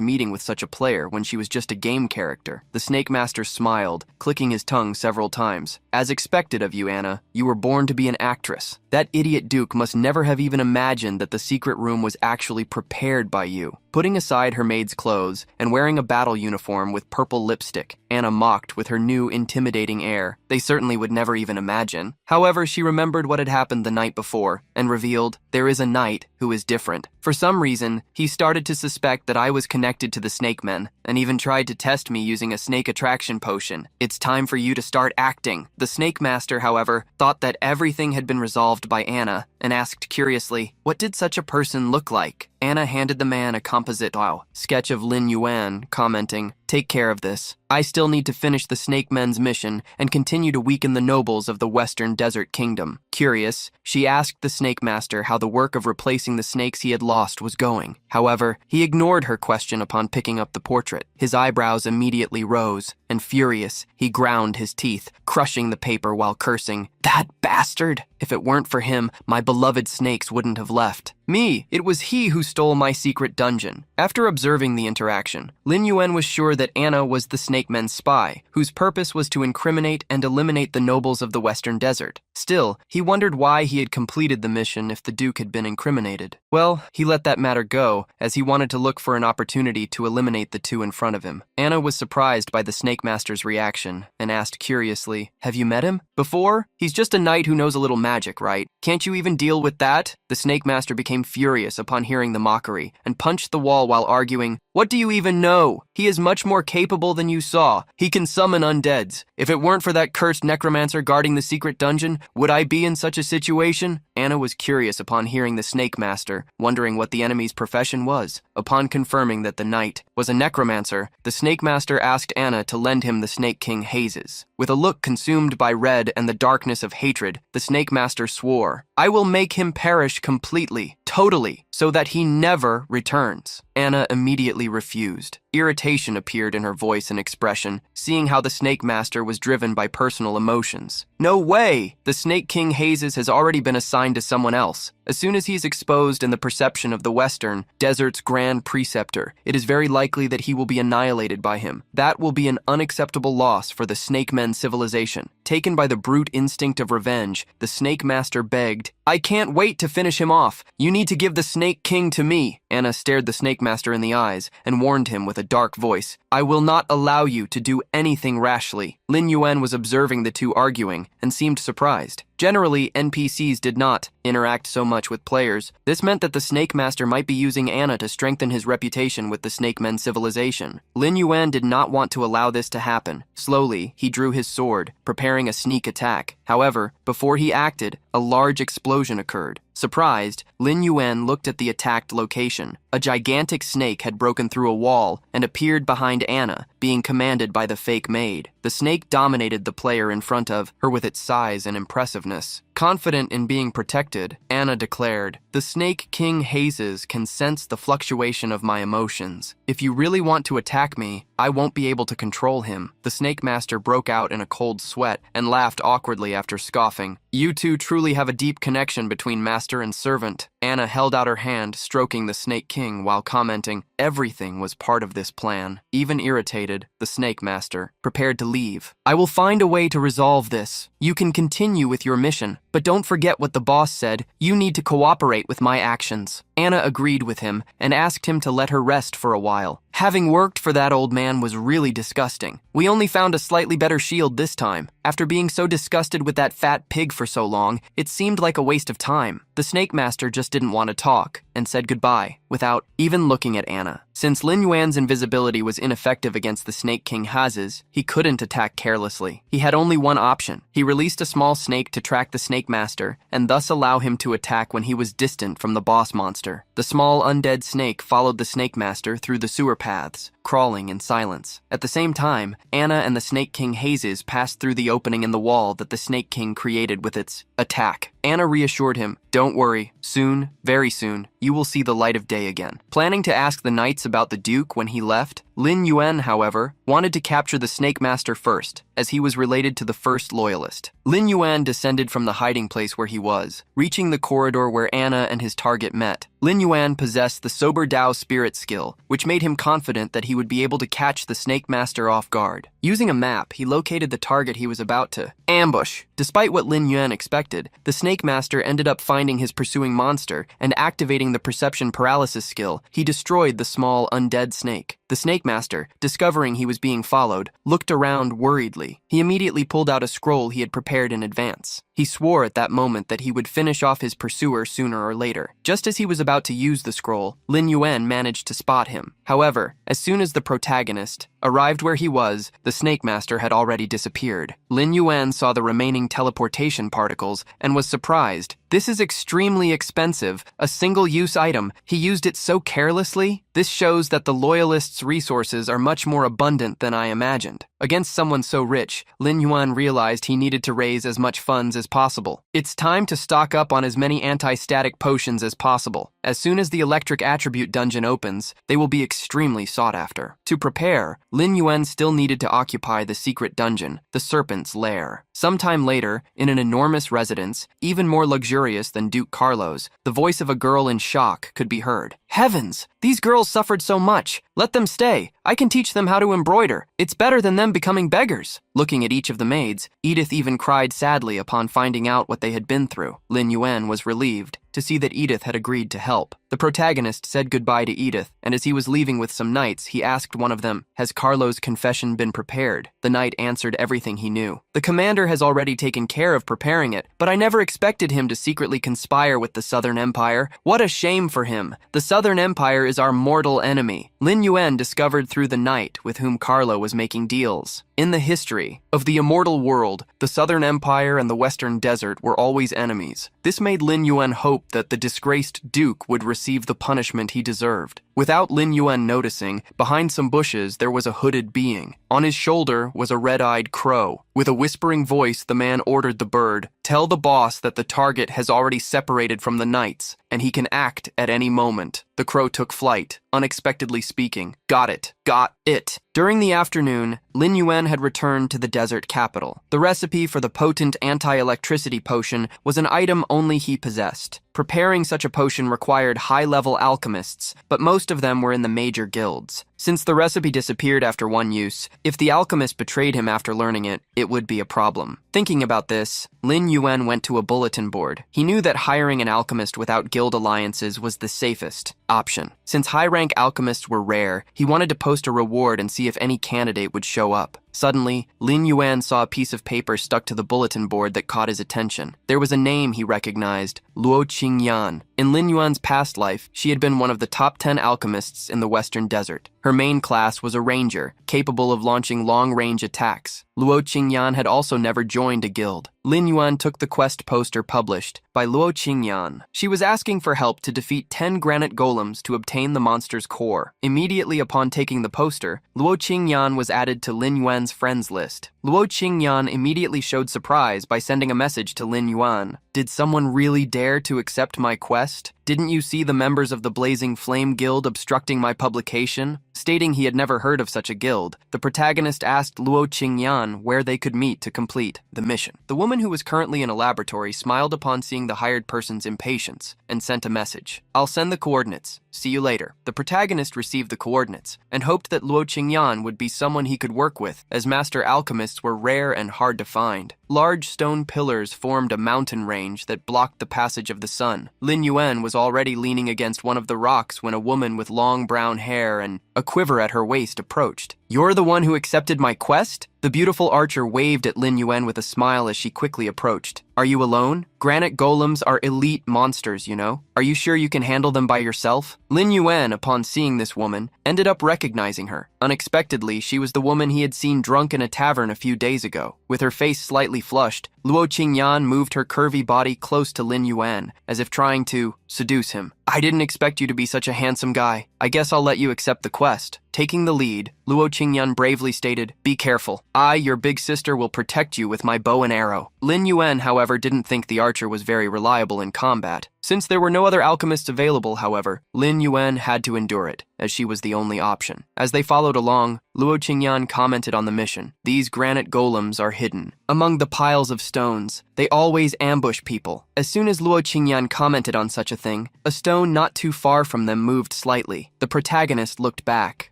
meeting with such a player when she was just a game character. The snake master smiled, clicking his tongue several times. As expected of you, Anna, you were born to be an actress. That idiot Duke must never have even imagined that the secret room was actually prepared by you. Putting aside her maid's clothes and wearing a battle uniform with purple lipstick, Anna mocked with her new intimidating air. They certainly would never even imagine. However, she remembered what had happened the night before and revealed, there is a knight who is different. For some reason, he started to suspect that I was connected to the snake men and even tried to test me using a snake attraction potion. It's time for you to start acting. The snake master, however, thought that everything had been resolved by Anna and asked curiously, what did such a person look like? Anna handed the man a composite sketch of Lin Yuan, commenting, take care of this. I still need to finish the Snake Men's mission and continue to weaken the nobles of the Western Desert Kingdom. Curious, she asked the Snake Master how the work of replacing the snakes he had lost was going. However, he ignored her question upon picking up the portrait. His eyebrows immediately rose, and furious, he ground his teeth, crushing the paper while cursing, that bastard! If it weren't for him, my beloved snakes wouldn't have left. Me, it was he who stole my secret dungeon. After observing the interaction, Lin Yuan was sure that Anna was the Snake Men's spy, whose purpose was to incriminate and eliminate the nobles of the Western Desert. Still, he wondered why he had completed the mission if the Duke had been incriminated. Well, he let that matter go, as he wanted to look for an opportunity to eliminate the two in front of him. Anna was surprised by the Snake Master's reaction, and asked curiously, have you met him? Before? He's just a knight who knows a little magic, right? Can't you even deal with that? The Snake Master became furious upon hearing the mockery, and punched the wall while arguing, what do you even know? He is much more capable than you saw. He can summon undeads. If it weren't for that cursed necromancer guarding the secret dungeon, would I be in such a situation? Anna was curious upon hearing the Snake Master, wondering what the enemy's profession was. Upon confirming that the knight was a necromancer, the Snake Master asked Anna to lend him the Snake King Hazes. With a look consumed by red and the darkness of hatred, the Snake Master swore, I will make him perish completely, totally, so that he never returns. Anna immediately refused. Irritation appeared in her voice and expression, seeing how the Snake Master was driven by personal emotions. No way! The Snake King Hazes has already been assigned to someone else. As soon as he's exposed in the perception of the Western Desert's Grand Preceptor, it is very likely that he will be annihilated by him. That will be an unacceptable loss for the Snake Men civilization. Taken by the brute instinct of revenge, the Snake Master begged, I can't wait to finish him off. You need to give the Snake King to me. Anna stared the Snake Master in the eyes and warned him with a dark voice, I will not allow you to do anything rashly. Lin Yuan was observing the two arguing and seemed surprised. Generally, NPCs did not interact so much with players. This meant that the Snake Master might be using Anna to strengthen his reputation with the Snake Men civilization. Lin Yuan did not want to allow this to happen. Slowly, he drew his sword, preparing a sneak attack. However, before he acted, a large explosion occurred. Surprised, Lin Yuan looked at the attacked location. A gigantic snake had broken through a wall and appeared behind Anna, being commanded by the fake maid. The snake dominated the player in front of her with its size and impressiveness. Confident in being protected, Anna declared, the Snake King Hazes can sense the fluctuation of my emotions. If you really want to attack me, I won't be able to control him. The Snake Master broke out in a cold sweat and laughed awkwardly after scoffing. You two truly have a deep connection between master and servant. Anna held out her hand, stroking the Snake King while commenting, everything was part of this plan. Even irritated, the Snake Master prepared to leave. I will find a way to resolve this. You can continue with your mission, but don't forget what the boss said. You need to cooperate with my actions. Anna agreed with him and asked him to let her rest for a while. Having worked for that old man was really disgusting. We only found a slightly better shield this time. After being so disgusted with that fat pig for so long, it seemed like a waste of time. The Snake Master just didn't want to talk and said goodbye without even looking at Anna. Since Lin Yuan's invisibility was ineffective against the Snake King Hazes, he couldn't attack carelessly. He had only one option. He released a small snake to track the Snake Master and thus allow him to attack when he was distant from the boss monster. The small undead snake followed the Snake Master through the sewer paths, crawling in silence. At the same time, Anna and the Snake King Hazes passed through the opening in the wall that the Snake King created with its attack. Anna reassured him, "Don't worry, soon, very soon, you will see the light of day again." Planning to ask the knights about the Duke when he left, Lin Yuan, however, wanted to capture the Snake Master first, as he was related to the first loyalist. Lin Yuan descended from the hiding place where he was, reaching the corridor where Anna and his target met. Lin Yuan possessed the Sober Dao spirit skill, which made him confident that he would be able to catch the Snake Master off guard. Using a map, he located the target he was about to ambush. Despite what Lin Yuan expected, the Snake Master ended up finding his pursuing monster and activating the perception paralysis skill. He destroyed the small, undead snake. The Snake Master, discovering he was being followed, looked around worriedly. He immediately pulled out a scroll he had prepared in advance. He swore at that moment that he would finish off his pursuer sooner or later. Just as he was about to use the scroll, Lin Yuan managed to spot him. However, as soon as the protagonist arrived where he was, the Snake Master had already disappeared. Lin Yuan saw the remaining teleportation particles and was surprised. "This is extremely expensive, a single-use item. He used it so carelessly. This shows that the Loyalists' resources are much more abundant than I imagined." Against someone so rich, Lin Yuan realized he needed to raise as much funds as possible. It's time to stock up on as many anti-static potions as possible. As soon as the electric attribute dungeon opens, they will be extremely sought after. To prepare, Lin Yuan still needed to occupy the secret dungeon, the Serpent's Lair. Sometime later, in an enormous residence, even more luxurious than Duke Carlo's, the voice of a girl in shock could be heard. "Heavens! These girls suffered so much. Let them stay. I can teach them how to embroider. It's better than them becoming beggars." Looking at each of the maids, Edith even cried sadly upon finding out what they had been through. Lin Yuan was relieved to see that Edith had agreed to help. The protagonist said goodbye to Edith, and as he was leaving with some knights, he asked one of them, "Has Carlo's confession been prepared?" The knight answered everything he knew. "The commander has already taken care of preparing it, but I never expected him to secretly conspire with the Southern Empire. What a shame for him. The Southern Empire is our mortal enemy." Lin Yuan discovered through the knight with whom Carlo was making deals. In the history of the immortal world, the Southern Empire and the Western Desert were always enemies. This made Lin Yuan hope that the disgraced Duke would receive the punishment he deserved. Without Lin Yuan noticing, behind some bushes there was a hooded being. On his shoulder was a red-eyed crow. With a whispering voice, the man ordered the bird, "Tell the boss that the target has already separated from the knights, and he can act at any moment." The crow took flight, unexpectedly speaking. "Got it. Got it." During the afternoon, Lin Yuan had returned to the desert capital. The recipe for the potent anti-electricity potion was an item only he possessed. Preparing such a potion required high-level alchemists, but most of them were in the major guilds. Since the recipe disappeared after one use, if the alchemist betrayed him after learning it, it would be a problem. Thinking about this, Lin Yuan went to a bulletin board. He knew that hiring an alchemist without guild alliances was the safest option. Since high-rank alchemists were rare, he wanted to post a reward and see if any candidate would show up. Suddenly, Lin Yuan saw a piece of paper stuck to the bulletin board that caught his attention. There was a name he recognized, Luo Qingyan. In Lin Yuan's past life, she had been one of the top 10 alchemists in the Western Desert. Her main class was a ranger, capable of launching long-range attacks. Luo Qingyan had also never joined a guild. Lin Yuan took the quest poster published by Luo Qingyan. She was asking for help to defeat 10 granite golems to obtain the monster's core. Immediately upon taking the poster, Luo Qingyan was added to Lin Yuan's friends list. Luo Qingyan immediately showed surprise by sending a message to Lin Yuan. "Did someone really dare to accept my quest? Didn't you see the members of the Blazing Flame Guild obstructing my publication?" Stating he had never heard of such a guild, the protagonist asked Luo Qingyan where they could meet to complete the mission. The woman who was currently in a laboratory smiled upon seeing the hired person's impatience and sent a message. "I'll send the coordinates. See you later." The protagonist received the coordinates and hoped that Luo Qingyan would be someone he could work with, as master alchemists were rare and hard to find. Large stone pillars formed a mountain range that blocked the passage of the sun. Lin Yuan was already leaning against one of the rocks when a woman with long brown hair and a quiver at her waist approached. "You're the one who accepted my quest? The beautiful archer waved at Lin Yuan with a smile as she quickly approached. Are you alone? Granite golems are elite monsters, you know. Are you sure you can handle them by yourself? Lin Yuan, upon seeing this woman, ended up recognizing her. Unexpectedly, she was the woman he had seen drunk in a tavern a few days ago. With her face slightly flushed, Luo Qingyan moved her curvy body close to Lin Yuan, as if trying to seduce him. I didn't expect you to be such a handsome guy. I guess I'll let you accept the quest. Taking the lead, Luo Qingyan bravely stated, Be careful. I, your big sister, will protect you with my bow and arrow. Lin Yuan, however, didn't think the archer was very reliable in combat. Since there were no other alchemists available, however, Lin Yuan had to endure it, as she was the only option. As they followed along, Luo Qingyan commented on the mission. These granite golems are hidden among the piles of stones. They always ambush people. As soon as Luo Qingyan commented on such a thing, a stone not too far from them moved slightly. The protagonist looked back,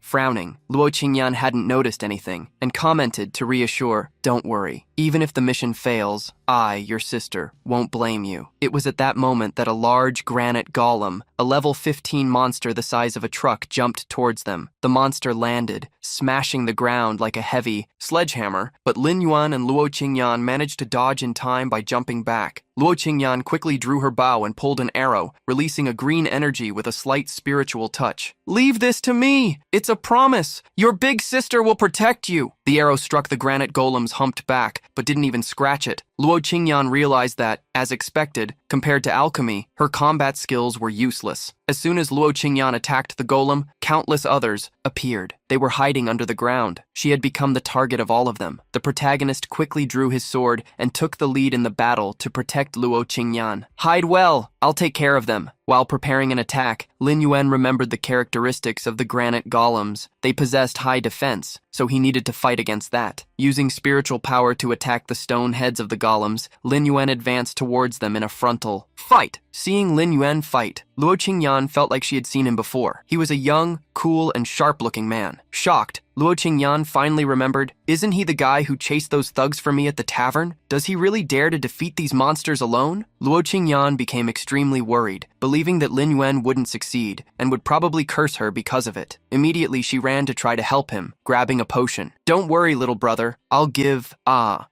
frowning. Luo Qingyan hadn't noticed anything, and commented to reassure, Don't worry. Even if the mission fails, I, your sister, won't blame you. It was at that moment that a large granite golem, a level 15 monster the size of a truck, jumped towards them. The monster landed, smashing the ground like a heavy sledgehammer, but Lin Yuan and Luo Qingyan managed to dodge in time by jumping back. Luo Qingyan quickly drew her bow and pulled an arrow, releasing a green energy with a slight spiritual touch. Leave this to me! It's a promise! Your big sister will protect you! The arrow struck the granite golem's humped back, but didn't even scratch it. Luo Qingyan realized that, as expected, compared to alchemy, her combat skills were useless. As soon as Luo Qingyan attacked the golem, countless others appeared. They were hiding under the ground. She had become the target of all of them. The protagonist quickly drew his sword and took the lead in the battle to protect Luo Qingyan. Hide well, I'll take care of them. While preparing an attack, Lin Yuan remembered the characteristics of the granite golems. They possessed high defense, so he needed to fight against that. Using spiritual power to attack the stone heads of the golems, Lin Yuan advanced towards them in a frontal fight. Seeing Lin Yuan fight, Luo Qingyan felt like she had seen him before. He was a young, cool, and sharp-looking man. Shocked, Luo Qingyan finally remembered, isn't he the guy who chased those thugs for me at the tavern? Does he really dare to defeat these monsters alone? Luo Qingyan became extremely worried, believing that Lin Yuan wouldn't succeed and would probably curse her because of it. Immediately, she ran to try to help him, grabbing a potion. Don't worry, little brother. I'll give,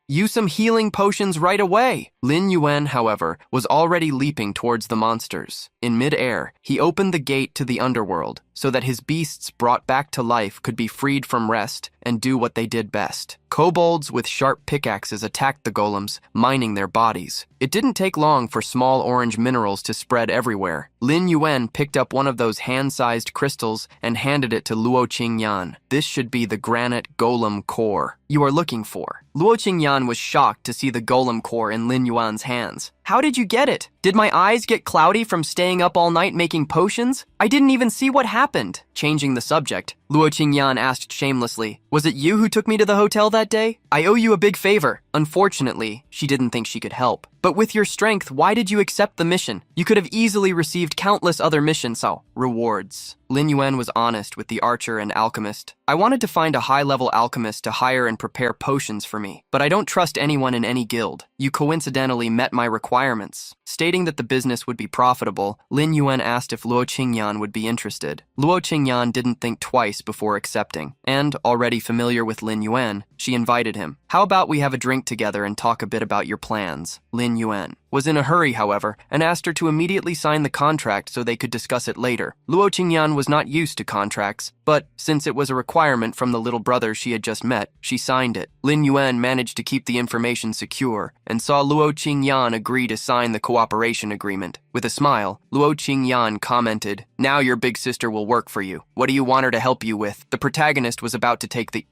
you some healing potions right away. Lin Yuan, however, was already leaping towards the monsters. In mid-air, he opened the gate to the underworld so that his beasts brought back to life could be freed from rest and do what they did best. Kobolds with sharp pickaxes attacked the golems, mining their bodies. It didn't take long for small orange minerals to spread everywhere. Lin Yuan picked up one of those hand-sized crystals and handed it to Luo Qingyan. This should be the granite golem core you are looking for. Luo Qingyan was shocked to see the golem core in Lin Yuan's hands. How did you get it? Did my eyes get cloudy from staying up all night making potions? I didn't even see what happened. Changing the subject, Luo Qingyan asked shamelessly, Was it you who took me to the hotel that day? I owe you a big favor. Unfortunately, she didn't think she could help. But with your strength, why did you accept the mission? You could have easily received countless other missions, rewards. Lin Yuan was honest with the archer and alchemist. I wanted to find a high-level alchemist to hire and prepare potions for me, but I don't trust anyone in any guild. You coincidentally met my requirements. Stating that the business would be profitable, Lin Yuan asked if Luo Qingyan would be interested. Luo Qingyan didn't think twice before accepting, and, already familiar with Lin Yuan, she invited him. How about we have a drink together and talk a bit about your plans? Lin Yuan was in a hurry, however, and asked her to immediately sign the contract so they could discuss it later. Luo Qingyan was not used to contracts, but since it was a requirement from the little brother she had just met, she signed it. Lin Yuan managed to keep the information secure and saw Luo Qingyan agree to sign the cooperation agreement. With a smile, Luo Qingyan commented, Now your big sister will work for you. What do you want her to help you with? The protagonist was about to take the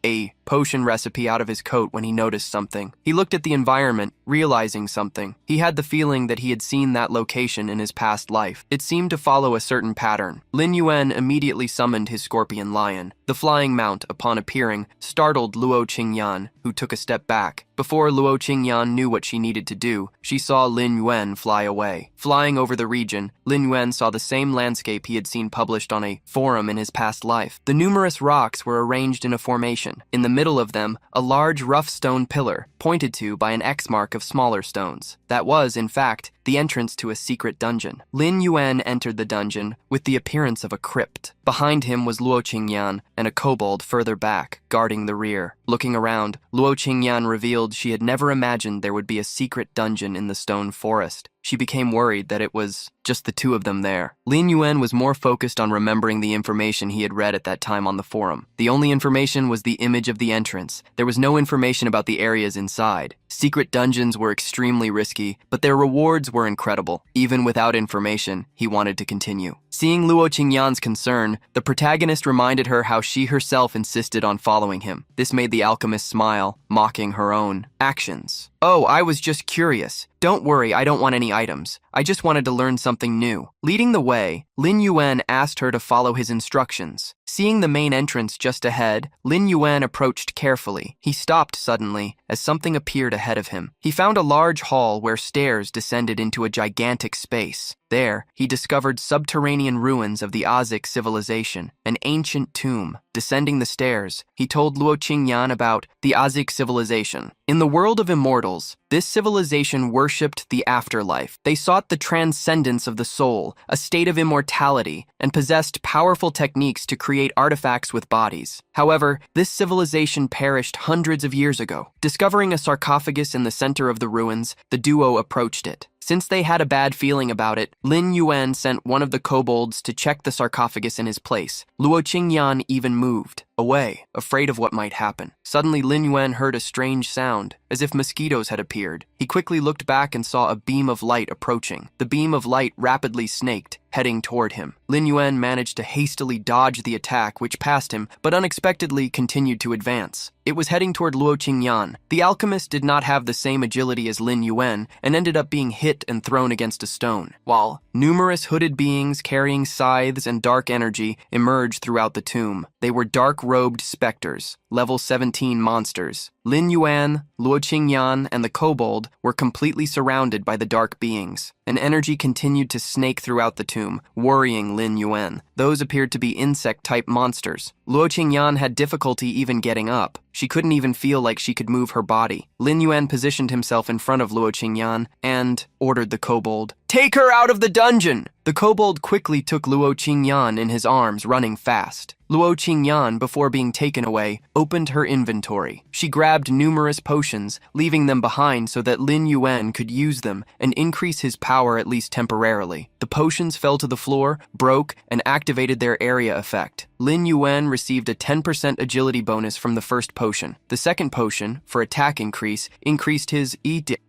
potion recipe out of his coat when he noticed something. He looked at the environment, realizing something. He had the feeling that he had seen that location in his past life. It seemed to follow a certain pattern. Lin Yuan immediately summoned his scorpion lion. The flying mount, upon appearing, startled Luo Qingyan, who took a step back. Before Luo Qingyan knew what she needed to do, she saw Lin Yuan fly away. Flying over the region, Lin Yuan saw the same landscape he had seen published on a forum in his past life. The numerous rocks were arranged in a formation. In the middle of them, a large rough stone pillar, pointed to by an X mark of smaller stones. That was, in fact, the entrance to a secret dungeon. Lin Yuan entered the dungeon with the appearance of a crypt. Behind him was Luo Qingyan and a kobold further back, guarding the rear. Looking around, Luo Qingyan revealed she had never imagined there would be a secret dungeon in the stone forest. She became worried that it was just the two of them there. Lin Yuan was more focused on remembering the information he had read at that time on the forum. The only information was the image of the entrance. There was no information about the areas inside. Secret dungeons were extremely risky, but their rewards were incredible. Even without information, he wanted to continue. Seeing Luo Qingyan's concern, the protagonist reminded her how she herself insisted on following him. This made the alchemist smile, mocking her own actions. "Oh, I was just curious. Don't worry, I don't want any items. I just wanted to learn something new." Leading the way, Lin Yuan asked her to follow his instructions. Seeing the main entrance just ahead, Lin Yuan approached carefully. He stopped suddenly as something appeared ahead of him. He found a large hall where stairs descended into a gigantic space. There, he discovered subterranean ruins of the Azik civilization, an ancient tomb. Descending the stairs, he told Luo Qingyan about the Azik civilization. In the world of immortals, this civilization worshipped the afterlife. They sought the transcendence of the soul, a state of immortality, and possessed powerful techniques to create artifacts with bodies. However, this civilization perished hundreds of years ago. Discovering a sarcophagus in the center of the ruins, the duo approached it. Since they had a bad feeling about it, Lin Yuan sent one of the kobolds to check the sarcophagus in his place. Luo Qingyan even moved away, afraid of what might happen. Suddenly, Lin Yuan heard a strange sound, as if mosquitoes had appeared. He quickly looked back and saw a beam of light approaching. The beam of light rapidly snaked, heading toward him. Lin Yuan managed to hastily dodge the attack, which passed him, but unexpectedly continued to advance. It was heading toward Luo Qingyan. The alchemist did not have the same agility as Lin Yuan and ended up being hit and thrown against a stone, while numerous hooded beings carrying scythes and dark energy emerged throughout the tomb. They were dark-robed specters, level 17 monsters. Lin Yuan, Luo Qingyan, and the kobold were completely surrounded by the dark beings. An energy continued to snake throughout the tomb, worrying Lin Yuan. Those appeared to be insect-type monsters. Luo Qingyan had difficulty even getting up. She couldn't even feel like she could move her body. Lin Yuan positioned himself in front of Luo Qingyan and ordered the kobold, "Take her out of the dungeon!" The kobold quickly took Luo Qingyan in his arms, running fast. Luo Qingyan, before being taken away, opened her inventory. She grabbed numerous potions, leaving them behind so that Lin Yuan could use them and increase his power at least temporarily. The potions fell to the floor, broke, and activated their area effect. Lin Yuan received a 10% agility bonus from the first potion. The second potion, for attack increase, increased his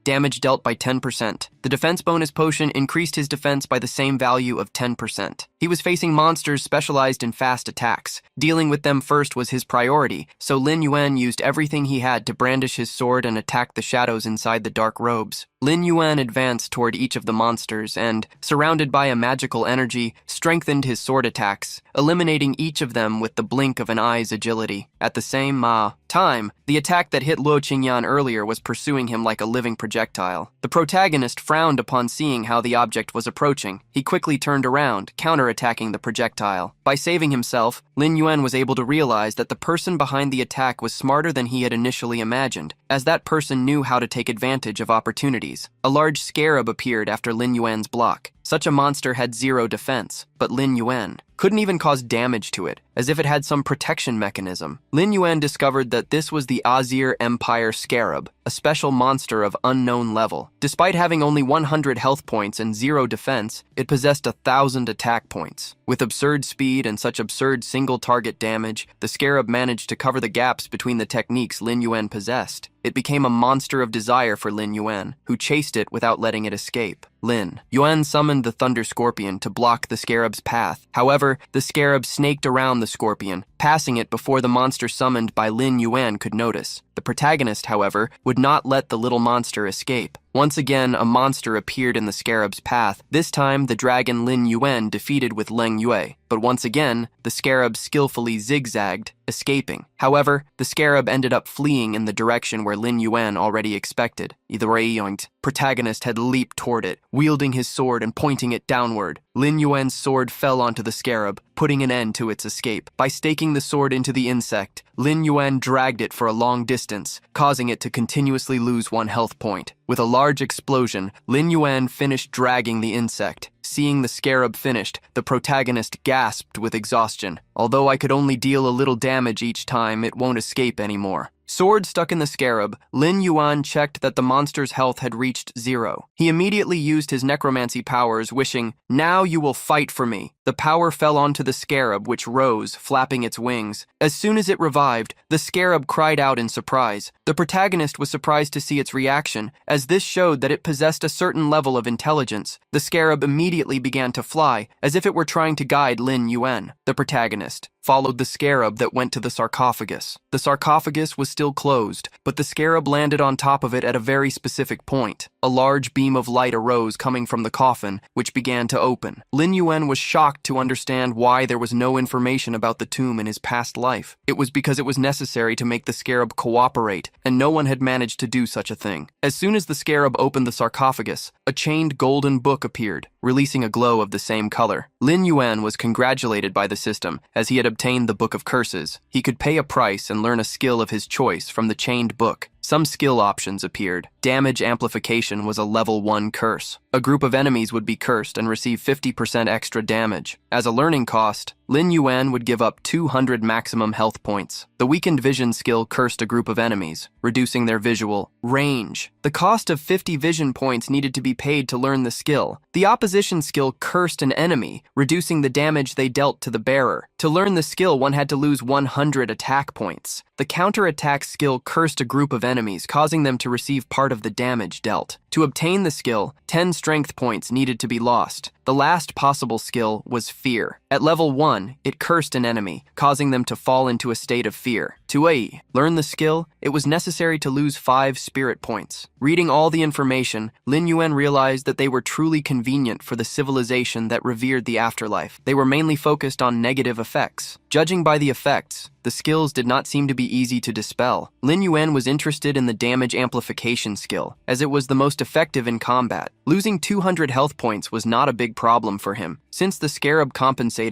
damage dealt by 10%. The defense bonus potion increased his defense by the same value of 10%. He was facing monsters specialized in fast attacks. Dealing with them first was his priority, so Lin Yuan used everything he had to brandish his sword and attack the shadows inside the dark robes. Lin Yuan advanced toward each of the monsters and, surrounded by a magical energy, strengthened his sword attacks, eliminating each of them with the blink of an eye's agility. At the same time, the attack that hit Luo Qingyan earlier was pursuing him like a living projectile. The protagonist frowned upon seeing how the object was approaching. He quickly turned around, counterattacking the projectile. By saving himself, Lin Yuan was able to realize that the person behind the attack was smarter than he had initially imagined, as that person knew how to take advantage of opportunities. A large scarab appeared after Lin Yuan's block. Such a monster had 0 defense, but Lin Yuan couldn't even cause damage to it, as if it had some protection mechanism. Lin Yuan discovered that this was the Azir Empire Scarab, a special monster of unknown level. Despite having only 100 health points and 0 defense, it possessed 1,000 attack points. With absurd speed and such absurd single-target damage, the Scarab managed to cover the gaps between the techniques Lin Yuan possessed. It became a monster of desire for Lin Yuan, who chased it without letting it escape. Lin Yuan summoned the Thunder Scorpion to block the Scarab's path. However, the Scarab snaked around the Scorpion, passing it before the monster summoned by Lin Yuan could notice. The protagonist, however, would not let the little monster escape. Once again, a monster appeared in the Scarab's path. This time, the dragon Lin Yuan defeated with Leng Yue. But once again, the Scarab skillfully zigzagged, escaping. However, the Scarab ended up fleeing in the direction where Lin Yuan already expected. The protagonist had leaped toward it, wielding his sword and pointing it downward. Lin Yuan's sword fell onto the scarab, putting an end to its escape. By staking the sword into the insect, Lin Yuan dragged it for a long distance, causing it to continuously lose 1 health point. With a large explosion, Lin Yuan finished dragging the insect. Seeing the scarab finished, the protagonist gasped with exhaustion. Although I could only deal a little damage each time, it won't escape anymore. Sword stuck in the scarab, Lin Yuan checked that the monster's health had reached 0. He immediately used his necromancy powers, wishing, "Now you will fight for me." The power fell onto the scarab, which rose, flapping its wings. As soon as it revived, the scarab cried out in surprise. The protagonist was surprised to see its reaction, as this showed that it possessed a certain level of intelligence. The scarab immediately began to fly, as if it were trying to guide Lin Yuan. The protagonist followed the scarab that went to the sarcophagus. The sarcophagus was still closed, but the scarab landed on top of it at a very specific point. A large beam of light arose coming from the coffin, which began to open. Lin Yuan was shocked to understand why there was no information about the tomb in his past life. It was because it was necessary to make the scarab cooperate, and no one had managed to do such a thing. As soon as the scarab opened the sarcophagus, a chained golden book appeared, releasing a glow of the same color. Lin Yuan was congratulated by the system, as he had obtained the Book of Curses. He could pay a price and learn a skill of his choice from the chained book. Some skill options appeared. Damage amplification was a level 1 curse. A group of enemies would be cursed and receive 50% extra damage. As a learning cost, Lin Yuan would give up 200 maximum health points. The weakened vision skill cursed a group of enemies, reducing their visual range. The cost of 50 vision points needed to be paid to learn the skill. The opposition skill cursed an enemy, reducing the damage they dealt to the bearer. To learn the skill, one had to lose 100 attack points. The counterattack skill cursed a group of enemies, causing them to receive part of the damage dealt. To obtain the skill, 10 strength points needed to be lost. The last possible skill was Fear. At level 1, it cursed an enemy, causing them to fall into a state of fear. To learn the skill, it was necessary to lose 5 spirit points. Reading all the information, Lin Yuan realized that they were truly convenient for the civilization that revered the afterlife. They were mainly focused on negative effects. Judging by the effects, the skills did not seem to be easy to dispel. Lin Yuan was interested in the damage amplification skill, as it was the most effective in combat. Losing 200 health points was not a big problem for him, since the scarab compensated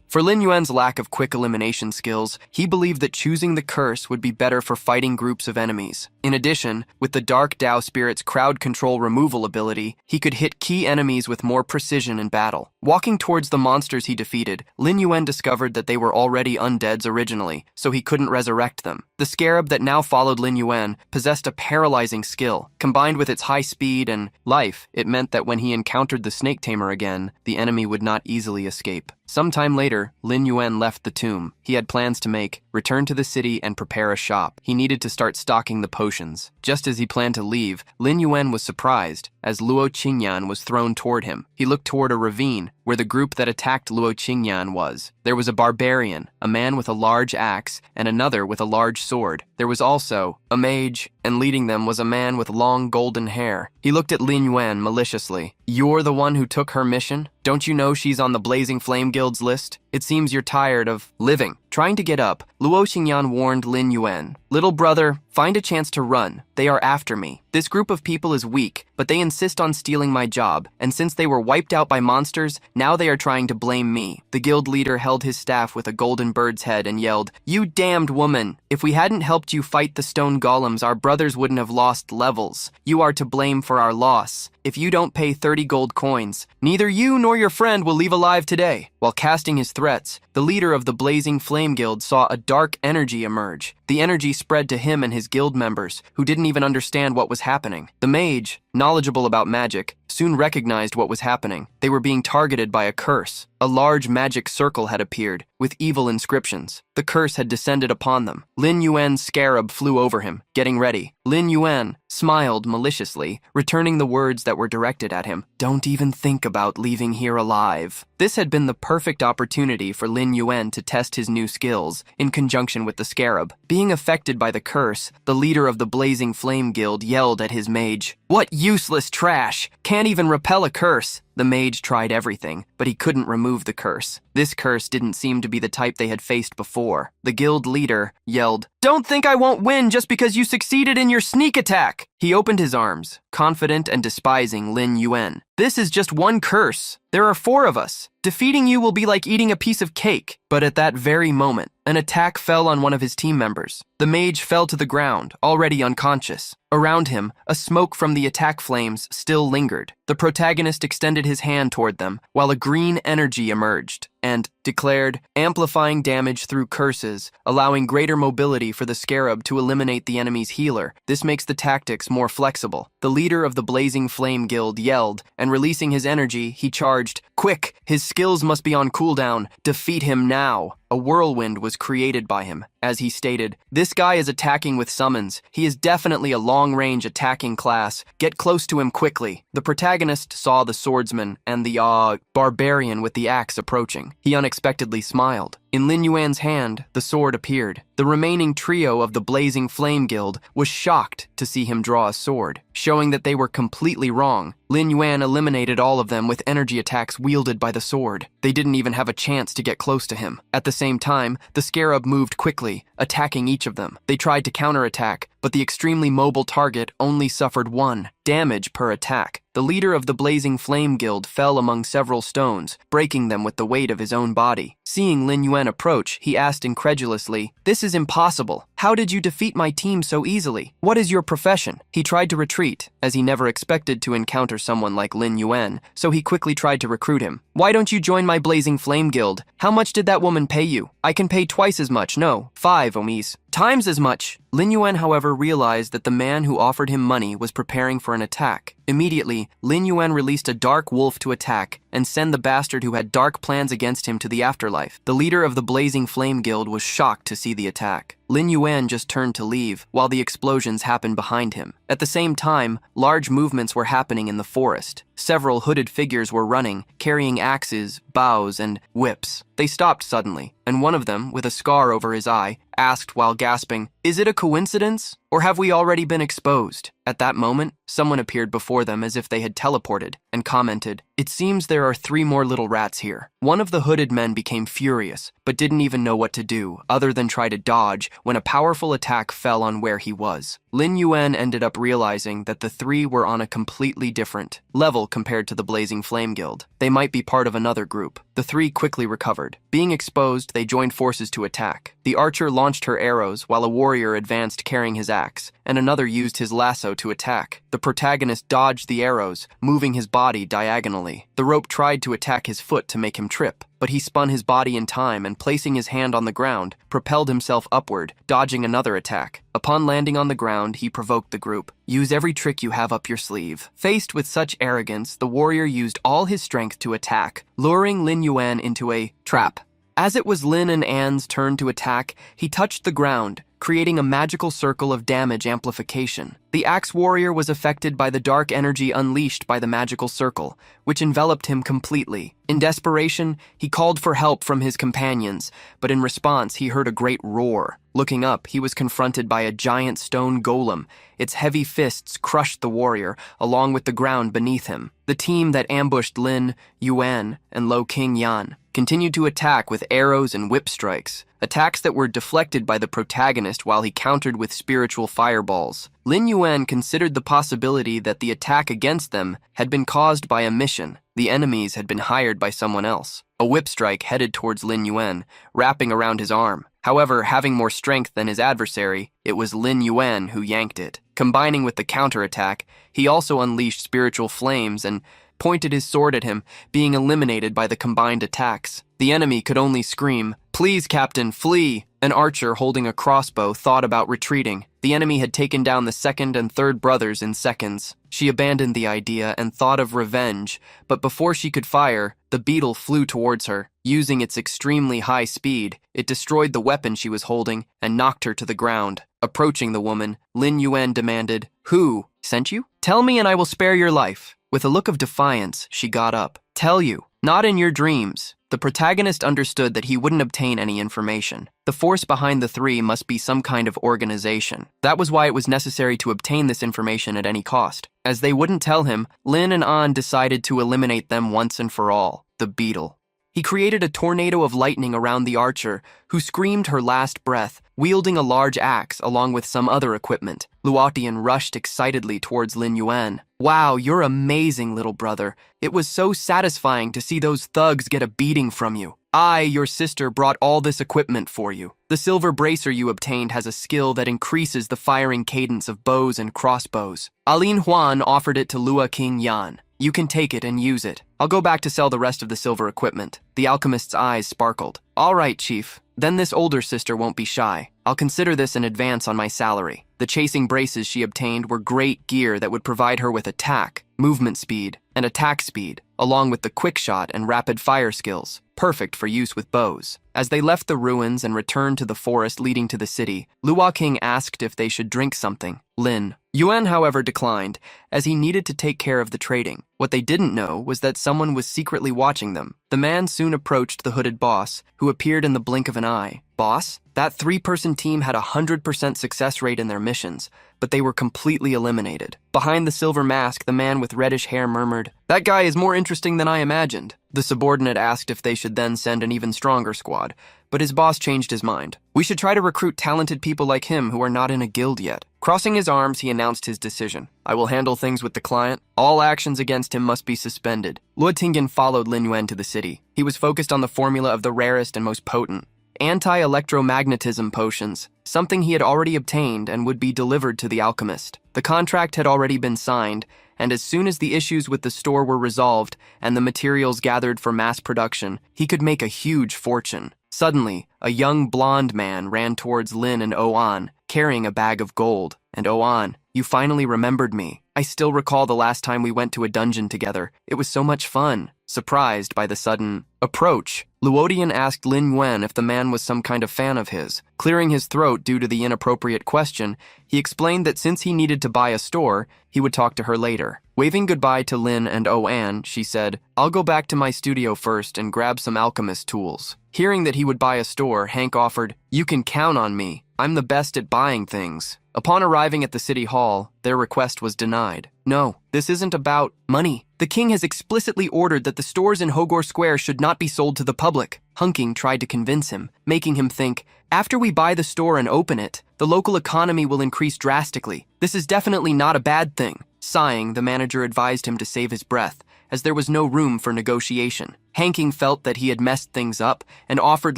for Lin Yuan's lack of quick elimination skills. He believed that choosing the curse would be better for fighting groups of enemies. In addition, with the Dark Dao Spirit's crowd control removal ability, he could hit key enemies with more precision in battle. Walking towards the monsters he defeated, Lin Yuan discovered that they were already undeads originally, so he couldn't resurrect them. The scarab that now followed Lin Yuan possessed a paralyzing skill. Combined with its high speed and life, it meant that when he encountered the snake tamer again, the enemy would not easily escape. Sometime later, Lin Yuan left the tomb. He had plans to make, return to the city and prepare a shop. He needed to start stocking the potions. Just as he planned to leave, Lin Yuan was surprised as Luo Qingyan was thrown toward him. He looked toward a ravine where the group that attacked Luo Qingyan was. There was a barbarian, a man with a large axe, and another with a large sword. There was also a mage, and leading them was a man with long golden hair. He looked at Lin Yuan maliciously. "You're the one who took her mission? Don't you know she's on the Blazing Flame Guild's list? It seems you're tired of living." Trying to get up, Luo Xingyan warned Lin Yuan, "Little brother, find a chance to run. They are after me. This group of people is weak, but they insist on stealing my job, and since they were wiped out by monsters, now they are trying to blame me." The guild leader held his staff with a golden bird's head and yelled, "You damned woman! If we hadn't helped you fight the stone golems, our brothers wouldn't have lost levels. You are to blame for our loss. If you don't pay 30 gold coins, neither you nor your friend will leave alive today." While casting his threats, the leader of the Blazing Flame Guild saw a dark energy emerge. The energy spread to him and his guild members, who didn't even understand what was happening. The mage, knowledgeable about magic, soon recognized what was happening. They were being targeted by a curse. A large magic circle had appeared, with evil inscriptions. The curse had descended upon them. Lin Yuan's scarab flew over him, getting ready. Lin Yuan smiled maliciously, returning the words that were directed at him. "Don't even think about leaving here alive." This had been the perfect opportunity for Lin Yuan to test his new skills, in conjunction with the scarab. Being affected by the curse, the leader of the Blazing Flame Guild yelled at his mage, "What useless trash! Can't even repel a curse! The mage tried everything, but he couldn't remove the curse. This curse didn't seem to be the type they had faced before. The guild leader yelled, "Don't think I won't win just because you succeeded in your sneak attack!" He opened his arms, confident and despising Lin Yuan. "This is just one curse. There are 4 of us. Defeating you will be like eating a piece of cake." But at that very moment, an attack fell on one of his team members. The mage fell to the ground, already unconscious. Around him, a smoke from the attack flames still lingered. The protagonist extended his hand toward them, while a green energy emerged and declared, "Amplifying damage through curses, allowing greater mobility for the scarab to eliminate the enemy's healer. This makes the tactics more flexible." The leader of the Blazing Flame Guild yelled, and releasing his energy, he charged, "Quick! His skills must be on cooldown. Defeat him now." A whirlwind was created by him. As he stated, "This guy is attacking with summons. He is definitely a long-range attacking class. Get close to him quickly." The protagonist saw the swordsman and the barbarian with the axe approaching. He unexpectedly smiled. In Lin Yuan's hand, the sword appeared. The remaining trio of the Blazing Flame Guild was shocked to see him draw a sword, showing that they were completely wrong. Lin Yuan eliminated all of them with energy attacks wielded by the sword. They didn't even have a chance to get close to him. At the same time, the scarab moved quickly, attacking each of them. They tried to counterattack, but the extremely mobile target only suffered 1 damage per attack. The leader of the Blazing Flame Guild fell among several stones, breaking them with the weight of his own body. Seeing Lin Yuan approach, he asked incredulously, "This is impossible. How did you defeat my team so easily? What is your profession?" He tried to retreat, as he never expected to encounter someone like Lin Yuan, so he quickly tried to recruit him. "Why don't you join my Blazing Flame Guild? How much did that woman pay you? I can pay twice as much, no, 5 omis. Times as much." Lin Yuan, however, realized that the man who offered him money was preparing for an attack. Immediately, Lin Yuan released a dark wolf to attack and send the bastard who had dark plans against him to the afterlife. The leader of the Blazing Flame Guild was shocked to see the attack. Lin Yuan just turned to leave, while the explosions happened behind him. At the same time, large movements were happening in the forest. Several hooded figures were running, carrying axes, bows, and whips. They stopped suddenly, and one of them, with a scar over his eye, asked while gasping, "Is it a coincidence? Or have we already been exposed?" At that moment, someone appeared before them as if they had teleported, and commented, "It seems there are 3 more little rats here." One of the hooded men became furious, but didn't even know what to do, other than try to dodge, when a powerful attack fell on where he was. Lin Yuan ended up realizing that the 3 were on a completely different level compared to the Blazing Flame Guild. They might be part of another group. The 3 quickly recovered. Being exposed, they joined forces to attack. The archer launched her arrows, while a warrior advanced carrying his axe, and another used his lasso to attack. The protagonist dodged the arrows, moving his body diagonally. The rope tried to attack his foot to make him trip, but he spun his body in time and, placing his hand on the ground, propelled himself upward, dodging another attack. Upon landing on the ground, he provoked the group. "Use every trick you have up your sleeve." Faced with such arrogance, the warrior used all his strength to attack, luring Lin Yuan into a trap. As it was Lin and Anne's turn to attack, he touched the ground, creating a magical circle of damage amplification. The axe warrior was affected by the dark energy unleashed by the magical circle, which enveloped him completely. In desperation, he called for help from his companions, but in response, he heard a great roar. Looking up, he was confronted by a giant stone golem. Its heavy fists crushed the warrior, along with the ground beneath him. The team that ambushed Lin, Yuan, and Lo King Yan continued to attack with arrows and whip strikes, attacks that were deflected by the protagonist while he countered with spiritual fireballs. Lin Yuan considered the possibility that the attack against them had been caused by a mission. The enemies had been hired by someone else. A whip strike headed towards Lin Yuan, wrapping around his arm. However, having more strength than his adversary, it was Lin Yuan who yanked it. Combining with the counterattack, he also unleashed spiritual flames and pointed his sword at him, being eliminated by the combined attacks. The enemy could only scream, "Please, Captain, flee!" An archer holding a crossbow thought about retreating. The enemy had taken down the second and third brothers in seconds. She abandoned the idea and thought of revenge, but before she could fire, the beetle flew towards her. Using its extremely high speed, it destroyed the weapon she was holding and knocked her to the ground. Approaching the woman, Lin Yuan demanded, "Who sent you? Tell me and I will spare your life." With a look of defiance, she got up. "Tell you." Not in your dreams. The protagonist understood that he wouldn't obtain any information. The force behind the three must be some kind of organization. That was why it was necessary to obtain this information at any cost. As they wouldn't tell him, Lin and An decided to eliminate them once and for all, the beetle. He created a tornado of lightning around the archer, who screamed her last breath, wielding a large axe along with some other equipment. Luotian rushed excitedly towards Lin Yuan. Wow, you're amazing, little brother. It was so satisfying to see those thugs get a beating from you. I, your sister, brought all this equipment for you. The silver bracer you obtained has a skill that increases the firing cadence of bows and crossbows. Alin Huan offered it to Lua King Yan. You can take it and use it. I'll go back to sell the rest of the silver equipment. The alchemist's eyes sparkled. All right, Chief. Then this older sister won't be shy. I'll consider this an advance on my salary. The chasing braces she obtained were great gear that would provide her with attack, movement speed, and attack speed, along with the quick shot and rapid fire skills, perfect for use with bows. As they left the ruins and returned to the forest leading to the city, Luo King asked if they should drink something. Lin Yuan, however, declined, as he needed to take care of the trading. What they didn't know was that someone was secretly watching them. The man soon approached the hooded boss, who appeared in the blink of an eye. Boss? That 3-person team had a 100% success rate in their missions, but they were completely eliminated. Behind the silver mask, the man with reddish hair murmured, "That guy is more interesting than I imagined." The subordinate asked if they should then send an even stronger squad, but his boss changed his mind. "We should try to recruit talented people like him who are not in a guild yet." Crossing his arms, he announced his decision. "I will handle things with the client. All actions against him must be suspended." Luo Tingen followed Lin Yuan to the city. He was focused on the formula of the rarest and most potent anti-electromagnetism potions, something he had already obtained and would be delivered to the alchemist. The contract had already been signed, and as soon as the issues with the store were resolved and the materials gathered for mass production, he could make a huge fortune. Suddenly, a young blonde man ran towards Lin and Oan, carrying a bag of gold. "And Oan, you finally remembered me. I still recall the last time we went to a dungeon together. It was so much fun." Surprised by the sudden approach, Luodian asked Lin Yuan if the man was some kind of fan of his. Clearing his throat due to the inappropriate question, he explained that since he needed to buy a store, he would talk to her later. Waving goodbye to Lin and Oan, she said, "I'll go back to my studio first and grab some alchemist tools." Hearing that he would buy a store, Hank offered, "You can count on me. I'm the best at buying things." Upon arriving at the city hall, their request was denied. "No, this isn't about money. The king has explicitly ordered that the stores in Hogor Square should not be sold to the public." Hunking tried to convince him, making him think, "After we buy the store and open it, the local economy will increase drastically. This is definitely not a bad thing." Sighing, the manager advised him to save his breath, as there was no room for negotiation. Hanking felt that he had messed things up and offered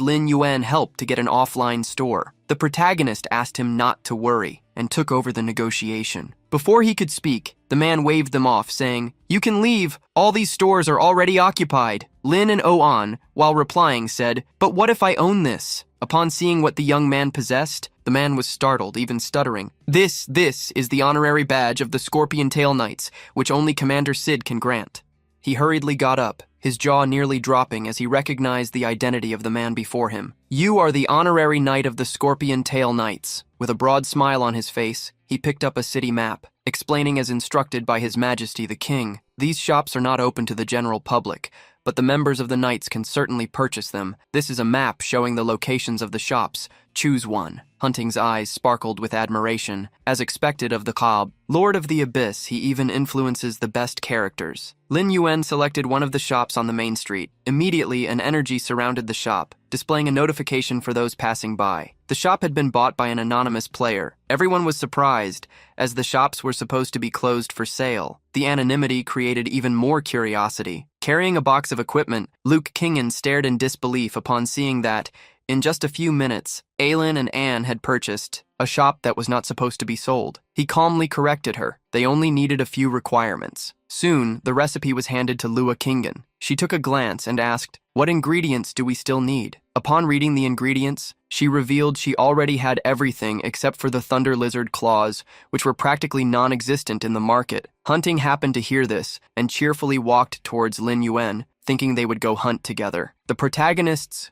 Lin Yuan help to get an offline store. The protagonist asked him not to worry and took over the negotiation. Before he could speak, the man waved them off, saying, "You can leave. All these stores are already occupied." Lin and Oan, while replying, said, "But what if I own this?" Upon seeing what the young man possessed, the man was startled, even stuttering. This is the honorary badge of the Scorpion Tail Knights, which only Commander Sid can grant." He hurriedly got up, his jaw nearly dropping as he recognized the identity of the man before him. "You are the honorary knight of the Scorpion Tail Knights." With a broad smile on his face, he picked up a city map, explaining as instructed by His Majesty the King. "These shops are not open to the general public, but the members of the Knights can certainly purchase them. This is a map showing the locations of the shops. Choose one." Hunting's eyes sparkled with admiration. As expected of the Cobb, Lord of the Abyss, he even influences the best characters. Lin Yuan selected one of the shops on the main street. Immediately, an energy surrounded the shop, displaying a notification for those passing by. The shop had been bought by an anonymous player. Everyone was surprised, as the shops were supposed to be closed for sale. The anonymity created even more curiosity. Carrying a box of equipment, Luke Kingen stared in disbelief upon seeing that, in just a few minutes, Aylin and Anne had purchased a shop that was not supposed to be sold. He calmly corrected her. They only needed a few requirements. Soon, the recipe was handed to Lua Kingen. She took a glance and asked, "What ingredients do we still need?" Upon reading the ingredients, she revealed she already had everything except for the thunder lizard claws, which were practically non-existent in the market. Hunting happened to hear this and cheerfully walked towards Lin Yuan, thinking they would go hunt together. The protagonist's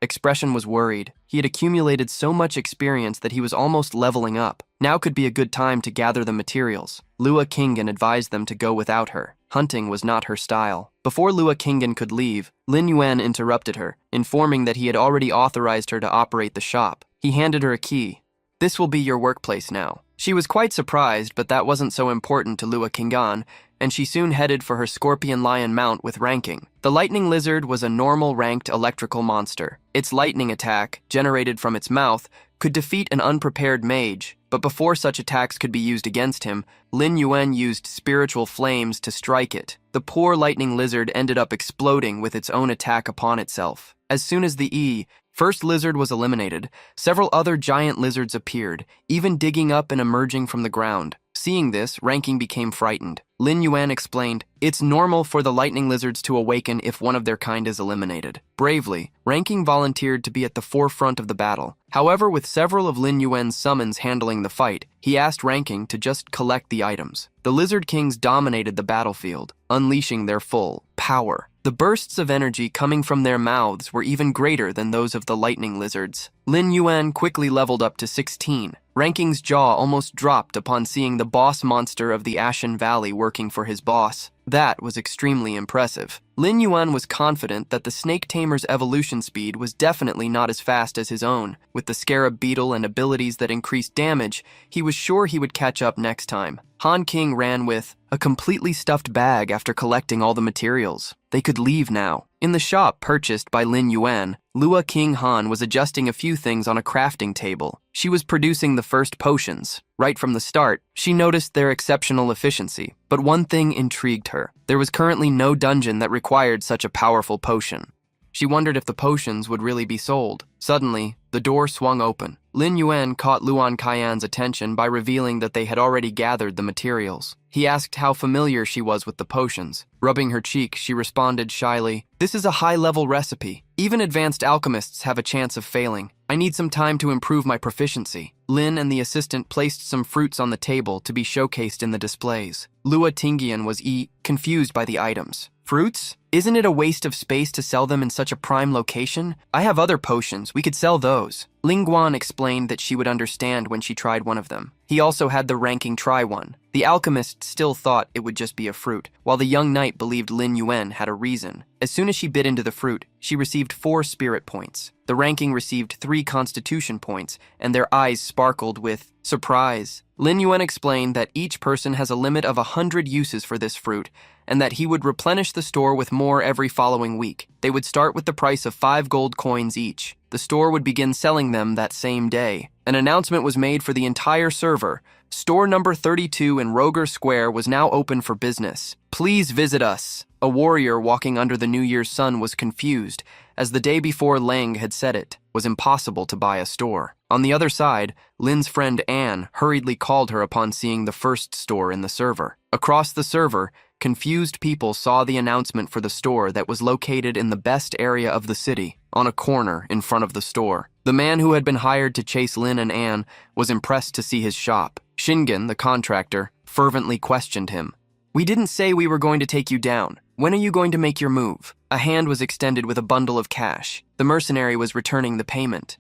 expression was worried. He had accumulated so much experience that he was almost leveling up. Now could be a good time to gather the materials. Lua Kingen advised them to go without her. Hunting was not her style. Before Lua Kingen could leave, Lin Yuan interrupted her, informing that he had already authorized her to operate the shop. He handed her a key. "This will be your workplace now." She was quite surprised, but that wasn't so important to Lua Kingan, and she soon headed for her scorpion lion mount with ranking. The lightning lizard was a normal ranked electrical monster. Its lightning attack, generated from its mouth, could defeat an unprepared mage, but before such attacks could be used against him, Lin Yuan used spiritual flames to strike it. The poor lightning lizard ended up exploding with its own attack upon itself. As soon as the first lizard was eliminated, several other giant lizards appeared, even digging up and emerging from the ground. Seeing this, Ranking became frightened. Lin Yuan explained, "It's normal for the lightning lizards to awaken if one of their kind is eliminated." Bravely, Ranking volunteered to be at the forefront of the battle. However, with several of Lin Yuan's summons handling the fight, he asked Ranking to just collect the items. The Lizard Kings dominated the battlefield, unleashing their full power. The bursts of energy coming from their mouths were even greater than those of the lightning lizards. Lin Yuan quickly leveled up to 16. Ranking's jaw almost dropped upon seeing the boss monster of the Ashen Valley working for his boss. That was extremely impressive. Lin Yuan was confident that the snake tamer's evolution speed was definitely not as fast as his own. With the scarab beetle and abilities that increased damage, he was sure he would catch up next time. Han King ran with a completely stuffed bag after collecting all the materials. They could leave now. In the shop purchased by Lin Yuan, Lua King Han was adjusting a few things on a crafting table. She was producing the first potions. Right from the start, she noticed their exceptional efficiency, but one thing intrigued her. There was currently no dungeon that required such a powerful potion. She wondered if the potions would really be sold. Suddenly, the door swung open. Lin Yuan caught Luan Kaiyan's attention by revealing that they had already gathered the materials. He asked how familiar she was with the potions. Rubbing her cheek, she responded shyly, "This is a high-level recipe. Even advanced alchemists have a chance of failing. I need some time to improve my proficiency." Lin and the assistant placed some fruits on the table to be showcased in the displays. Lua Tingian was confused by the items. "Fruits? Isn't it a waste of space to sell them in such a prime location? I have other potions, we could sell those." Ling Guan explained that she would understand when she tried one of them. He also had the Ranking try one. The alchemist still thought it would just be a fruit, while the young knight believed Lin Yuan had a reason. As soon as she bit into the fruit, she received 4 spirit points. The Ranking received 3 constitution points, and their eyes sparkled with surprise. Lin Yuan explained that each person has a limit of 100 uses for this fruit, and that he would replenish the store with more every following week. They would start with the price of 5 gold coins each. The store would begin selling them that same day. An announcement was made for the entire server. Store number 32 in Roger Square was now open for business. Please visit us. A warrior walking under the New Year's sun was confused, as the day before Lang had said it was impossible to buy a store. On the other side, Lin's friend Anne hurriedly called her upon seeing the first store in the server. Across the server, confused people saw the announcement for the store that was located in the best area of the city, on a corner in front of the store. The man who had been hired to chase Lin and Anne was impressed to see his shop. Shingen, the contractor, fervently questioned him. "We didn't say we were going to take you down. When are you going to make your move?" A hand was extended with a bundle of cash. The mercenary was returning the payment.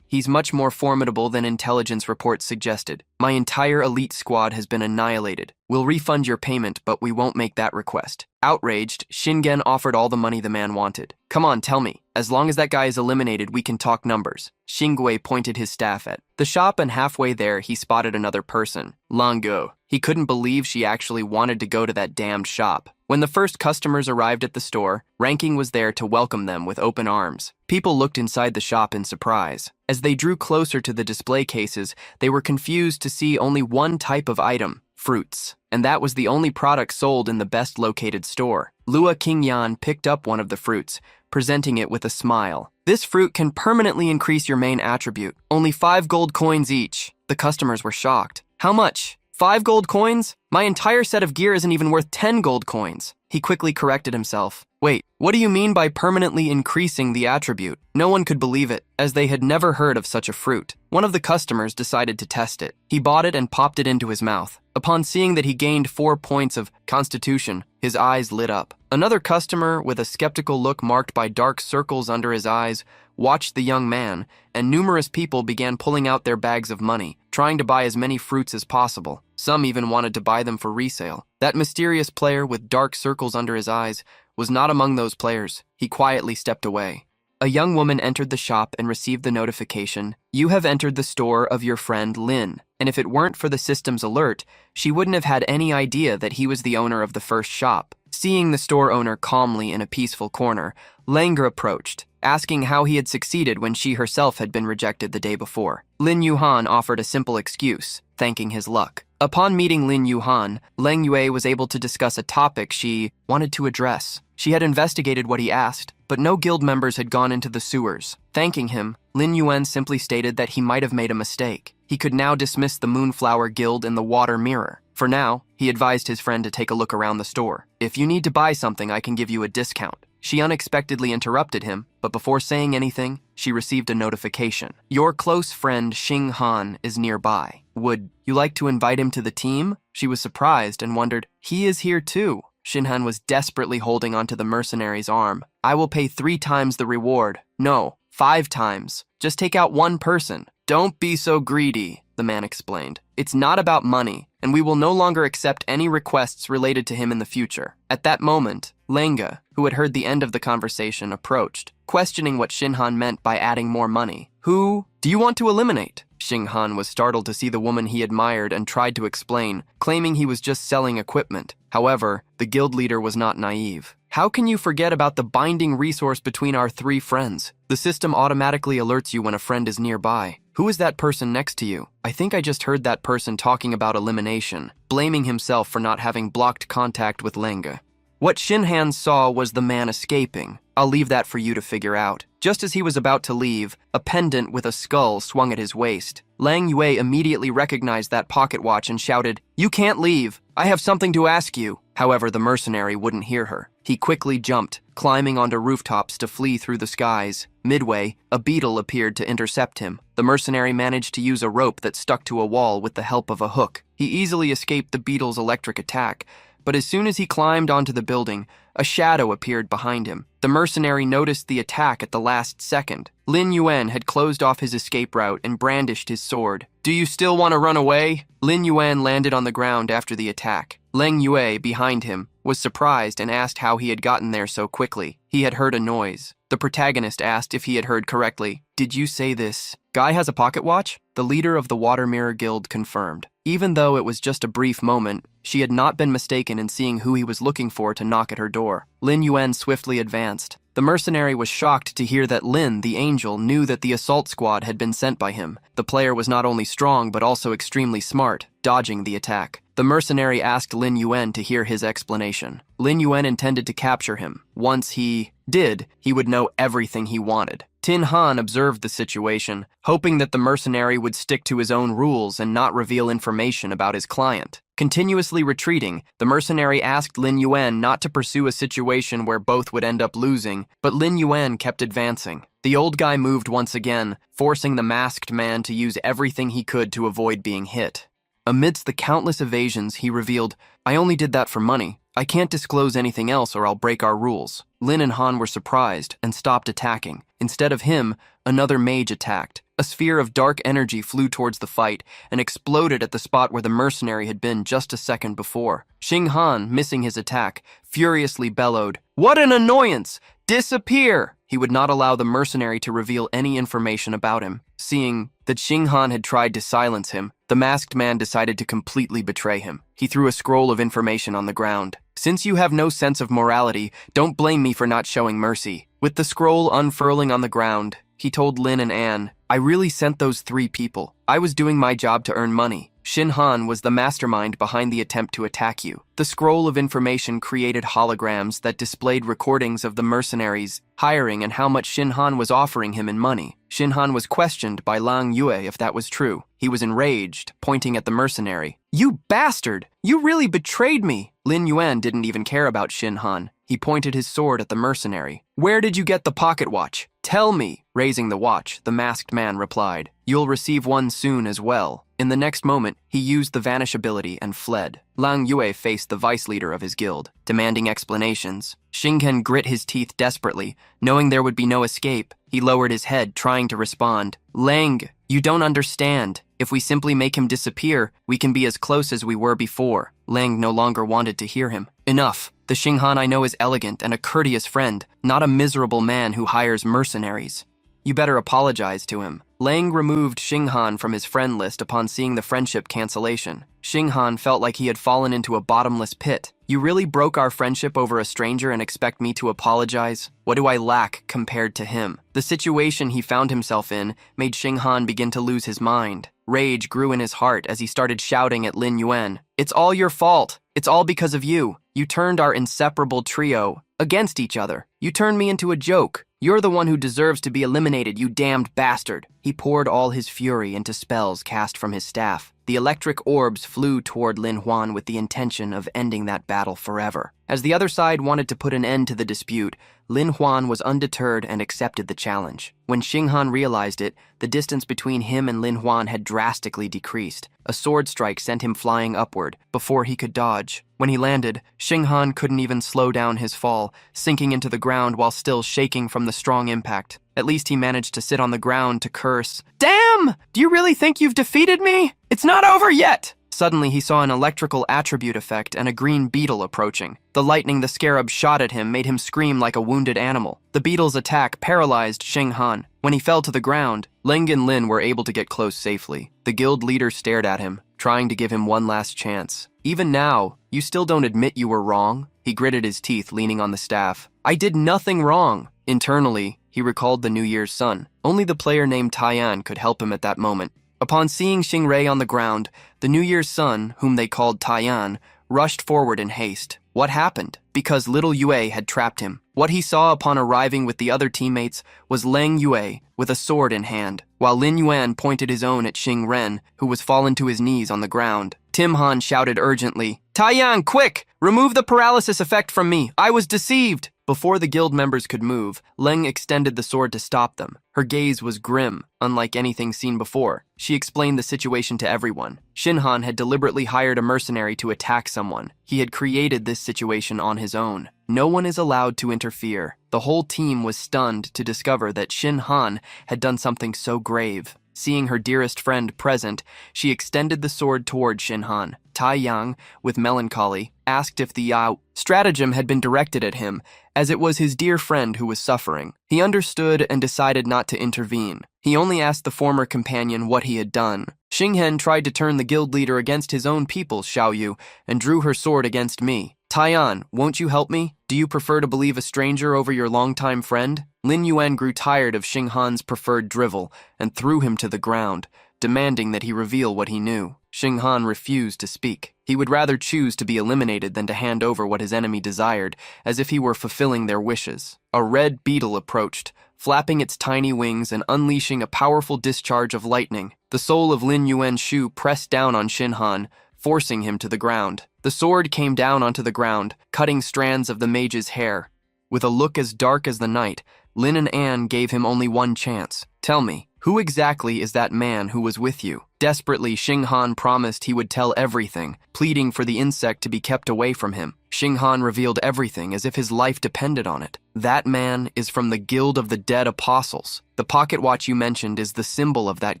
He's much more formidable than intelligence reports suggested. My entire elite squad has been annihilated. We'll refund your payment, but we won't make that request. Outraged, Shingen offered all the money the man wanted. "Come on, tell me. As long as that guy is eliminated, we can talk numbers." Xingwei pointed his staff at the shop, and halfway there, he spotted another person, Lango. He couldn't believe she actually wanted to go to that damned shop. When the first customers arrived at the store, Ranking was there to welcome them with open arms. People looked inside the shop in surprise. As they drew closer to the display cases, they were confused to see only one type of item, fruits, and that was the only product sold in the best located store. Lua Qingyan picked up one of the fruits, presenting it with a smile. "This fruit can permanently increase your main attribute. Only 5 gold coins each." The customers were shocked. "How much? 5 gold coins? My entire set of gear isn't even worth 10 gold coins." He quickly corrected himself. "Wait, what do you mean by permanently increasing the attribute?" No one could believe it, as they had never heard of such a fruit. One of the customers decided to test it. He bought it and popped it into his mouth. Upon seeing that he gained 4 points of constitution, his eyes lit up. Another customer, with a skeptical look marked by dark circles under his eyes, watched the young man, and numerous people began pulling out their bags of money, trying to buy as many fruits as possible. Some even wanted to buy them for resale. That mysterious player with dark circles under his eyes was not among those players. He quietly stepped away. A young woman entered the shop and received the notification, "You have entered the store of your friend Lin." And if it weren't for the system's alert, she wouldn't have had any idea that he was the owner of the first shop. Seeing the store owner calmly in a peaceful corner, Langer approached, asking how he had succeeded when she herself had been rejected the day before. Lin Yuhan offered a simple excuse, thanking his luck. Upon meeting Lin Yuhan, Leng Yue was able to discuss a topic she wanted to address. She had investigated what he asked, but no guild members had gone into the sewers. Thanking him, Lin Yuan simply stated that he might have made a mistake. He could now dismiss the Moonflower Guild in the Water Mirror. For now, he advised his friend to take a look around the store. "If you need to buy something, I can give you a discount." She unexpectedly interrupted him, but before saying anything, she received a notification. "Your close friend Xing Han is nearby. Would you like to invite him to the team?" She was surprised and wondered, "He is here too." Xing Han was desperately holding onto the mercenary's arm. "I will pay 3 times the reward. No, 5 times. Just take out one person." "Don't be so greedy," the man explained. "It's not about money, and we will no longer accept any requests related to him in the future." At that moment, Lenga, who had heard the end of the conversation, approached, questioning what Xing Han meant by adding more money. "Who do you want to eliminate?" Xing Han was startled to see the woman he admired and tried to explain, claiming he was just selling equipment. However, the guild leader was not naive. "How can you forget about the binding resource between our 3 friends? The system automatically alerts you when a friend is nearby. Who is that person next to you?" "I think I just heard that person talking about elimination," blaming himself for not having blocked contact with Lenga. What Xing Han saw was the man escaping. I'll leave that for you to figure out. Just as he was about to leave, a pendant with a skull swung at his waist. Lang Yue immediately recognized that pocket watch and shouted, "You can't leave. I have something to ask you." However, the mercenary wouldn't hear her. He quickly jumped, climbing onto rooftops to flee through the skies. Midway, a beetle appeared to intercept him. The mercenary managed to use a rope that stuck to a wall with the help of a hook. He easily escaped the beetle's electric attack, but as soon as he climbed onto the building, a shadow appeared behind him. The mercenary noticed the attack at the last second. Lin Yuan had closed off his escape route and brandished his sword. "Do you still want to run away?" Lin Yuan landed on the ground after the attack. Leng Yue, behind him, was surprised and asked how he had gotten there so quickly. He had heard a noise. The protagonist asked if he had heard correctly. "Did you say this guy has a pocket watch?" The leader of the Water Mirror Guild confirmed. Even though it was just a brief moment, she had not been mistaken in seeing who he was looking for to knock at her door. Lin Yuan swiftly advanced. The mercenary was shocked to hear that Lin, the angel, knew that the assault squad had been sent by him. The player was not only strong but also extremely smart, dodging the attack. The mercenary asked Lin Yuan to hear his explanation. Lin Yuan intended to capture him. Once he did, he would know everything he wanted. Tin Han observed the situation, hoping that the mercenary would stick to his own rules and not reveal information about his client. Continuously retreating, the mercenary asked Lin Yuan not to pursue a situation where both would end up losing, but Lin Yuan kept advancing. The old guy moved once again, forcing the masked man to use everything he could to avoid being hit. Amidst the countless evasions, he revealed, "I only did that for money. I can't disclose anything else or I'll break our rules." Lin and Han were surprised and stopped attacking. Instead of him, another mage attacked. A sphere of dark energy flew towards the fight and exploded at the spot where the mercenary had been just a second before. Xing Han, missing his attack, furiously bellowed, "What an annoyance! Disappear!" He would not allow the mercenary to reveal any information about him. Seeing that Xing Han had tried to silence him, the masked man decided to completely betray him. He threw a scroll of information on the ground. "Since you have no sense of morality, don't blame me for not showing mercy." With the scroll unfurling on the ground, he told Lin and Anne, "I really sent those 3 people. I was doing my job to earn money. Xing Han was the mastermind behind the attempt to attack you." The scroll of information created holograms that displayed recordings of the mercenaries hiring and how much Xing Han was offering him in money. Xing Han was questioned by Lang Yue if that was true. He was enraged, pointing at the mercenary. "You bastard! You really betrayed me!" Lin Yuan didn't even care about Xing Han. He pointed his sword at the mercenary. "Where did you get the pocket watch? Tell me." Raising the watch, the masked man replied, "You'll receive one soon as well." In the next moment, he used the vanish ability and fled. Lang Yue faced the vice leader of his guild, demanding explanations. Shingen grit his teeth desperately, knowing there would be no escape. He lowered his head, trying to respond. Lang, you don't understand. If we simply make him disappear, we can be as close as we were before. Lang no longer wanted to hear him. Enough. The Xinghan I know is elegant and a courteous friend, not a miserable man who hires mercenaries. You better apologize to him. Lang removed Xinghan from his friend list upon seeing the friendship cancellation. Xinghan felt like he had fallen into a bottomless pit. You really broke our friendship over a stranger and expect me to apologize? What do I lack compared to him? The situation he found himself in made Xinghan begin to lose his mind. Rage grew in his heart as he started shouting at Lin Yuan. It's all your fault. It's all because of you. You turned our inseparable trio against each other. You turned me into a joke. You're the one who deserves to be eliminated, you damned bastard. He poured all his fury into spells cast from his staff. The electric orbs flew toward Lin Huan with the intention of ending that battle forever. As the other side wanted to put an end to the dispute, Lin Huan was undeterred and accepted the challenge. When Xinghan realized it, the distance between him and Lin Huan had drastically decreased. A sword strike sent him flying upward before he could dodge. When he landed, Xinghan couldn't even slow down his fall, sinking into the ground while still shaking from the strong impact. At least he managed to sit on the ground to curse. Damn! Do you really think you've defeated me? It's not over yet! Suddenly, he saw an electrical attribute effect and a green beetle approaching. The lightning the scarab shot at him made him scream like a wounded animal. The beetle's attack paralyzed Xinghan. When he fell to the ground, Leng and Lin were able to get close safely. The guild leader stared at him, trying to give him one last chance. Even now, you still don't admit you were wrong? He gritted his teeth, leaning on the staff. I did nothing wrong. Internally, he recalled the New Year's sun. Only the player named Taiyan could help him at that moment. Upon seeing Xingray on the ground, the New Year's son, whom they called Taiyan, rushed forward in haste. What happened? Because little Yue had trapped him. What he saw upon arriving with the other teammates was Leng Yue with a sword in hand, while Lin Yuan pointed his own at Xing Ren, who was fallen to his knees on the ground. Tim Han shouted urgently, Taiyan, quick! Remove the paralysis effect from me! I was deceived! Before the guild members could move, Leng extended the sword to stop them. Her gaze was grim, unlike anything seen before. She explained the situation to everyone. Xinhan had deliberately hired a mercenary to attack someone. He had created this situation on his own. No one is allowed to interfere. The whole team was stunned to discover that Xinhan had done something so grave. Seeing her dearest friend present, she extended the sword toward Xinhan. Tai Yang, with melancholy, asked if the stratagem had been directed at him, as it was his dear friend who was suffering. He understood and decided not to intervene. He only asked the former companion what he had done. Xinghen tried to turn the guild leader against his own people, Xiaoyu, and drew her sword against me. Taiyan, won't you help me? Do you prefer to believe a stranger over your longtime friend? Lin Yuan grew tired of Xinghan's preferred drivel and threw him to the ground, demanding that he reveal what he knew. Xinghan refused to speak. He would rather choose to be eliminated than to hand over what his enemy desired, as if he were fulfilling their wishes. A red beetle approached, flapping its tiny wings and unleashing a powerful discharge of lightning. The soul of Lin Yuan's shoe pressed down on Xinhan, forcing him to the ground. The sword came down onto the ground, cutting strands of the mage's hair. With a look as dark as the night, Lin and Anne gave him only one chance. Tell me, who exactly is that man who was with you? Desperately, Xinghan promised he would tell everything, pleading for the insect to be kept away from him. Xinghan revealed everything as if his life depended on it. That man is from the Guild of the Dead Apostles. The pocket watch you mentioned is the symbol of that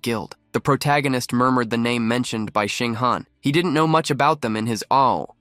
guild. The protagonist murmured the name mentioned by Xinghan. He didn't know much about them in his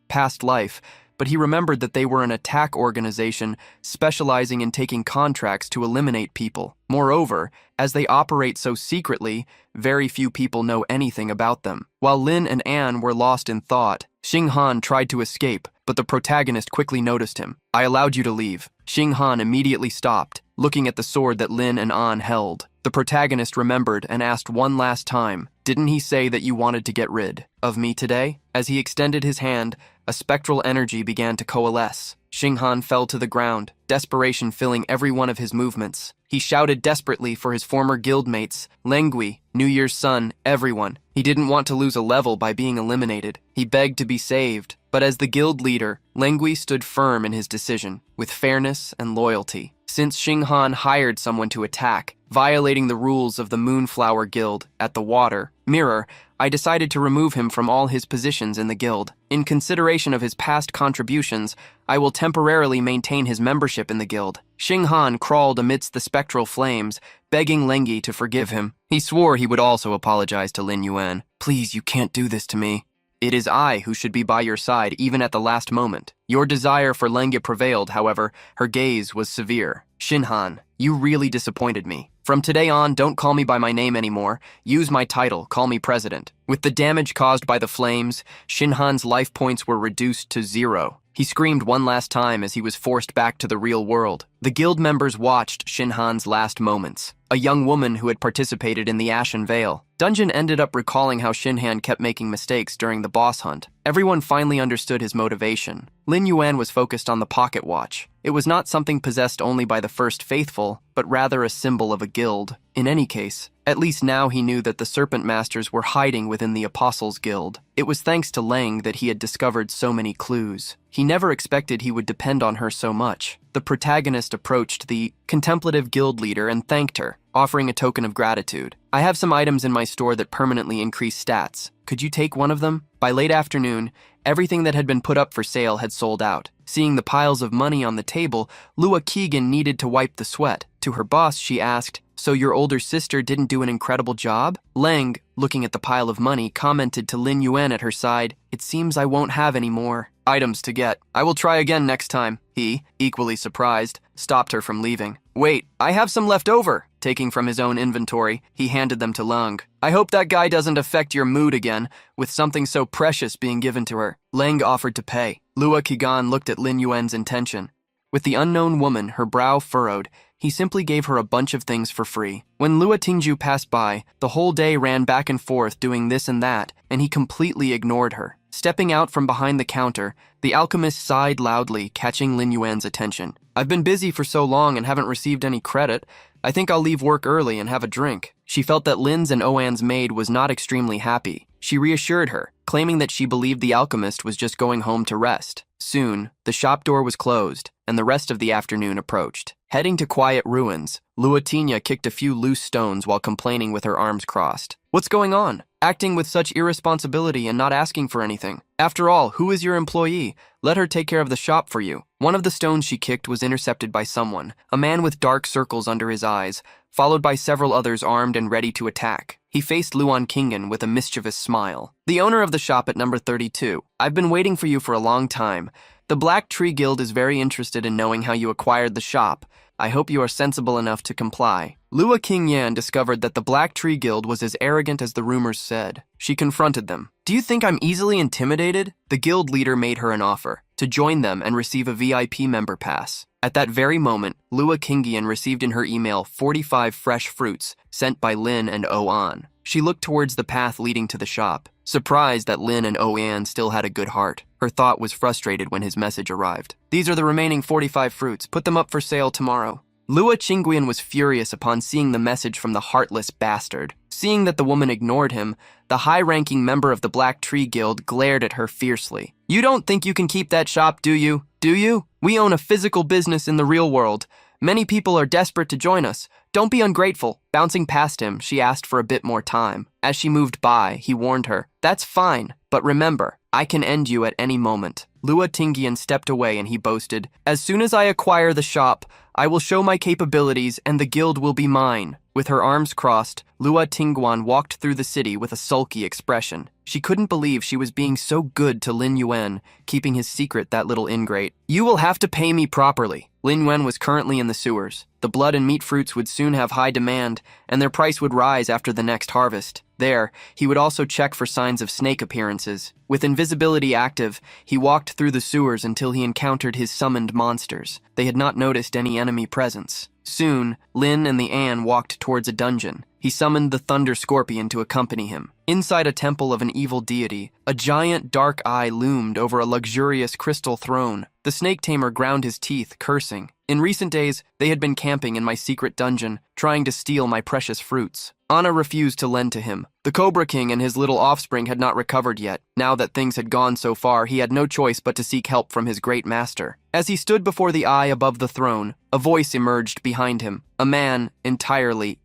past life, but he remembered that they were an attack organization specializing in taking contracts to eliminate people. Moreover, as they operate so secretly, very few people know anything about them. While Lin and Anne were lost in thought, Xinghan tried to escape, but the protagonist quickly noticed him. I allowed you to leave. Xinghan immediately stopped, looking at the sword that Lin and An held. The protagonist remembered and asked one last time, didn't he say that you wanted to get rid of me today? As he extended his hand, a spectral energy began to coalesce. Xinghan fell to the ground, desperation filling every one of his movements. He shouted desperately for his former guildmates, Lengui, New Year's son, everyone. He didn't want to lose a level by being eliminated. He begged to be saved. But as the guild leader, Lengui stood firm in his decision, with fairness and loyalty. Since Xinghan hired someone to attack, violating the rules of the Moonflower Guild at the water mirror. I decided to remove him from all his positions in the guild. In consideration of his past contributions, I will temporarily maintain his membership in the guild. Xinghan crawled amidst the spectral flames, begging Lengi to forgive him. He swore he would also apologize to Lin Yuan. Please, you can't do this to me. It is I who should be by your side even at the last moment. Your desire for Lengi prevailed, however. Her gaze was severe. Xinghan, you really disappointed me. From today on, don't call me by my name anymore. Use my title, call me president. With the damage caused by the flames, Xinghan's life points were reduced to 0. He screamed one last time as he was forced back to the real world. The guild members watched Xinghan's last moments. A young woman who had participated in the Ashen Veil dungeon ended up recalling how Xinghan kept making mistakes during the boss hunt. Everyone finally understood his motivation. Lin Yuan was focused on the pocket watch. It was not something possessed only by the First Faithful, but rather a symbol of a guild. In any case, at least now he knew that the Serpent Masters were hiding within the Apostles' Guild. It was thanks to Lang that he had discovered so many clues. He never expected he would depend on her so much. The protagonist approached the contemplative guild leader and thanked her, offering a token of gratitude. I have some items in my store that permanently increase stats. Could you take one of them? By late afternoon, everything that had been put up for sale had sold out. Seeing the piles of money on the table, Lua Keegan needed to wipe the sweat. To her boss, she asked, "So your older sister didn't do an incredible job?" Lang, looking at the pile of money, commented to Lin Yuan at her side, "It seems I won't have any more items to get. I will try again next time." He, equally surprised, stopped her from leaving. "Wait, I have some left over." Taking from his own inventory, he handed them to Lang. "I hope that guy doesn't affect your mood again, with something so precious being given to her." Lang offered to pay. Lua Kigan looked at Lin Yuan's intention. With the unknown woman, her brow furrowed, he simply gave her a bunch of things for free. When Lua Tingju passed by, the whole day ran back and forth doing this and that, and he completely ignored her. Stepping out from behind the counter, the alchemist sighed loudly, catching Lin Yuan's attention. "I've been busy for so long and haven't received any credit. I think I'll leave work early and have a drink." She felt that Lin's and Oan's maid was not extremely happy. She reassured her, claiming that she believed the alchemist was just going home to rest. Soon, the shop door was closed, and the rest of the afternoon approached. Heading to quiet ruins, Luatinia kicked a few loose stones while complaining with her arms crossed. "What's going on? Acting with such irresponsibility and not asking for anything. After all, who is your employee? Let her take care of the shop for you." One of the stones she kicked was intercepted by someone, a man with dark circles under his eyes, followed by several others armed and ready to attack. He faced Luan Kingen with a mischievous smile. "The owner of the shop at number 32. I've been waiting for you for a long time. The Black Tree Guild is very interested in knowing how you acquired the shop. I hope you are sensible enough to comply." Lua Qingyan discovered that the Black Tree Guild was as arrogant as the rumors said. She confronted them. "Do you think I'm easily intimidated?" The guild leader made her an offer to join them and receive a VIP member pass. At that very moment, Lua Qingyan received in her email 45 fresh fruits sent by Lin and O-An. She looked towards the path leading to the shop, surprised that Lin and O-An still had a good heart. Her thought was frustrated when his message arrived. "These are the remaining 45 fruits. Put them up for sale tomorrow." Lua Qingyan was furious upon seeing the message from the heartless bastard. Seeing that the woman ignored him, the high-ranking member of the Black Tree Guild glared at her fiercely. "You don't think you can keep that shop, do you? Do you? We own a physical business in the real world. Many people are desperate to join us. Don't be ungrateful." Bouncing past him, she asked for a bit more time. As she moved by, he warned her, "That's fine, but remember, I can end you at any moment." Lua Tingyan stepped away and he boasted, "As soon as I acquire the shop, I will show my capabilities and the guild will be mine." With her arms crossed, Lua Tingguan walked through the city with a sulky expression. She couldn't believe she was being so good to Lin Yuan, keeping his secret, that little ingrate. "You will have to pay me properly." Lin Yuan was currently in the sewers. The blood and meat fruits would soon have high demand, and their price would rise after the next harvest. There, he would also check for signs of snake appearances. With invisibility active, he walked through the sewers until he encountered his summoned monsters. They had not noticed any enemy presence. Soon, Lin and the An walked towards a dungeon. He summoned the Thunder Scorpion to accompany him. Inside a temple of an evil deity, a giant dark eye loomed over a luxurious crystal throne. The snake tamer ground his teeth, cursing. In recent days, they had been camping in my secret dungeon, trying to steal my precious fruits. Anna refused to lend to him. The Cobra King and his little offspring had not recovered yet. Now that things had gone so far, he had no choice but to seek help from his great master. As he stood before the eye above the throne, a voice emerged behind him. A man, entirely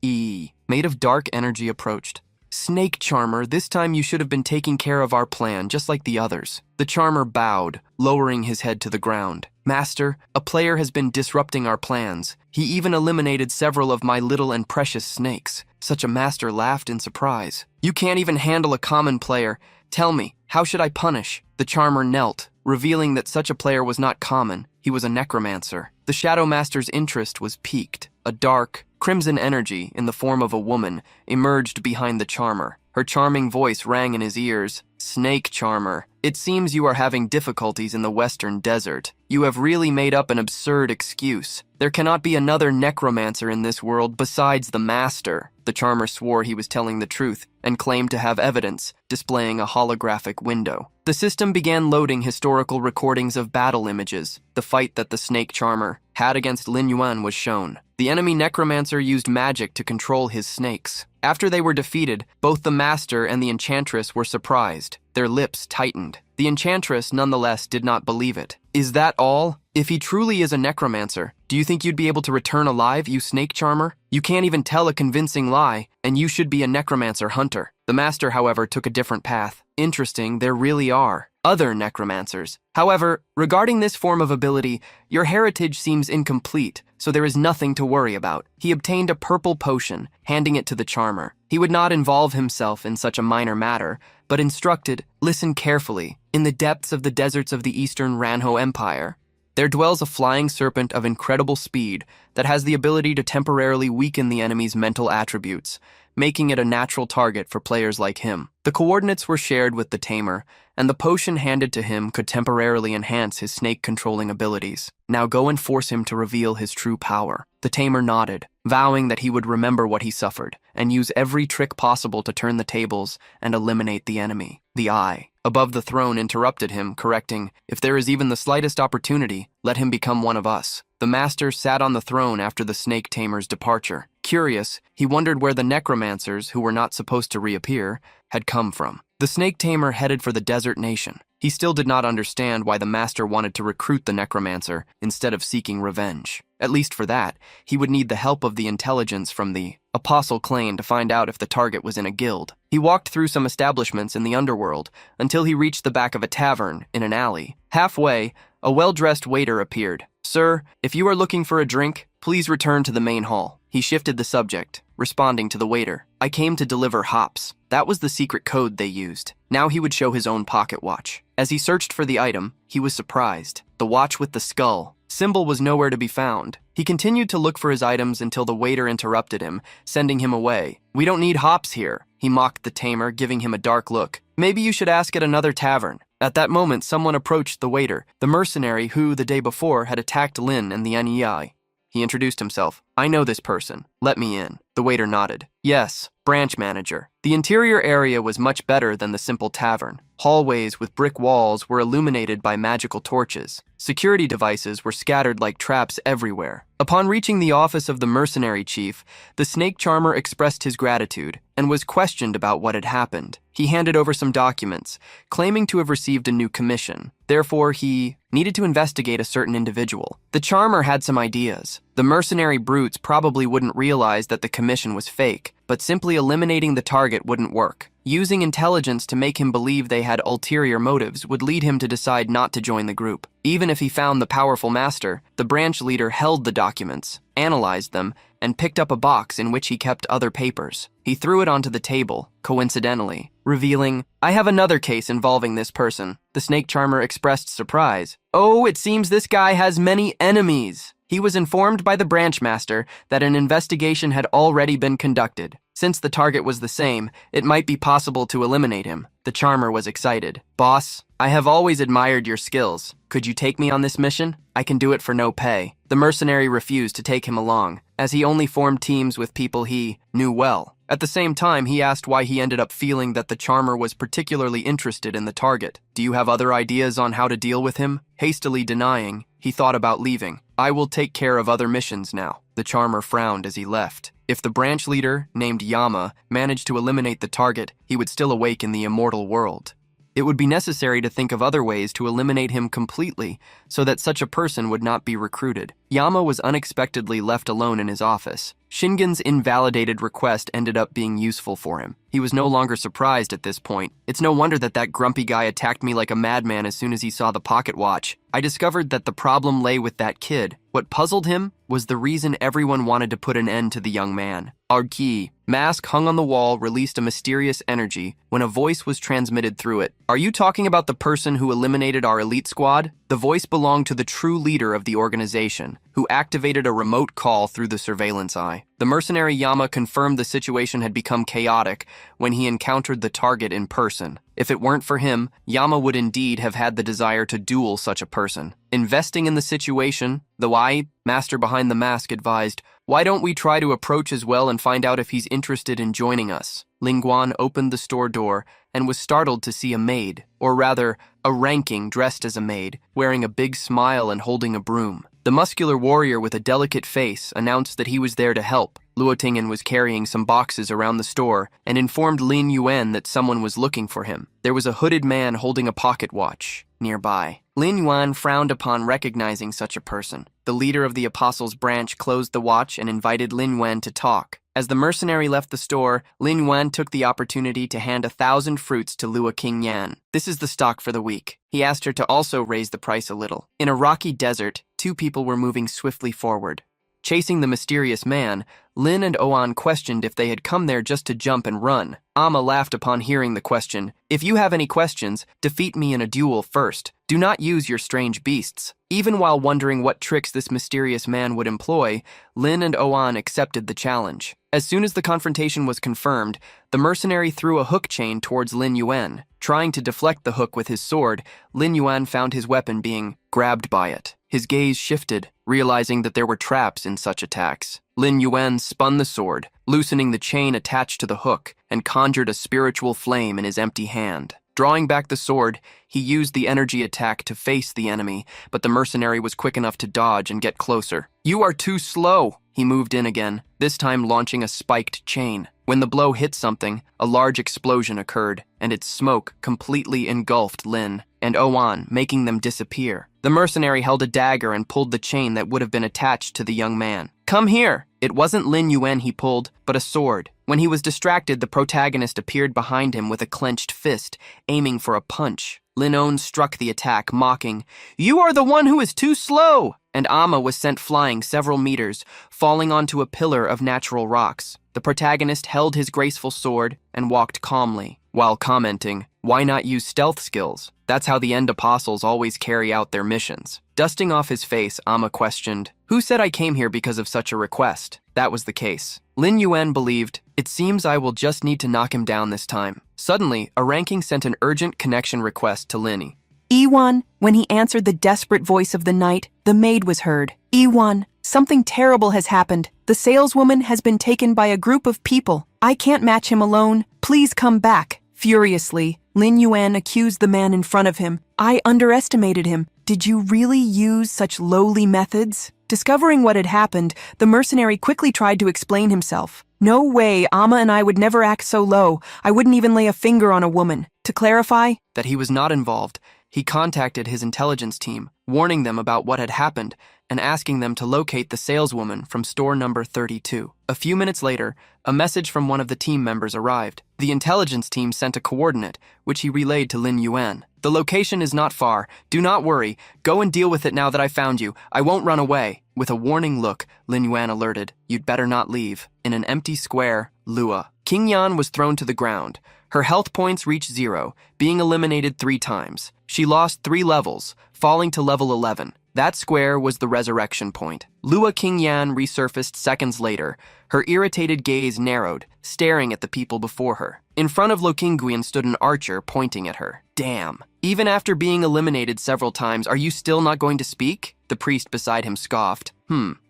made of dark energy, approached. Snake Charmer, this time you should have been taking care of our plan, just like the others. The Charmer bowed, lowering his head to the ground. Master, a player has been disrupting our plans. He even eliminated several of my little and precious snakes. Such a master laughed in surprise. You can't even handle a common player. Tell me, how should I punish? The Charmer knelt, revealing that such a player was not common. He was a necromancer. The Shadow Master's interest was piqued. A dark, crimson energy, in the form of a woman, emerged behind the Charmer. Her charming voice rang in his ears. Snake Charmer, it seems you are having difficulties in the western desert. You have really made up an absurd excuse. There cannot be another necromancer in this world besides the Master. The Charmer swore he was telling the truth and claimed to have evidence, displaying a holographic window. The system began loading historical recordings of battle images. The fight that the Snake Charmer had against Lin Yuan was shown. The enemy necromancer used magic to control his snakes. After they were defeated, both the Master and the Enchantress were surprised. Their lips tightened. The Enchantress, nonetheless, did not believe it. Is that all? If he truly is a necromancer, do you think you'd be able to return alive, you Snake Charmer? You can't even tell a convincing lie, and you should be a necromancer hunter. The Master, however, took a different path. Interesting, there really are other necromancers. However, regarding this form of ability, your heritage seems incomplete, so there is nothing to worry about. He obtained a purple potion, handing it to the Charmer. He would not involve himself in such a minor matter, but instructed, listen carefully. In the depths of the deserts of the Eastern Ranho Empire, there dwells a flying serpent of incredible speed that has the ability to temporarily weaken the enemy's mental attributes, making it a natural target for players like him. The coordinates were shared with the tamer, and the potion handed to him could temporarily enhance his snake-controlling abilities. Now go and force him to reveal his true power. The tamer nodded, vowing that he would remember what he suffered, and use every trick possible to turn the tables and eliminate the enemy. The eye above the throne interrupted him, correcting, if there is even the slightest opportunity, let him become one of us. The Master sat on the throne after the snake tamer's departure. Curious, he wondered where the necromancers, who were not supposed to reappear, had come from. The snake tamer headed for the desert nation. He still did not understand why the Master wanted to recruit the necromancer instead of seeking revenge. At least for that, he would need the help of the intelligence from the Apostle Clan to find out if the target was in a guild. He walked through some establishments in the underworld until he reached the back of a tavern in an alley. Halfway, a well-dressed waiter appeared. Sir, if you are looking for a drink, please return to the main hall. He shifted the subject, responding to the waiter. I came to deliver hops. That was the secret code they used. Now he would show his own pocket watch. As he searched for the item, he was surprised. The watch with the skull symbol was nowhere to be found. He continued to look for his items until the waiter interrupted him, sending him away. We don't need hops here, he mocked the tamer, giving him a dark look. Maybe you should ask at another tavern. At that moment, someone approached the waiter, the mercenary who, the day before, had attacked Lin and the Aniai. He introduced himself. I know this person. Let me in. The waiter nodded. Yes, branch manager. The interior area was much better than the simple tavern. Hallways with brick walls were illuminated by magical torches. Security devices were scattered like traps everywhere. Upon reaching the office of the mercenary chief, the snake charmer expressed his gratitude and was questioned about what had happened. He handed over some documents, claiming to have received a new commission. Therefore, he needed to investigate a certain individual. The charmer had some ideas. The mercenary brutes probably wouldn't realize that the commission was fake, but simply eliminating the target wouldn't work. Using intelligence to make him believe they had ulterior motives would lead him to decide not to join the group. Even if he found the powerful master, the branch leader held the documents, analyzed them, and picked up a box in which he kept other papers. He threw it onto the table, coincidentally, revealing, I have another case involving this person. The snake charmer expressed surprise. Oh, it seems this guy has many enemies. He was informed by the branch master that an investigation had already been conducted. Since the target was the same, it might be possible to eliminate him. The charmer was excited. Boss, I have always admired your skills. Could you take me on this mission? I can do it for no pay. The mercenary refused to take him along, as he only formed teams with people he knew well. At the same time, he asked why he ended up feeling that the charmer was particularly interested in the target. Do you have other ideas on how to deal with him? Hastily denying, He thought about leaving. I will take care of other missions now. The charmer frowned as he left. If the branch leader, named Yama, managed to eliminate the target, he would still awake in the immortal world. It would be necessary to think of other ways to eliminate him completely so that such a person would not be recruited. Yama was unexpectedly left alone in his office. Shingen's invalidated request ended up being useful for him. He was no longer surprised at this point. It's no wonder that grumpy guy attacked me like a madman as soon as he saw the pocket watch. I discovered that the problem lay with that kid. What puzzled him was the reason everyone wanted to put an end to the young man. Our key mask hung on the wall released a mysterious energy when a voice was transmitted through it. Are you talking about the person who eliminated our elite squad? The voice belonged to the true leader of the organization, who activated a remote call through the surveillance eye. The mercenary Yama confirmed the situation had become chaotic when he encountered the target in person. If it weren't for him, Yama would indeed have had the desire to duel such a person. Investing in the situation, the master behind the mask advised, "Why don't we try to approach as well and find out if he's interested in joining us?" Lingguan opened the store door and was startled to see a maid, or rather, a ranking dressed as a maid, wearing a big smile and holding a broom. The muscular warrior with a delicate face announced that he was there to help. Luotingen was carrying some boxes around the store and informed Lin Yuan that someone was looking for him. There was a hooded man holding a pocket watch nearby. Lin Yuan frowned upon recognizing such a person. The leader of the Apostles' branch closed the watch and invited Lin Yuan to talk. As the mercenary left the store, Lin Yuan took the opportunity to hand 1,000 fruits to Lua King Yan. "This is the stock for the week." He asked her to also raise the price a little. In a rocky desert, two people were moving swiftly forward. Chasing the mysterious man, Lin and Oan questioned if they had come there just to jump and run. Amma laughed upon hearing the question. "If you have any questions, defeat me in a duel first. Do not use your strange beasts." Even while wondering what tricks this mysterious man would employ, Lin and Oan accepted the challenge. As soon as the confrontation was confirmed, the mercenary threw a hook chain towards Lin Yuan. Trying to deflect the hook with his sword, Lin Yuan found his weapon being grabbed by it. His gaze shifted, realizing that there were traps in such attacks. Lin Yuan spun the sword, loosening the chain attached to the hook, and conjured a spiritual flame in his empty hand. Drawing back the sword, he used the energy attack to face the enemy, but the mercenary was quick enough to dodge and get closer. "You are too slow!" He moved in again, this time launching a spiked chain. When the blow hit something, a large explosion occurred, and its smoke completely engulfed Lin and Oan, making them disappear. The mercenary held a dagger and pulled the chain that would have been attached to the young man. "Come here!" It wasn't Lin Yuan he pulled, but a sword. When he was distracted, the protagonist appeared behind him with a clenched fist, aiming for a punch. Lin On struck the attack, mocking, "You are the one who is too slow!" And Amma was sent flying several meters, falling onto a pillar of natural rocks. The protagonist held his graceful sword and walked calmly, while commenting, "Why not use stealth skills? That's how the End Apostles always carry out their missions." Dusting off his face, Amma questioned, "Who said I came here because of such a request?" That was the case. Lin Yuan believed, "It seems I will just need to knock him down this time." Suddenly, a ranking sent an urgent connection request to Linny. Ewan, when he answered the desperate voice of the night, the maid was heard. "Ewan, something terrible has happened. The saleswoman has been taken by a group of people. I can't match him alone. Please come back." Furiously, Lin Yuan accused the man in front of him. "I underestimated him. Did you really use such lowly methods?" Discovering what had happened, the mercenary quickly tried to explain himself. "No way, Amma and I would never act so low. I wouldn't even lay a finger on a woman." To clarify, that he was not involved, he contacted his intelligence team, warning them about what had happened and asking them to locate the saleswoman from store number 32. A few minutes later, a message from one of the team members arrived. The intelligence team sent a coordinate, which he relayed to Lin Yuan. "The location is not far. Do not worry. Go and deal with it now that I found you. I won't run away." With a warning look, Lin Yuan alerted, "You'd better not leave." In an empty square, Lua King Yan was thrown to the ground. Her health points reached 0, being eliminated 3 times. She lost 3 levels, falling to level 11. That square was the resurrection point. Lua King Yan resurfaced seconds later. Her irritated gaze narrowed, staring at the people before her. In front of Lo Kingguian stood an archer pointing at her. "Damn. Even after being eliminated several times, are you still not going to speak?" The priest beside him scoffed.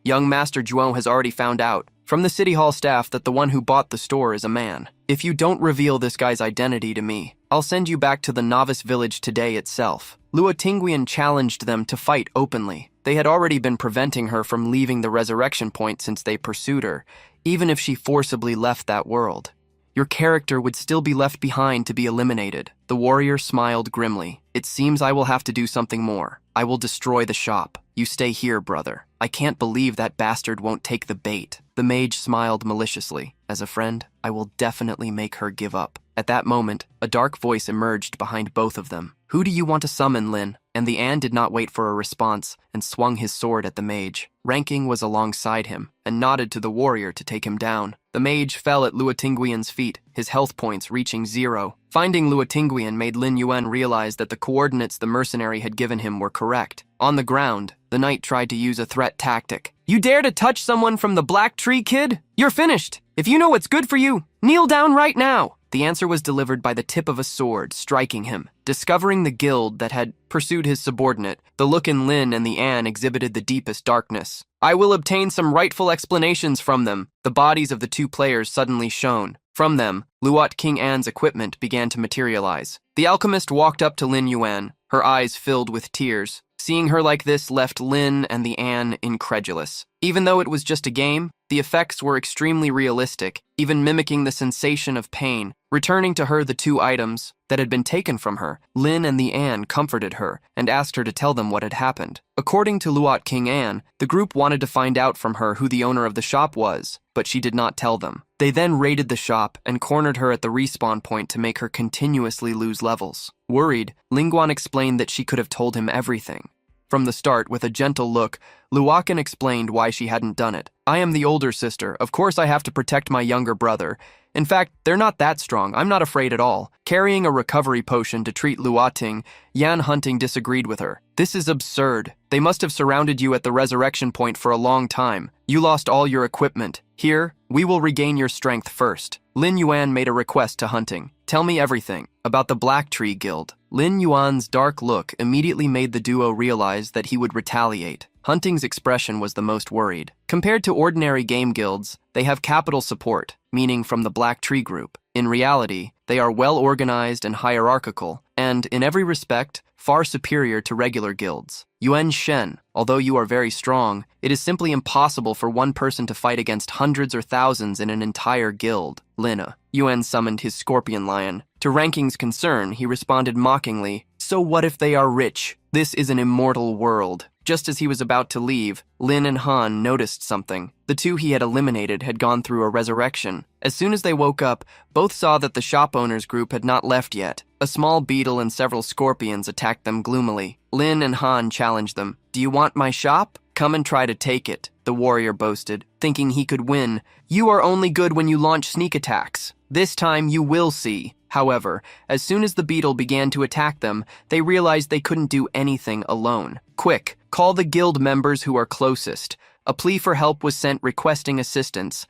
Young Master Zhuo has already found out from the City Hall staff that the one who bought the store is a man. If you don't reveal this guy's identity to me, I'll send you back to the novice village today itself." Lua Tingguian challenged them to fight openly. They had already been preventing her from leaving the resurrection point since they pursued her, even if she forcibly left that world. Your character would still be left behind to be eliminated. The warrior smiled grimly. It seems I will have to do something more. I will destroy the shop. You stay here, brother. I can't believe that bastard won't take the bait. The mage smiled maliciously. As a friend, I will definitely make her give up. At that moment, a dark voice emerged behind both of them. Who do you want to summon, Lin? And the An did not wait for a response and swung his sword at the mage. Ranking was alongside him and nodded to the warrior to take him down. The mage fell at Luotinguian's feet, his health points reaching 0. Finding Luotinguian made Lin Yuan realize that the coordinates the mercenary had given him were correct. On the ground, the knight tried to use a threat tactic. You dare to touch someone from the Black Tree, kid? You're finished. If you know what's good for you, kneel down right now. The answer was delivered by the tip of a sword, striking him. Discovering the guild that had pursued his subordinate, the look in Lin and the An exhibited the deepest darkness. I will obtain some rightful explanations from them. The bodies of the two players suddenly shone. From them, Luot King An's equipment began to materialize. The alchemist walked up to Lin Yuan, her eyes filled with tears. Seeing her like this left Lin and the An incredulous. Even though it was just a game, the effects were extremely realistic, even mimicking the sensation of pain. Returning to her the two items that had been taken from her, Lin and the An comforted her and asked her to tell them what had happened. According to Luot King An, the group wanted to find out from her who the owner of the shop was, but she did not tell them. They then raided the shop and cornered her at the respawn point to make her continuously lose levels. Worried, Lingguan explained that she could have told him everything. From the start, with a gentle look, Luokan explained why she hadn't done it. I am the older sister. Of course I have to protect my younger brother. In fact, they're not that strong. I'm not afraid at all. Carrying a recovery potion to treat Luoting, Yan Hunting disagreed with her. This is absurd. They must have surrounded you at the resurrection point for a long time. You lost all your equipment. Here, we will regain your strength first. Lin Yuan made a request to Hunting. Tell me everything about the Black Tree Guild. Lin Yuan's dark look immediately made the duo realize that he would retaliate. Hunting's expression was the most worried. Compared to ordinary game guilds, they have capital support, meaning from the Black Tree group. In reality, they are well organized and hierarchical, and, in every respect, far superior to regular guilds. Yuan Shen, although you are very strong, it is simply impossible for one person to fight against hundreds or thousands in an entire guild. Lina. Yuan summoned his scorpion lion. To Ranking's concern, he responded mockingly, so what if they are rich? This is an immortal world. Just as he was about to leave, Lin and Han noticed something. The two he had eliminated had gone through a resurrection. As soon as they woke up, both saw that the shop owners group had not left yet. A small beetle and several scorpions attacked them gloomily. Lin and Han challenged them. Do you want my shop? Come and try to take it, the warrior boasted, thinking he could win. You are only good when you launch sneak attacks. This time you will see. However, as soon as the beetle began to attack them, they realized they couldn't do anything alone. Quick, call the guild members who are closest. A plea for help was sent requesting assistance.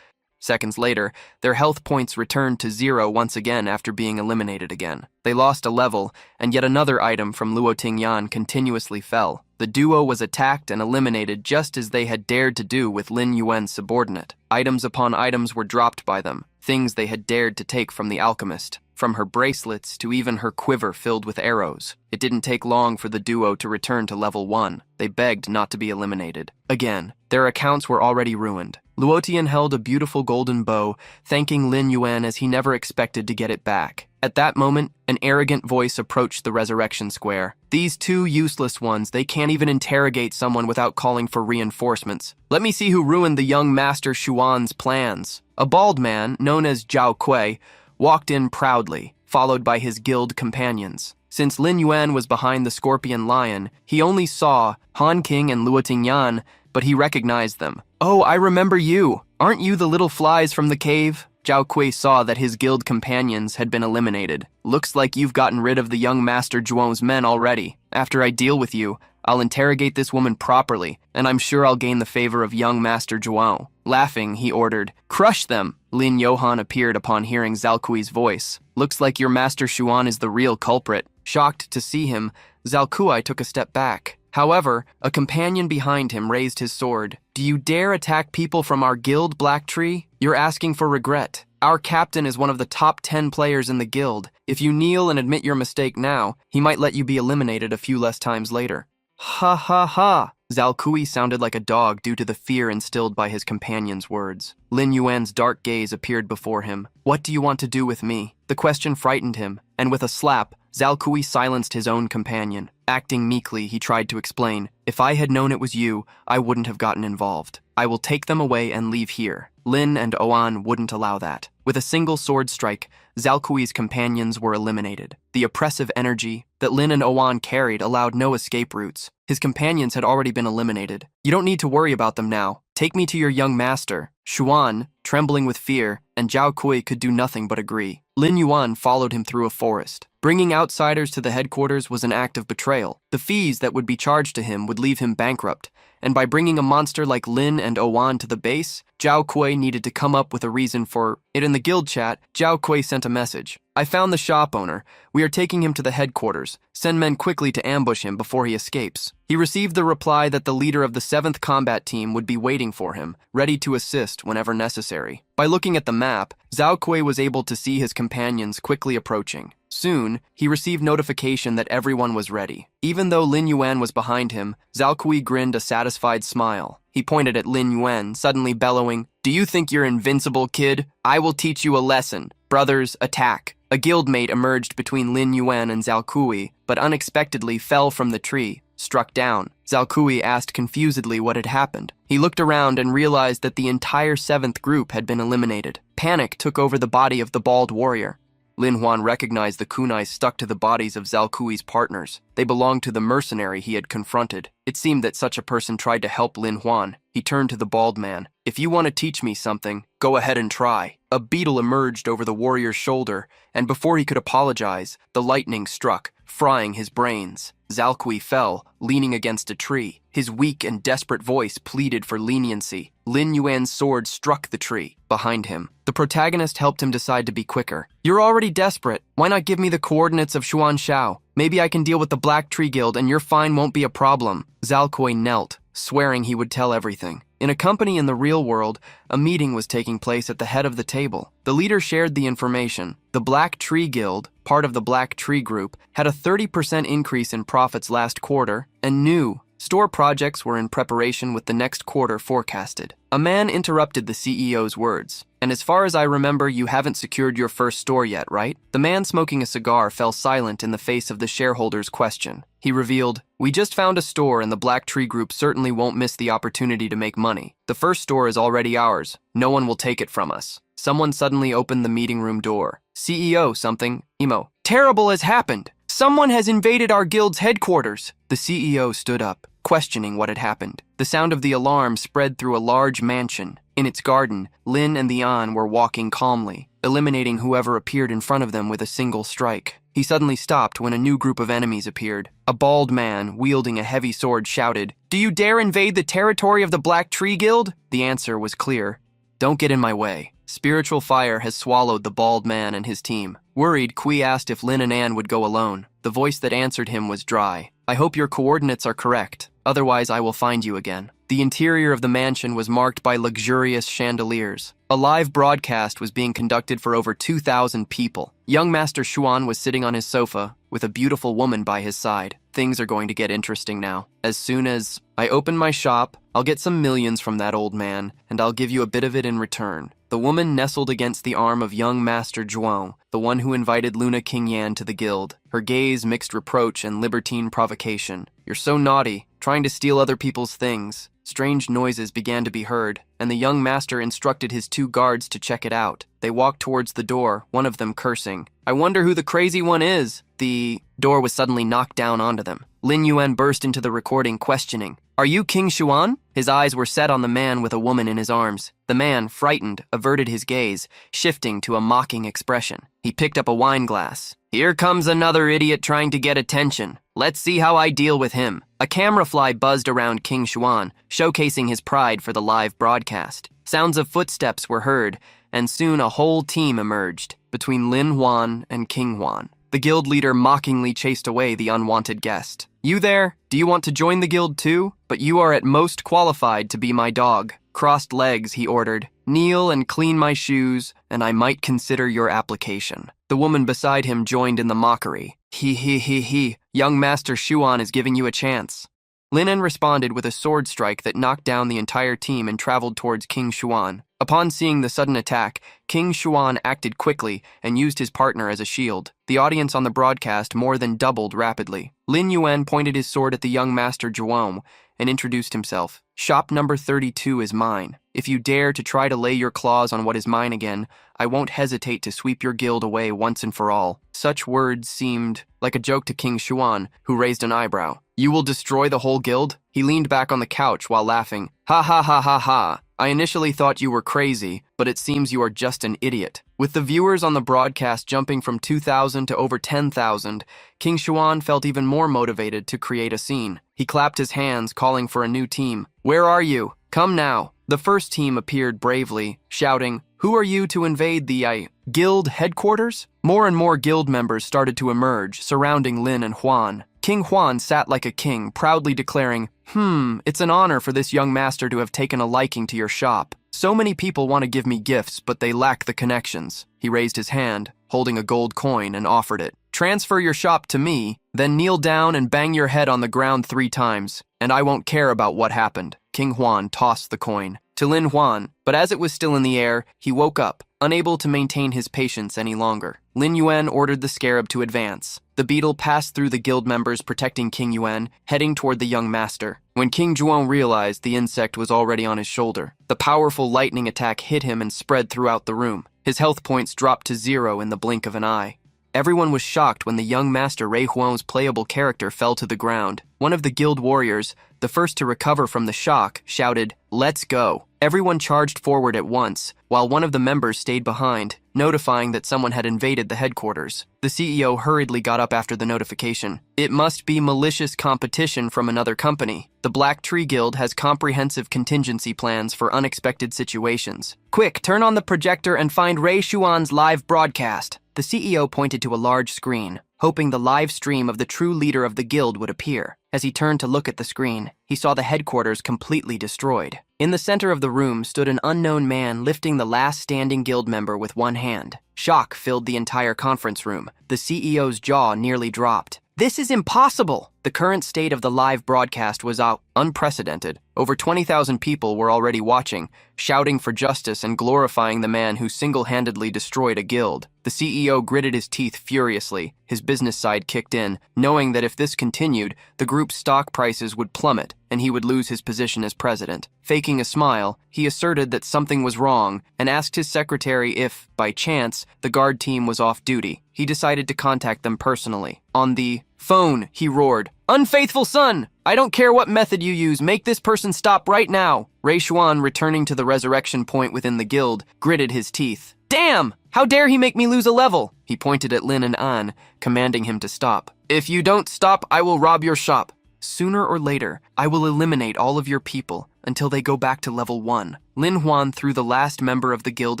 Seconds later, their health points returned to 0 once again after being eliminated again. They lost a level, and yet another item from Luoting Yan continuously fell. The duo was attacked and eliminated just as they had dared to do with Lin Yuan's subordinate. Items upon items were dropped by them, things they had dared to take from the alchemist. From her bracelets to even her quiver filled with arrows. It didn't take long for the duo to return to level 1. They begged not to be eliminated. Again, their accounts were already ruined. Luotian held a beautiful golden bow, thanking Lin Yuan as he never expected to get it back. At that moment, an arrogant voice approached the resurrection square. These two useless ones, they can't even interrogate someone without calling for reinforcements. Let me see who ruined the young master Xuan's plans. A bald man, known as Zhao Kui, walked in proudly, followed by his guild companions. Since Lin Yuan was behind the scorpion lion, he only saw Han King and Luoting Yan, but he recognized them. Oh, I remember you. Aren't you the little flies from the cave? Zhao Kui saw that his guild companions had been eliminated. Looks like you've gotten rid of the young Master Zhuo's men already. After I deal with you, I'll interrogate this woman properly, and I'm sure I'll gain the favor of young Master Zhuo. Laughing, he ordered, "Crush them!" Lin Yohan appeared upon hearing Zhao Kui's voice. Looks like your Master Xuan is the real culprit. Shocked to see him, Zhao Kui took a step back. However, a companion behind him raised his sword. Do you dare attack people from our guild, Black Tree? You're asking for regret. Our captain is one of the top 10 players in the guild. If you kneel and admit your mistake now, he might let you be eliminated a few less times later. Ha ha ha! Zhao Kui sounded like a dog due to the fear instilled by his companion's words. Lin Yuan's dark gaze appeared before him. What do you want to do with me? The question frightened him, and with a slap, Zhao Kui silenced his own companion. Acting meekly, he tried to explain, if I had known it was you, I wouldn't have gotten involved. I will take them away and leave here. Lin and Oan wouldn't allow that. With a single sword strike, Zhao Kui's companions were eliminated. The oppressive energy that Lin and Oan carried allowed no escape routes. His companions had already been eliminated. You don't need to worry about them now. Take me to your young master. Xuan, trembling with fear, and Zhao Kui could do nothing but agree. Lin Yuan followed him through a forest. Bringing outsiders to the headquarters was an act of betrayal. The fees that would be charged to him would leave him bankrupt, and by bringing a monster like Lin and Oan to the base, Zhao Kui needed to come up with a reason for it. In the guild chat, Zhao Kui sent a message. I found the shop owner. We are taking him to the headquarters. Send men quickly to ambush him before he escapes. He received the reply that the leader of the 7th combat team would be waiting for him, ready to assist whenever necessary. By looking at the map, Zhao Kui was able to see his companions quickly approaching. Soon, he received notification that everyone was ready. Even though Lin Yuan was behind him, Zhao Kui grinned a satisfied smile. He pointed at Lin Yuan, suddenly bellowing, Do you think you're invincible, kid? I will teach you a lesson. Brothers, attack. A guildmate emerged between Lin Yuan and Zhao Kui, but unexpectedly fell from the tree, struck down. Zhao Kui asked confusedly what had happened. He looked around and realized that the entire 7th group had been eliminated. Panic took over the body of the bald warrior. Lin Huan recognized the kunai stuck to the bodies of Zhao Kui's partners. They belonged to the mercenary he had confronted. It seemed that such a person tried to help Lin Huan. He turned to the bald man. If you want to teach me something, go ahead and try. A beetle emerged over the warrior's shoulder, and before he could apologize, the lightning struck, frying his brains. Zhao Kui fell, leaning against a tree. His weak and desperate voice pleaded for leniency. Lin Yuan's sword struck the tree behind him. The protagonist helped him decide to be quicker. You're already desperate. Why not give me the coordinates of Xuan Shao? Maybe I can deal with the Black Tree Guild and your fine won't be a problem. Zhao Kui knelt, swearing he would tell everything. In a company in the real world, a meeting was taking place at the head of the table. The leader shared the information. The Black Tree Guild, part of the Black Tree Group, had a 30% increase in profits last quarter, and new store projects were in preparation with the next quarter forecasted. A man interrupted the CEO's words. And as far as I remember, you haven't secured your first store yet, right? The man smoking a cigar fell silent in the face of the shareholder's question. He revealed, We just found a store and the Black Tree Group certainly won't miss the opportunity to make money. The first store is already ours. No one will take it from us. Someone suddenly opened the meeting room door. CEO something, emo. Terrible has happened. Someone has invaded our guild's headquarters. The CEO stood up, questioning what had happened. The sound of the alarm spread through a large mansion. In its garden, Lin and the An were walking calmly, eliminating whoever appeared in front of them with a single strike. He suddenly stopped when a new group of enemies appeared. A bald man, wielding a heavy sword, shouted, Do you dare invade the territory of the Black Tree Guild? The answer was clear. Don't get in my way. Spiritual fire has swallowed the bald man and his team. Worried, Kui asked if Lin and An would go alone. The voice that answered him was dry. I hope your coordinates are correct. Otherwise, I will find you again. The interior of the mansion was marked by luxurious chandeliers. A live broadcast was being conducted for over 2,000 people. Young Master Xuan was sitting on his sofa, with a beautiful woman by his side. Things are going to get interesting now. As soon as I open my shop, I'll get some millions from that old man, and I'll give you a bit of it in return. The woman nestled against the arm of young Master Zhuang, the one who invited Luna Qingyan to the guild. Her gaze mixed reproach and libertine provocation. You're so naughty, trying to steal other people's things. Strange noises began to be heard, and the young master instructed his 2 guards to check it out. They walked towards the door, one of them cursing. I wonder who the crazy one is. The door was suddenly knocked down onto them. Lin Yuan burst into the recording, questioning, Are you King Xuan? His eyes were set on the man with a woman in his arms. The man, frightened, averted his gaze, shifting to a mocking expression. He picked up a wine glass. Here comes another idiot trying to get attention. Let's see how I deal with him. A camera fly buzzed around King Xuan, showcasing his pride for the live broadcast. Sounds of footsteps were heard, and soon a whole team emerged, between Lin Huan and King Huan. The guild leader mockingly chased away the unwanted guest. You there? Do you want to join the guild too? But you are at most qualified to be my dog. Crossed legs, he ordered. Kneel and clean my shoes, and I might consider your application. The woman beside him joined in the mockery. He. Young Master Xuan is giving you a chance. Lin responded with a sword strike that knocked down the entire team and traveled towards King Xuan. Upon seeing the sudden attack, King Xuan acted quickly and used his partner as a shield. The audience on the broadcast more than doubled rapidly. Lin Yuan pointed his sword at the young master Zhuang and introduced himself. Shop number 32 is mine. If you dare to try to lay your claws on what is mine again, I won't hesitate to sweep your guild away once and for all. Such words seemed like a joke to King Xuan, who raised an eyebrow. You will destroy the whole guild? He leaned back on the couch while laughing. Ha ha ha ha ha. I initially thought you were crazy, but it seems you are just an idiot. With the viewers on the broadcast jumping from 2,000 to over 10,000, King Xuan felt even more motivated to create a scene. He clapped his hands, calling for a new team. Where are you? Come now. The first team appeared bravely, shouting, Who are you to invade the guild headquarters? More and more guild members started to emerge, surrounding Lin and Huan. King Huan sat like a king, proudly declaring, It's an honor for this young master to have taken a liking to your shop. So many people want to give me gifts, but they lack the connections. He raised his hand, holding a gold coin, and offered it. Transfer your shop to me, then kneel down and bang your head on the ground 3 times, and I won't care about what happened. King Huan tossed the coin to Lin Huan, but as it was still in the air, he woke up, unable to maintain his patience any longer. Lin Yuan ordered the scarab to advance. The beetle passed through the guild members protecting King Yuan, heading toward the young master. When King Zhuang realized the insect was already on his shoulder, the powerful lightning attack hit him and spread throughout the room. His health points dropped to 0 in the blink of an eye. Everyone was shocked when the young master Rei Huang's playable character fell to the ground. One of the guild warriors, the first to recover from the shock, shouted, Let's go. Everyone charged forward at once, while one of the members stayed behind, notifying that someone had invaded the headquarters. The CEO hurriedly got up after the notification. It must be malicious competition from another company. The Black Tree Guild has comprehensive contingency plans for unexpected situations. Quick, turn on the projector and find Rei Xuan's live broadcast. The CEO pointed to a large screen, hoping the live stream of the true leader of the guild would appear. As he turned to look at the screen, he saw the headquarters completely destroyed. In the center of the room stood an unknown man lifting the last standing guild member with one hand. Shock filled the entire conference room. The CEO's jaw nearly dropped. This is impossible! The current state of the live broadcast was unprecedented. Over 20,000 people were already watching, shouting for justice and glorifying the man who single-handedly destroyed a guild. The CEO gritted his teeth furiously. His business side kicked in, knowing that if this continued, the group's stock prices would plummet and he would lose his position as president. Faking a smile, he asserted that something was wrong and asked his secretary if, by chance, the guard team was off duty. He decided to contact them personally. On the phone, he roared, Unfaithful son! I don't care what method you use, make this person stop right now! Rei Xuan, returning to the resurrection point within the guild, gritted his teeth. Damn! How dare he make me lose a level? He pointed at Lin and An, commanding him to stop. If you don't stop, I will rob your shop. Sooner or later, I will eliminate all of your people until they go back to level 1. Lin Huan threw the last member of the guild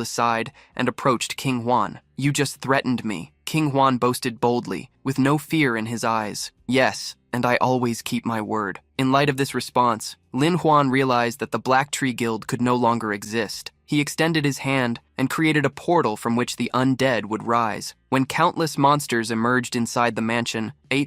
aside and approached King Huan. You just threatened me. King Huan boasted boldly, with no fear in his eyes. Yes, and I always keep my word. In light of this response, Lin Huan realized that the Black Tree Guild could no longer exist. He extended his hand and created a portal from which the undead would rise. When countless monsters emerged inside the mansion, a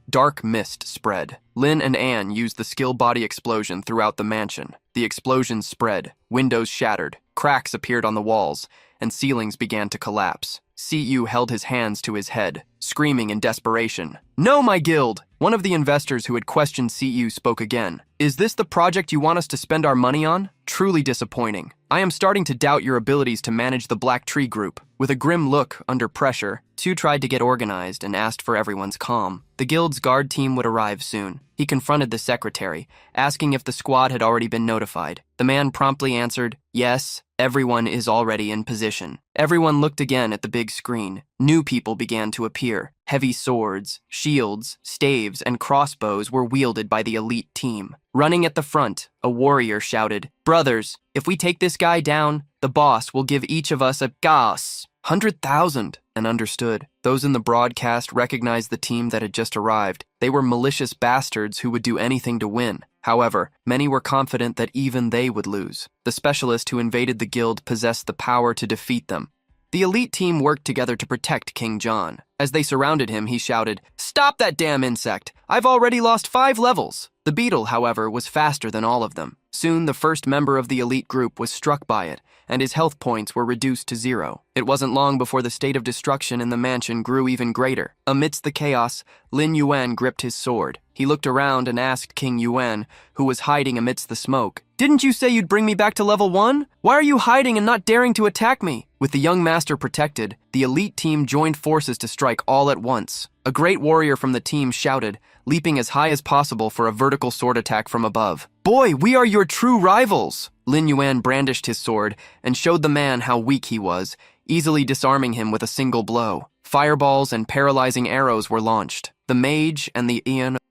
dark mist spread. Lin and An used the skill body explosion throughout the mansion. The explosion spread, windows shattered, cracks appeared on the walls, and ceilings began to collapse. CU held his hands to his head, screaming in desperation. No, my guild! One of the investors who had questioned CU spoke again. Is this the project you want us to spend our money on? Truly disappointing. I am starting to doubt your abilities to manage the Black Tree Group. With a grim look under pressure, Tu tried to get organized and asked for everyone's calm. The guild's guard team would arrive soon. He confronted the secretary, asking if the squad had already been notified. The man promptly answered, Yes, everyone is already in position. Everyone looked again at the big screen. New people began to appear. Heavy swords, shields, staves, and crossbows were wielded by the elite team. Running at the front, a warrior shouted, Brothers, if we take this guy down, the boss will give each of us a 100,000, and understood. Those in the broadcast recognized the team that had just arrived. They were malicious bastards who would do anything to win. However, many were confident that even they would lose. The specialist who invaded the guild possessed the power to defeat them. The elite team worked together to protect King John. As they surrounded him, he shouted, Stop that damn insect! I've already lost 5 levels. The beetle, however, was faster than all of them. Soon, the first member of the elite group was struck by it, and his health points were reduced to 0. It wasn't long before the state of destruction in the mansion grew even greater. Amidst the chaos, Lin Yuan gripped his sword. He looked around and asked King Yuan, who was hiding amidst the smoke, "Didn't you say you'd bring me back to level 1? Why are you hiding and not daring to attack me?" With the young master protected, the elite team joined forces to strike all at once. A great warrior from the team shouted, leaping as high as possible for a vertical sword attack from above. "Boy, we are your true rivals!" Lin Yuan brandished his sword and showed the man how weak he was, easily disarming him with a single blow. Fireballs and paralyzing arrows were launched. The mage and the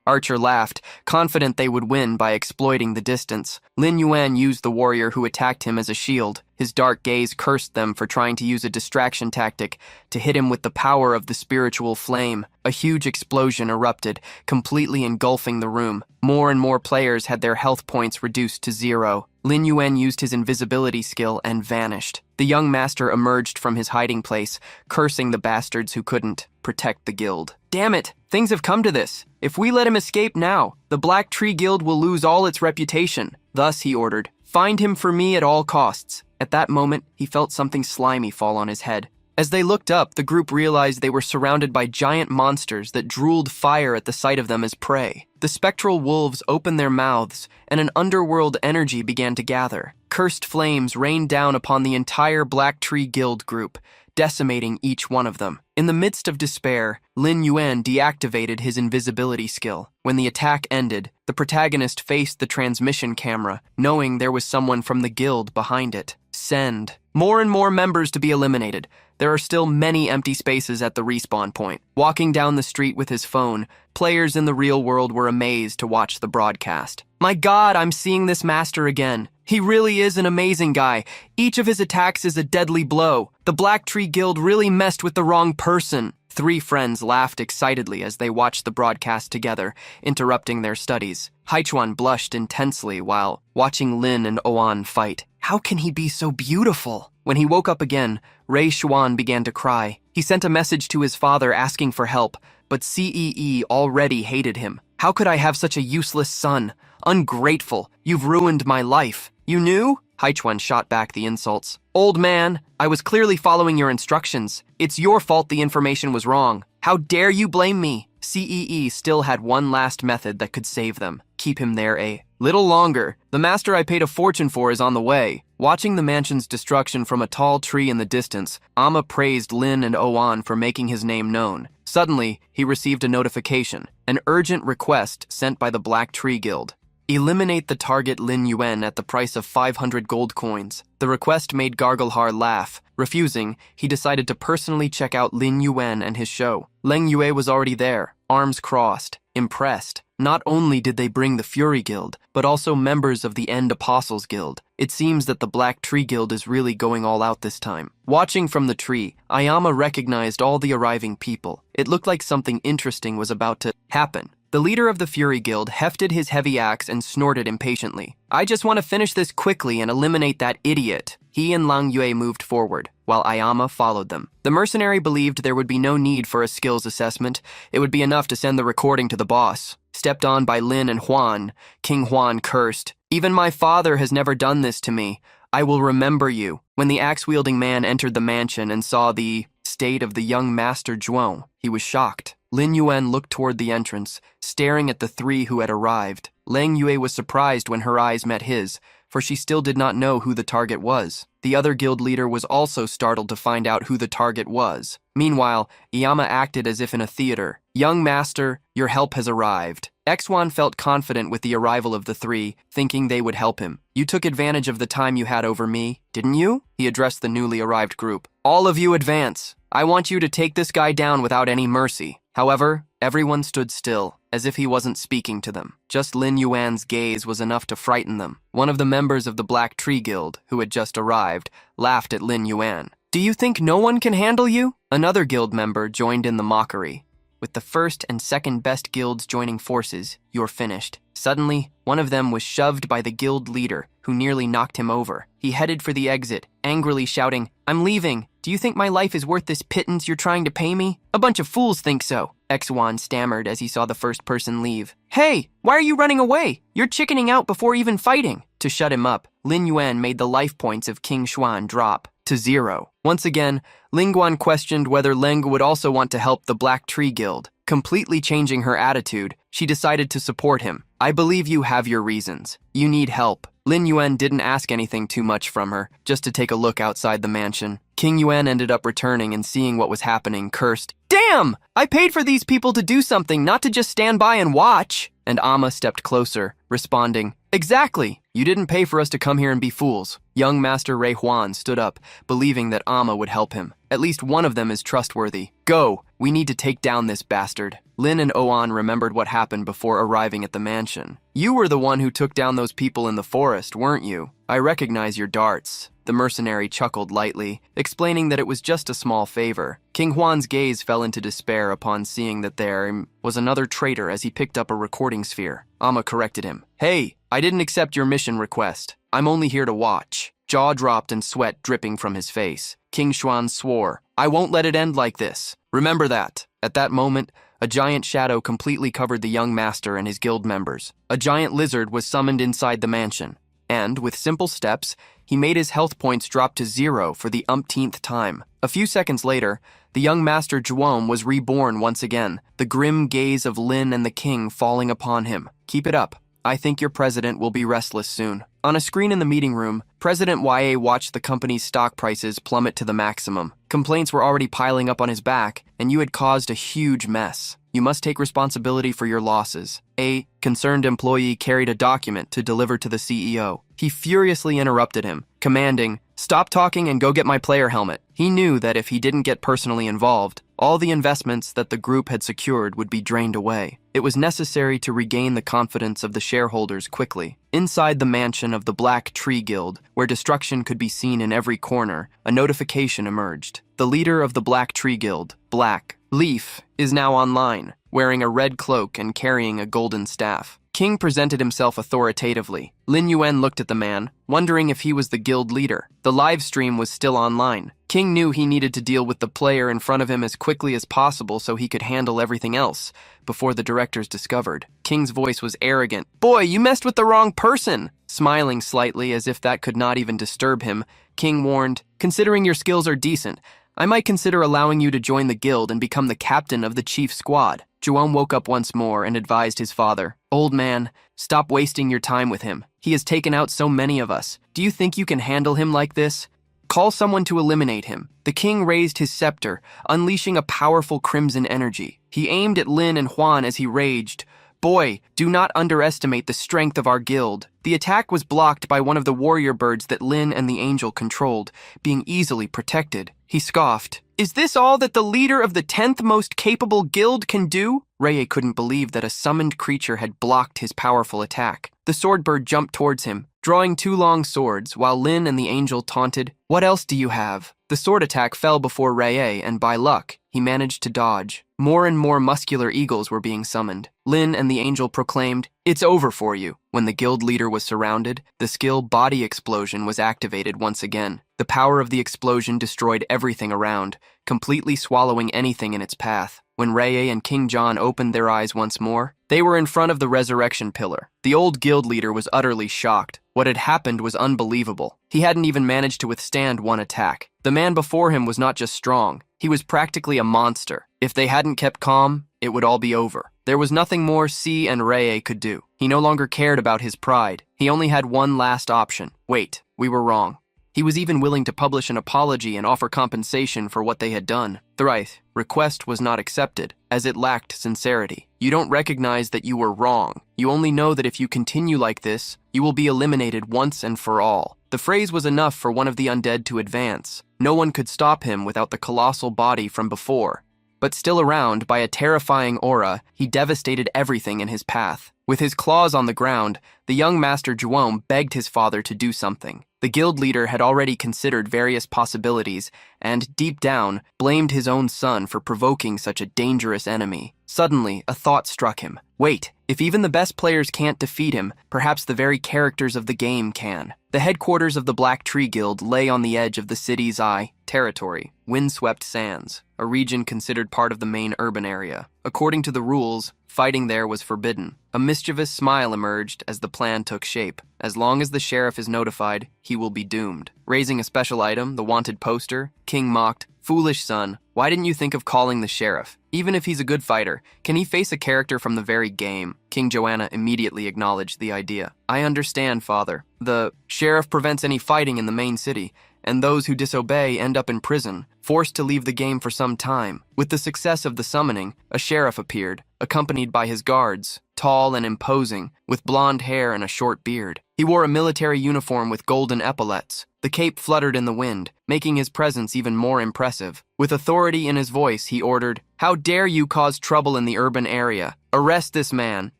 archer laughed, confident they would win by exploiting the distance. Lin Yuan used the warrior who attacked him as a shield. His dark gaze cursed them for trying to use a distraction tactic to hit him with the power of the spiritual flame. A huge explosion erupted, completely engulfing the room. More and more players had their health points reduced to 0. Lin Yuan used his invisibility skill and vanished. The young master emerged from his hiding place, cursing the bastards who couldn't protect the guild. "Damn it! Things have come to this. If we let him escape now, the Black Tree Guild will lose all its reputation." Thus, he ordered, "Find him for me at all costs." At that moment, he felt something slimy fall on his head. As they looked up, the group realized they were surrounded by giant monsters that drooled fire at the sight of them as prey. The spectral wolves opened their mouths, and an underworld energy began to gather. Cursed flames rained down upon the entire Black Tree Guild group, decimating each one of them. In the midst of despair, Lin Yuan deactivated his invisibility skill. When the attack ended, the protagonist faced the transmission camera, knowing there was someone from the guild behind it. Send. More and more members to be eliminated. There are still many empty spaces at the respawn point. Walking down the street with his phone, players in the real world were amazed to watch the broadcast. "My God, I'm seeing this master again. He really is an amazing guy. Each of his attacks is a deadly blow. The Black Tree Guild really messed with the wrong person." 3 friends laughed excitedly as they watched the broadcast together, interrupting their studies. Haichuan blushed intensely while watching Lin and Oan fight. How can he be so beautiful? When he woke up again, Ray Xuan began to cry. He sent a message to his father asking for help, but CEE already hated him. "How could I have such a useless son? Ungrateful. You've ruined my life." "You knew?" Haichuan shot back the insults. "Old man, I was clearly following your instructions. It's your fault the information was wrong. How dare you blame me?" CEE still had one last method that could save them. Keep him there a little longer. "The master I paid a fortune for is on the way." Watching the mansion's destruction from a tall tree in the distance, Amma praised Lin and Oan for making his name known. Suddenly, he received a notification, an urgent request sent by the Black Tree Guild. Eliminate the target Lin Yuan at the price of 500 gold coins. The request made Garglehar laugh. Refusing, he decided to personally check out Lin Yuan and his show. Leng Yue was already there, arms crossed, impressed. Not only did they bring the Fury Guild, but also members of the End Apostles Guild. It seems that the Black Tree Guild is really going all out this time. Watching from the tree, Ayama recognized all the arriving people. It looked like something interesting was about to happen. The leader of the Fury Guild hefted his heavy axe and snorted impatiently. "I just want to finish this quickly and eliminate that idiot." He and Lang Yue moved forward, while Ayama followed them. The mercenary believed there would be no need for a skills assessment. It would be enough to send the recording to the boss. Stepped on by Lin and Huan, King Huan cursed. "Even my father has never done this to me. I will remember you." When the axe-wielding man entered the mansion and saw the state of the young master Zhuang, he was shocked. Lin Yuan looked toward the entrance, staring at the 3 who had arrived. Leng Yue was surprised when her eyes met his, for she still did not know who the target was. The other guild leader was also startled to find out who the target was. Meanwhile, Iyama acted as if in a theater. "Young master, your help has arrived." Xwan felt confident with the arrival of the 3, thinking they would help him. "You took advantage of the time you had over me, didn't you?" He addressed the newly arrived group. "All of you advance. I want you to take this guy down without any mercy." However, everyone stood still, as if he wasn't speaking to them. Just Lin Yuan's gaze was enough to frighten them. One of the members of the Black Tree Guild, who had just arrived, laughed at Lin Yuan. "Do you think no one can handle you?" Another guild member joined in the mockery. "With the first and second best guilds joining forces, you're finished." Suddenly, one of them was shoved by the guild leader, who nearly knocked him over. He headed for the exit, angrily shouting, "I'm leaving. Do Do you think my life is worth this pittance you're trying to pay me? A bunch of fools think so, Xuan stammered as he saw the first person leave. Hey, why are you running away? You're chickening out before even fighting. To shut him up, Lin Yuan made the life points of King Xuan drop to 0. Once again, Ling Guan questioned whether Leng would also want to help the Black Tree Guild. Completely changing her attitude, she decided to support him. I believe you have your reasons. You need help. Lin Yuan didn't ask anything too much from her, just to take a look outside the mansion. King Yuan ended up returning and seeing what was happening, cursed, "Damn! I paid for these people to do something, not to just stand by and watch." And Amma stepped closer, responding, "Exactly! You didn't pay for us to come here and be fools." Young Master Rei Huan stood up, believing that Amma would help him. At least one of them is trustworthy. Go! We need to take down this bastard. Lin and Oan remembered what happened before arriving at the mansion. You were the one who took down those people in the forest, weren't you? I recognize your darts. The mercenary chuckled lightly, explaining that it was just a small favor. King Huan's gaze fell into despair upon seeing that there was another traitor as he picked up a recording sphere. Amma corrected him. Hey, I didn't accept your mission request. I'm only here to watch. Jaw dropped and sweat dripping from his face. King Xuan swore, I won't let it end like this. Remember that. At that moment, a giant shadow completely covered the young master and his guild members. A giant lizard was summoned inside the mansion, and with simple steps, he made his health points drop to 0 for the umpteenth time. A few seconds later, the young master Zhuom was reborn once again, the grim gaze of Lin and the king falling upon him. Keep it up. I think your president will be restless soon. On a screen in the meeting room, President YA watched the company's stock prices plummet to the maximum. Complaints were already piling up on his back, and you had caused a huge mess. You must take responsibility for your losses. A concerned employee carried a document to deliver to the CEO. He furiously interrupted him, commanding, "Stop talking and go get my player helmet." He knew that if he didn't get personally involved, all the investments that the group had secured would be drained away. It was necessary to regain the confidence of the shareholders quickly. Inside the mansion of the Black Tree Guild, where destruction could be seen in every corner, a notification emerged. The leader of the Black Tree Guild, Black Leaf, is now online, wearing a red cloak and carrying a golden staff. King presented himself authoritatively. Lin Yuan looked at the man, wondering if he was the guild leader. The live stream was still online. King knew he needed to deal with the player in front of him as quickly as possible so he could handle everything else before the directors discovered. King's voice was arrogant. "Boy, you messed with the wrong person!" Smiling slightly as if that could not even disturb him, King warned, "Considering your skills are decent, I might consider allowing you to join the guild and become the captain of the chief squad." Zhuang woke up once more and advised his father, "Old man, stop wasting your time with him. He has taken out so many of us. Do you think you can handle him like this? Call someone to eliminate him." The king raised his scepter, unleashing a powerful crimson energy. He aimed at Lin and Huan as he raged, "Boy, do not underestimate the strength of our guild." The attack was blocked by one of the warrior birds that Lin and the angel controlled, being easily protected. He scoffed, "Is this all that the leader of the 10th most capable guild can do?" Rei couldn't believe that a summoned creature had blocked his powerful attack. The sword bird jumped towards him, drawing 2 long swords, while Lin and the angel taunted, "What else do you have?" The sword attack fell before Rei, and by luck, he managed to dodge. More and more muscular eagles were being summoned. Lin and the angel proclaimed, "It's over for you." When the guild leader was surrounded, the skill body explosion was activated once again. The power of the explosion destroyed everything around, completely swallowing anything in its path. When Rei and King John opened their eyes once more, they were in front of the resurrection pillar. The old guild leader was utterly shocked. What had happened was unbelievable. He hadn't even managed to withstand one attack. The man before him was not just strong, he was practically a monster. If they hadn't kept calm, it would all be over. There was nothing more C and Rei could do. He no longer cared about his pride. He only had one last option. Wait, we were wrong. He was even willing to publish an apology and offer compensation for what they had done. The request was not accepted, as it lacked sincerity. You don't recognize that you were wrong. You only know that if you continue like this, you will be eliminated once and for all. The phrase was enough for one of the undead to advance. No one could stop him without the colossal body from before. But still around by a terrifying aura, he devastated everything in his path. With his claws on the ground, the young Master Zhuom begged his father to do something. The guild leader had already considered various possibilities and, deep down, blamed his own son for provoking such a dangerous enemy. Suddenly, a thought struck him. Wait, if even the best players can't defeat him, perhaps the very characters of the game can. The headquarters of the Black Tree Guild lay on the edge of the city's territory, windswept sands, a region considered part of the main urban area. According to the rules, fighting there was forbidden. A mischievous smile emerged as the plan took shape. As long as the sheriff is notified, he will be doomed. Raising a special item, the wanted poster, King mocked, "Foolish son, why didn't you think of calling the sheriff? Even if he's a good fighter, can he face a character from the very game?" King Joanna immediately acknowledged the idea. "I understand, father. The sheriff prevents any fighting in the main city, and those who disobey end up in prison, forced to leave the game for some time." With the success of the summoning, a sheriff appeared, accompanied by his guards, tall and imposing, with blonde hair and a short beard. He wore a military uniform with golden epaulets. The cape fluttered in the wind, making his presence even more impressive. With authority in his voice, he ordered, "How dare you cause trouble in the urban area? Arrest this man,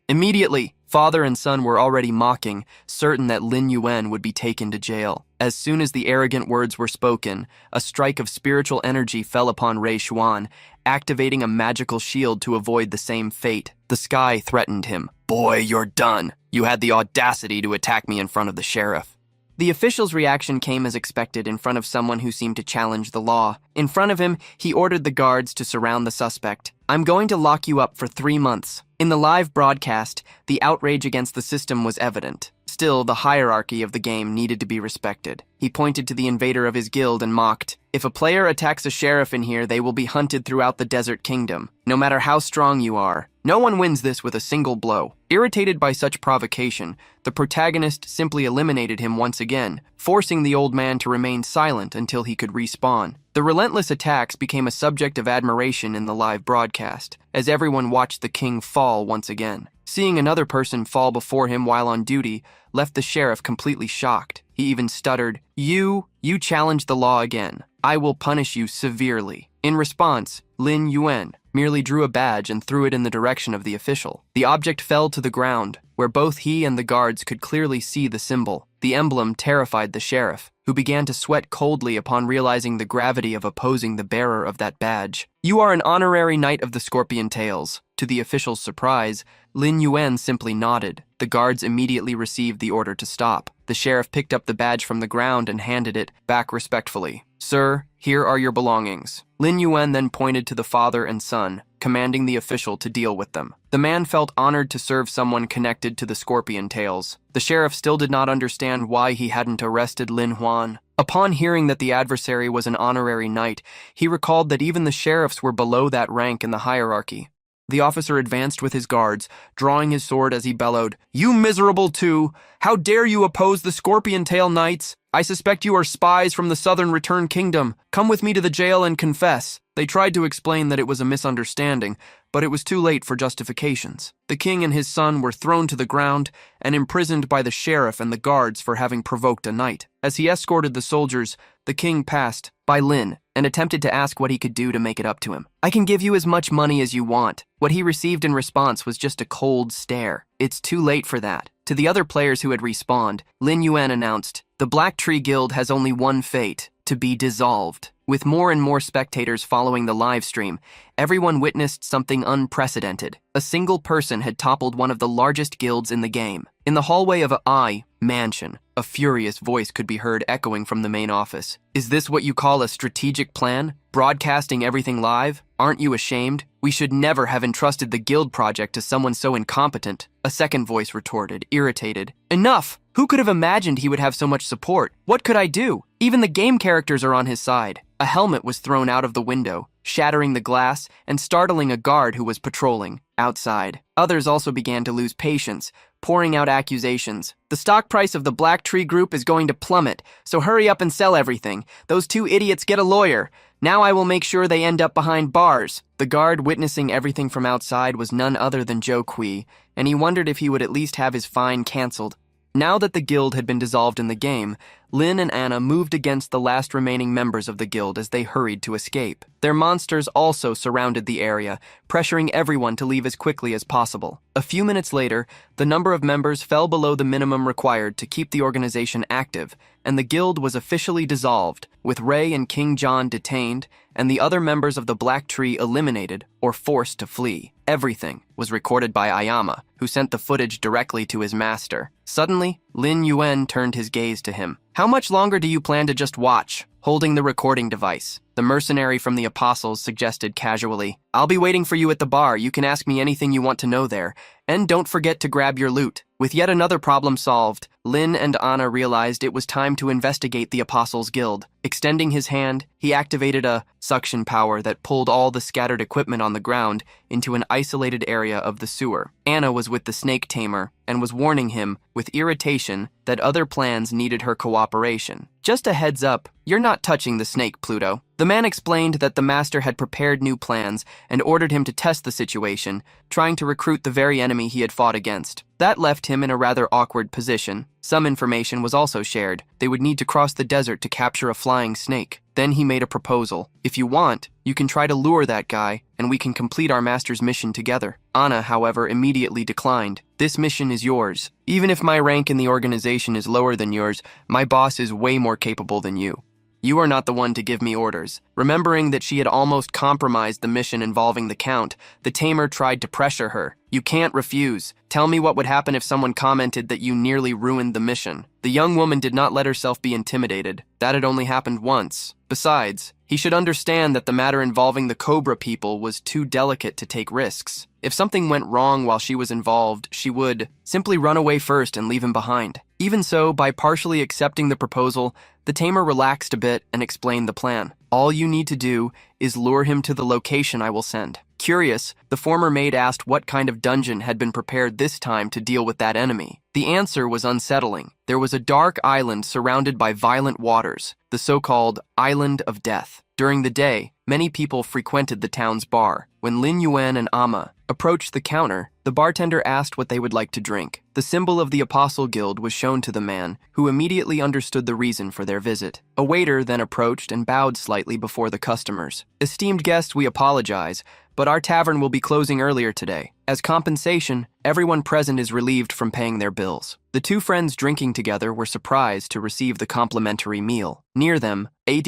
immediately!" Father and son were already mocking, certain that Lin Yuan would be taken to jail. As soon as the arrogant words were spoken, a strike of spiritual energy fell upon Rei Xuan, activating a magical shield to avoid the same fate. The sky threatened him. "Boy, you're done. You had the audacity to attack me in front of the sheriff." The official's reaction came as expected in front of someone who seemed to challenge the law. In front of him, he ordered the guards to surround the suspect. "I'm going to lock you up for 3 months." In the live broadcast, the outrage against the system was evident. Still, the hierarchy of the game needed to be respected. He pointed to the invader of his guild and mocked, "If a player attacks a sheriff in here, they will be hunted throughout the Desert Kingdom, no matter how strong you are. No one wins this with a single blow." Irritated by such provocation, the protagonist simply eliminated him once again, forcing the old man to remain silent until he could respawn. The relentless attacks became a subject of admiration in the live broadcast, as everyone watched the king fall once again. Seeing another person fall before him while on duty left the sheriff completely shocked. He even stuttered, You challenged the law again. I will punish you severely." In response, Lin Yuan merely drew a badge and threw it in the direction of the official. The object fell to the ground, where both he and the guards could clearly see the symbol. The emblem terrified the sheriff, who began to sweat coldly upon realizing the gravity of opposing the bearer of that badge. "You are an honorary knight of the Scorpion Tails." To the official's surprise, Lin Yuan simply nodded. The guards immediately received the order to stop. The sheriff picked up the badge from the ground and handed it back respectfully. "Sir, here are your belongings." Lin Yuan then pointed to the father and son, commanding the official to deal with them. The man felt honored to serve someone connected to the Scorpion Tails. The sheriff still did not understand why he hadn't arrested Lin Huan. Upon hearing that the adversary was an honorary knight, he recalled that even the sheriffs were below that rank in the hierarchy. The officer advanced with his guards, drawing his sword as he bellowed, "You miserable two! How dare you oppose the Scorpion Tail Knights? I suspect you are spies from the Southern Return Kingdom. Come with me to the jail and confess." They tried to explain that it was a misunderstanding, but it was too late for justifications. The king and his son were thrown to the ground and imprisoned by the sheriff and the guards for having provoked a knight. As he escorted the soldiers, the king passed by Lin and attempted to ask what he could do to make it up to him. "I can give you as much money as you want." What he received in response was just a cold stare. "It's too late for that." To the other players who had respawned, Lin Yuan announced, "The Black Tree Guild has only one fate, to be dissolved." With more and more spectators following the live stream, everyone witnessed something unprecedented. A single person had toppled one of the largest guilds in the game. In the hallway of a mansion, a furious voice could be heard echoing from the main office. "Is this what you call a strategic plan? Broadcasting everything live? Aren't you ashamed? We should never have entrusted the guild project to someone so incompetent." A second voice retorted, irritated, "Enough! Who could have imagined he would have so much support? What could I do? Even the game characters are on his side." A helmet was thrown out of the window, shattering the glass and startling a guard who was patrolling outside. Others also began to lose patience, pouring out accusations. "The stock price of the Black Tree Group is going to plummet, so hurry up and sell everything. Those two idiots get a lawyer. Now I will make sure they end up behind bars." The guard witnessing everything from outside was none other than Zhou Kui, and he wondered if he would at least have his fine cancelled. Now that the guild had been dissolved in the game, Lin and Anna moved against the last remaining members of the guild as they hurried to escape. Their monsters also surrounded the area, pressuring everyone to leave as quickly as possible. A few minutes later, the number of members fell below the minimum required to keep the organization active, and the guild was officially dissolved, with Ray and King John detained and the other members of the Black Tree eliminated or forced to flee. Everything was recorded by Ayama, who sent the footage directly to his master. Suddenly, Lin Yuan turned his gaze to him. "How much longer do you plan to just watch?" Holding the recording device, the mercenary from the apostles suggested casually, "I'll be waiting for you at the bar. You can ask me anything you want to know there. And don't forget to grab your loot." With yet another problem solved, Lin and Anna realized it was time to investigate the Apostles' Guild. Extending his hand, he activated a suction power that pulled all the scattered equipment on the ground into an isolated area of the sewer. Anna was with the snake tamer and was warning him, with irritation, that other plans needed her cooperation. "Just a heads up, you're not touching the snake, Pluto." The man explained that the master had prepared new plans and ordered him to test the situation, trying to recruit the very enemy he had fought against. That left him in a rather awkward position. Some information was also shared. They would need to cross the desert to capture a flying snake. Then he made a proposal. "If you want, you can try to lure that guy, and we can complete our master's mission together." Anna, however, immediately declined. "This mission is yours. Even if my rank in the organization is lower than yours, my boss is way more capable than you. You are not the one to give me orders." Remembering that she had almost compromised the mission involving the Count, the tamer tried to pressure her. "You can't refuse. Tell me what would happen if someone commented that you nearly ruined the mission." The young woman did not let herself be intimidated. That had only happened once. Besides, he should understand that the matter involving the Cobra people was too delicate to take risks. If something went wrong while she was involved, she would simply run away first and leave him behind. Even so, by partially accepting the proposal, the tamer relaxed a bit and explained the plan. "All you need to do is lure him to the location I will send." Curious, the former maid asked what kind of dungeon had been prepared this time to deal with that enemy. The answer was unsettling. There was a dark island surrounded by violent waters, the so-called Island of Death. During the day, many people frequented the town's bar. When Lin Yuan and Amma approached the counter, the bartender asked what they would like to drink. The symbol of the Apostle Guild was shown to the man, who immediately understood the reason for their visit. A waiter then approached and bowed slightly before the customers. "Esteemed guests, we apologize, but our tavern will be closing earlier today. As compensation, everyone present is relieved from paying their bills." The two friends drinking together were surprised to receive the complimentary meal. Near them, a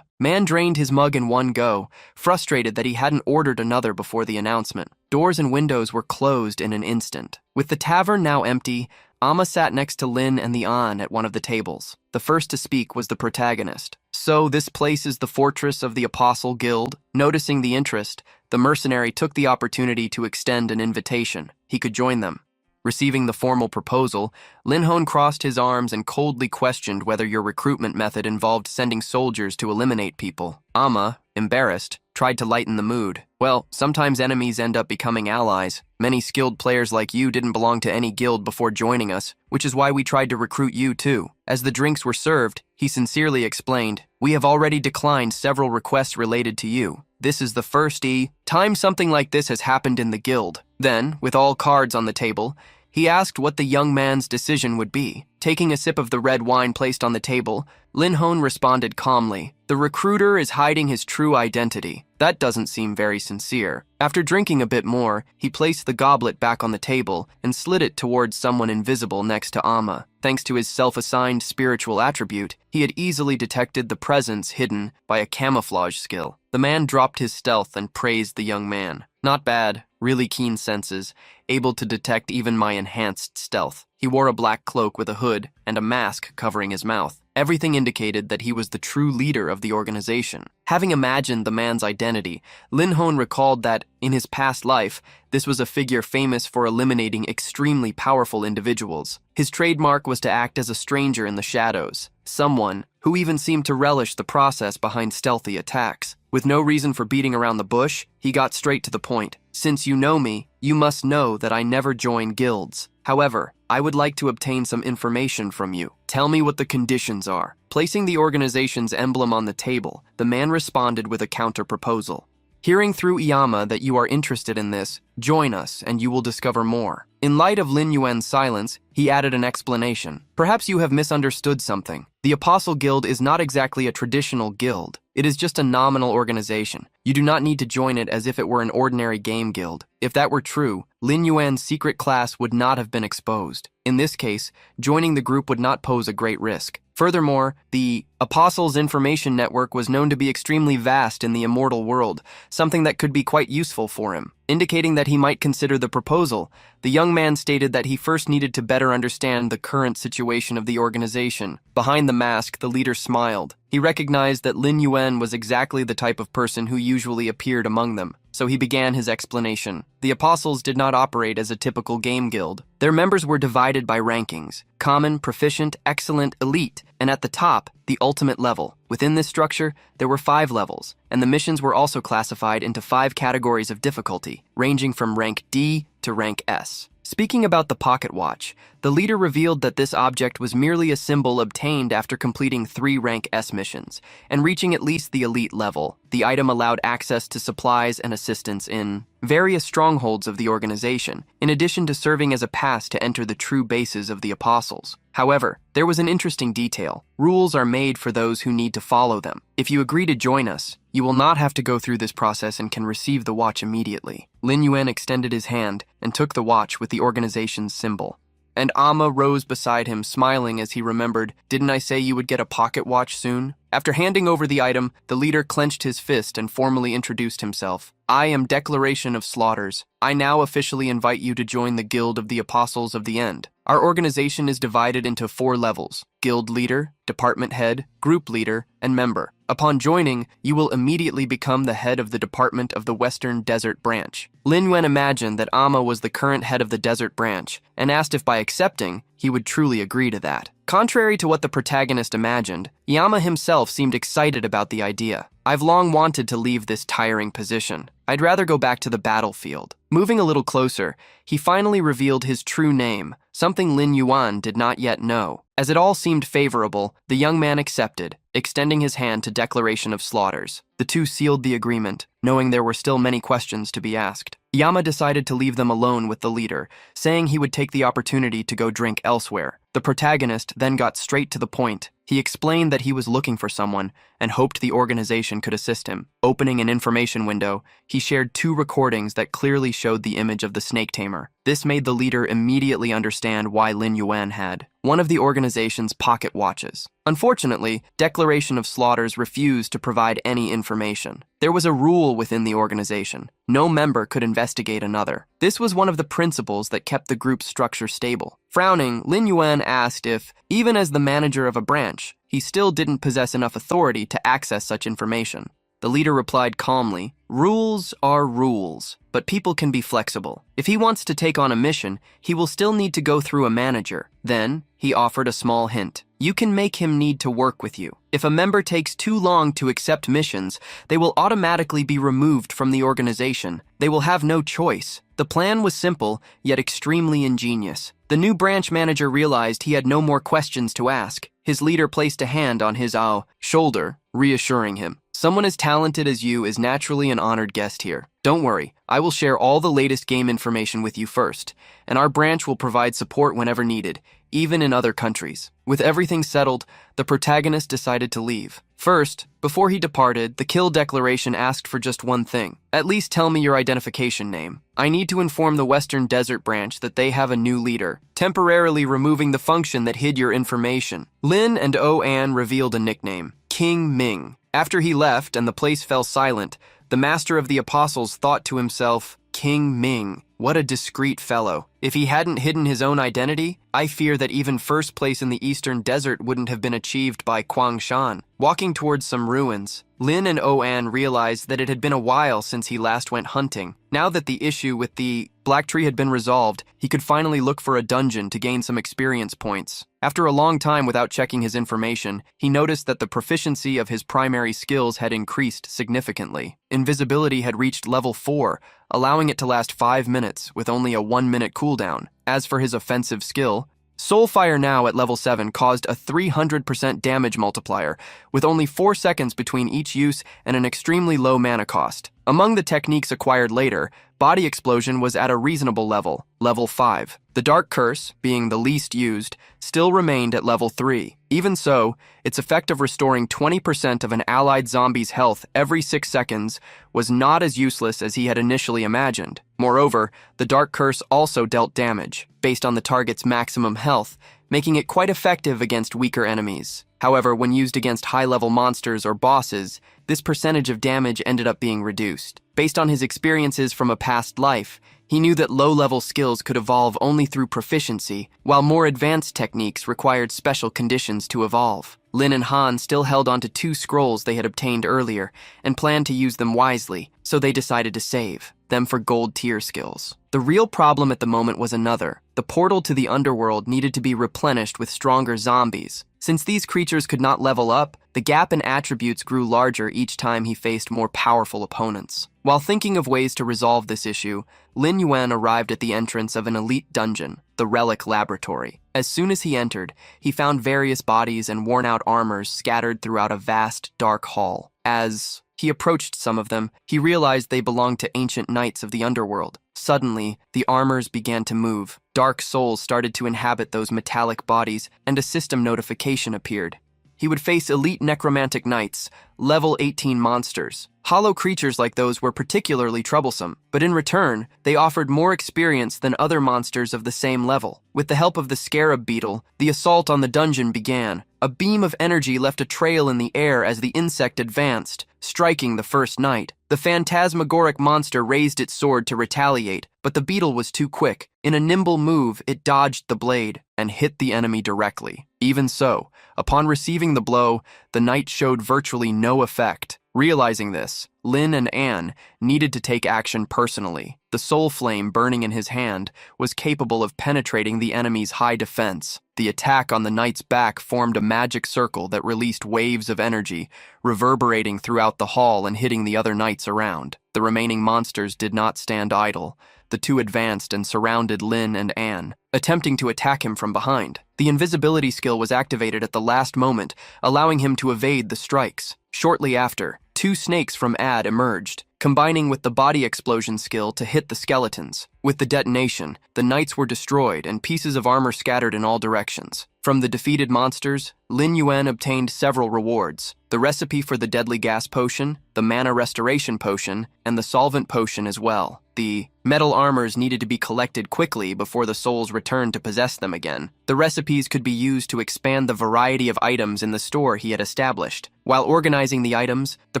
man drained his mug in one go, frustrated that he hadn't ordered another before the announcement. Doors and windows were closed in an instant. With the tavern now empty, Amma sat next to Lin and the An at one of the tables. The first to speak was the protagonist. "So this place is the fortress of the Apostle Guild?" Noticing the interest, the mercenary took the opportunity to extend an invitation. He could join them. Receiving the formal proposal, Lin Hon crossed his arms and coldly questioned whether your recruitment method involved sending soldiers to eliminate people. Amma, embarrassed, tried to lighten the mood. "Well, sometimes enemies end up becoming allies. Many skilled players like you didn't belong to any guild before joining us, which is why we tried to recruit you too." As the drinks were served, he sincerely explained, "We have already declined several requests related to you. This is the first time something like this has happened in the guild." Then, with all cards on the table, he asked what the young man's decision would be. Taking a sip of the red wine placed on the table, Lin Hon responded calmly, "The recruiter is hiding his true identity. That doesn't seem very sincere." After drinking a bit more, he placed the goblet back on the table and slid it towards someone invisible next to Amma. Thanks to his self-assigned spiritual attribute, he had easily detected the presence hidden by a camouflage skill. The man dropped his stealth and praised the young man. "Not bad, really keen senses, able to detect even my enhanced stealth." He wore a black cloak with a hood and a mask covering his mouth. Everything indicated that he was the true leader of the organization. Having imagined the man's identity, Lin Hon recalled that, in his past life, this was a figure famous for eliminating extremely powerful individuals. His trademark was to act as a stranger in the shadows, someone who even seemed to relish the process behind stealthy attacks. With no reason for beating around the bush, he got straight to the point. "Since you know me, you must know that I never join guilds. However, I would like to obtain some information from you. Tell me what the conditions are." Placing the organization's emblem on the table, the man responded with a counter-proposal. "Hearing through Iyama that you are interested in this, join us and you will discover more." In light of Lin Yuan's silence, he added an explanation. "Perhaps you have misunderstood something. The Apostle Guild is not exactly a traditional guild. It is just a nominal organization. You do not need to join it as if it were an ordinary game guild. If that were true, Lin Yuan's secret class would not have been exposed. In this case, joining the group would not pose a great risk. Furthermore, the Apostles' information network was known to be extremely vast in the immortal world, something that could be quite useful for him. Indicating that he might consider the proposal, the young man stated that he first needed to better understand the current situation of the organization. Behind the mask, the leader smiled. He recognized that Lin Yuan was exactly the type of person who usually appeared among them, so he began his explanation. The Apostles did not operate as a typical game guild. Their members were divided by rankings: common, proficient, excellent, elite, and at the top, the ultimate level. Within this structure, there were 5 levels, and the missions were also classified into 5 categories of difficulty, ranging from rank D to rank S. Speaking about the pocket watch, the leader revealed that this object was merely a symbol obtained after completing 3 rank S missions, and reaching at least the elite level. The item allowed access to supplies and assistance in various strongholds of the organization, in addition to serving as a pass to enter the true bases of the Apostles. However, there was an interesting detail. Rules are made for those who need to follow them. If you agree to join us, you will not have to go through this process and can receive the watch immediately. Lin Yuan extended his hand and took the watch with the organization's symbol. And Amma rose beside him, smiling as he remembered, "Didn't I say you would get a pocket watch soon?" After handing over the item, the leader clenched his fist and formally introduced himself. "I am Declaration of Slaughters. I now officially invite you to join the Guild of the Apostles of the End. Our organization is divided into 4 levels: Guild Leader, Department Head, Group Leader, and Member. Upon joining, you will immediately become the head of the Department of the Western Desert Branch." Lin Yuan imagined that Amma was the current head of the Desert Branch, and asked if by accepting, he would truly agree to that. Contrary to what the protagonist imagined, Yama himself seemed excited about the idea. "I've long wanted to leave this tiring position. I'd rather go back to the battlefield." Moving a little closer, he finally revealed his true name, something Lin Yuan did not yet know. As it all seemed favorable, the young man accepted, extending his hand to Declaration of Slaughters. The two sealed the agreement, knowing there were still many questions to be asked. Yama decided to leave them alone with the leader, saying he would take the opportunity to go drink elsewhere. The protagonist then got straight to the point. He explained that he was looking for someone and hoped the organization could assist him. Opening an information window, he shared 2 recordings that clearly showed the image of the snake tamer. This made the leader immediately understand why Lin Yuan had one of the organization's pocket watches. Unfortunately, Declaration of Slaughters refused to provide any information. There was a rule within the organization: no member could investigate another. This was one of the principles that kept the group's structure stable. Frowning, Lin Yuan asked if, even as the manager of a branch, he still didn't possess enough authority to access such information. The leader replied calmly, "Rules are rules, but people can be flexible. If he wants to take on a mission, he will still need to go through a manager." Then, he offered a small hint. "You can make him need to work with you. If a member takes too long to accept missions, they will automatically be removed from the organization. They will have no choice." The plan was simple, yet extremely ingenious. The new branch manager realized he had no more questions to ask. His leader placed a hand on his shoulder, reassuring him. "Someone as talented as you is naturally an honored guest here. Don't worry, I will share all the latest game information with you first, and our branch will provide support whenever needed, even in other countries." With everything settled, the protagonist decided to leave. First, before he departed, the kill declaration asked for just one thing. "At least tell me your identification name. I need to inform the Western Desert Branch that they have a new leader, temporarily removing the function that hid your information." Lin and An revealed a nickname: King Ming. After he left and the place fell silent, the master of the Apostles thought to himself, "King Ming, what a discreet fellow. If he hadn't hidden his own identity, I fear that even first place in the Eastern Desert wouldn't have been achieved by Kwangshan." Walking towards some ruins, Lin and An realized that it had been a while since he last went hunting. Now that the issue with the Black Tree had been resolved, he could finally look for a dungeon to gain some experience points. After a long time without checking his information, he noticed that the proficiency of his primary skills had increased significantly. Invisibility had reached level 4, allowing it to last 5 minutes with only a 1-minute cooldown. As for his offensive skill, Soulfire now at level 7 caused a 300% damage multiplier, with only 4 seconds between each use and an extremely low mana cost. Among the techniques acquired later, body explosion was at a reasonable level, level 5. The Dark Curse, being the least used, still remained at level 3. Even so, its effect of restoring 20% of an allied zombie's health every 6 seconds was not as useless as he had initially imagined. Moreover, the Dark Curse also dealt damage, based on the target's maximum health, making it quite effective against weaker enemies. However, when used against high-level monsters or bosses, this percentage of damage ended up being reduced. Based on his experiences from a past life, he knew that low-level skills could evolve only through proficiency, while more advanced techniques required special conditions to evolve. Lin and Han still held onto 2 scrolls they had obtained earlier and planned to use them wisely, so they decided to save them for gold tier skills. The real problem at the moment was another. The portal to the underworld needed to be replenished with stronger zombies. Since these creatures could not level up, the gap in attributes grew larger each time he faced more powerful opponents. While thinking of ways to resolve this issue, Lin Yuan arrived at the entrance of an elite dungeon, the Relic Laboratory. As soon as he entered, he found various bodies and worn-out armors scattered throughout a vast, dark hall. As he approached some of them, he realized they belonged to ancient knights of the underworld. Suddenly, the armors began to move. Dark souls started to inhabit those metallic bodies, and a system notification appeared. He would face elite necromantic knights, level 18 monsters. Hollow creatures like those were particularly troublesome, but in return, they offered more experience than other monsters of the same level. With the help of the scarab beetle, the assault on the dungeon began. A beam of energy left a trail in the air as the insect advanced, striking the first knight. The phantasmagoric monster raised its sword to retaliate, but the beetle was too quick. In a nimble move, it dodged the blade and hit the enemy directly. Even so, upon receiving the blow, the knight showed virtually no effect. Realizing this, Lin and Anne needed to take action personally. The soul flame burning in his hand was capable of penetrating the enemy's high defense. The attack on the knight's back formed a magic circle that released waves of energy, reverberating throughout the hall and hitting the other knights around. The remaining monsters did not stand idle. The two advanced and surrounded Lin and Anne, attempting to attack him from behind. The invisibility skill was activated at the last moment, allowing him to evade the strikes. Shortly after, 2 snakes from Ad emerged, combining with the body explosion skill to hit the skeletons. With the detonation, the knights were destroyed and pieces of armor scattered in all directions. From the defeated monsters, Lin Yuan obtained several rewards: the recipe for the deadly gas potion, the mana restoration potion, and the solvent potion as well. The metal armors needed to be collected quickly before the souls returned to possess them again. The recipes could be used to expand the variety of items in the store he had established. While organizing the items, the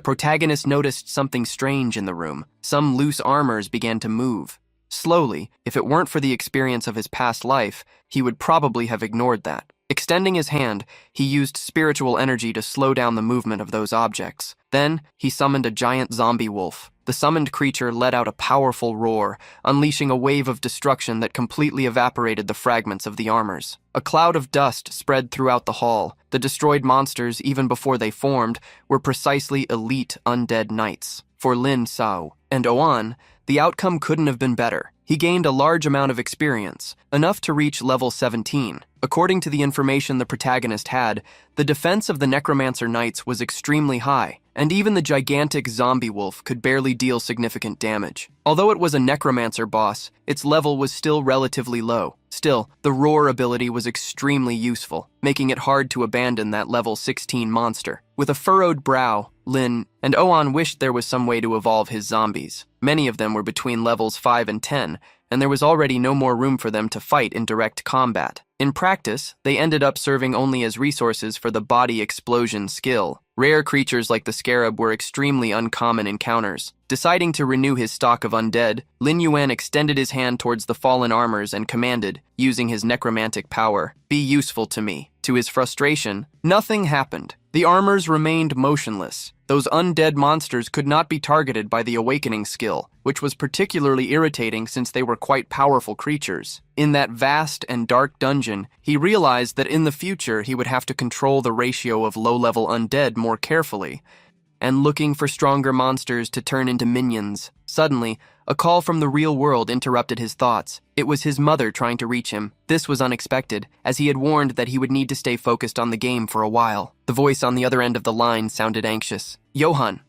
protagonist noticed something strange in the room. Some loose armors began to move. Slowly, if it weren't for the experience of his past life, he would probably have ignored that. Extending his hand, he used spiritual energy to slow down the movement of those objects. Then, he summoned a giant zombie wolf. The summoned creature let out a powerful roar, unleashing a wave of destruction that completely evaporated the fragments of the armors. A cloud of dust spread throughout the hall. The destroyed monsters, even before they formed, were precisely elite undead knights. For Lin Sao and Oan, the outcome couldn't have been better. He gained a large amount of experience, enough to reach level 17. According to the information the protagonist had, the defense of the Necromancer Knights was extremely high, and even the gigantic zombie wolf could barely deal significant damage. Although it was a Necromancer boss, its level was still relatively low. Still, the roar ability was extremely useful, making it hard to abandon that level 16 monster. With a furrowed brow, Lin and Oan wished there was some way to evolve his zombies. Many of them were between levels 5 and 10, and there was already no more room for them to fight in direct combat. In practice, they ended up serving only as resources for the body explosion skill. Rare creatures like the scarab were extremely uncommon encounters. Deciding to renew his stock of undead, Lin Yuan extended his hand towards the fallen armors and commanded, using his necromantic power, "Be useful to me." To his frustration, nothing happened. The armors remained motionless. Those undead monsters could not be targeted by the awakening skill, which was particularly irritating since they were quite powerful creatures. In that vast and dark dungeon, he realized that in the future he would have to control the ratio of low-level undead more carefully, and looking for stronger monsters to turn into minions. Suddenly, a call from the real world interrupted his thoughts. It was his mother trying to reach him. This was unexpected, as he had warned that he would need to stay focused on the game for a while. The voice on the other end of the line sounded anxious. Johan,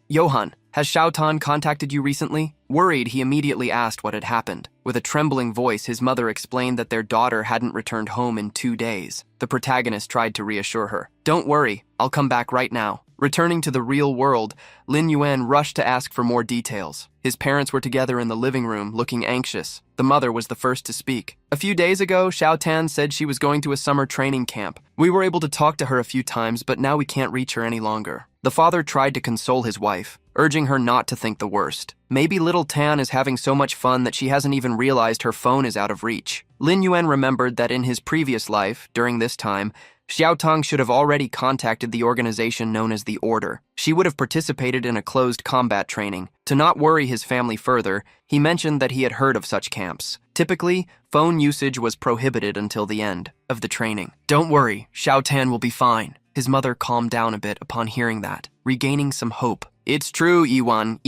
Has Xiaotan contacted you recently? Worried, he immediately asked what had happened. With a trembling voice, his mother explained that their daughter hadn't returned home in 2 days. The protagonist tried to reassure her. Don't worry, I'll come back right now. Returning to the real world, Lin Yuan rushed to ask for more details. His parents were together in the living room, looking anxious. The mother was the first to speak. A few days ago, Xiaotan said she was going to a summer training camp. We were able to talk to her a few times, but now we can't reach her any longer. The father tried to console his wife, urging her not to think the worst. Maybe little Tan is having so much fun that she hasn't even realized her phone is out of reach. Lin Yuan remembered that in his previous life, during this time, Xiaotang should have already contacted the organization known as the Order. She would have participated in a closed combat training. To not worry his family further, he mentioned that he had heard of such camps. Typically, phone usage was prohibited until the end of the training. Don't worry, Xiaotan will be fine. His mother calmed down a bit upon hearing that, regaining some hope. It's true, Iwan.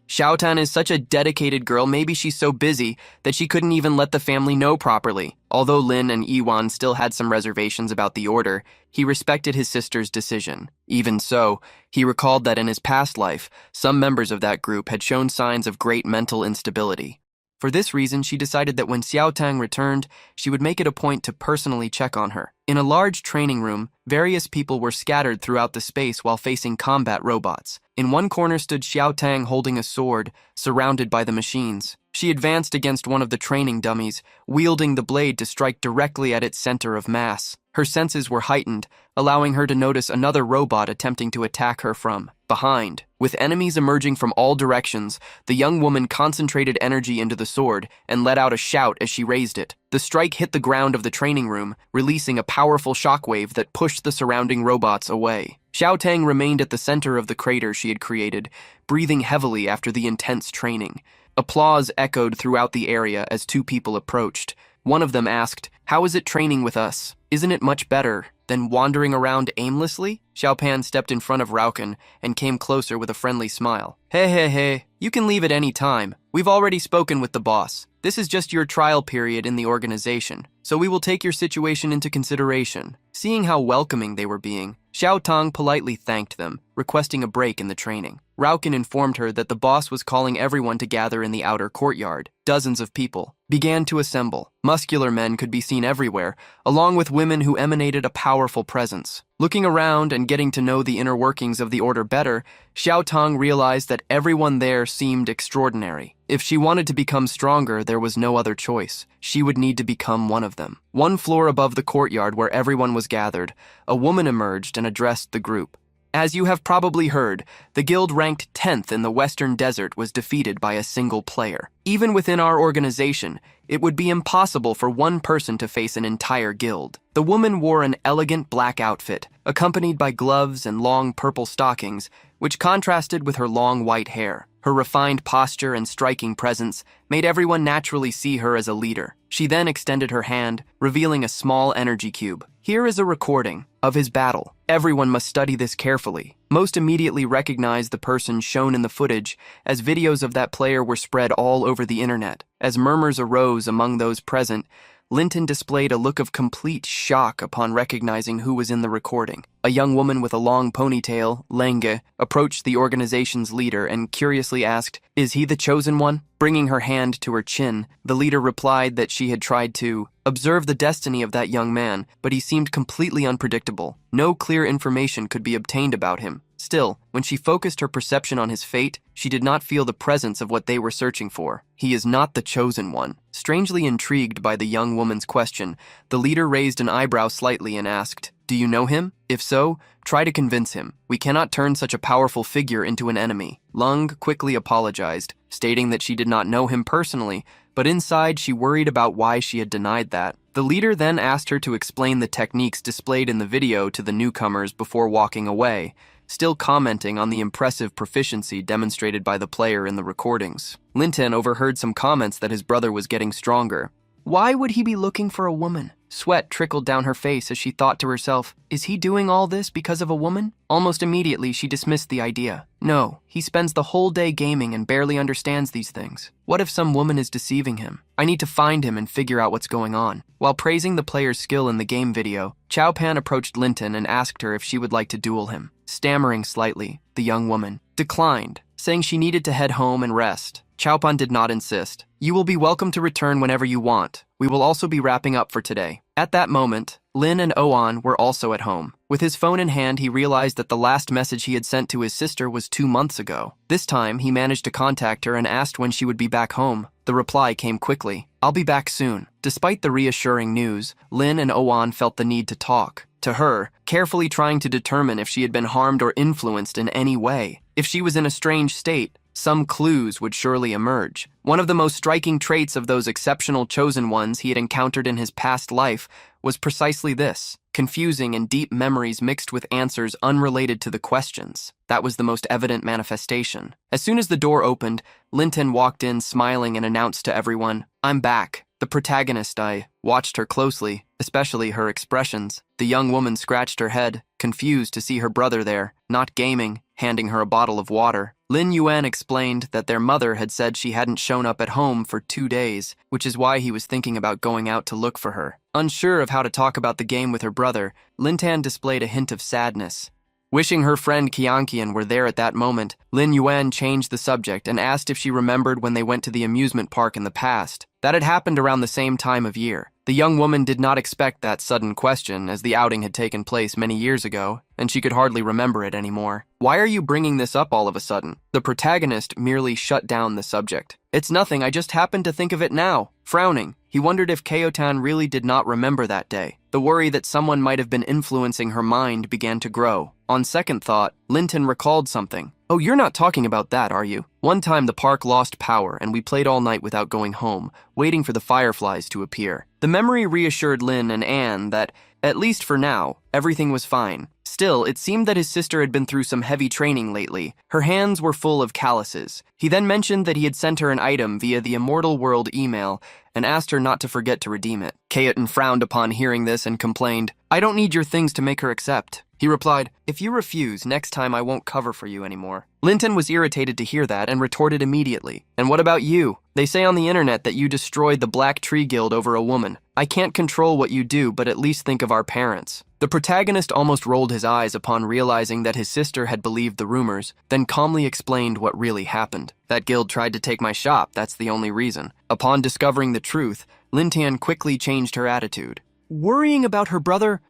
Xiaotan is such a dedicated girl, maybe she's so busy that she couldn't even let the family know properly. Although Lin and Iwan still had some reservations about the order, he respected his sister's decision. Even so, he recalled that in his past life, some members of that group had shown signs of great mental instability. For this reason, she decided that when Xiaotang returned, she would make it a point to personally check on her. In a large training room, various people were scattered throughout the space while facing combat robots. In one corner stood Xiaotang holding a sword, surrounded by the machines. She advanced against one of the training dummies, wielding the blade to strike directly at its center of mass. Her senses were heightened, allowing her to notice another robot attempting to attack her from behind. With enemies emerging from all directions, the young woman concentrated energy into the sword and let out a shout as she raised it. The strike hit the ground of the training room, releasing a powerful shockwave that pushed the surrounding robots away. Xiaotang remained at the center of the crater she had created, breathing heavily after the intense training. Applause echoed throughout the area as two people approached. One of them asked, "How is it training with us? Isn't it much better than wandering around aimlessly?" Xiaopan stepped in front of Rauken and came closer with a friendly smile. Hey, you can leave at any time. We've already spoken with the boss. This is just your trial period in the organization, so we will take your situation into consideration. Seeing how welcoming they were being, Xiaotang politely thanked them, requesting a break in the training. Rauken informed her that the boss was calling everyone to gather in the outer courtyard. Dozens of people began to assemble. Muscular men could be seen everywhere, along with women who emanated a powerful presence. Looking around and getting to know the inner workings of the order better, Xiaotang realized that everyone there seemed extraordinary. If she wanted to become stronger, there was no other choice. She would need to become one of them. One floor above the courtyard where everyone was gathered, a woman emerged and addressed the group. As you have probably heard, the guild ranked 10th in the Western Desert was defeated by a single player. Even within our organization, it would be impossible for one person to face an entire guild. The woman wore an elegant black outfit, accompanied by gloves and long purple stockings, which contrasted with her long white hair. Her refined posture and striking presence made everyone naturally see her as a leader. She then extended her hand, revealing a small energy cube. Here is a recording of his battle. Everyone must study this carefully. Most immediately recognized the person shown in the footage, as videos of that player were spread all over the internet. As murmurs arose among those present, Linton displayed a look of complete shock upon recognizing who was in the recording. A young woman with a long ponytail, Lenge, approached the organization's leader and curiously asked, "Is he the chosen one?" Bringing her hand to her chin, the leader replied that she had tried to observe the destiny of that young man, but he seemed completely unpredictable. No clear information could be obtained about him. Still, when she focused her perception on his fate, she did not feel the presence of what they were searching for. He is not the chosen one. Strangely intrigued by the young woman's question, the leader raised an eyebrow slightly and asked, "Do you know him? If so, try to convince him. We cannot turn such a powerful figure into an enemy." Lung quickly apologized, stating that she did not know him personally, but inside she worried about why she had denied that. The leader then asked her to explain the techniques displayed in the video to the newcomers before walking away, still commenting on the impressive proficiency demonstrated by the player in the recordings. Linton overheard some comments that his brother was getting stronger. Why would he be looking for a woman? Sweat trickled down her face as she thought to herself, is he doing all this because of a woman? Almost immediately, she dismissed the idea. No, he spends the whole day gaming and barely understands these things. What if some woman is deceiving him? I need to find him and figure out what's going on. While praising the player's skill in the game video, Chao Pan approached Linton and asked her if she would like to duel him. Stammering slightly, the young woman declined. saying she needed to head home and rest. Chaopan did not insist. You will be welcome to return whenever you want. We will also be wrapping up for today. At that moment, Lin and Oan were also at home. With his phone in hand, he realized that the last message he had sent to his sister was 2 months ago. This time, he managed to contact her and asked when she would be back home. The reply came quickly. I'll be back soon. Despite the reassuring news, Lin and Oan felt the need to talk. To her, carefully trying to determine if she had been harmed or influenced in any way. If she was in a strange state, some clues would surely emerge. One of the most striking traits of those exceptional chosen ones he had encountered in his past life was precisely this: confusing and deep memories mixed with answers unrelated to the questions. That was the most evident manifestation. As soon as the door opened, Linton walked in smiling and announced to everyone, I'm back. The protagonist, I watched her closely, especially her expressions. The young woman scratched her head, confused to see her brother there, not gaming, handing her a bottle of water. Lin Yuan explained that their mother had said she hadn't shown up at home for 2 days, which is why he was thinking about going out to look for her. Unsure of how to talk about the game with her brother, Lintan displayed a hint of sadness. Wishing her friend Qianqian were there at that moment, Lin Yuan changed the subject and asked if she remembered when they went to the amusement park in the past. That had happened around the same time of year. The young woman did not expect that sudden question, as the outing had taken place many years ago, and she could hardly remember it anymore. Why are you bringing this up all of a sudden? The protagonist merely shut down the subject. It's nothing, I just happened to think of it now. Frowning, he wondered if Keotan really did not remember that day. The worry that someone might have been influencing her mind began to grow. On second thought, Linton recalled something. Oh, you're not talking about that, are you? One time the park lost power and we played all night without going home, waiting for the fireflies to appear. The memory reassured Lin and Anne that, at least for now, everything was fine. Still, it seemed that his sister had been through some heavy training lately. Her hands were full of calluses. He then mentioned that he had sent her an item via the Immortal World email and asked her not to forget to redeem it. Keotan frowned upon hearing this and complained, I don't need your things to make her accept. He replied, if you refuse, next time I won't cover for you anymore. Linton was irritated to hear that and retorted immediately. And what about you? They say on the internet that you destroyed the Black Tree Guild over a woman. I can't control what you do, but at least think of our parents. The protagonist almost rolled his eyes upon realizing that his sister had believed the rumors, then calmly explained what really happened. That guild tried to take my shop, that's the only reason. Upon discovering the truth, Lintian quickly changed her attitude. Worrying about her brother?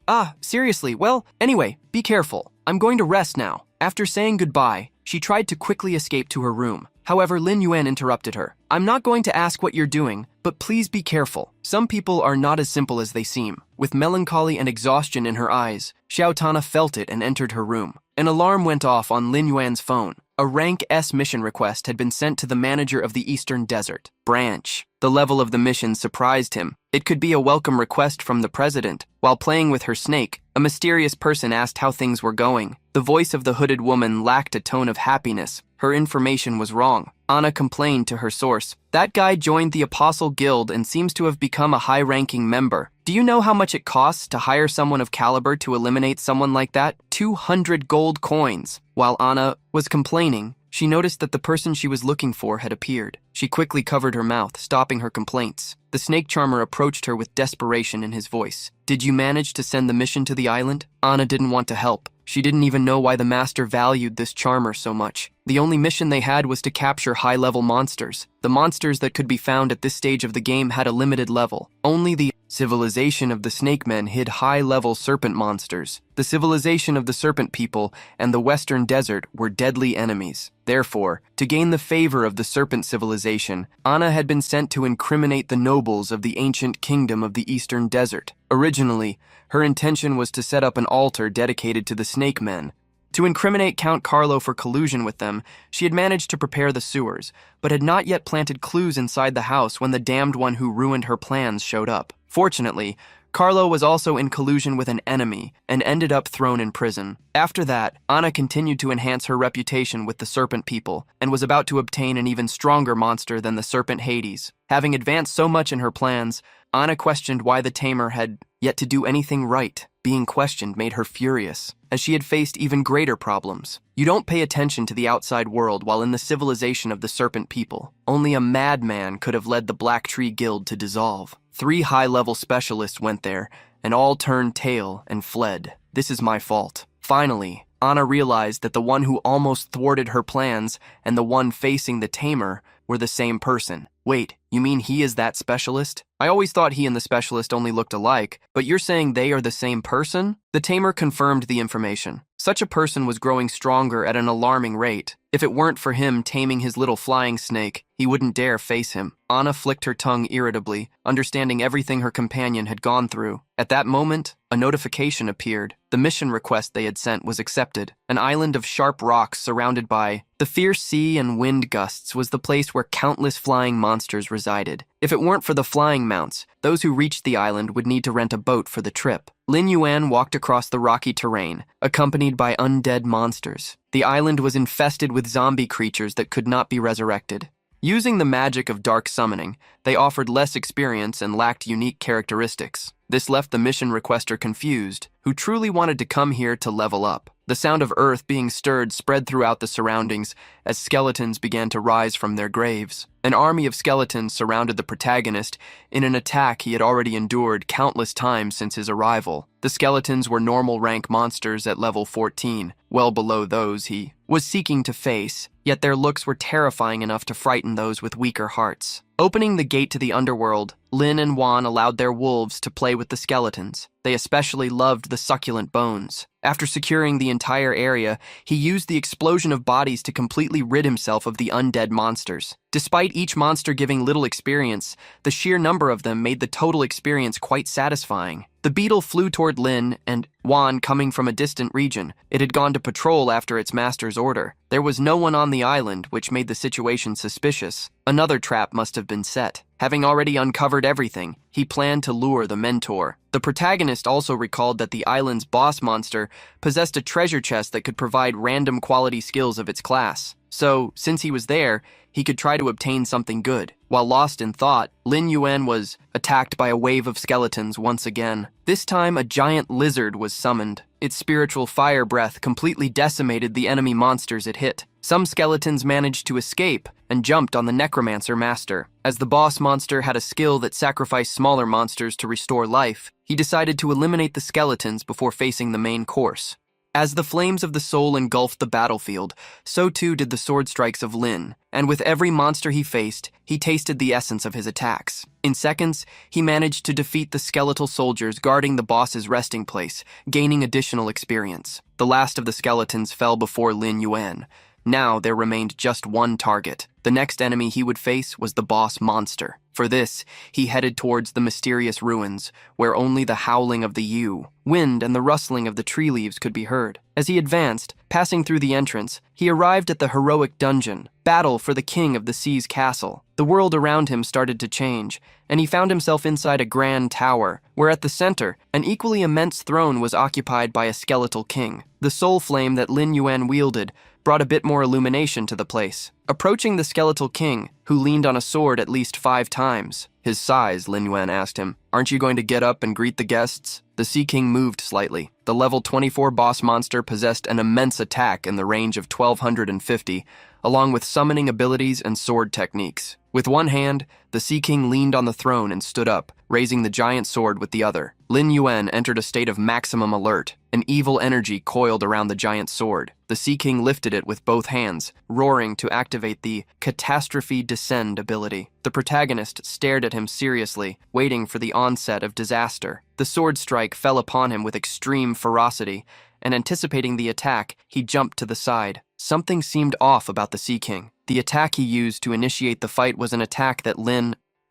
Seriously, well, anyway, be careful. I'm going to rest now. After saying goodbye, she tried to quickly escape to her room. However, Lin Yuan interrupted her. I'm not going to ask what you're doing, but please be careful. Some people are not as simple as they seem. With melancholy and exhaustion in her eyes, Xiao Tana felt it and entered her room. An alarm went off on Lin Yuan's phone. A rank S mission request had been sent to the manager of the Eastern Desert Branch. The level of the mission surprised him. It could be a welcome request from the president. While playing with her snake, a mysterious person asked how things were going. The voice of the hooded woman lacked a tone of happiness. Her information was wrong. Anna complained to her source. That guy joined the Apostle Guild and seems to have become a high-ranking member. Do you know how much it costs to hire someone of caliber to eliminate someone like that? 200 gold coins. While Anna was complaining, she noticed that the person she was looking for had appeared. She quickly covered her mouth, stopping her complaints. The snake charmer approached her with desperation in his voice. Did you manage to send the mission to the island? Anna didn't want to help. She didn't even know why the master valued this charmer so much. The only mission they had was to capture high-level monsters. The monsters that could be found at this stage of the game had a limited level. Only the civilization of the snake men hid high-level serpent monsters. The civilization of the serpent people and the western desert were deadly enemies. Therefore, to gain the favor of the serpent civilization, Anna had been sent to incriminate the nobles of the ancient kingdom of the eastern desert. Originally, her intention was to set up an altar dedicated to the snake men. To incriminate Count Carlo for collusion with them, she had managed to prepare the sewers, but had not yet planted clues inside the house when the damned one who ruined her plans showed up. Fortunately, Carlo was also in collusion with an enemy and ended up thrown in prison. After that, Anna continued to enhance her reputation with the serpent people and was about to obtain an even stronger monster than the serpent Hades. Having advanced so much in her plans, Anna questioned why the tamer had yet to do anything right. Being questioned made her furious, as she had faced even greater problems. You don't pay attention to the outside world while in the civilization of the serpent people. Only a madman could have led the Black Tree Guild to dissolve. 3 high-level specialists went there, and all turned tail and fled. This is my fault. Finally, Anna realized that the one who almost thwarted her plans and the one facing the tamer were the same person. Wait, you mean he is that specialist? I always thought he and the specialist only looked alike, but you're saying they are the same person? The tamer confirmed the information. Such a person was growing stronger at an alarming rate. If it weren't for him taming his little flying snake, he wouldn't dare face him. Anna flicked her tongue irritably, understanding everything her companion had gone through. At that moment, a notification appeared. The mission request they had sent was accepted. An island of sharp rocks surrounded by the fierce sea and wind gusts was the place where countless flying monsters resided. If it weren't for the flying mounts, those who reached the island would need to rent a boat for the trip. Lin Yuan walked across the rocky terrain, accompanied by undead monsters. The island was infested with zombie creatures that could not be resurrected. Using the magic of dark summoning, they offered less experience and lacked unique characteristics. This left the mission requester confused, who truly wanted to come here to level up. The sound of earth being stirred spread throughout the surroundings as skeletons began to rise from their graves. An army of skeletons surrounded the protagonist in an attack he had already endured countless times since his arrival. The skeletons were normal rank monsters at level 14, well below those he was seeking to face, yet their looks were terrifying enough to frighten those with weaker hearts. Opening the gate to the underworld, Lin and Juan allowed their wolves to play with the skeletons. They especially loved the succulent bones. After securing the entire area, he used the explosion of bodies to completely rid himself of the undead monsters. Despite each monster giving little experience, the sheer number of them made the total experience quite satisfying. The beetle flew toward Lin and Juan coming from a distant region. It had gone to patrol after its master's order. There was no one on the island, which made the situation suspicious. Another trap must have been set. Having already uncovered everything, he planned to lure the mentor. The protagonist also recalled that the island's boss monster possessed a treasure chest that could provide random quality skills of its class. So, since he was there, he could try to obtain something good. While lost in thought, Lin Yuan was attacked by a wave of skeletons once again. This time, a giant lizard was summoned. Its spiritual fire breath completely decimated the enemy monsters it hit. Some skeletons managed to escape and jumped on the necromancer master. As the boss monster had a skill that sacrificed smaller monsters to restore life, he decided to eliminate the skeletons before facing the main course. As the flames of the soul engulfed the battlefield, so too did the sword strikes of Lin, and with every monster he faced, he tasted the essence of his attacks. In seconds, he managed to defeat the skeletal soldiers guarding the boss's resting place, gaining additional experience. The last of the skeletons fell before Lin Yuan. Now there remained just one target. The next enemy he would face was the boss monster. For this, he headed towards the mysterious ruins, where only the howling of the wind and the rustling of the tree leaves could be heard. As he advanced, passing through the entrance, he arrived at the heroic dungeon, battle for the king of the sea's castle. The world around him started to change, and he found himself inside a grand tower, where at the center, an equally immense throne was occupied by a skeletal king. The soul flame that Lin Yuan wielded brought a bit more illumination to the place. Approaching the skeletal king, who leaned on a sword at least 5 times. His size, Lin Yuan asked him. Aren't you going to get up and greet the guests? The Sea King moved slightly. The level 24 boss monster possessed an immense attack in the range of 1250, along with summoning abilities and sword techniques. With one hand, the Sea King leaned on the throne and stood up, raising the giant sword with the other. Lin Yuan entered a state of maximum alert. An evil energy coiled around the giant sword. The Sea King lifted it with both hands, roaring to activate the Catastrophe Descend ability. The protagonist stared at him seriously, waiting for the onset of disaster. The sword strike fell upon him with extreme ferocity, and anticipating the attack, he jumped to the side. Something seemed off about the Sea King. The attack he used to initiate the fight was an attack that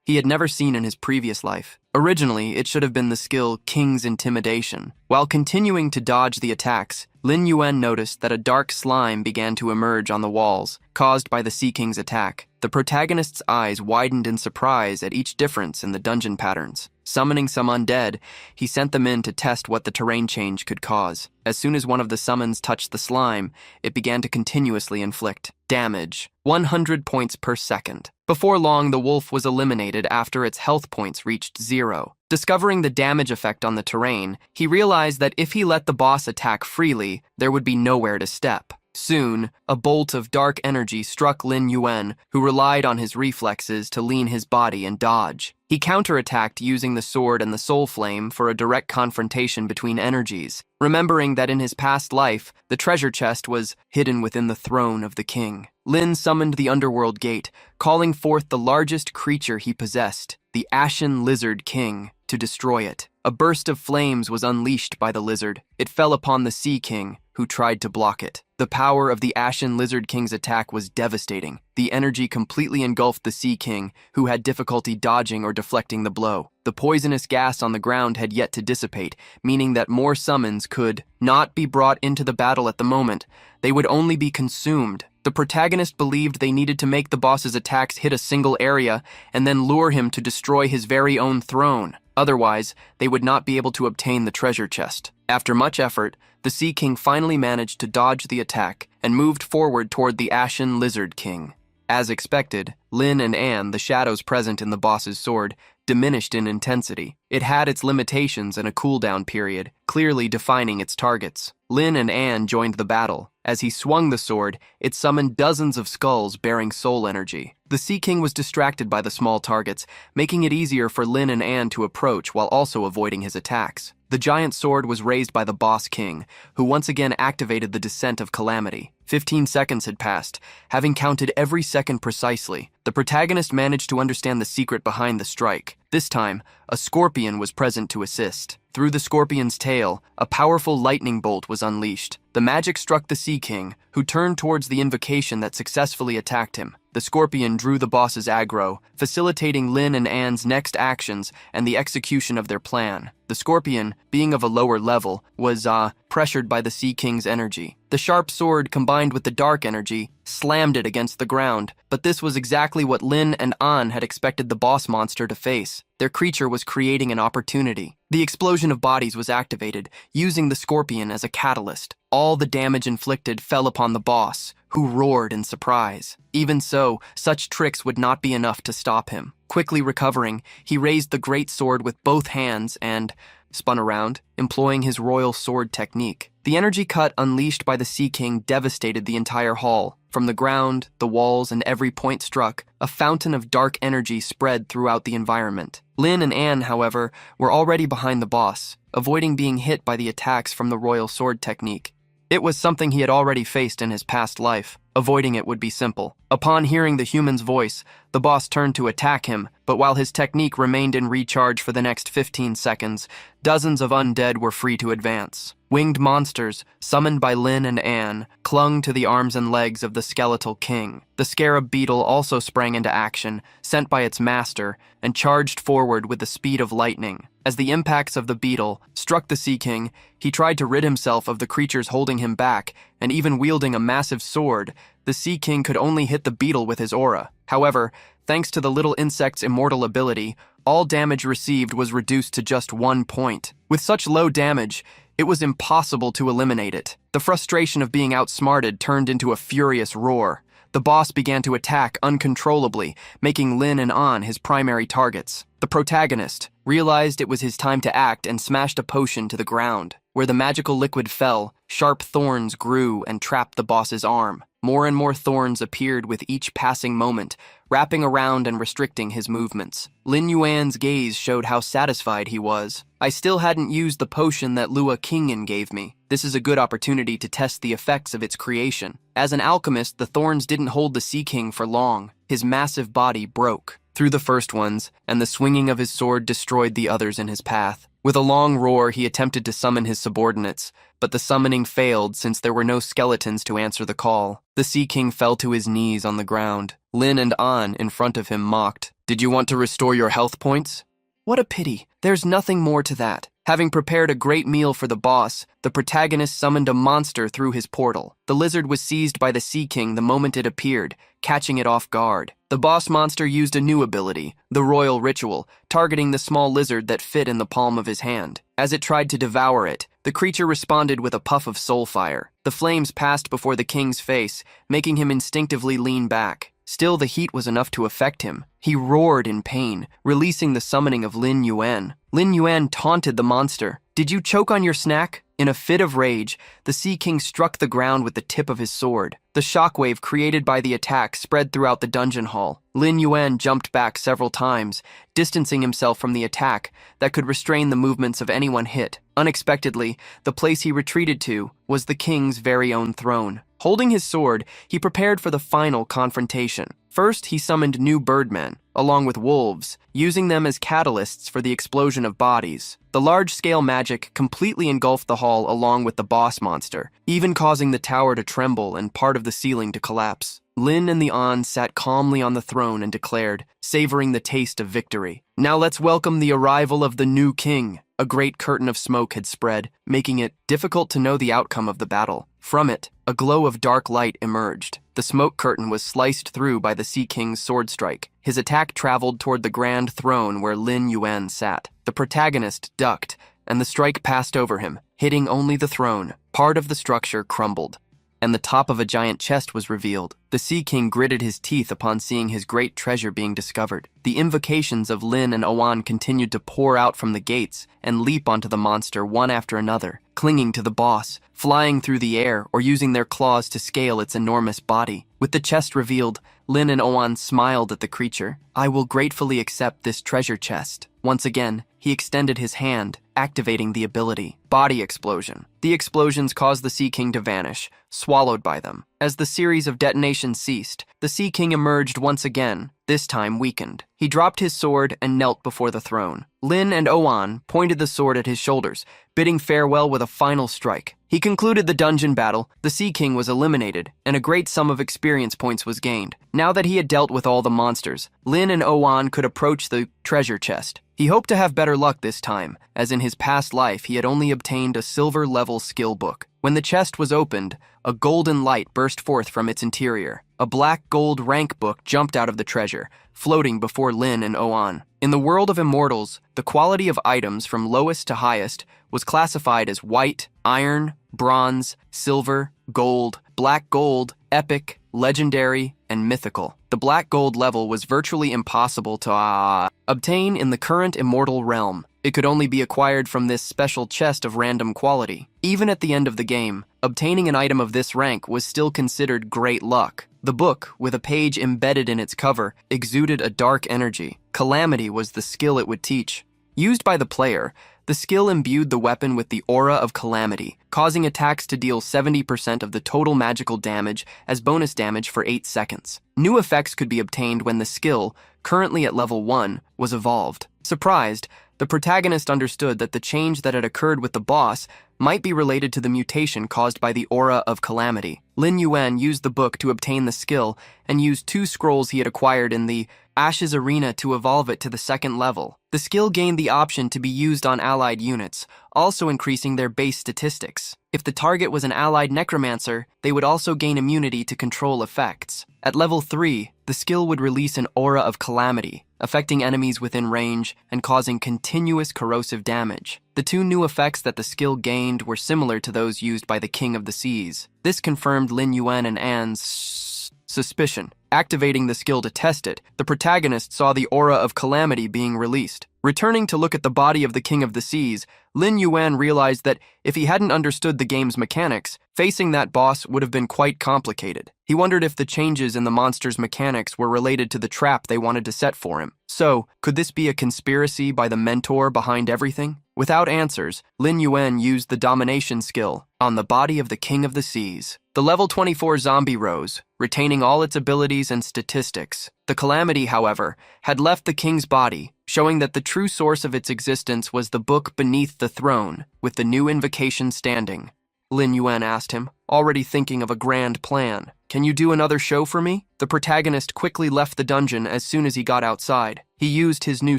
he had never seen in his previous life. Originally, it should have been the skill King's Intimidation. While continuing to dodge the attacks, Lin Yuan noticed that a dark slime began to emerge on the walls, caused by the Sea King's attack. The protagonist's eyes widened in surprise at each difference in the dungeon patterns. Summoning some undead, he sent them in to test what the terrain change could cause. As soon as one of the summons touched the slime, it began to continuously inflict damage, 100 points per second. Before long, the wolf was eliminated after its health points reached 0. Discovering the damage effect on the terrain, he realized that if he let the boss attack freely, there would be nowhere to step. Soon, a bolt of dark energy struck Lin Yuan, who relied on his reflexes to lean his body and dodge. He counterattacked using the sword and the soul flame for a direct confrontation between energies, remembering that in his past life, the treasure chest was hidden within the throne of the king. Lin summoned the underworld gate, calling forth the largest creature he possessed, the Ashen Lizard King, to destroy it. A burst of flames was unleashed by the lizard. It fell upon the Sea King, who tried to block it. The power of the Ashen Lizard King's attack was devastating. The energy completely engulfed the Sea King, who had difficulty dodging or deflecting the blow. The poisonous gas on the ground had yet to dissipate, meaning that more summons could not be brought into the battle at the moment. They would only be consumed. The protagonist believed they needed to make the boss's attacks hit a single area and then lure him to destroy his very own throne. Otherwise, they would not be able to obtain the treasure chest. After much effort, the Sea King finally managed to dodge the attack and moved forward toward the Ashen Lizard King. As expected, Lin and Anne, the shadows present in the boss's sword, diminished in intensity. It had its limitations and a cooldown period, clearly defining its targets. Lin and Anne joined the battle. As he swung the sword, it summoned dozens of skulls bearing soul energy. The Sea King was distracted by the small targets, making it easier for Lin and Anne to approach while also avoiding his attacks. The giant sword was raised by the Boss King, who once again activated the Descent of Calamity. 15 seconds had passed. Having counted every second precisely, the protagonist managed to understand the secret behind the strike. This time, a scorpion was present to assist. Through the scorpion's tail, a powerful lightning bolt was unleashed. The magic struck the Sea King, who turned towards the invocation that successfully attacked him. The scorpion drew the boss's aggro, facilitating Lin and Anne's next actions and the execution of their plan. The scorpion, being of a lower level, was, pressured by the Sea King's energy. The sharp sword, combined with the dark energy, slammed it against the ground, but this was exactly what Lin and An had expected the boss monster to face. Their creature was creating an opportunity. The explosion of bodies was activated, using the scorpion as a catalyst. All the damage inflicted fell upon the boss, who roared in surprise. Even so, such tricks would not be enough to stop him. Quickly recovering, he raised the great sword with both hands and spun around, employing his royal sword technique. The energy cut unleashed by the Sea King devastated the entire hall. From the ground, the walls, and every point struck, a fountain of dark energy spread throughout the environment. Lin and Anne, however, were already behind the boss, avoiding being hit by the attacks from the royal sword technique. It was something he had already faced in his past life. Avoiding it would be simple. Upon hearing the human's voice, the boss turned to attack him, but while his technique remained in recharge for the next 15 seconds, dozens of undead were free to advance. Winged monsters, summoned by Lin and Anne, clung to the arms and legs of the skeletal king. The scarab beetle also sprang into action, sent by its master, and charged forward with the speed of lightning. As the impacts of the beetle struck the Sea King, he tried to rid himself of the creatures holding him back, and even wielding a massive sword, the Sea King could only hit the beetle with his aura. However, thanks to the little insect's immortal ability, all damage received was reduced to just 1 point. With such low damage, it was impossible to eliminate it. The frustration of being outsmarted turned into a furious roar. The boss began to attack uncontrollably, making Lin and An his primary targets. The protagonist realized it was his time to act and smashed a potion to the ground. Where the magical liquid fell, sharp thorns grew and trapped the boss's arm. More and more thorns appeared with each passing moment, wrapping around and restricting his movements. Lin Yuan's gaze showed how satisfied he was. I still hadn't used the potion that Lua Kingin gave me. This is a good opportunity to test the effects of its creation. As an alchemist, the thorns didn't hold the Sea King for long. His massive body broke through the first ones, and the swinging of his sword destroyed the others in his path. With a long roar, he attempted to summon his subordinates, but the summoning failed since there were no skeletons to answer the call. The Sea King fell to his knees on the ground. Lin and An, in front of him, mocked. "Did you want to restore your health points?" What a pity. There's nothing more to that. Having prepared a great meal for the boss, the protagonist summoned a monster through his portal. The lizard was seized by the Sea King the moment it appeared, catching it off guard. The boss monster used a new ability, the Royal Ritual, targeting the small lizard that fit in the palm of his hand. As it tried to devour it, the creature responded with a puff of soul fire. The flames passed before the king's face, making him instinctively lean back. Still, the heat was enough to affect him. He roared in pain, releasing the summoning of Lin Yuan. Lin Yuan taunted the monster. "Did you choke on your snack?" In a fit of rage, the Sea King struck the ground with the tip of his sword. The shockwave created by the attack spread throughout the dungeon hall. Lin Yuan jumped back several times, distancing himself from the attack that could restrain the movements of anyone hit. Unexpectedly, the place he retreated to was the king's very own throne. Holding his sword, he prepared for the final confrontation. First, he summoned new birdmen, along with wolves, using them as catalysts for the explosion of bodies. The large-scale magic completely engulfed the hall along with the boss monster, even causing the tower to tremble and part of the ceiling to collapse. Lin and the An sat calmly on the throne and declared, savoring the taste of victory. Now let's welcome the arrival of the new king. A great curtain of smoke had spread, making it difficult to know the outcome of the battle. From it, a glow of dark light emerged. The smoke curtain was sliced through by the Sea King's sword strike. His attack traveled toward the grand throne where Lin Yuan sat. The protagonist ducked, and the strike passed over him, hitting only the throne. Part of the structure crumbled, and the top of a giant chest was revealed. The Sea King gritted his teeth upon seeing his great treasure being discovered. The invocations of Lin and Oan continued to pour out from the gates and leap onto the monster one after another, clinging to the boss, flying through the air, or using their claws to scale its enormous body. With the chest revealed, Lin and Oan smiled at the creature. I will gratefully accept this treasure chest. Once again, he extended his hand, activating the ability. Body explosion. The explosions caused the Sea King to vanish, swallowed by them. As the series of detonations ceased, the Sea King emerged once again, this time weakened. He dropped his sword and knelt before the throne. Lin and Oan pointed the sword at his shoulders, bidding farewell with a final strike. He concluded the dungeon battle, the Sea King was eliminated, and a great sum of experience points was gained. Now that he had dealt with all the monsters, Lin and Oan could approach the treasure chest. He hoped to have better luck this time, as in his past life he had only obtained a silver-level skill book. When the chest was opened, a golden light burst forth from its interior. A black gold rank book jumped out of the treasure, floating before Lin and Oan. In the world of immortals, the quality of items from lowest to highest was classified as white, iron, bronze, silver, gold, black gold, epic, legendary, and mythical. The black gold level was virtually impossible to obtain in the current immortal realm. It could only be acquired from this special chest of random quality. Even at the end of the game, obtaining an item of this rank was still considered great luck. The book, with a page embedded in its cover, exuded a dark energy. Calamity was the skill it would teach. Used by the player, the skill imbued the weapon with the aura of calamity, causing attacks to deal 70% of the total magical damage as bonus damage for 8 seconds. New effects could be obtained when the skill, currently at level 1, was evolved. Surprised, the protagonist understood that the change that had occurred with the boss might be related to the mutation caused by the aura of calamity. Lin Yuan used the book to obtain the skill and used 2 scrolls he had acquired in the Ashes Arena to evolve it to the 2nd level. The skill gained the option to be used on allied units, also increasing their base statistics. If the target was an allied necromancer, they would also gain immunity to control effects. At level 3, the skill would release an aura of calamity, affecting enemies within range and causing continuous corrosive damage. The 2 new effects that the skill gained were similar to those used by the King of the Seas. This confirmed Lin Yuan and An's suspicion. Activating the skill to test it, the protagonist saw the aura of calamity being released. Returning to look at the body of the King of the Seas, Lin Yuan realized that if he hadn't understood the game's mechanics, facing that boss would have been quite complicated. He wondered if the changes in the monster's mechanics were related to the trap they wanted to set for him. So, could this be a conspiracy by the mentor behind everything? Without answers, Lin Yuan used the domination skill on the body of the King of the Seas. The level 24 zombie rose, retaining all its abilities and statistics. The calamity, however, had left the king's body, showing that the true source of its existence was the book beneath the throne, with the new invocation standing. Lin Yuan asked him, already thinking of a grand plan. Can you do another show for me? The protagonist quickly left the dungeon as soon as he got outside. He used his new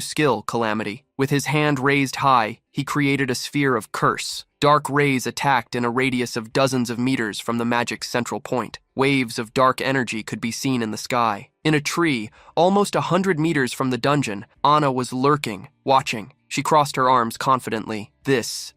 skill, Calamity. With his hand raised high, he created a sphere of curse. Dark rays attacked in a radius of dozens of meters from the magic's central point. Waves of dark energy could be seen in the sky. In a tree, almost 100 meters from the dungeon, Anna was lurking, watching. She crossed her arms confidently. This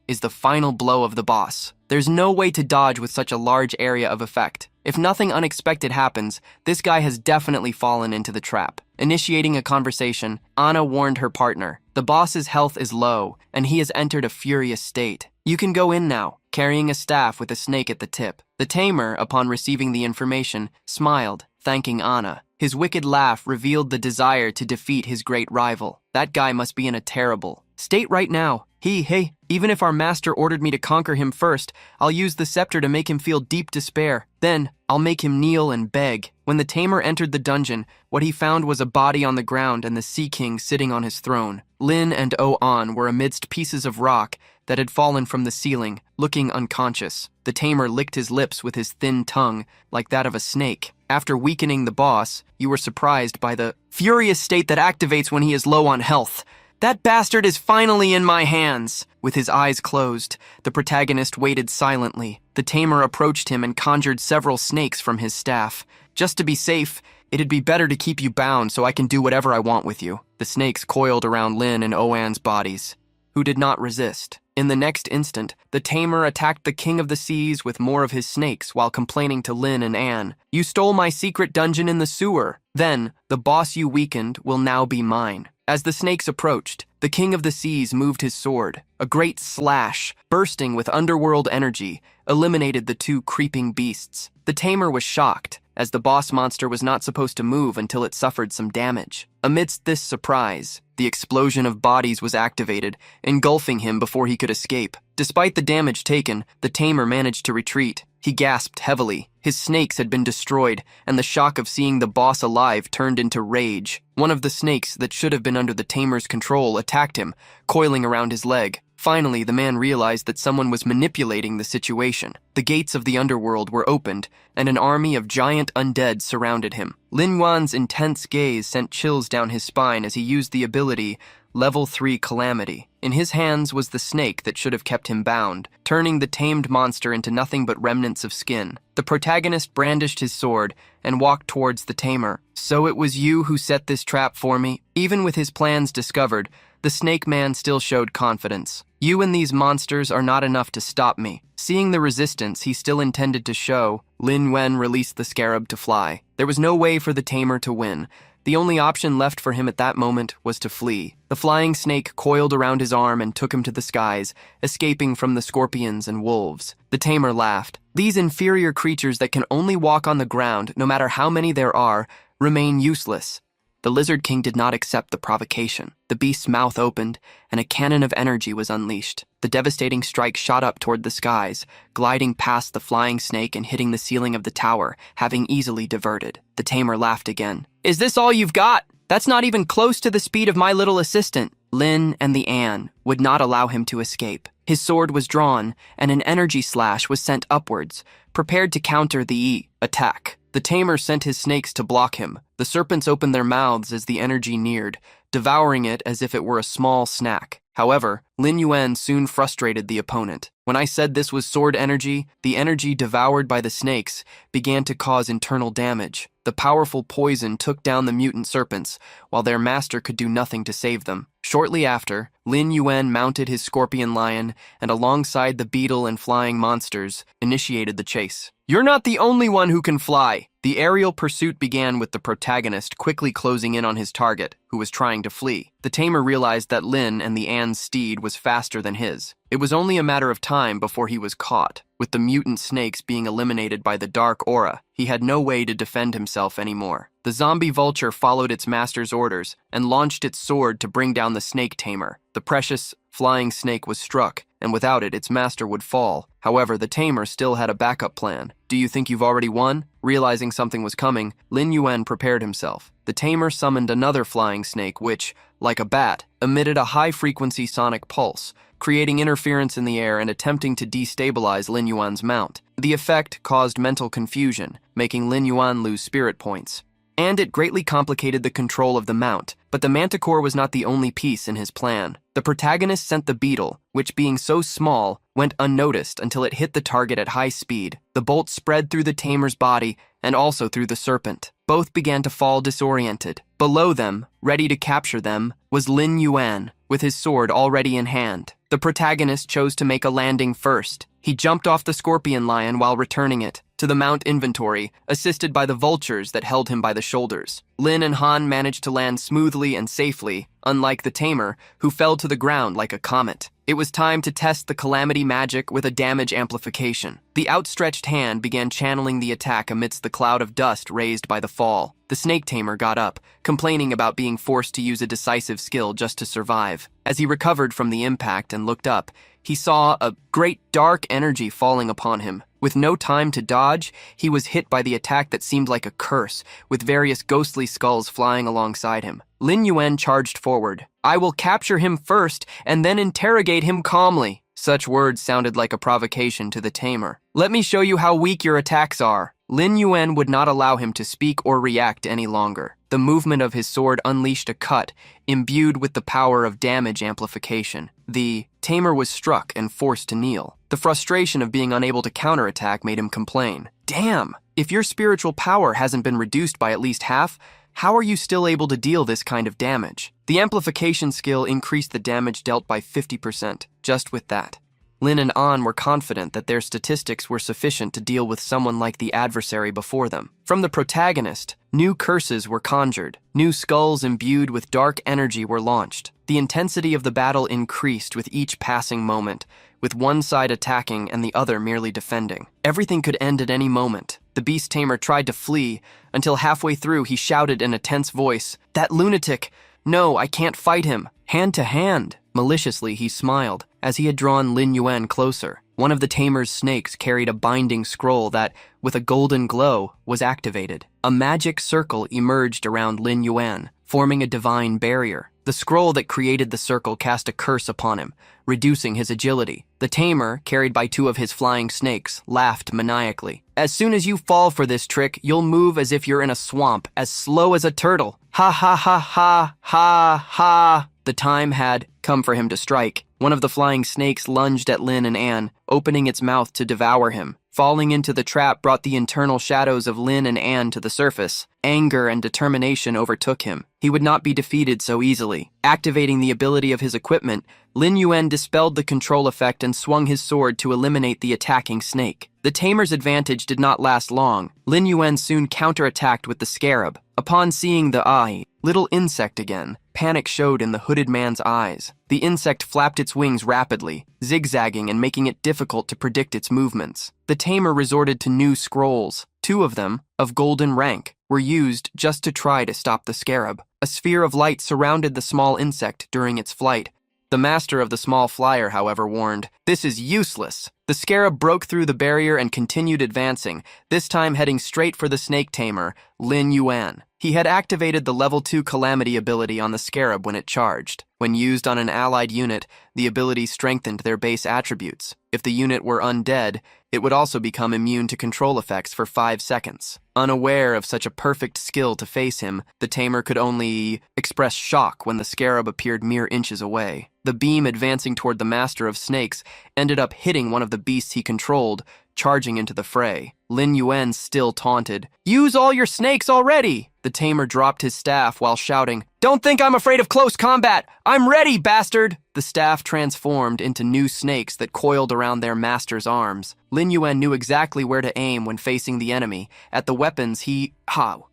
is the final blow of the boss. There's no way to dodge with such a large area of effect. If nothing unexpected happens, this guy has definitely fallen into the trap. Initiating a conversation, Anna warned her partner. The boss's health is low, and he has entered a furious state. You can go in now, carrying a staff with a snake at the tip. The tamer, upon receiving the information, smiled, thanking Anna. His wicked laugh revealed the desire to defeat his great rival. That guy must be in a terrible state right now. Hey, even if our master ordered me to conquer him first, I'll use the scepter to make him feel deep despair. Then, I'll make him kneel and beg. When the tamer entered the dungeon, what he found was a body on the ground and the Sea King sitting on his throne. Lin and O-An were amidst pieces of rock that had fallen from the ceiling, looking unconscious. The tamer licked his lips with his thin tongue, like that of a snake. After weakening the boss, you were surprised by the furious state that activates when he is low on health. That bastard is finally in my hands. With his eyes closed, the protagonist waited silently. The tamer approached him and conjured several snakes from his staff. Just to be safe, it'd be better to keep you bound so I can do whatever I want with you. The snakes coiled around Lin and O-An's bodies, who did not resist. In the next instant, the tamer attacked the king of the seas with more of his snakes while complaining to Lin and Anne. You stole my secret dungeon in the sewer. Then, the boss you weakened will now be mine. As the snakes approached, the king of the seas moved his sword. A great slash, bursting with underworld energy, eliminated the two creeping beasts. The tamer was shocked, as the boss monster was not supposed to move until it suffered some damage. Amidst this surprise, the explosion of bodies was activated, engulfing him before he could escape. Despite the damage taken, the tamer managed to retreat. He gasped heavily. His snakes had been destroyed, and the shock of seeing the boss alive turned into rage. One of the snakes that should have been under the tamer's control attacked him, coiling around his leg. Finally, the man realized that someone was manipulating the situation. The gates of the underworld were opened, and an army of giant undead surrounded him. Lin Yuan's intense gaze sent chills down his spine as he used the ability Level 3 Calamity. In his hands was the snake that should have kept him bound, turning the tamed monster into nothing but remnants of skin. The protagonist brandished his sword and walked towards the tamer. So it was you who set this trap for me? Even with his plans discovered, the snake man still showed confidence. You and these monsters are not enough to stop me. Seeing the resistance he still intended to show, Lin Yuan released the scarab to fly. There was no way for the tamer to win. The only option left for him at that moment was to flee. The flying snake coiled around his arm and took him to the skies, escaping from the scorpions and wolves. The tamer laughed. These inferior creatures that can only walk on the ground, no matter how many there are, remain useless. The Lizard King did not accept the provocation. The beast's mouth opened, and a cannon of energy was unleashed. The devastating strike shot up toward the skies, gliding past the flying snake and hitting the ceiling of the tower, having easily diverted. The tamer laughed again. Is this all you've got? That's not even close to the speed of my little assistant. Lin and the Anne would not allow him to escape. His sword was drawn, and an energy slash was sent upwards, prepared to counter the attack. The tamer sent his snakes to block him. The serpents opened their mouths as the energy neared, devouring it as if it were a small snack. However, Lin Yuan soon frustrated the opponent. When I said this was sword energy, the energy devoured by the snakes began to cause internal damage. The powerful poison took down the mutant serpents, while their master could do nothing to save them. Shortly after, Lin Yuan mounted his scorpion lion and alongside the beetle and flying monsters, initiated the chase. You're not the only one who can fly. The aerial pursuit began with the protagonist quickly closing in on his target, who was trying to flee. The tamer realized that Lin and the Anne's steed was faster than his. It was only a matter of time before he was caught. With the mutant snakes being eliminated by the dark aura, he had no way to defend himself anymore. The zombie vulture followed its master's orders and launched its sword to bring down the snake tamer. The precious flying snake was struck, and without it, its master would fall. However, the tamer still had a backup plan. Do you think you've already won? Realizing something was coming, Lin Yuan prepared himself. The tamer summoned another flying snake which, like a bat, emitted a high-frequency sonic pulse, creating interference in the air and attempting to destabilize Lin Yuan's mount. The effect caused mental confusion, making Lin Yuan lose spirit points. And it greatly complicated the control of the mount, but the manticore was not the only piece in his plan. The protagonist sent the beetle, which being so small, went unnoticed until it hit the target at high speed. The bolt spread through the tamer's body and also through the serpent. Both began to fall disoriented. Below them, ready to capture them, was Lin Yuan, with his sword already in hand. The protagonist chose to make a landing first. He jumped off the scorpion lion while returning it. to the mount inventory, assisted by the vultures that held him by the shoulders. Lin and Han managed to land smoothly and safely, unlike the tamer, who fell to the ground like a comet. It was time to test the calamity magic with a damage amplification. The outstretched hand began channeling the attack amidst the cloud of dust raised by the fall. The snake tamer got up, complaining about being forced to use a decisive skill just to survive. As he recovered from the impact and looked up, he saw a great dark energy falling upon him. With no time to dodge, he was hit by the attack that seemed like a curse, with various ghostly skulls flying alongside him. Lin Yuan charged forward. "I will capture him first, and then interrogate him calmly." Such words sounded like a provocation to the tamer. "Let me show you how weak your attacks are." Lin Yuan would not allow him to speak or react any longer. The movement of his sword unleashed a cut, imbued with the power of damage amplification. The tamer was struck and forced to kneel. The frustration of being unable to counterattack made him complain. "Damn, if your spiritual power hasn't been reduced by at least half, how are you still able to deal this kind of damage?" The amplification skill increased the damage dealt by 50%, just with that. Lin and An were confident that their statistics were sufficient to deal with someone like the adversary before them. From the protagonist, new curses were conjured, new skulls imbued with dark energy were launched. The intensity of the battle increased with each passing moment, with one side attacking and the other merely defending. Everything could end at any moment. The beast tamer tried to flee, until halfway through he shouted in a tense voice, "That lunatic! No, I can't fight him. Hand to hand." Maliciously he smiled, as he had drawn Lin Yuan closer. One of the tamer's snakes carried a binding scroll that, with a golden glow, was activated. A magic circle emerged around Lin Yuan, forming a divine barrier. The scroll that created the circle cast a curse upon him, reducing his agility. The tamer, carried by two of his flying snakes, laughed maniacally. "As soon as you fall for this trick, you'll move as if you're in a swamp, as slow as a turtle. Ha ha ha ha ha ha." The time had come for him to strike. One of the flying snakes lunged at Lin and An, opening its mouth to devour him. Falling into the trap brought the internal shadows of Lin and An to the surface. Anger and determination overtook him. He would not be defeated so easily. Activating the ability of his equipment, Lin Yuan dispelled the control effect and swung his sword to eliminate the attacking snake. The tamer's advantage did not last long. Lin Yuan soon counterattacked with the scarab. Upon seeing the little insect again, panic showed in the hooded man's eyes. The insect flapped its wings rapidly, zigzagging and making it difficult to predict its movements. The tamer resorted to new scrolls. Two of them, of golden rank, were used just to try to stop the scarab. A sphere of light surrounded the small insect during its flight. The master of the small flyer, however, warned, "This is useless." The scarab broke through the barrier and continued advancing, this time heading straight for the snake tamer, Lin Yuan. He had activated the level 2 calamity ability on the scarab when it charged. When used on an allied unit, the ability strengthened their base attributes. If the unit were undead, it would also become immune to control effects for 5 seconds. Unaware of such a perfect skill to face him, the tamer could only express shock when the scarab appeared mere inches away. The beam advancing toward the master of snakes ended up hitting one of the beasts he controlled, charging into the fray. Lin Yuan still taunted, "Use all your snakes already!" The tamer dropped his staff while shouting, "Don't think I'm afraid of close combat! I'm ready, bastard!" The staff transformed into new snakes that coiled around their master's arms. Lin Yuan knew exactly where to aim when facing the enemy, at the weapons he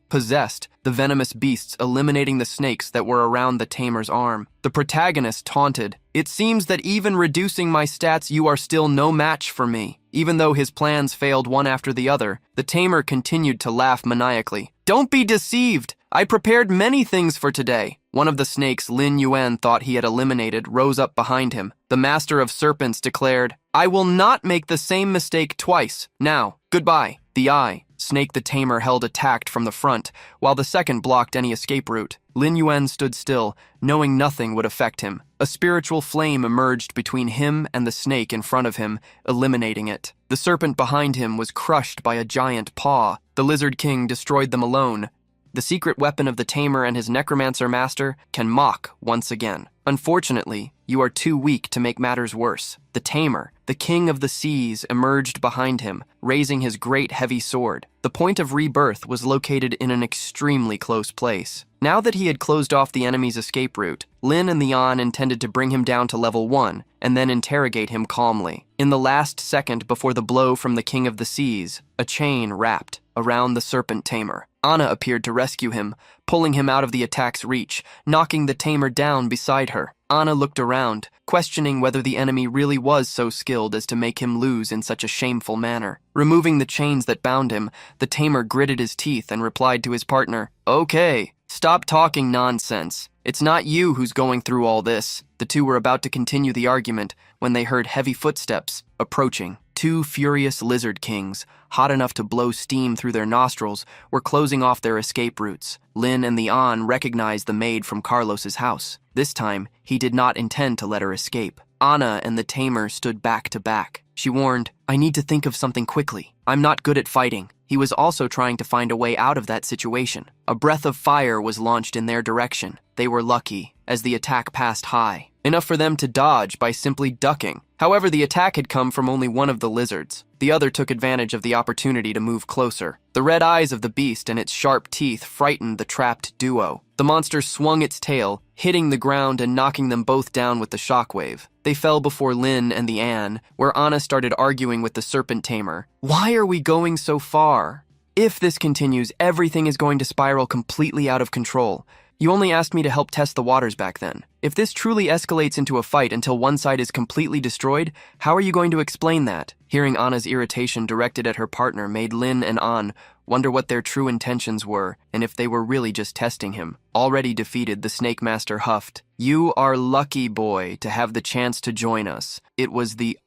possessed, the venomous beasts eliminating the snakes that were around the tamer's arm. The protagonist taunted, "It seems that even reducing my stats, you are still no match for me." Even though his plans failed one after the other, the tamer continued to laugh maniacally. "Don't be deceived! I prepared many things for today." One of the snakes Lin Yuan thought he had eliminated rose up behind him. The master of serpents declared, "I will not make the same mistake twice. Now, goodbye." The snake the tamer held attacked from the front, while the second blocked any escape route. Lin Yuan stood still, knowing nothing would affect him. A spiritual flame emerged between him and the snake in front of him, eliminating it. The serpent behind him was crushed by a giant paw. The Lizard King destroyed them alone. The secret weapon of the tamer and his necromancer master can mock once again. Unfortunately, you are too weak to make matters worse. The tamer, the king of the seas emerged behind him, raising his great heavy sword. The point of rebirth was located in an extremely close place. Now that he had closed off the enemy's escape route, Lin and the An intended to bring him down to level 1 and then interrogate him calmly. In the last second before the blow from the king of the seas, a chain wrapped around the serpent tamer. Anna appeared to rescue him, pulling him out of the attack's reach, knocking the tamer down beside her. Anna looked around, questioning whether the enemy really was so skilled as to make him lose in such a shameful manner. Removing the chains that bound him, the tamer gritted his teeth and replied to his partner, "Okay, stop talking nonsense. It's not you who's going through all this." The two were about to continue the argument when they heard heavy footsteps approaching. Two furious lizard kings, hot enough to blow steam through their nostrils, were closing off their escape routes. Lin and the An recognized the maid from Carlos's house. This time, he did not intend to let her escape. Anna and the tamer stood back to back. She warned, "I need to think of something quickly. I'm not good at fighting." He was also trying to find a way out of that situation. A breath of fire was launched in their direction. They were lucky, as the attack passed high, enough for them to dodge by simply ducking. However, the attack had come from only one of the lizards. The other took advantage of the opportunity to move closer. The red eyes of the beast and its sharp teeth frightened the trapped duo. The monster swung its tail, hitting the ground and knocking them both down with the shockwave. They fell before Lin and the An, where Anna started arguing with the serpent tamer. "Why are we going so far? If this continues, everything is going to spiral completely out of control. You only asked me to help test the waters back then. If this truly escalates into a fight until one side is completely destroyed, how are you going to explain that?" Hearing Anna's irritation directed at her partner made Lin and An wonder what their true intentions were and if they were really just testing him. Already defeated, the Snake Master huffed, "You are lucky, boy, to have the chance to join us. It was the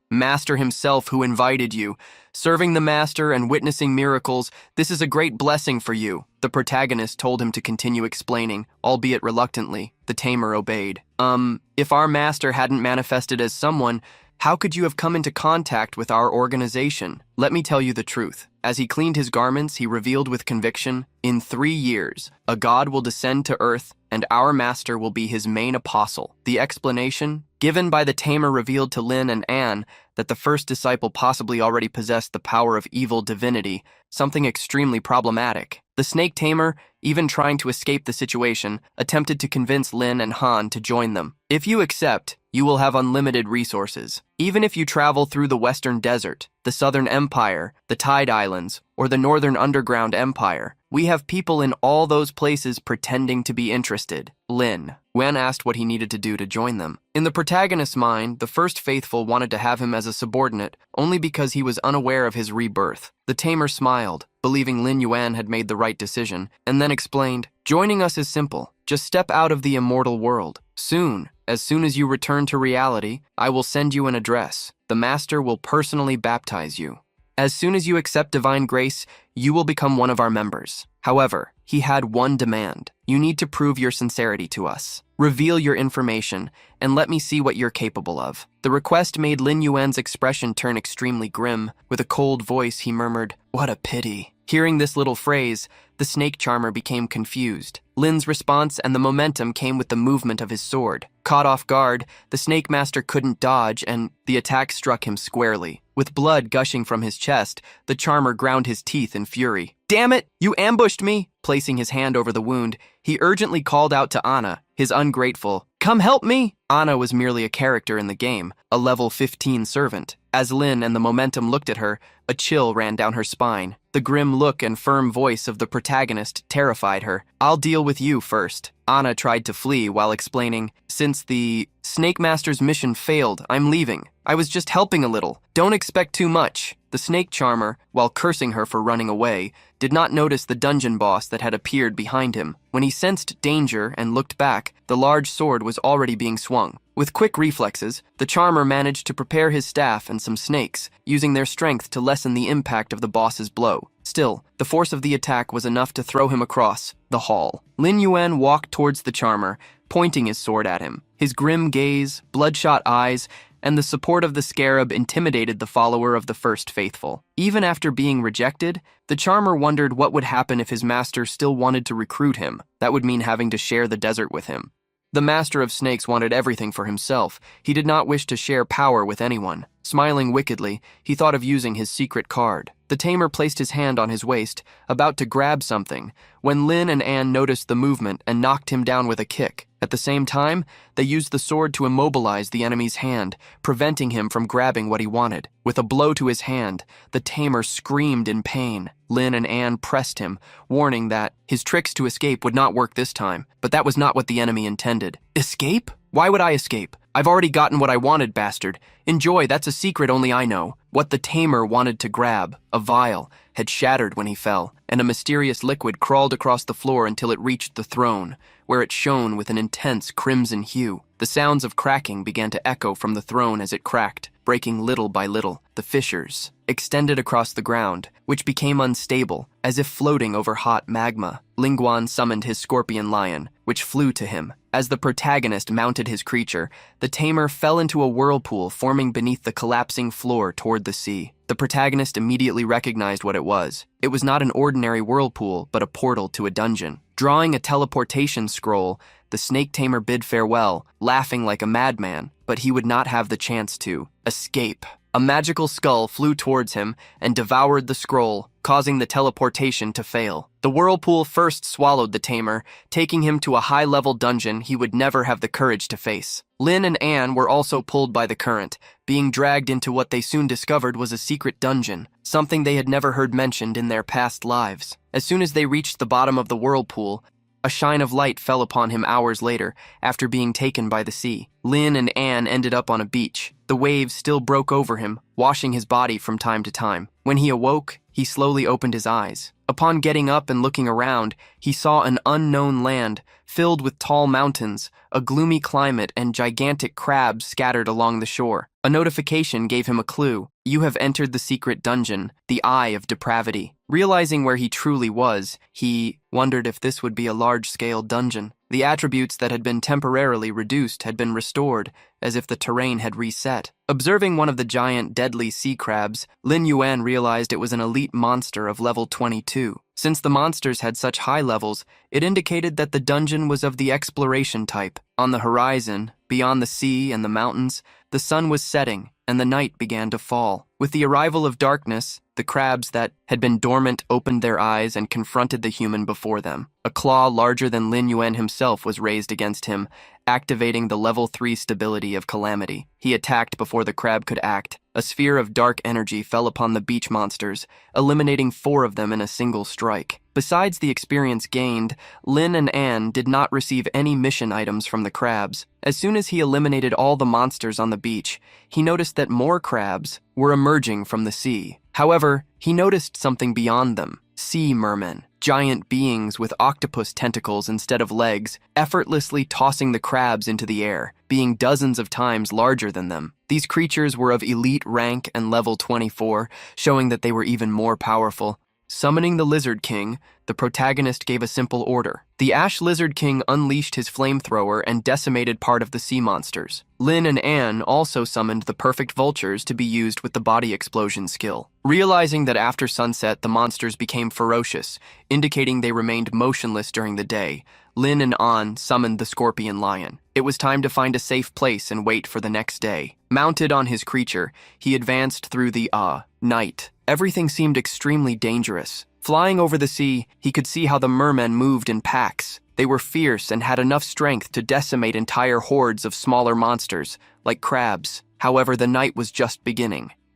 Master himself who invited you. Serving the Master and witnessing miracles, this is a great blessing for you." The protagonist told him to continue explaining, albeit reluctantly. The tamer obeyed. If our master hadn't manifested as someone, how could you have come into contact with our organization? Let me tell you the truth." As he cleaned his garments, he revealed with conviction, "In 3 years, a god will descend to earth, and our master will be his main apostle." The explanation given by the tamer revealed to Lin and An that the first disciple possibly already possessed the power of evil divinity, something extremely problematic. The snake tamer, even trying to escape the situation, attempted to convince Lin and Han to join them. "If you accept, you will have unlimited resources. Even if you travel through the Western Desert, the Southern Empire, the Tide Islands, or the Northern Underground Empire, we have people in all those places pretending to be interested." Lin. Wen asked what he needed to do to join them. In the protagonist's mind, the first faithful wanted to have him as a subordinate only because he was unaware of his rebirth. The tamer smiled, believing Lin Yuan had made the right decision, and then explained, "Joining us is simple. Just step out of the immortal world. As soon as you return to reality, I will send you an address. The Master will personally baptize you. As soon as you accept divine grace, you will become one of our members." However, he had one demand. "You need to prove your sincerity to us. Reveal your information, and let me see what you're capable of." The request made Lin Yuan's expression turn extremely grim. With a cold voice, he murmured, "What a pity." Hearing this little phrase, the snake charmer became confused. Lin's response and the momentum came with the movement of his sword. Caught off guard, the snake master couldn't dodge, and the attack struck him squarely. With blood gushing from his chest, the charmer ground his teeth in fury. "Damn it! You ambushed me!" Placing his hand over the wound, he urgently called out to Anna, his ungrateful, "Come help me!" Anna was merely a character in the game, a level 15 servant. As Lin and the momentum looked at her, a chill ran down her spine. The grim look and firm voice of the protagonist terrified her. "I'll deal with you first." Anna tried to flee while explaining, "Since the Snake Master's mission failed, I'm leaving. I was just helping a little. Don't expect too much." The snake charmer, while cursing her for running away, did not notice the dungeon boss that had appeared behind him. When he sensed danger and looked back, the large sword was already being swung. With quick reflexes, the charmer managed to prepare his staff and some snakes, using their strength to lessen the impact of the boss's blow. Still, the force of the attack was enough to throw him across the hall. Lin Yuan walked towards the charmer, pointing his sword at him. His grim gaze, bloodshot eyes, and the support of the scarab intimidated the follower of the first faithful. Even after being rejected, the charmer wondered what would happen if his master still wanted to recruit him. That would mean having to share the desert with him. The master of snakes wanted everything for himself. He did not wish to share power with anyone. Smiling wickedly, he thought of using his secret card. The tamer placed his hand on his waist, about to grab something, when Lin and Anne noticed the movement and knocked him down with a kick. At the same time, they used the sword to immobilize the enemy's hand, preventing him from grabbing what he wanted. With a blow to his hand, the tamer screamed in pain. Lin and Anne pressed him, warning that his tricks to escape would not work this time, but that was not what the enemy intended. Escape? Why would I escape? I've already gotten what I wanted, bastard. Enjoy, that's a secret only I know. What the tamer wanted to grab, a vial, had shattered when he fell, and a mysterious liquid crawled across the floor until it reached the throne, where it shone with an intense crimson hue. The sounds of cracking began to echo from the throne as it cracked, breaking little by little. The fissures extended across the ground, which became unstable, as if floating over hot magma. Lingguan summoned his scorpion lion, which flew to him. As the protagonist mounted his creature, the tamer fell into a whirlpool forming beneath the collapsing floor toward the sea. The protagonist immediately recognized what it was. It was not an ordinary whirlpool, but a portal to a dungeon. Drawing a teleportation scroll, the snake tamer bid farewell, laughing like a madman, but he would not have the chance to escape. A magical skull flew towards him and devoured the scroll, causing the teleportation to fail. The whirlpool first swallowed the tamer, taking him to a high-level dungeon he would never have the courage to face. Lin and Anne were also pulled by the current, being dragged into what they soon discovered was a secret dungeon, something they had never heard mentioned in their past lives. As soon as they reached the bottom of the whirlpool, a shine of light fell upon him hours later, after being taken by the sea. Lin and Anne ended up on a beach. The waves still broke over him, washing his body from time to time. When he awoke, he slowly opened his eyes. Upon getting up and looking around, he saw an unknown land, filled with tall mountains, a gloomy climate, and gigantic crabs scattered along the shore. A notification gave him a clue. You have entered the secret dungeon, the Eye of Depravity. Realizing where he truly was, he wondered if this would be a large-scale dungeon. The attributes that had been temporarily reduced had been restored, as if the terrain had reset. Observing one of the giant, deadly sea crabs, Lin Yuan realized it was an elite monster of level 22. Since the monsters had such high levels, it indicated that the dungeon was of the exploration type. On the horizon, beyond the sea and the mountains, the sun was setting, and the night began to fall. With the arrival of darkness, the crabs that had been dormant opened their eyes and confronted the human before them. A claw larger than Lin Yuan himself was raised against him, activating the level 3 stability of calamity. He attacked before the crab could act. A sphere of dark energy fell upon the beach monsters, eliminating 4 of them in a single strike. Besides the experience gained, Lin and Anne did not receive any mission items from the crabs. As soon as he eliminated all the monsters on the beach, he noticed that more crabs were emerging from the sea. However, he noticed something beyond them. Sea mermen, giant beings with octopus tentacles instead of legs, effortlessly tossing the crabs into the air, being dozens of times larger than them. These creatures were of elite rank and level 24, showing that they were even more powerful. Summoning the Lizard King, the protagonist gave a simple order. The Ash Lizard King unleashed his flamethrower and decimated part of the sea monsters. Lin and Anne also summoned the perfect vultures to be used with the body explosion skill. Realizing that after sunset the monsters became ferocious, indicating they remained motionless during the day, Lin and An summoned the scorpion lion. It was time to find a safe place and wait for the next day. Mounted on his creature, he advanced through the night. Everything seemed extremely dangerous. Flying over the sea, he could see how the mermen moved in packs. They were fierce and had enough strength to decimate entire hordes of smaller monsters, like crabs. However, the night was just beginning.